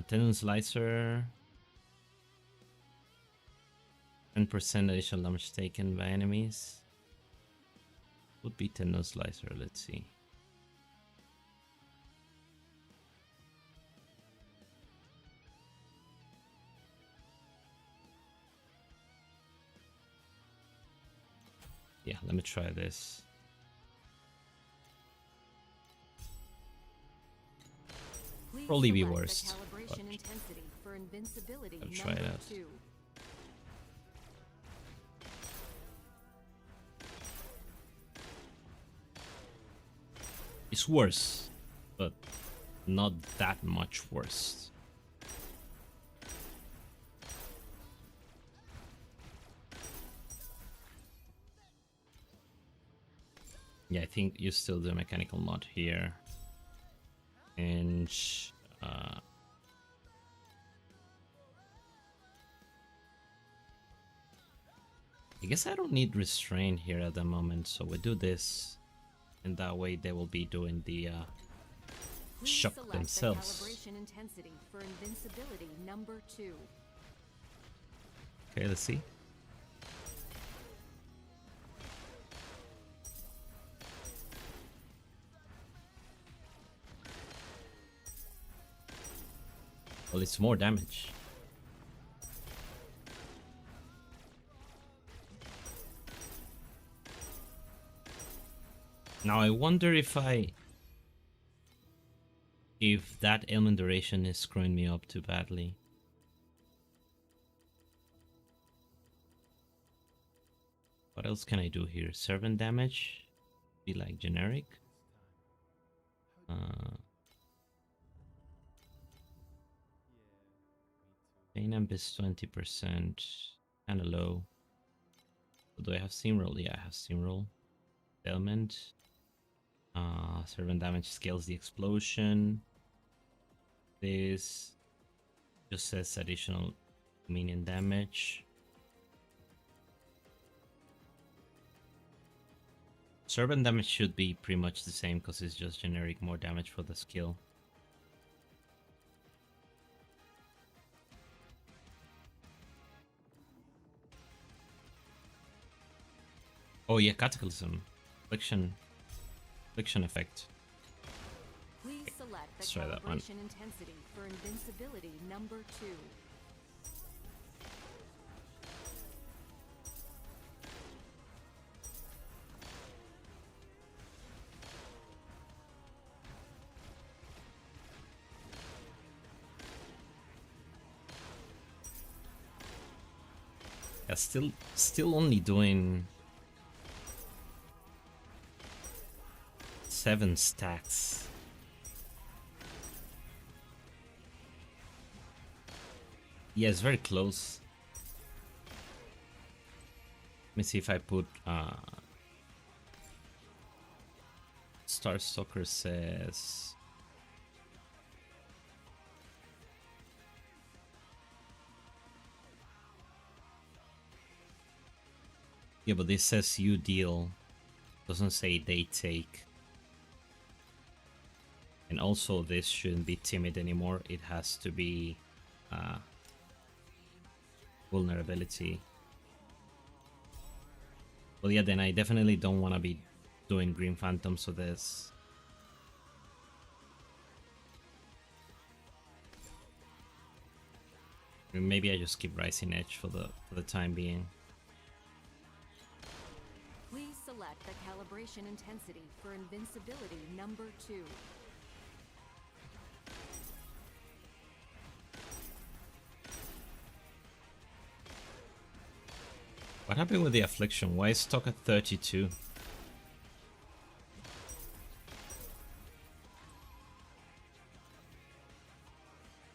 Tendon slicer, 10% additional damage taken by enemies. Would be tendon slicer. Let's see. Yeah, let me try this. Probably be worse. I'll try it out. It's worse, but not that much worse. Yeah, I think you still do a mechanical mod here. And I guess I don't need restraint here at the moment, so we do this. And that way they will be doing the shock themselves. For invincibility number 2. Okay, let's see. Well, it's more damage. Now I wonder if that ailment duration is screwing me up too badly. What else can I do here? Servant damage? Be like generic? Pain amp is 20%. Kinda low. Do I have steamroll? Yeah, I have steamroll. Ailment. Servant damage scales the explosion. This just says additional minion damage. Servant damage should be pretty much the same because it's just generic more damage for the skill. Oh yeah, Cataclysm. Affliction effect. Please select the Let's try that one. calibration intensity for invincibility number 2. Yeah, still only doing 7 stacks. Yeah, it's very close. Let me see if I put Star Stalker says yeah, but this says you deal, doesn't say they take. And also this shouldn't be timid anymore, it has to be vulnerability. Well yeah, then I definitely don't want to be doing Green Phantoms for this. Maybe I just keep Rising Edge for the time being. select the calibration intensity for invincibility number 2. What happened with the affliction? Why is stock at 32?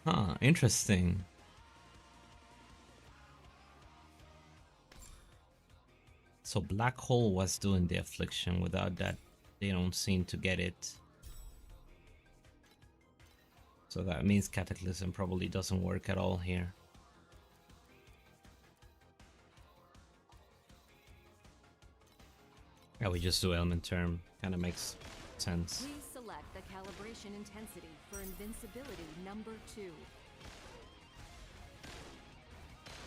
Huh, interesting. So Black Hole was doing the affliction. Without that, they don't seem to get it. So that means Cataclysm probably doesn't work at all here. Yeah, we just do Element Term. Kind of makes sense. Please select the calibration intensity for invincibility number 2.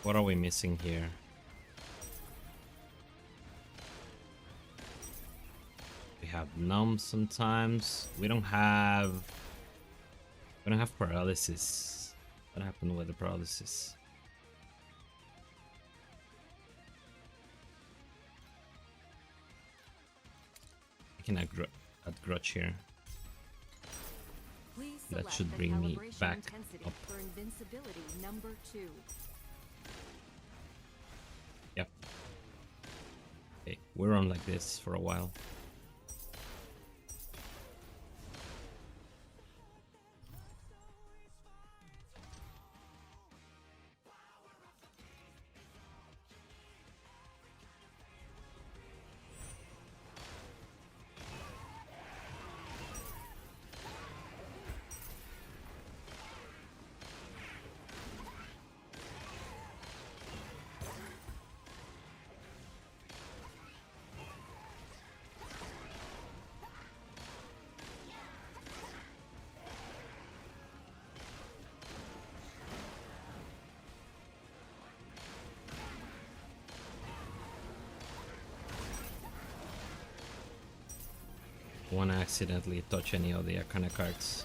What are we missing here? We have numb sometimes. We don't have paralysis. What happened with the paralysis? I can add Grudge here. Please That select should the bring me calibration back intensity up. for invincibility number 2. Yep. Okay, we're on like this for a while. Wanna accidentally touch any of the Arcana cards.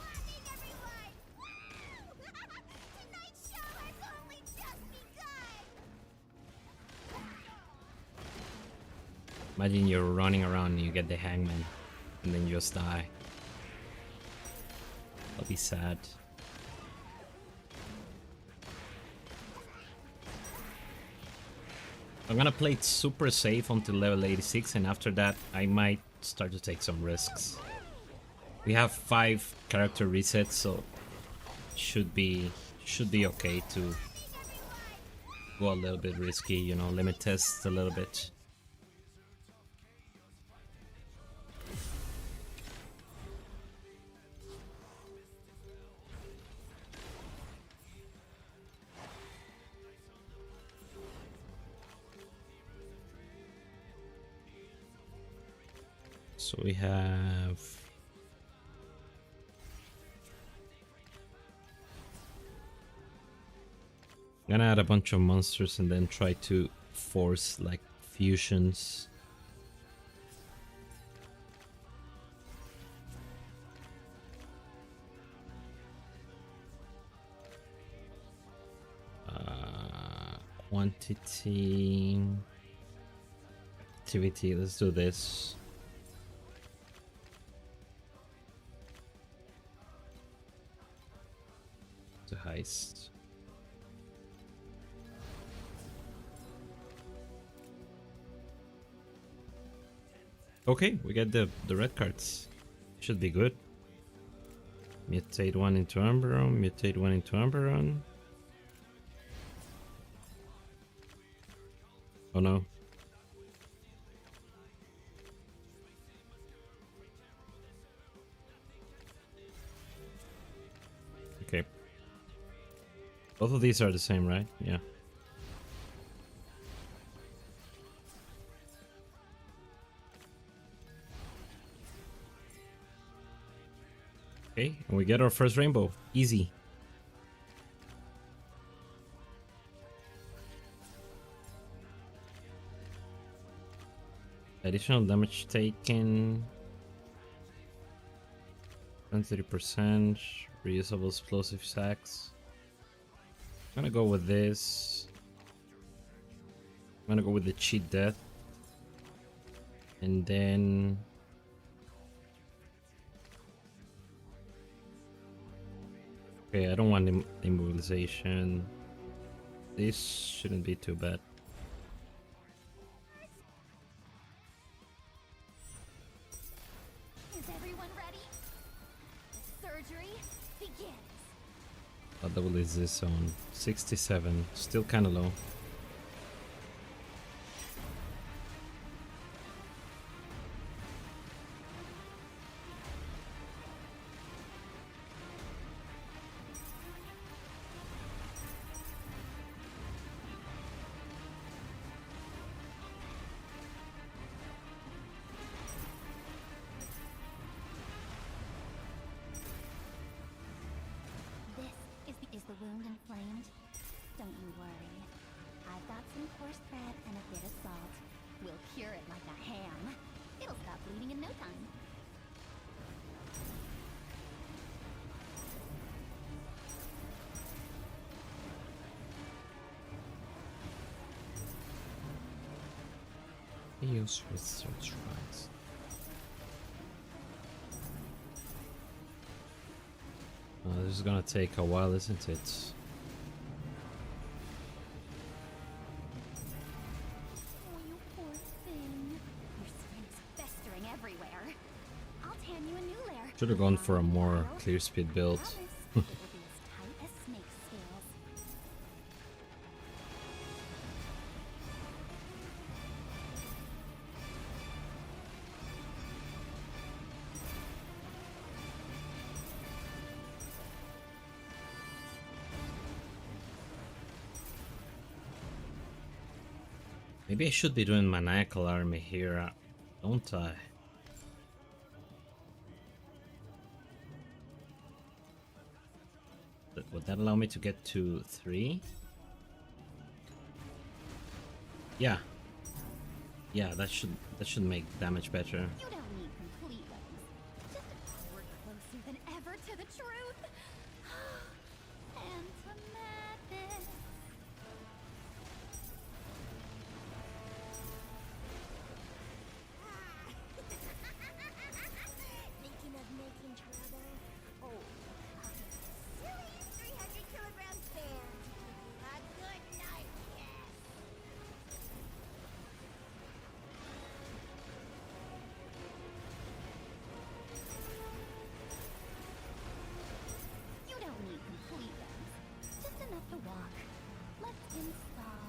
Imagine you're running around and you get the Hangman and then you just die. That'll be sad. I'm gonna play it super safe until level 86, and after that I might start to take some risks. We have 5 character resets, so should be okay to go a little bit risky, you know, limit test a little bit. So we have I'm gonna add a bunch of monsters and then try to force like fusions. Quantity, activity, let's do this. The heist. Okay, we get the red cards. Should be good. Mutate one into Umbreon, mutate one into Umbreon. Oh no. Okay. Both of these are the same, right? Yeah. Okay, and we get our first rainbow. Easy. Additional damage taken. 30%. Reusable explosive sacks. I'm gonna go with this. I'm gonna go with the cheat death. And then okay, I don't want immobilization. This shouldn't be too bad. Is everyone ready? The surgery begins. What level is this on? 67. Still kind of low. Is the wound inflamed? Don't you worry. I've got some coarse thread and a bit of salt. We'll cure it like a ham. It'll stop bleeding in no time. Use research rights. This is gonna take a while, isn't it? Oh, you poor thing. Your skin's festering everywhere. I'll tan you a new layer. Should have gone for a more clear speed build. Promise it will be as tight as snake scales. Maybe I should be doing maniacal army here, don't I? Would that allow me to get to 3? Yeah. Yeah, that should make damage better. You don't need complete wings. Just we're closer than ever to the truth. And to madness. Thinking of making trouble? Oh, silly 300-kilogram stand. A good night, yes. You don't need complete wings. Just enough to walk. Let's install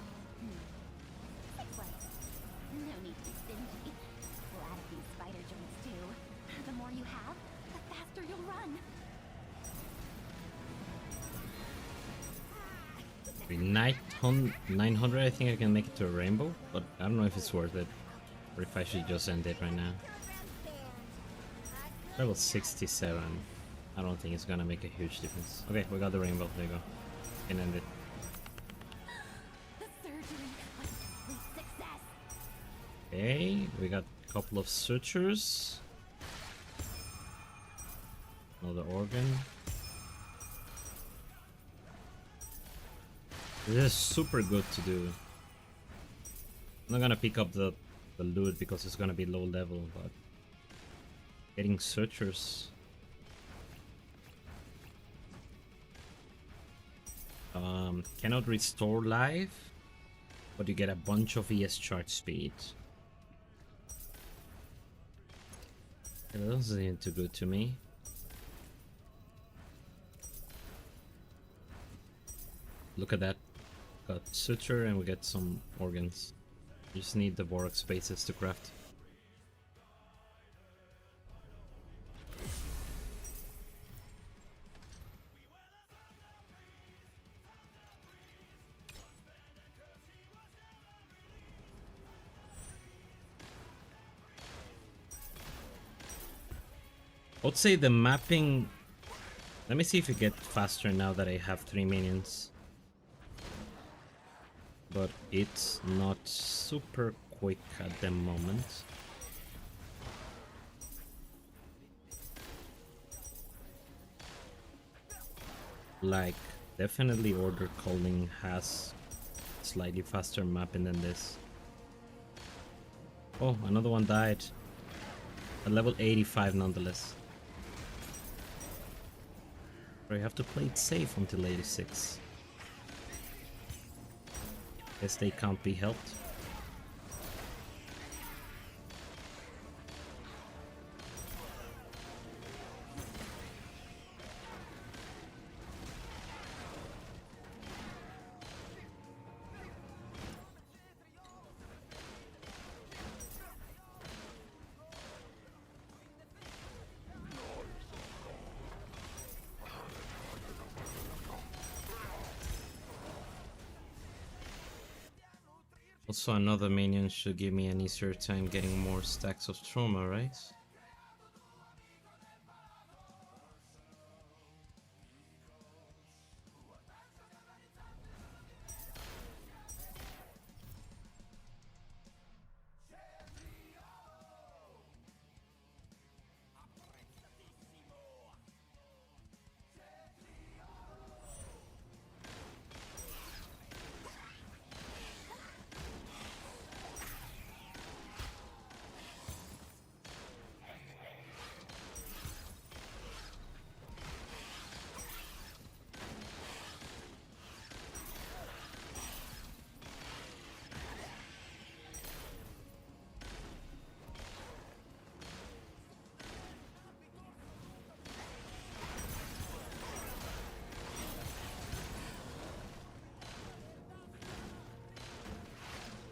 6 legs. No need to be stingy. We'll add a few spider joints too. The more you have, the faster you'll run. 900, I think I can make it to a rainbow, but I don't know if it's worth it, or if I should just end it right now. Level 67. I don't think it's gonna make a huge difference. Okay, we got the rainbow. There you go. Can end it. The surgery was a complete success. Okay, we got a couple of sutures. Another organ. This is super good to do. I'm not gonna pick up the loot because it's gonna be low level, but getting sutures. Cannot restore life, but you get a bunch of ES charge speed. Yeah, that doesn't seem too good to me. Look at that. Got suture and we get some organs. You just need the Borax spaces to craft. I would say the mapping... Let me see if it gets faster now that I have 3 minions. But it's not super quick at the moment. Like, definitely Order Calling has slightly faster mapping than this. Oh, another one died. At level 85 nonetheless. So you have to play it safe until 86. Guess they can't be helped. Also, another minion should give me an easier time getting more stacks of trauma, right?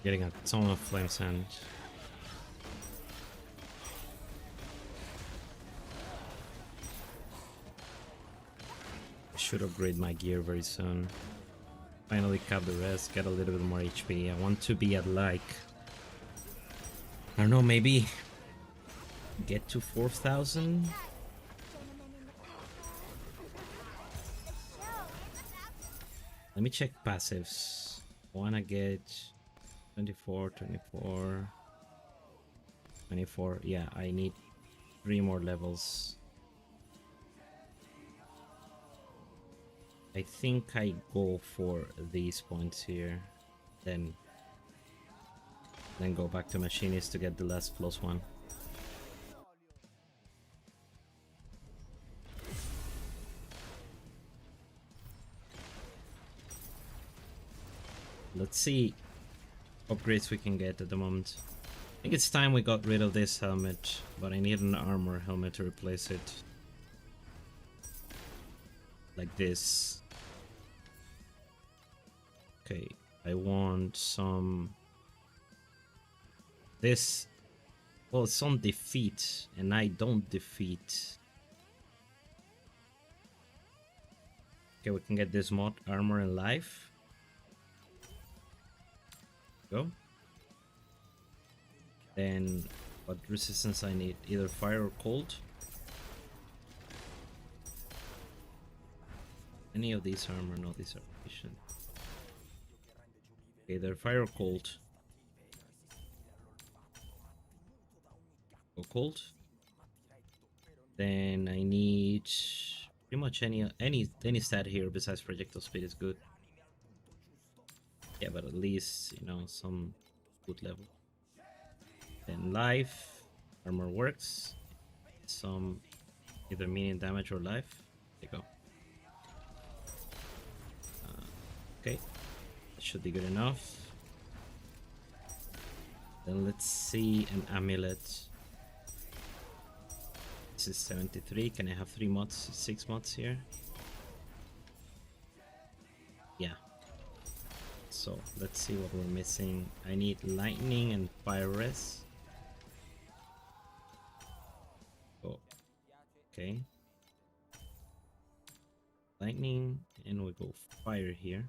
Getting a ton of flame sand. I should upgrade my gear very soon. Finally cap the rest, get a little bit more HP. I want to be at like, I don't know, maybe get to 4,000? Let me check passives. I wanna get 24, 24, 24. Yeah, I need 3 more levels. I think I go for these points here, then go back to machinist to get the last plus one. Let's see upgrades we can get at the moment. I think it's time we got rid of this helmet, but I need an armor helmet to replace it. Like this. Okay, I want some... This... Well, it's on defeat, and I don't defeat. Okay, we can get this mod, armor and life. Go. Then, what resistance I need? Either fire or cold. Any of these armor? No, these are efficient. Either fire or cold. Go cold. Then I need pretty much any stat here besides projectile speed is good. Yeah, but at least, you know, some good level. Then life, armor works. Some either medium damage or life. There you go. Okay, that should be good enough. Then let's see an amulet. This is 73. Can I have 3 mods, 6 mods here? Yeah. So let's see what we're missing. I need lightning and fire res. Oh, okay. Lightning, and we go fire here.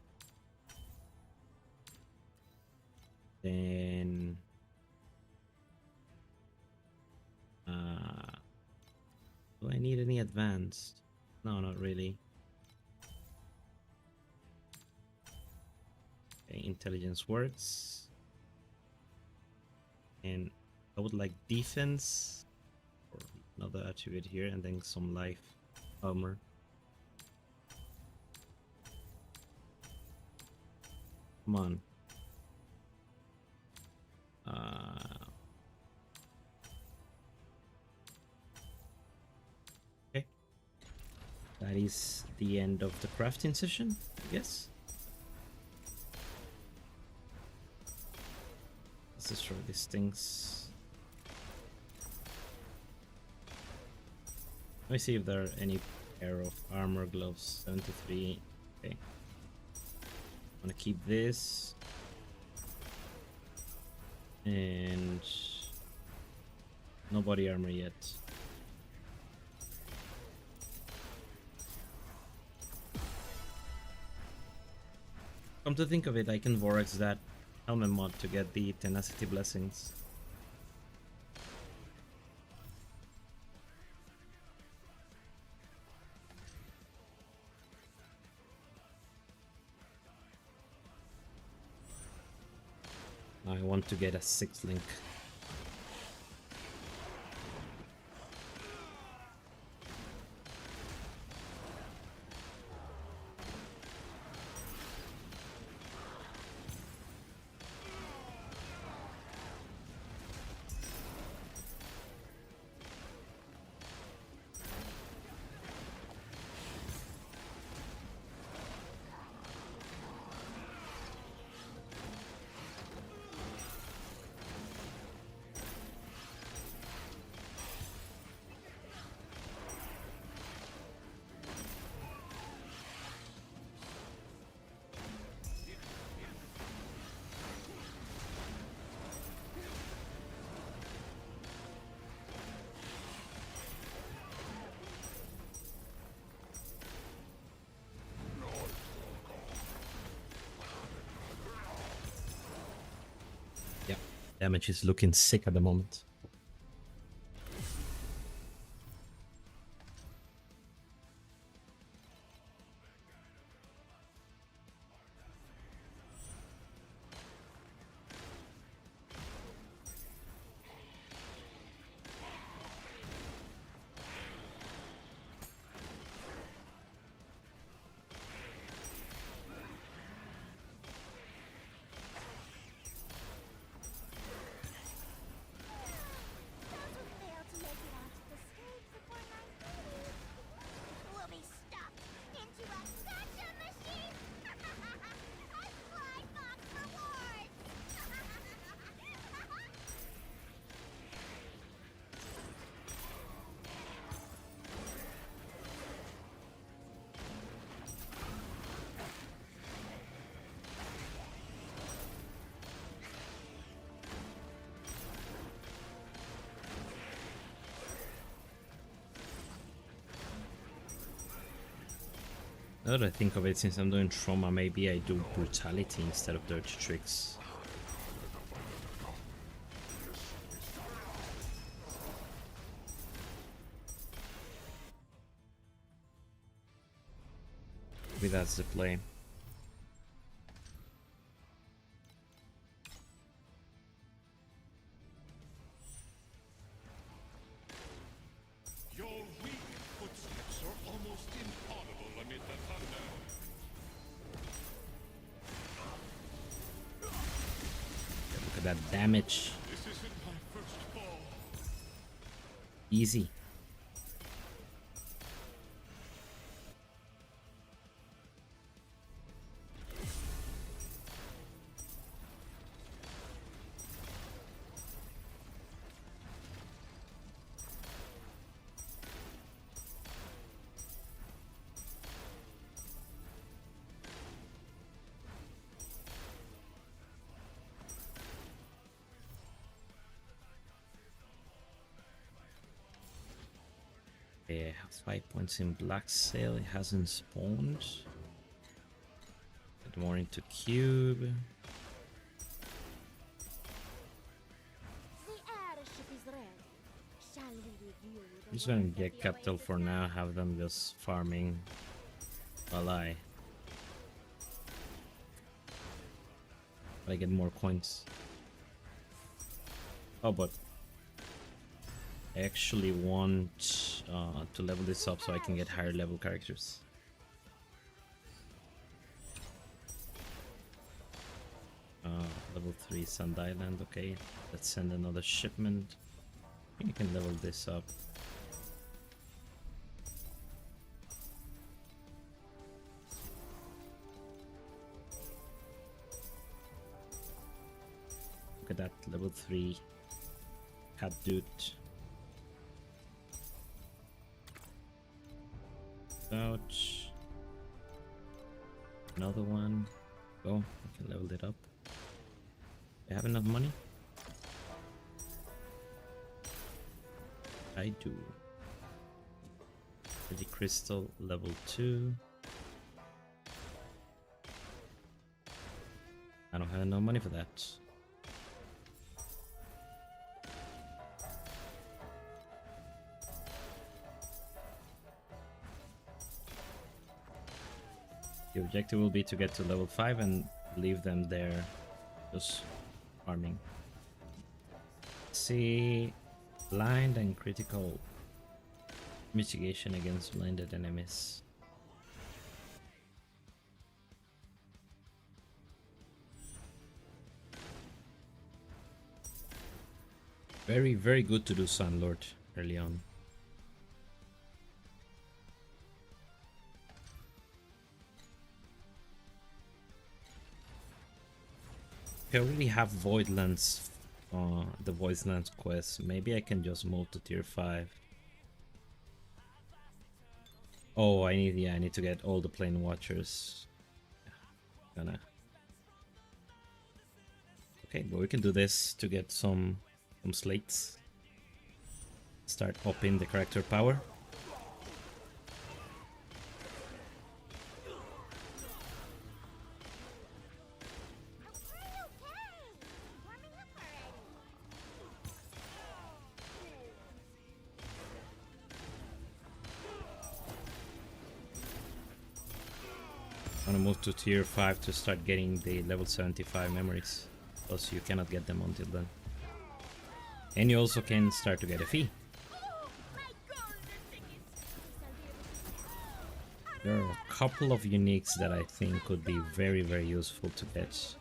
Then do I need any advanced? No, not really. Okay, intelligence works. And I would like defense or another attribute here, and then some life armor. Come on. that is the end of the crafting session, I guess. Let's destroy these things. Let me see if there are any pair of armor gloves. 73. Okay. I'm gonna keep this. And no body armor yet. Come to think of it, I can Vorax that helmet mod to get the tenacity blessings. I want to get a 6th link. Damage is looking sick at the moment. Now that I think of it, since I'm doing trauma, maybe I do brutality instead of dirty tricks. Maybe that's the play. Your weak footsteps are almost inaudible amid the thunder. Look at that damage. This isn't my first fall. Easy. Yeah, 5 points in Black Sail. It hasn't spawned. Get more into Cube. The airship is ready. Shall we review the I'm just gonna ones that get the capital Oasis for has? now, have them just farming while I get more coins. Oh, but I actually want to level this up so I can get higher level characters. Level 3 Sand Island, okay. Let's send another shipment. I think I can level this up. at that level 3 cat dude. Ouch. Another one. Oh, I can level it up. I have enough money? I do. The crystal level 2. I don't have enough money for that. The objective will be to get to level 5 and leave them there just farming. See, blind and critical mitigation against blinded enemies. Very, very good to do Sunlord early on. I already have Voidlands, the Voidlands quest. Maybe I can just move to tier 5. Oh, I need to get all the Plane Watchers. Gonna. Okay, but we can do this to get some slates. Start upping the character power. I'm gonna move to tier 5 to start getting the level 75 memories. Plus you cannot get them until then. And you also can start to get a fee. There are a couple of uniques that I think could be very, very useful to get.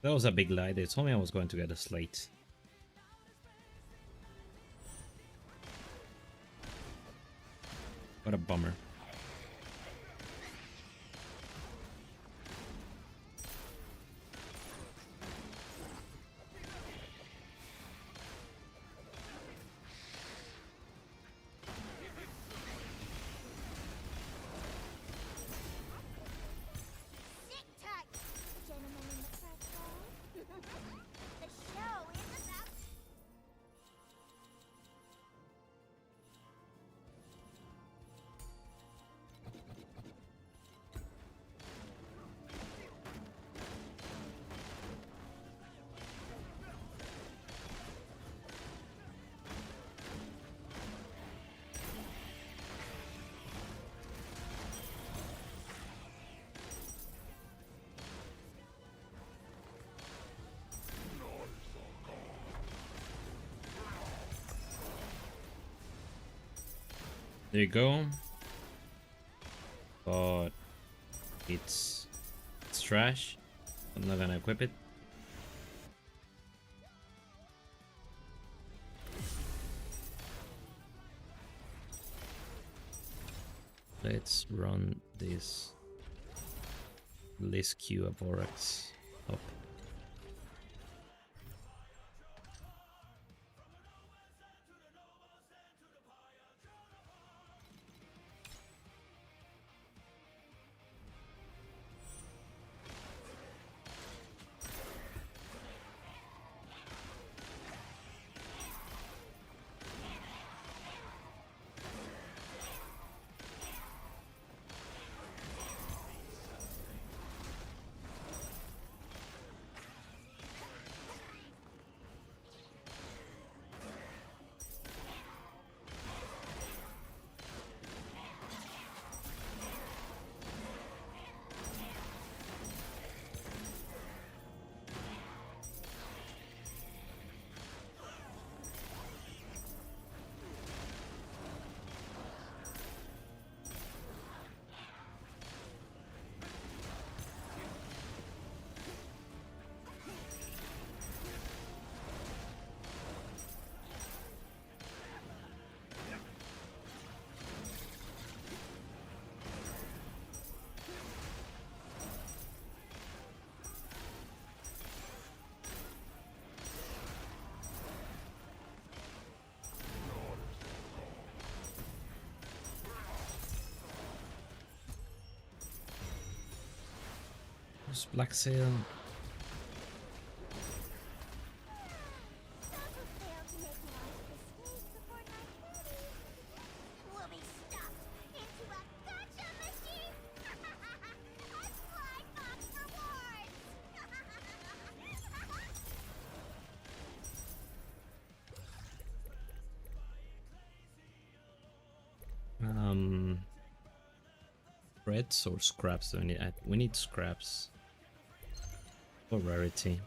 That was a big lie. They told me I was going to get a slate. What a bummer. There you go. But it's trash. I'm not gonna equip it. Let's run this list queue of Vorax up. Who's Black Sail? We'll be stuffed into a gotcha machine! A slide box rewards! Reds or scraps? Do we need scraps for rarity.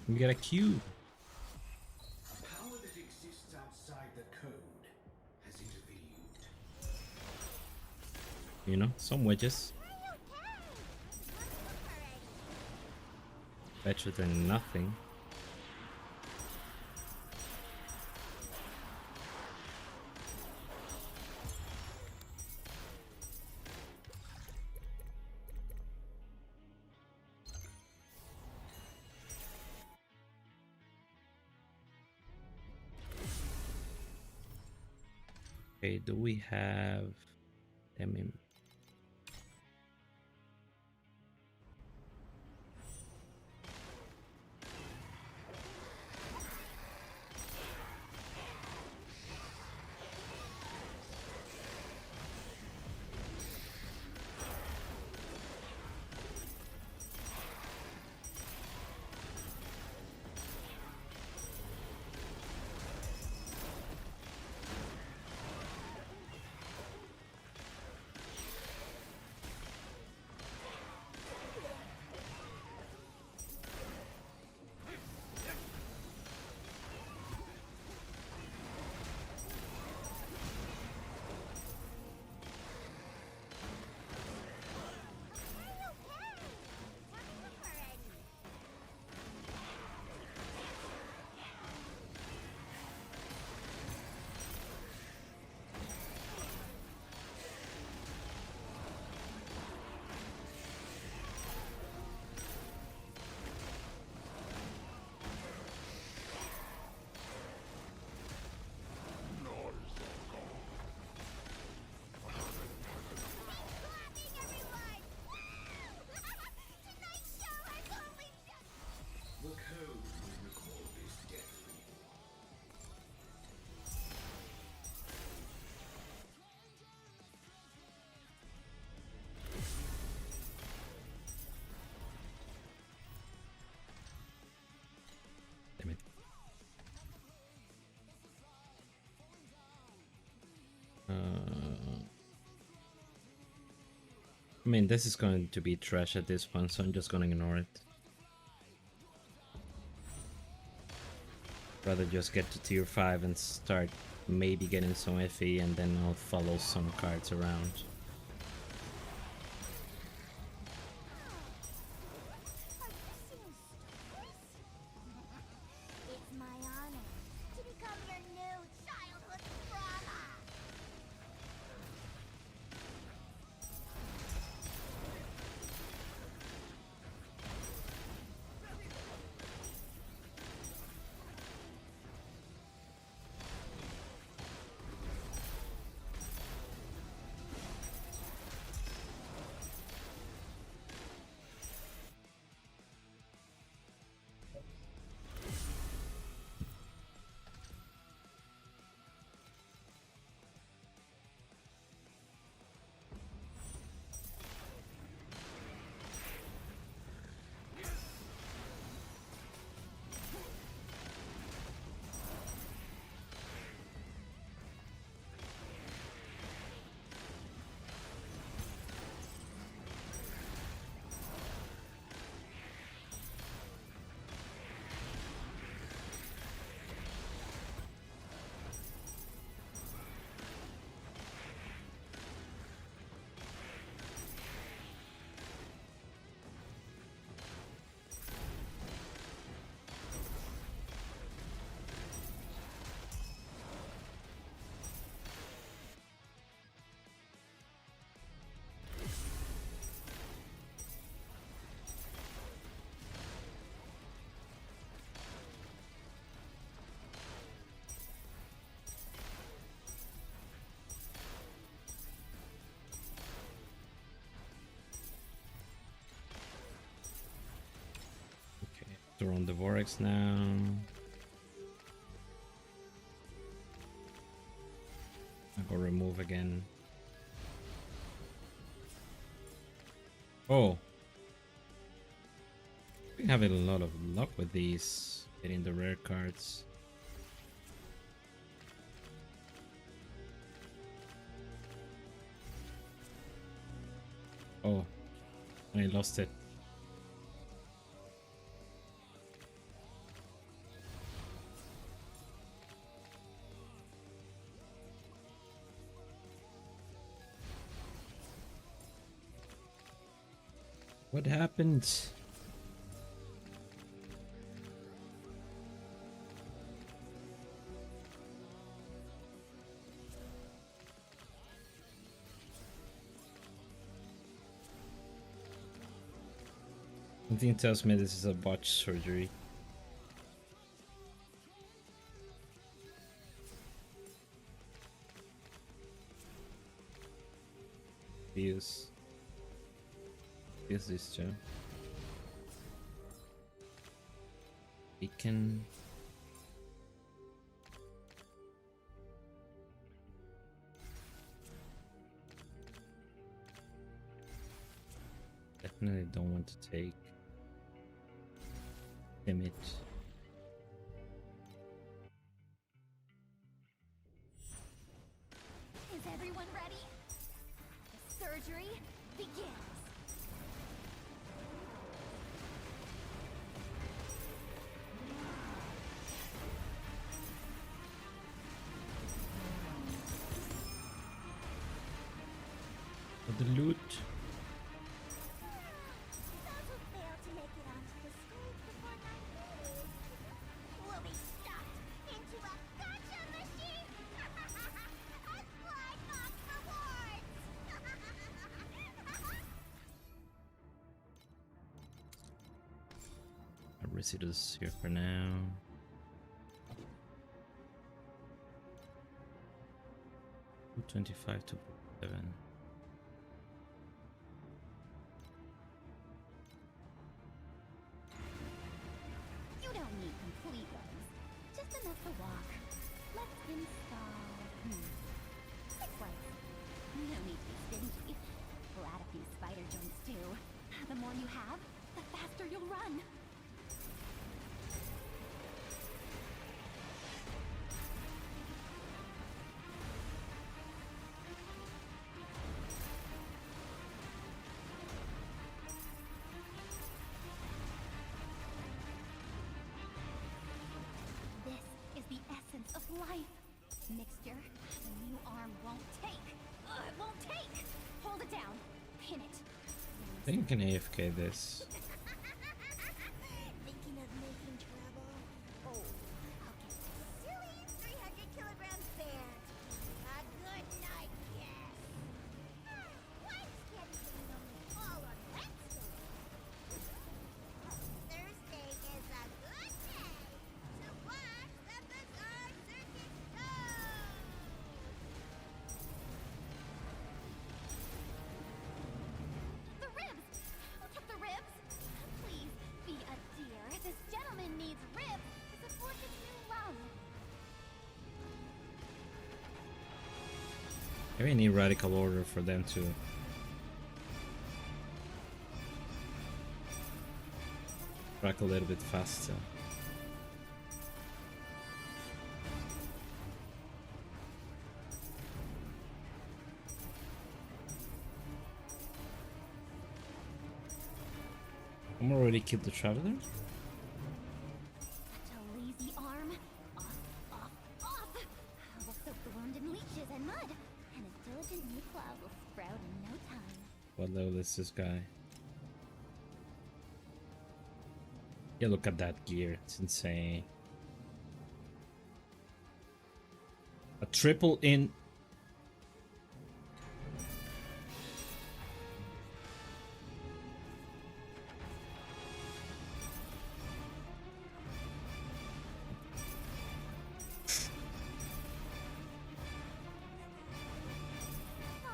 We got a cube. Power that exists outside the code has intervened. You know, some wedges. Better than nothing. Okay, do we have them in? The code we recall is deadly. Damn it. I mean, this is going to be trash at this point, so I'm just gonna ignore it. Rather just get to tier 5 and start maybe getting some FE, and then I'll follow some cards around. It's my honor to become your new childhood drama! to run the Vorex now. I'll go remove again. Oh. We're having a lot of luck with these, getting the rare cards. Oh, I lost it. What happened? Something tells me this is a botched surgery. Use this gem. Beacon. Definitely don't want to take image. Is everyone ready? The surgery begins. For the loot. Those who fail to make it onto the stage before 9:30 will be stuffed into a gotcha machine as blind mock rewards. Residus here for now. $225 to 7. You don't need complete ones, just enough to walk. Let's install 6 lights. No need to be stingy. We'll add a few spider joints too. The more you have, the faster you'll run. This is the essence of life. Mixture, the new arm won't take. It won't take! Hold it down. Pin it. I think I can AFK this. Thinking of making trouble? Oh, I'll get a silly 300-kilogram bear to give you a good night kiss. When's getting to know me all on Wednesday? Thursday is a good day to watch the Bizarre Circuit Show. The ribs! Who took the ribs? Please, be a dear. This gentleman needs ribs to support his new lung. Maybe I need radical order for them to track a little bit faster. I'm already killed the traveler. Such a lazy arm. Off, off, off. We'll soak the wound in leeches and mud, and a diligent new cloud will sprout in no time. What level is this guy? Yeah, look at that gear. It's insane. A triple in. Oh,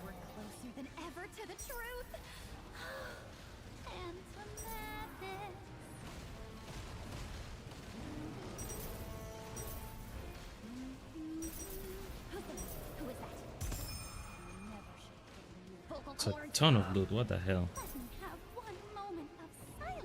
we're closer than ever to the truth. And to madness. It's a ton of loot, what the hell? Let me have one moment of silence.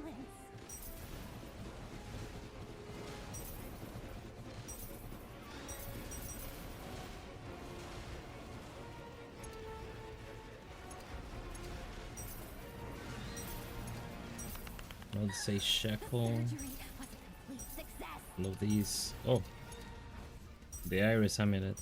I'll say shackle. Surgery was a complete success. Love these. Oh, the iris amulet.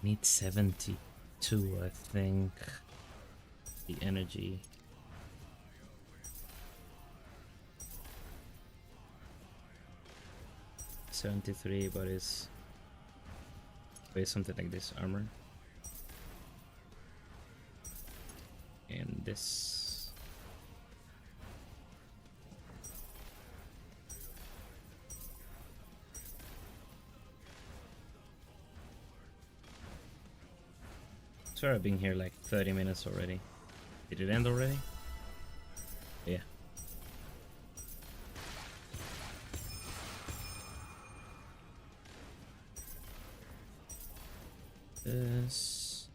Need 72, I think. The energy. $73, but it's something like this armor. And this. Sorry, I've been here like 30 minutes already. Did it end already? Yeah. This.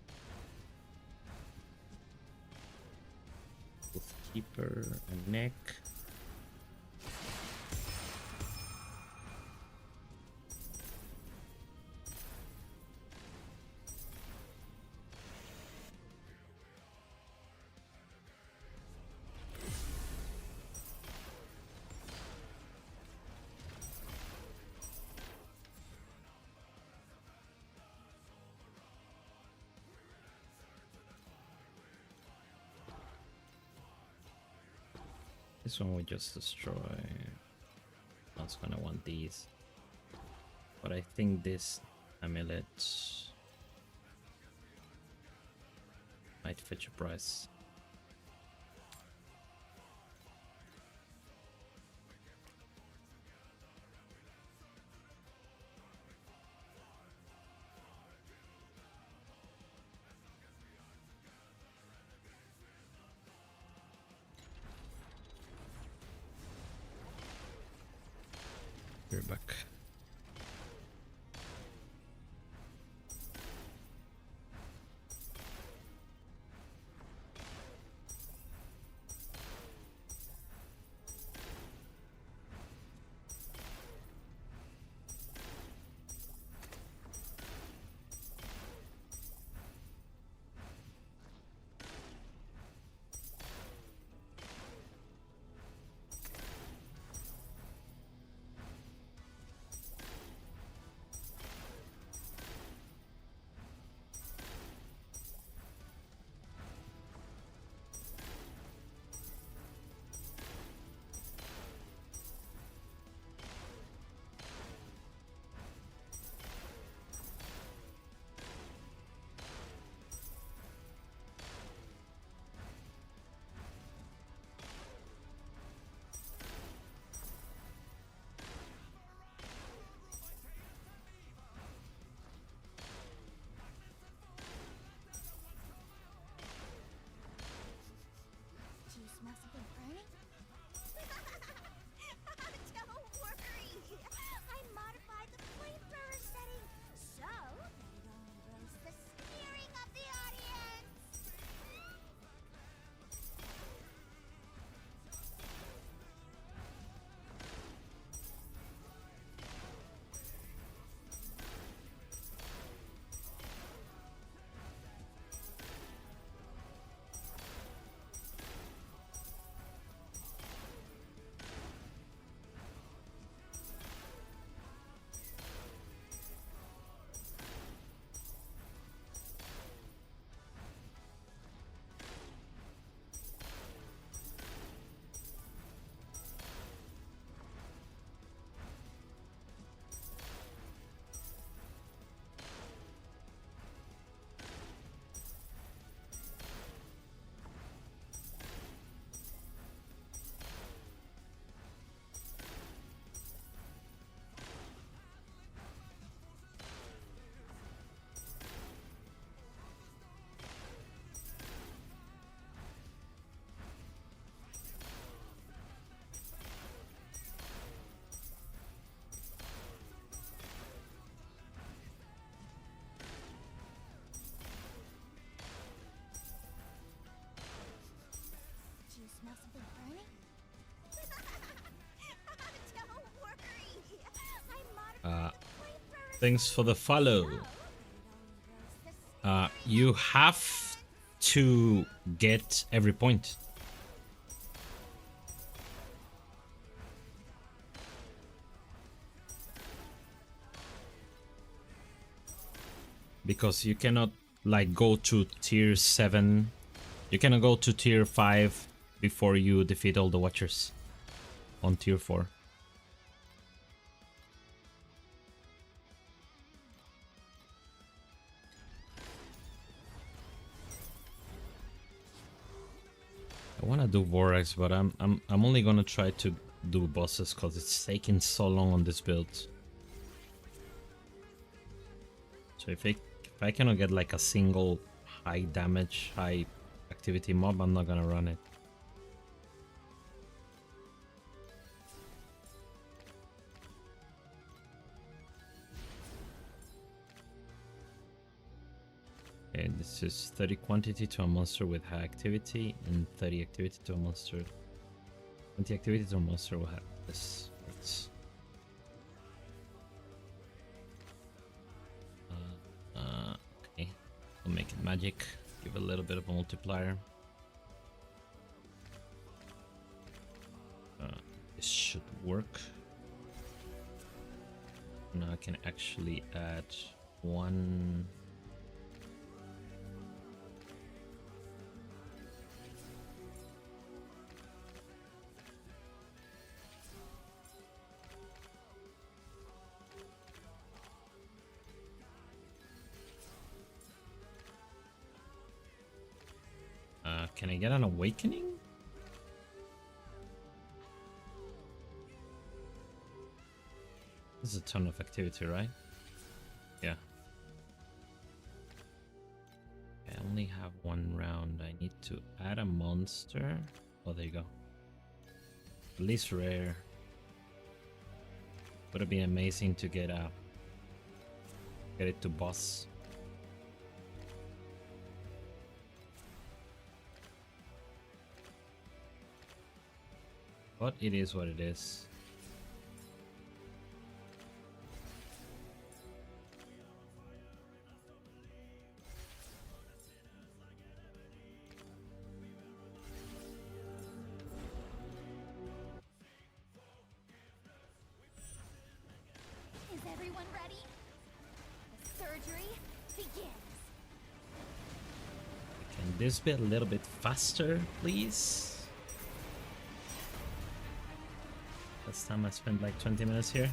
With keeper and neck. This one we just destroy. I was gonna want these. But I think this amulet might fetch a price. You're back. Thanks for the follow. You have to get every point. Because you cannot like go to tier 7. You cannot go to tier 5 before you defeat all the watchers on tier 4. I want to do Vorax, but I'm only gonna try to do bosses because it's taking so long on this build. So if I cannot get like a single high damage, high activity mob, I'm not gonna run it. Okay, this is 30 quantity to a monster with high activity and 30 activity to a monster. 20 activity to a monster will have this. Okay, we'll make it magic. Give a little bit of a multiplier. This should work. Now I can actually add one. Can I get an awakening? This is a ton of activity, right? Yeah. I only have one round. I need to add a monster. Oh, there you go. At least rare. Would it be amazing to get it to boss? But it is what it is. Is everyone ready? The surgery begins. Can this be a little bit faster, please? Last time I spent like 20 minutes here.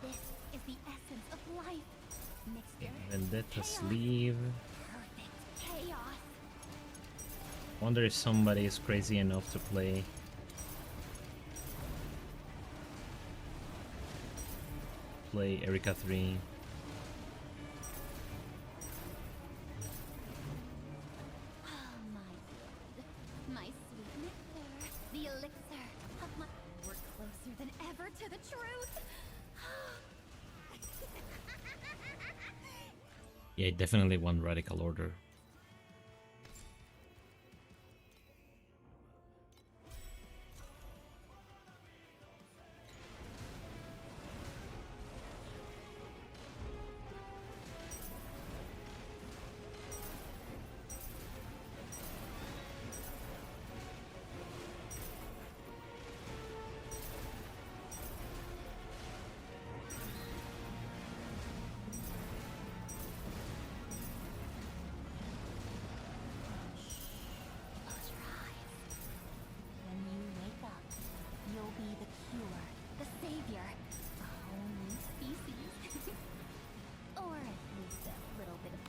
This is the essence of life. Mixture. Vendetta's leave. Perfect chaos. Wonder if somebody is crazy enough to play Erika 3. Oh my god. My sweet nectar. The elixir of my... We're closer than ever to the truth. Yeah, definitely one radical order. Close your eyes. When you wake up, you'll be the cure, the savior, a whole new species. Or at least a little bit of...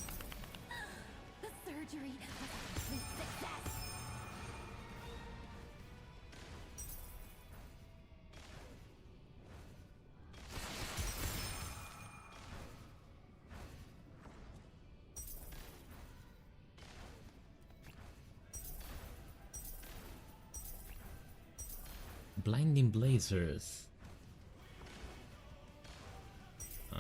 The surgery was a complete success. Blinding Blazers. I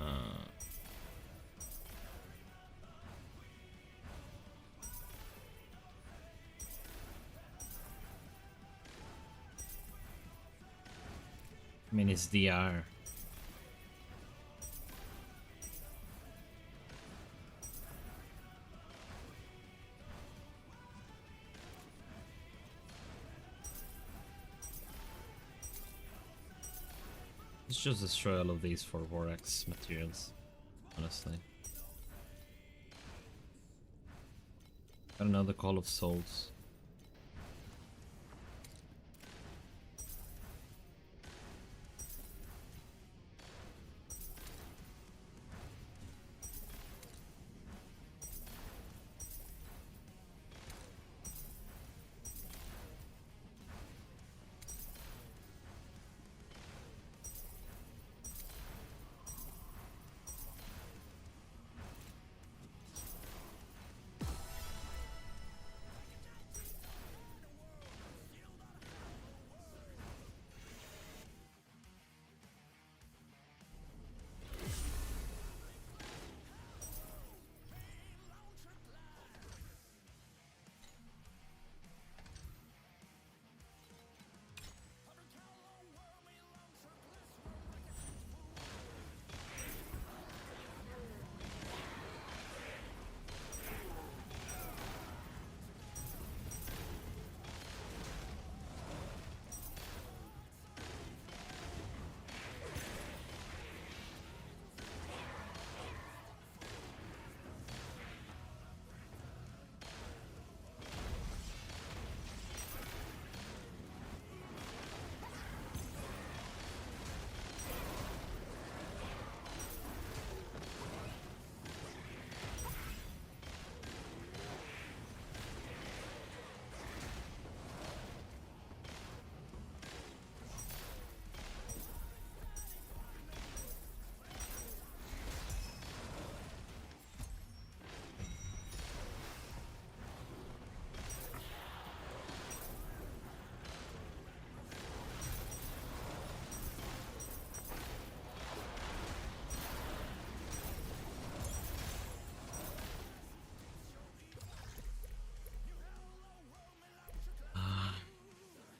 mean, it's DR. Let's just destroy all of these for Vorax materials, honestly. Got another Call of Souls.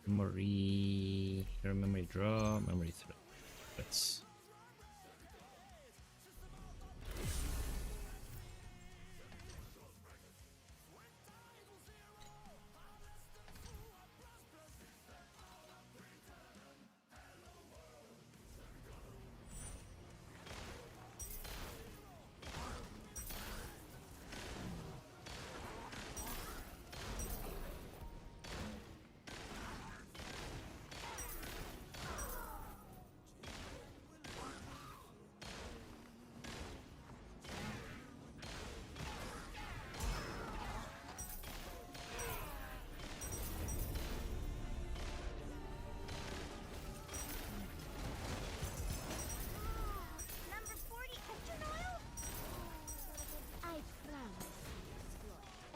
Memory draw, memory threats.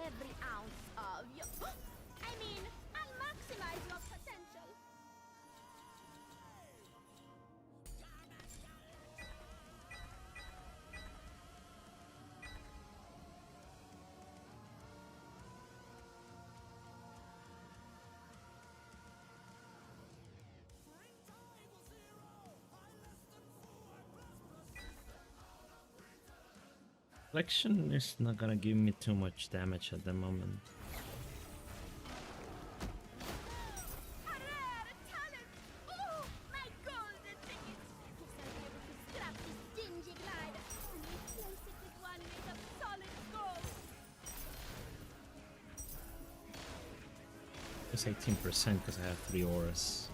Every ounce of you. I mean, I'll maximize your potential. Collection is not gonna give me too much damage at the moment. It's 18% because I have 3 auras.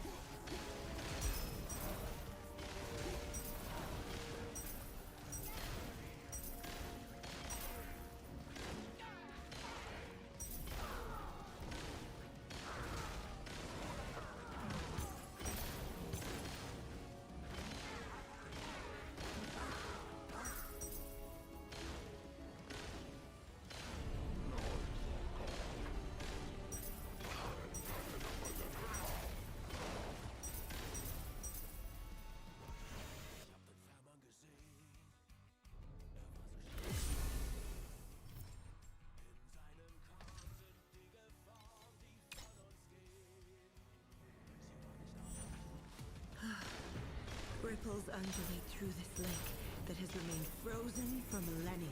Ripples undulate through this lake that has remained frozen for millennia.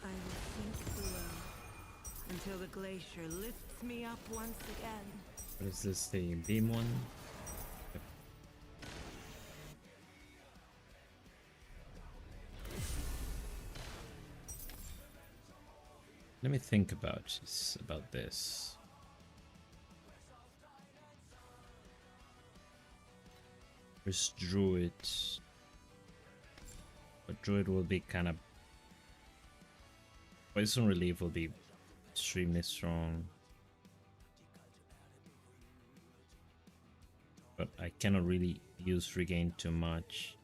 I will sink below until the glacier lifts wakes me up once again. What is this, the beam one? Yep. Let me think about this. Where's Druid? But Druid will be kind of... Poison Relief will be extremely strong. But I cannot really use Regain too much.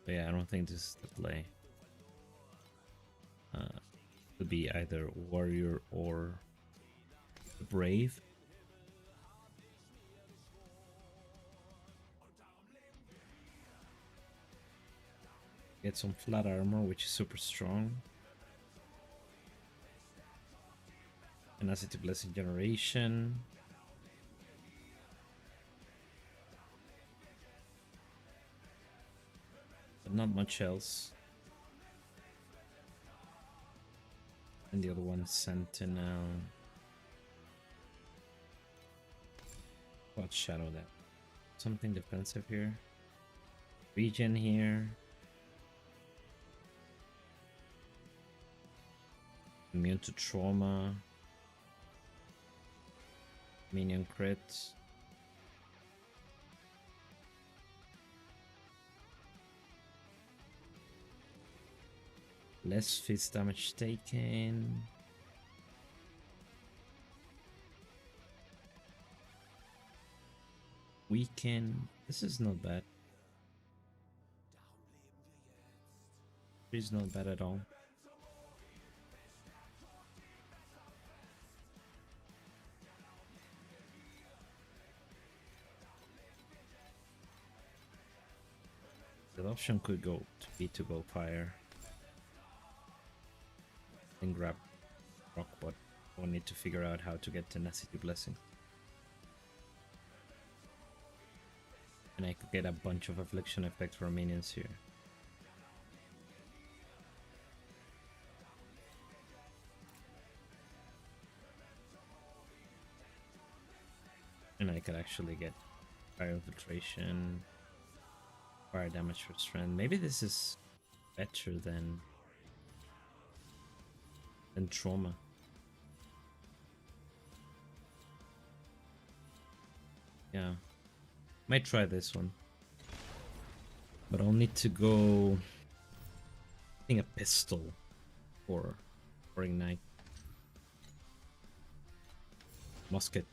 But yeah, I don't think this is the play. Could be either Warrior or Brave. Get some flat armor, which is super strong. Tenacity Blessing Generation. But not much else. And the other one, Sentinel. What Shadow that? Something defensive here. Regen here. Immune to trauma. Minion crits. Less fist damage taken. Weaken. This is not bad. This is not bad at all. The option could be to go fire. And grab rock, but we'll need to figure out how to get Tenacity Blessing. And I could get a bunch of affliction effects for minions here. And I could actually get fire infiltration, fire damage for strength. Maybe this is better than trauma. Yeah, might try this one, but I'll need to go. I think a pistol or ignite. Musket.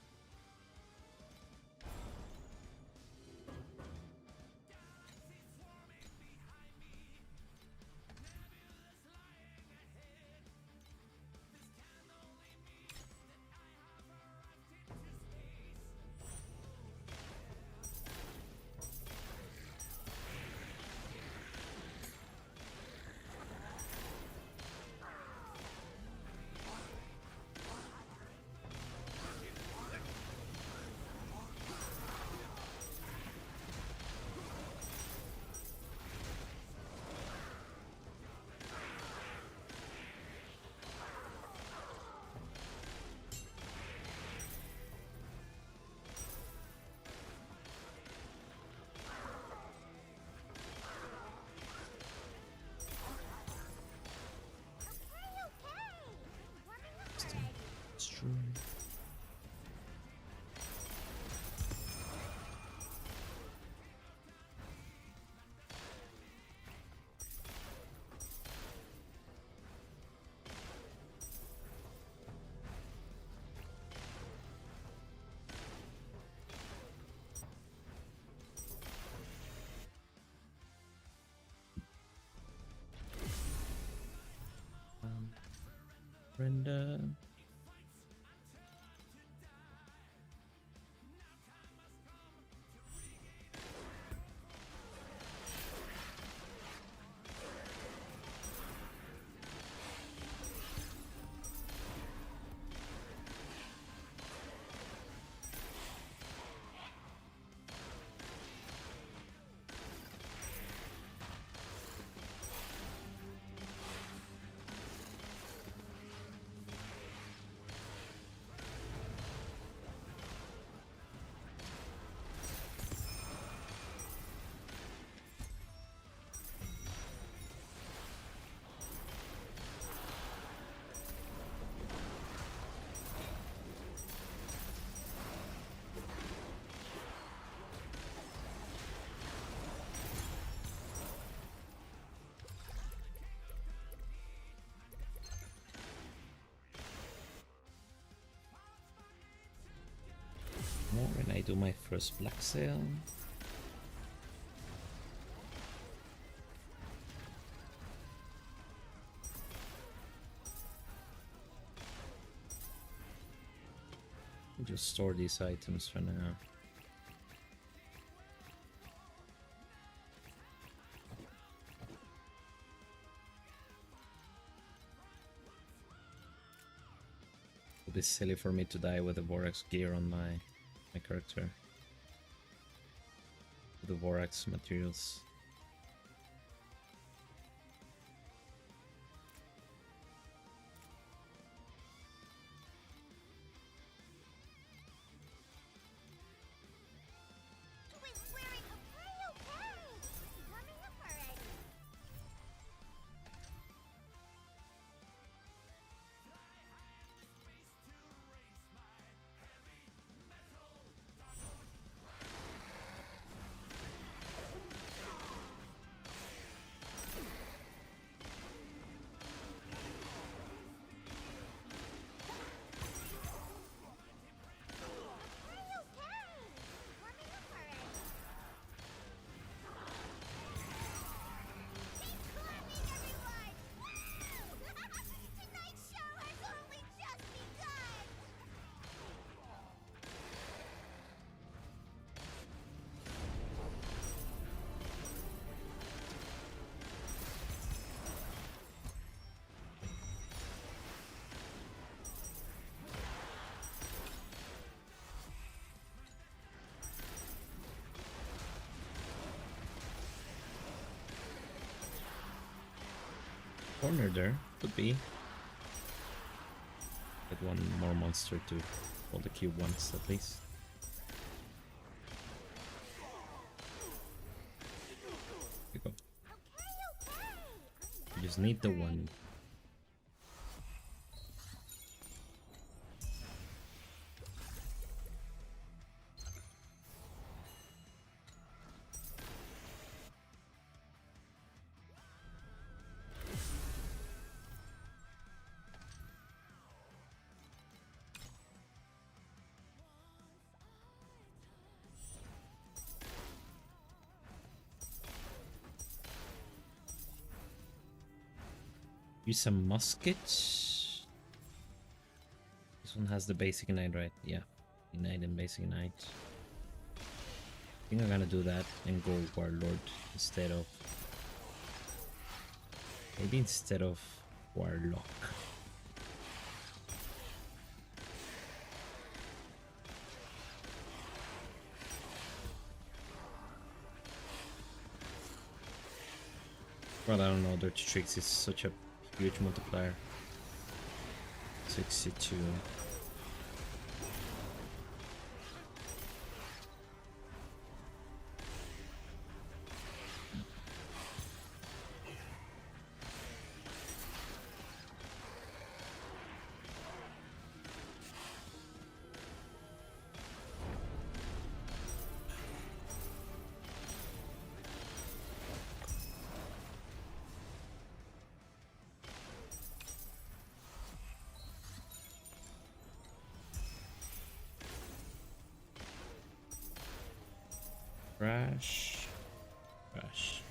It's true. Brenda. do my first black sail. Just store these items for now. It'll be silly for me to die with the Vorax gear on my character. The Vorax materials. Corner there, could be. Get one more monster to hold the cube once at least. There you go. You just need the one. Use some muskets. This one has the basic ignite, right? Yeah, ignite and basic ignite. I think I'm gonna do that and go Warlord instead of... maybe instead of Warlock. Well, I don't know, Dirty Tricks is such a huge multiplier. 62. Crash. Crash.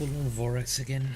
full on Vorax again.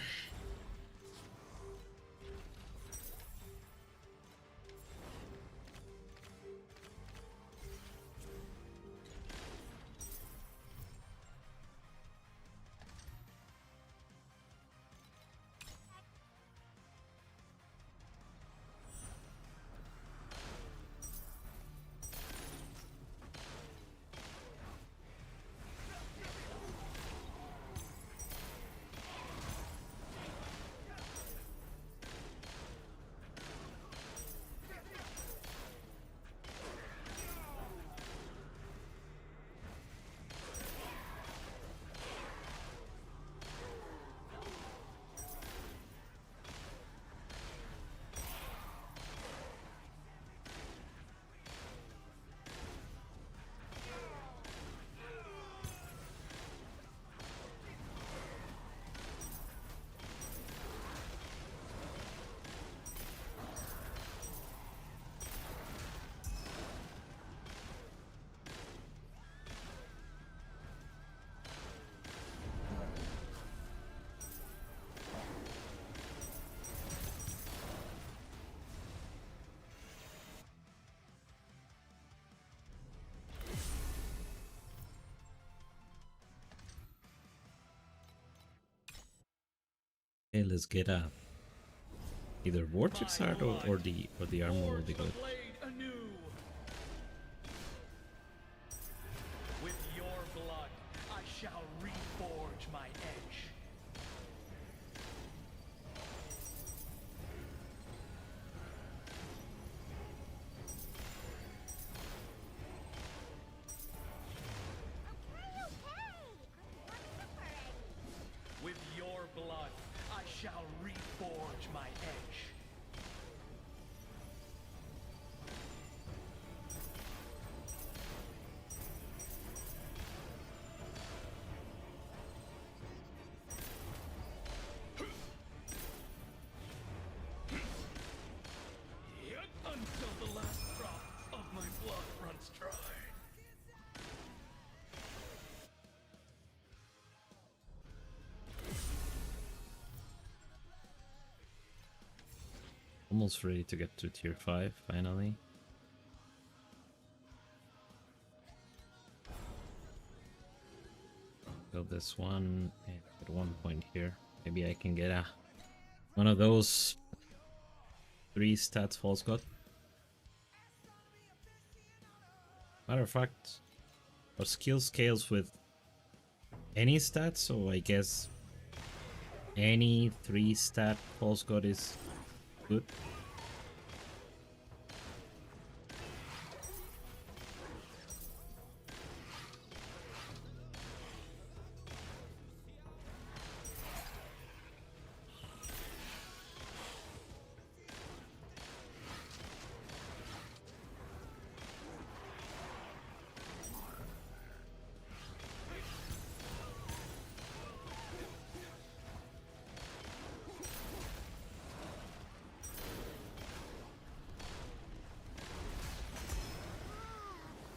Okay, let's get a either Vortex Art or the armor will be good. With your blood, I shall reforge my edge. With your blood, I shall reforge my edge. Yet until the last drop of my blood runs dry. Almost ready to get to tier 5 finally. Build this one and at one point here. Maybe I can get one of those 3 stats false god. Matter of fact, our skill scales with any stat, so I guess any 3 stat false god is good.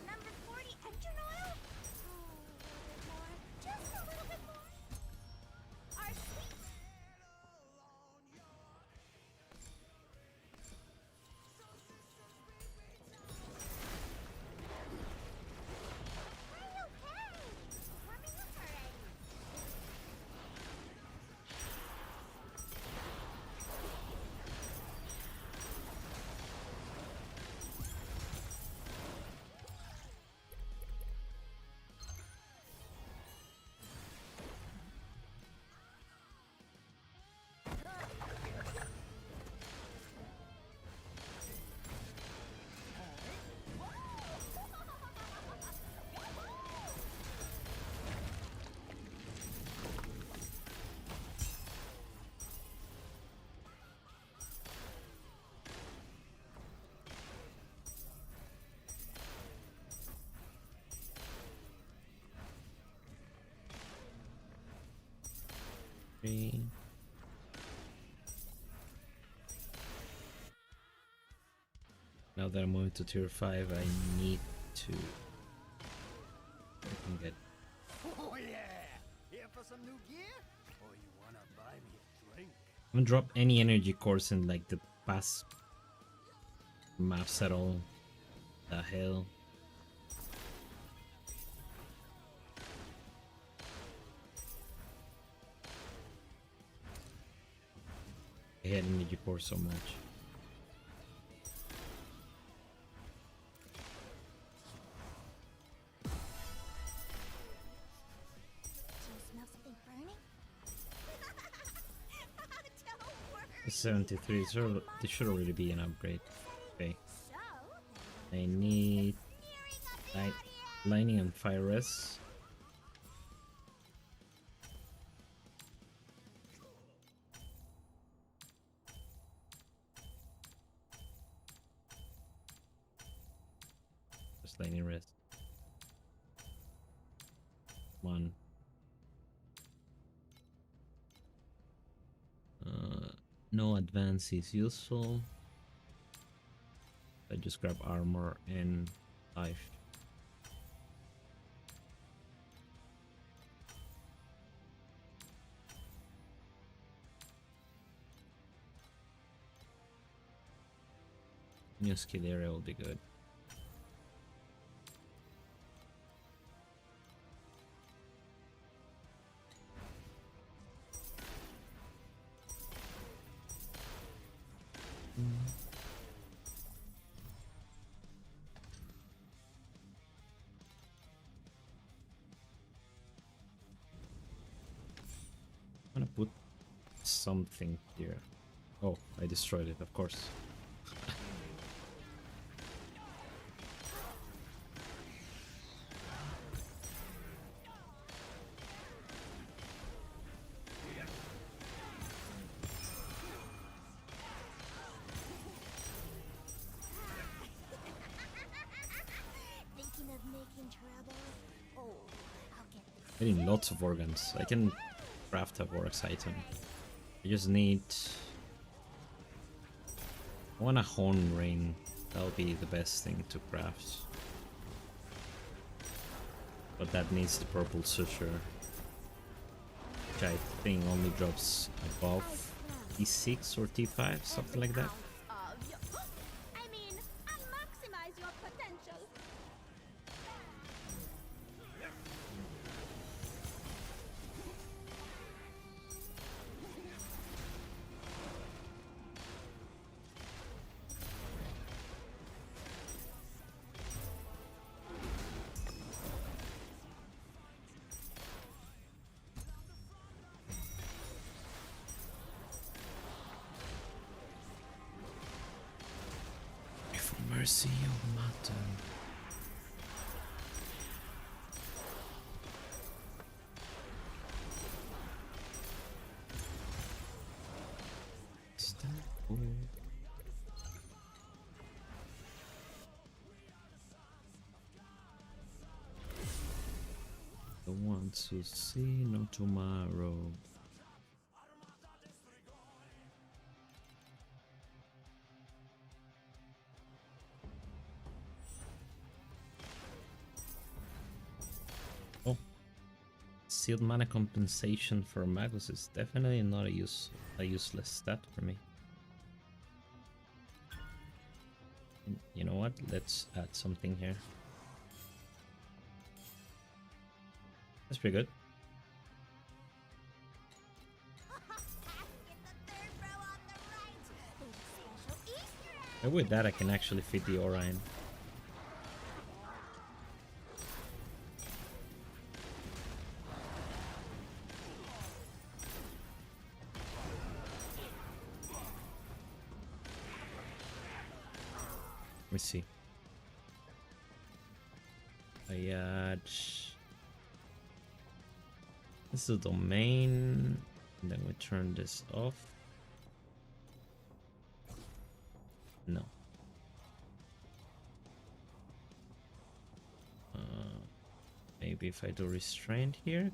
Number 40 engine oil? Just a little bit more. Our sweet. Warming up already. Three. Now that I'm moving to tier 5, I need to I can get Oh yeah! Here for some new gear? Or you haven't dropped any energy cores in like the past maps at all. The hell. I hate energy core so much. Do you smell something burning? The 73, so this should already be an upgrade. Okay. I need lightning and fire res. Just lightning res. One. No advance is useful. I just grab armor and life. New skill area will be good. I'm gonna put something here. Oh, I destroyed it, of course. Thinking of making trouble? Oh, I'll get this. Getting lots of organs. I can craft a Vorax item. I just need... I want a horn ring. That'll be the best thing to craft. But that needs the purple suture, which I think only drops above T6 or T5, something like that. I mean, maximize your potential. For mercy, O Moto. The ones who see no tomorrow. Oh, sealed mana compensation for Magus is definitely not a useless stat for me. You know what? Let's add something here. That's pretty good. And with that, I can actually fit the Orion. Let me see. I add... This is a domain, and then we turn this off. No. Maybe if I do restraint here.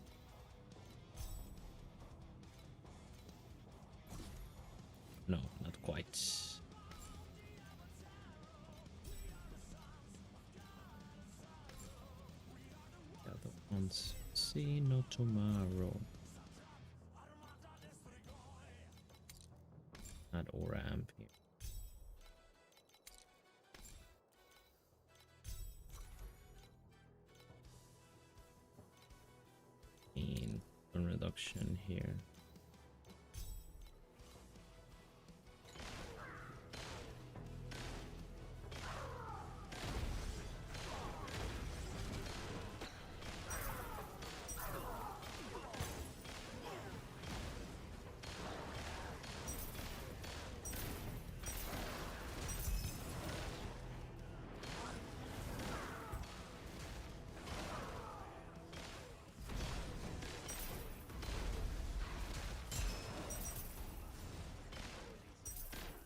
No, not quite. The other ones. See no tomorrow. Not aura amp here. In reduction here.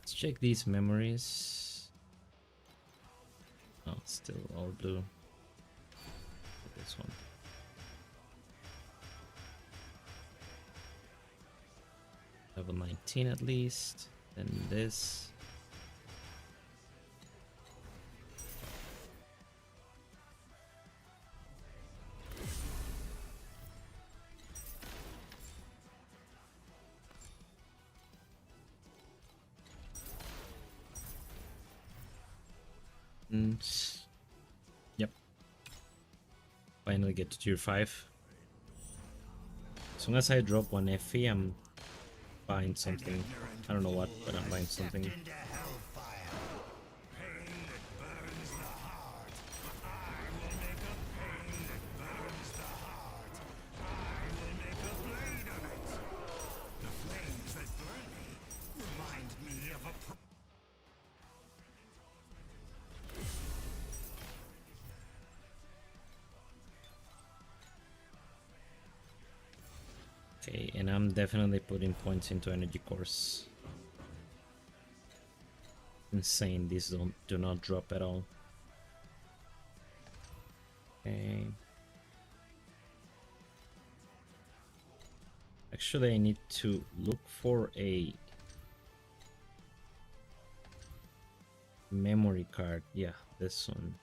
Let's check these memories. Oh, still all blue. This one. Level 19 at least. Then this. Yep. Finally get to tier 5. As soon as I drop one FE, I'm buying something. I don't know what, but I'm buying something. Okay, and I'm definitely putting points into energy course. Insane, these do not drop at all. Okay. Actually, I need to look for a memory card. Yeah, this one.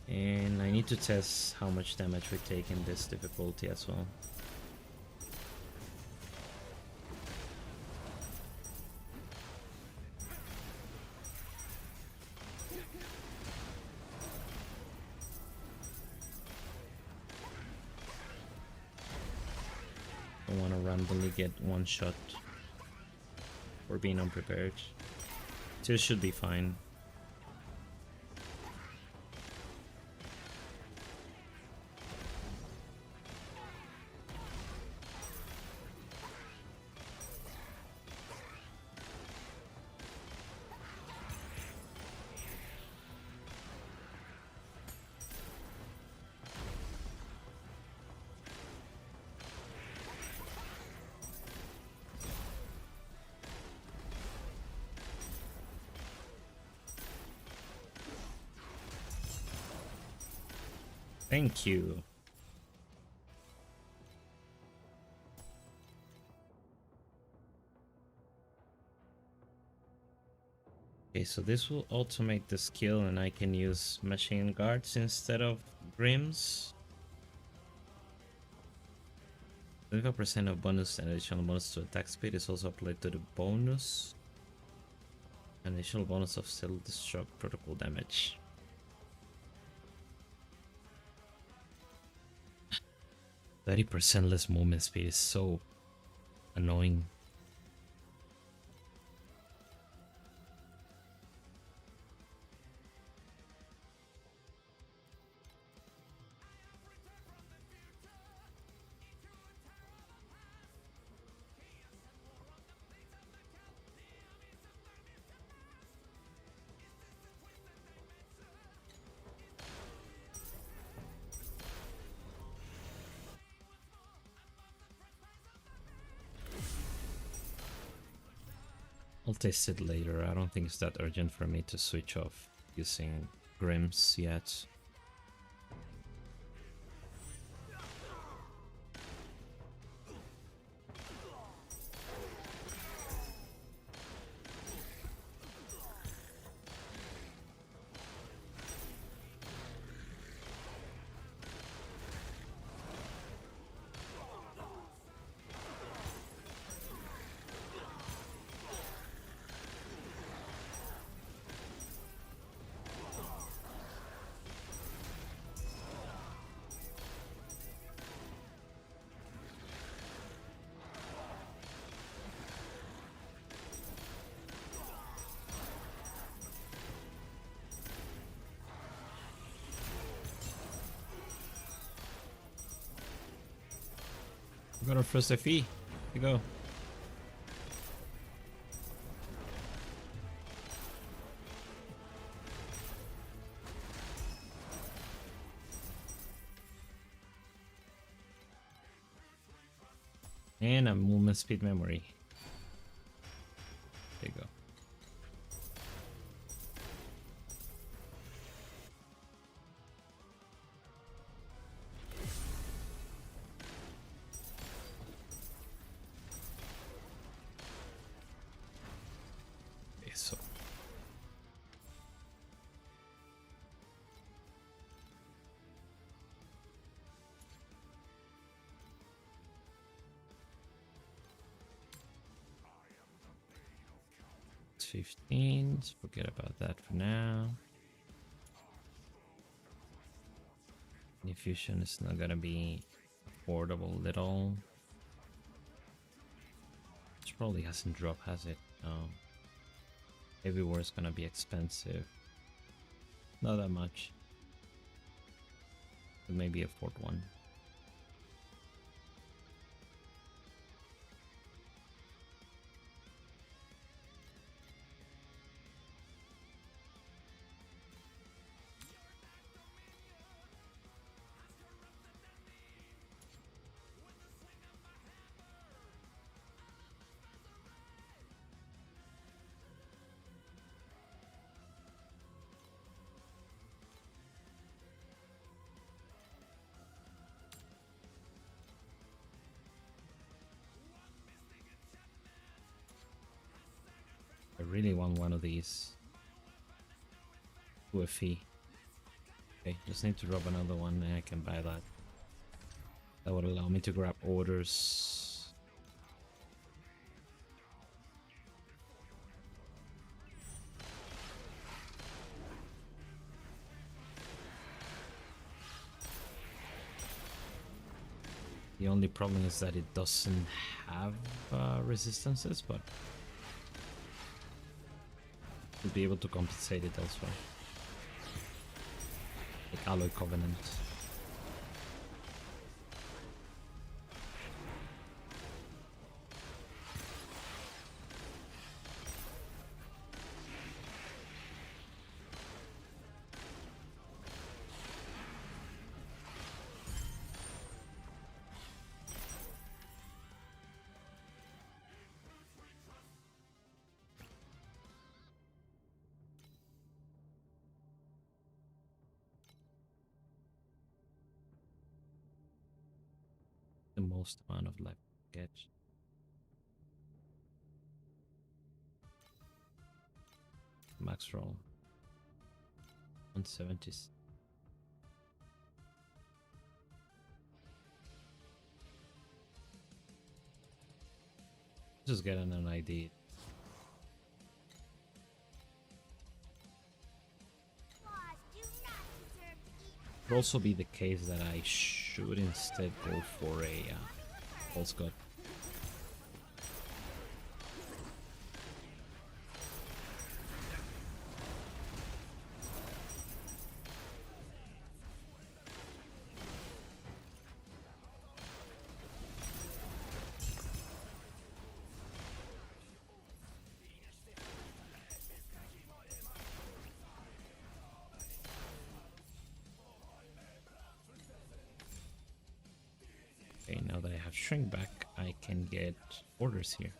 And I need to test how much damage we take in this difficulty as well. Don't want to randomly get one shot for being unprepared. This should be fine. Thank you. Okay, so this will automate the skill and I can use machine guards instead of brims. 25% of bonus and additional bonus to attack speed is also applied to the bonus. An additional bonus of self-destruct protocol damage. 30% less movement speed is so annoying. I'll test it later. I don't think it's that urgent for me to switch off using Grims yet. We got our first FE. Here we go. And a movement speed memory. There you go. Eso. It's 15. Let's forget about that for now. Fusion is not gonna be affordable at all. This probably hasn't dropped, has it? No. Everywhere is gonna be expensive. Not that much. But maybe afford one. I really want one of these. To a fee. Okay, just need to drop another one and I can buy that. That would allow me to grab orders. The only problem is that it doesn't have resistances, but we'll be able to compensate it elsewhere. Like Alloy Covenant. The most amount of life get. Max roll 170. Just getting an idea. Could also be the case that I should instead go for a false god. Okay, now that I have shrink back, I can get orders here.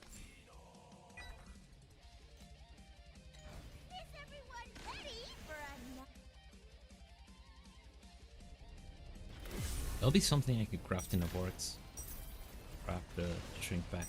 That'll be something I could craft in a vortex. Craft the shrink back.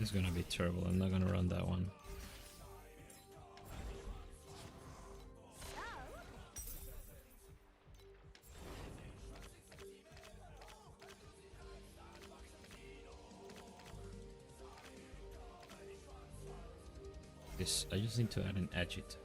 It's gonna be terrible. I'm not gonna run that one. This, I just need to add an agit.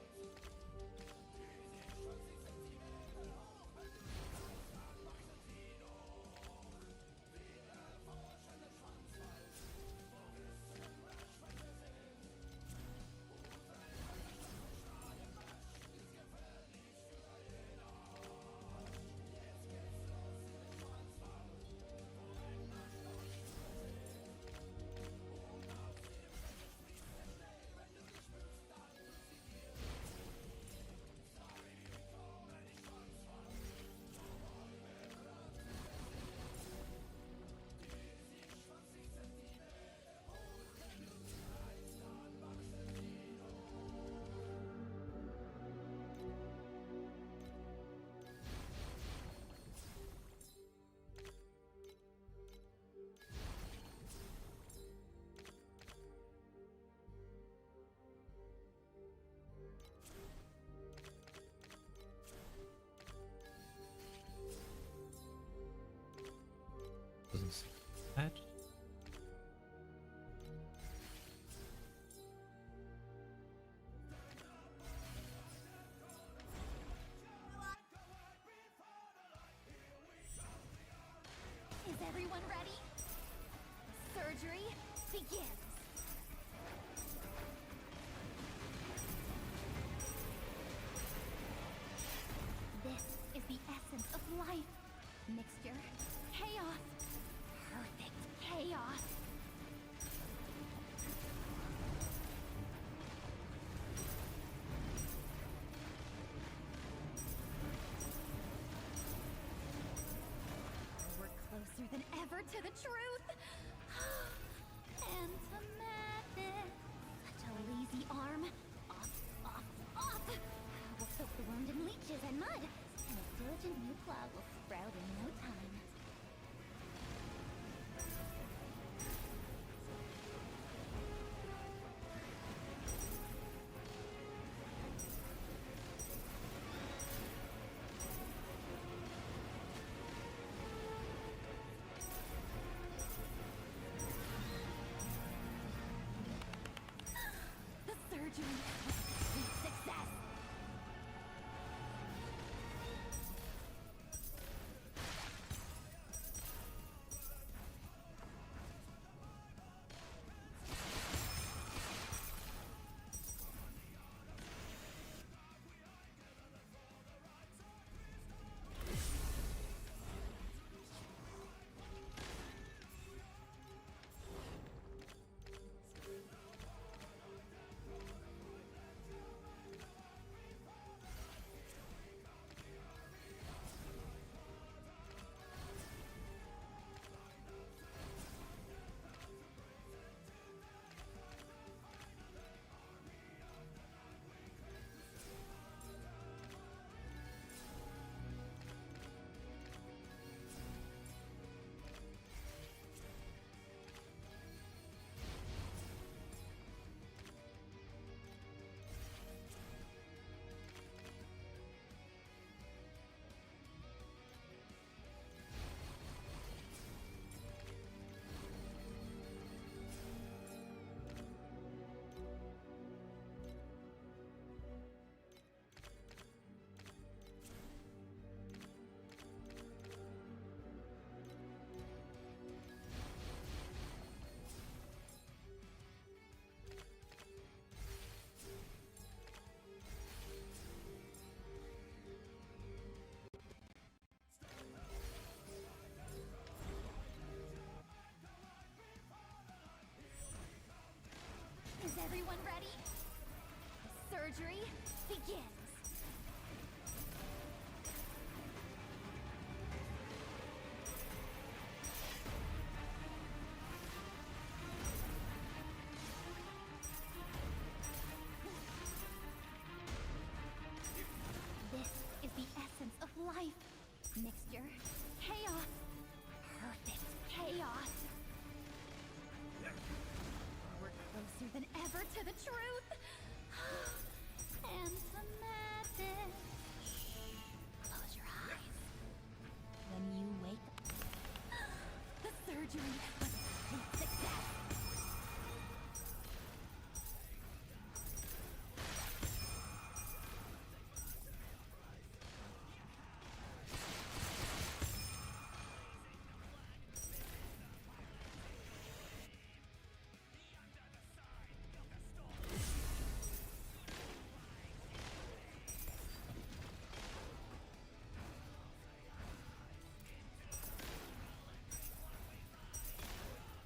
Doesn't seem bad. Is everyone ready? Surgery begins. This is the essence of life. Mixture, chaos, perfect chaos. We're closer than ever to the truth. And to madness. Such a lazy arm. Off, off, off. We'll soak the wound in leeches and mud. And a diligent new clog will sprout in no time. The surgery was a complete success. Is everyone ready? The surgery begins. This is the essence of life. Mixture, chaos, perfect chaos. the truth and the madness. Close your eyes. When you wake up, the surgery was a complete success.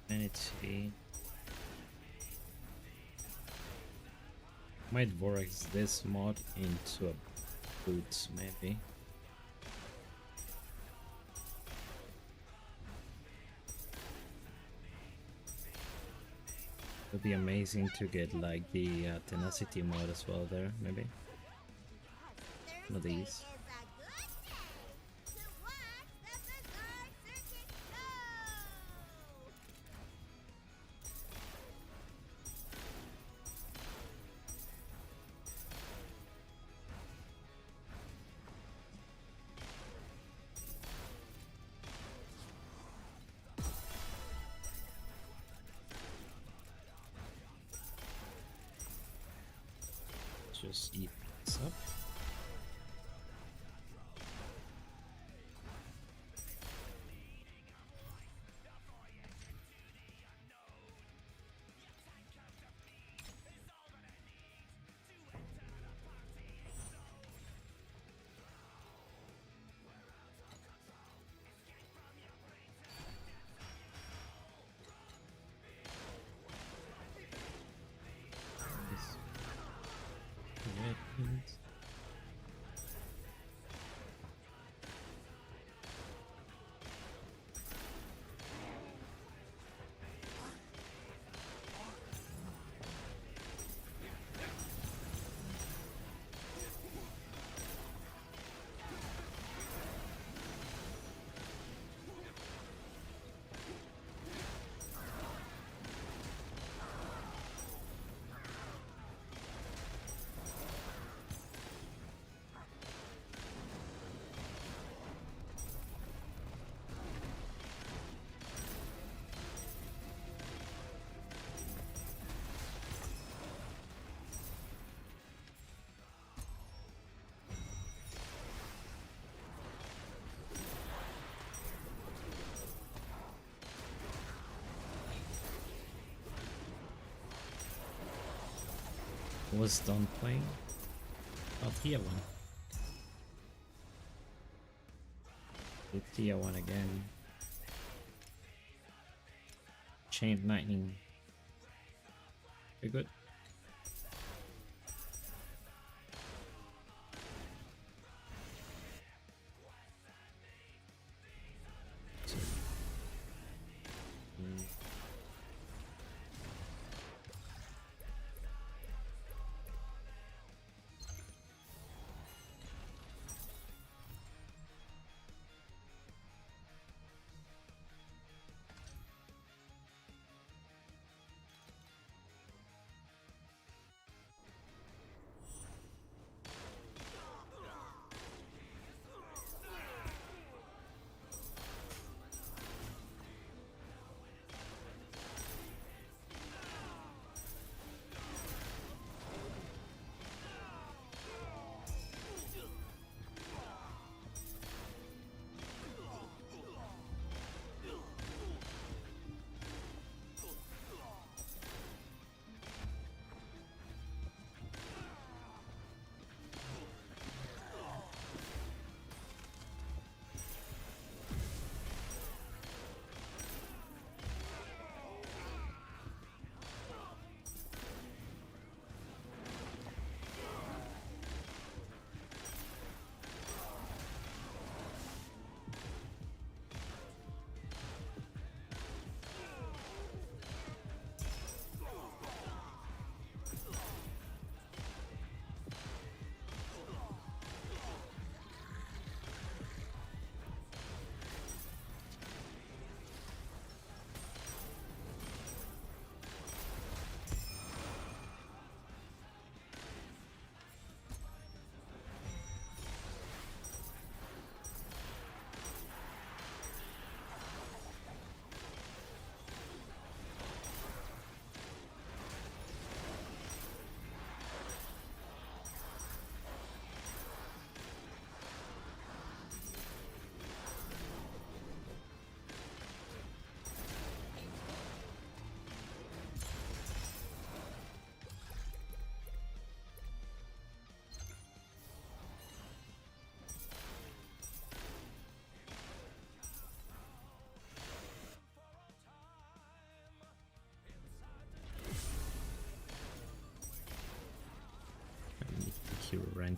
Vanity. Might Vorax this mod into a boot, maybe. Would be amazing to get like the tenacity mod as well there, maybe. One of these. Just eat this up. Was done playing. Oh, tier 1. The tier 1 again. Chain lightning. Very good.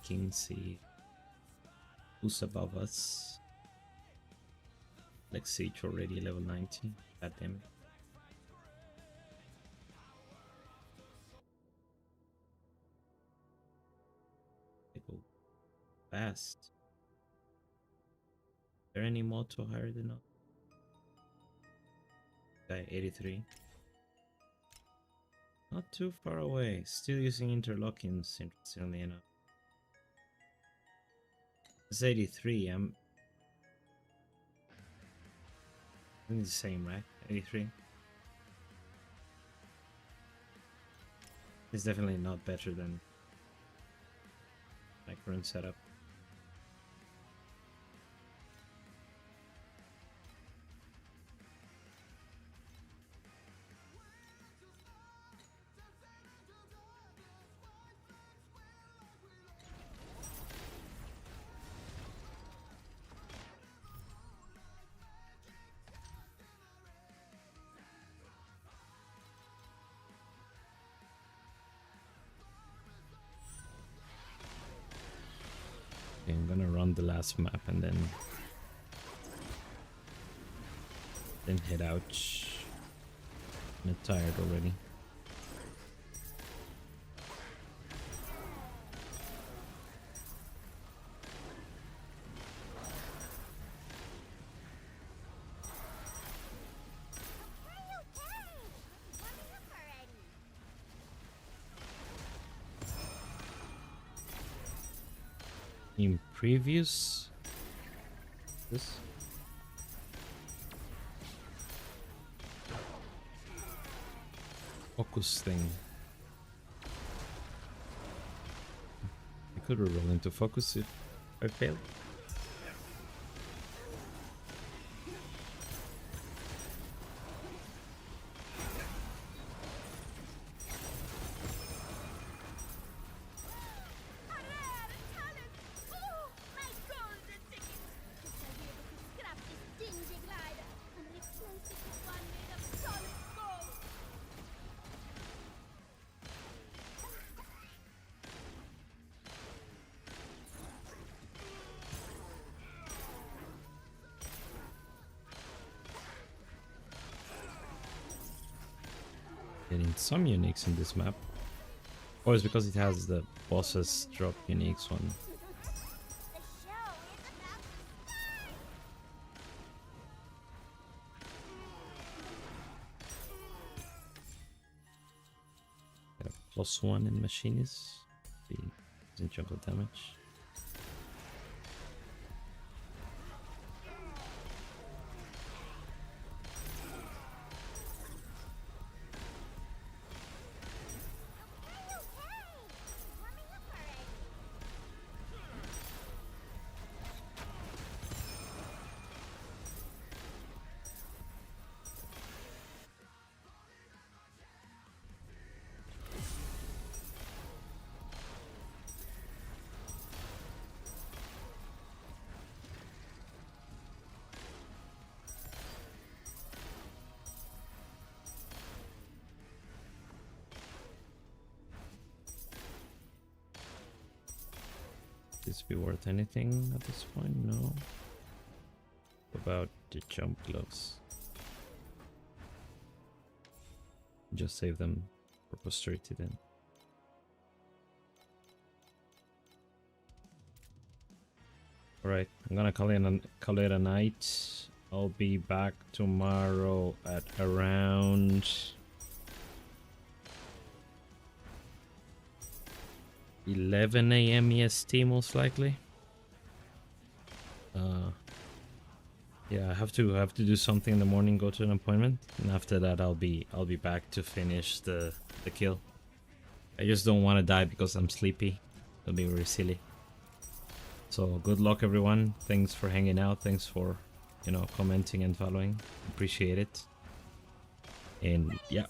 ranking, see who's above us. Let's see, it's already level 90. God damn it. They go fast. Is there any Moto higher than us? Guy 83. Not too far away. Still using interlockings, interestingly enough. It's 83. I think it's the same, right? 83. It's definitely not better than my current setup. Okay, I'm gonna run the last map and then head out. I'm tired already. In previous this focus thing, I could roll into focus if I failed. Getting some uniques in this map. Or it's because it has the bosses drop uniques one. Got a +1 in machinist. Doesn't jump the damage. This be worth anything at this point? No. About the jump gloves. Just save them for posterity then. Alright, I'm gonna call it a night. I'll be back tomorrow at around 11 AM EST most likely. Yeah, I have to do something in the morning, go to an appointment, and after that I'll be back to finish the kill. I just don't want to die because I'm sleepy. That'll be really silly. So good luck everyone. Thanks for hanging out. Thanks for, you know, commenting and following. Appreciate it. And yeah,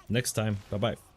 next time. Bye bye.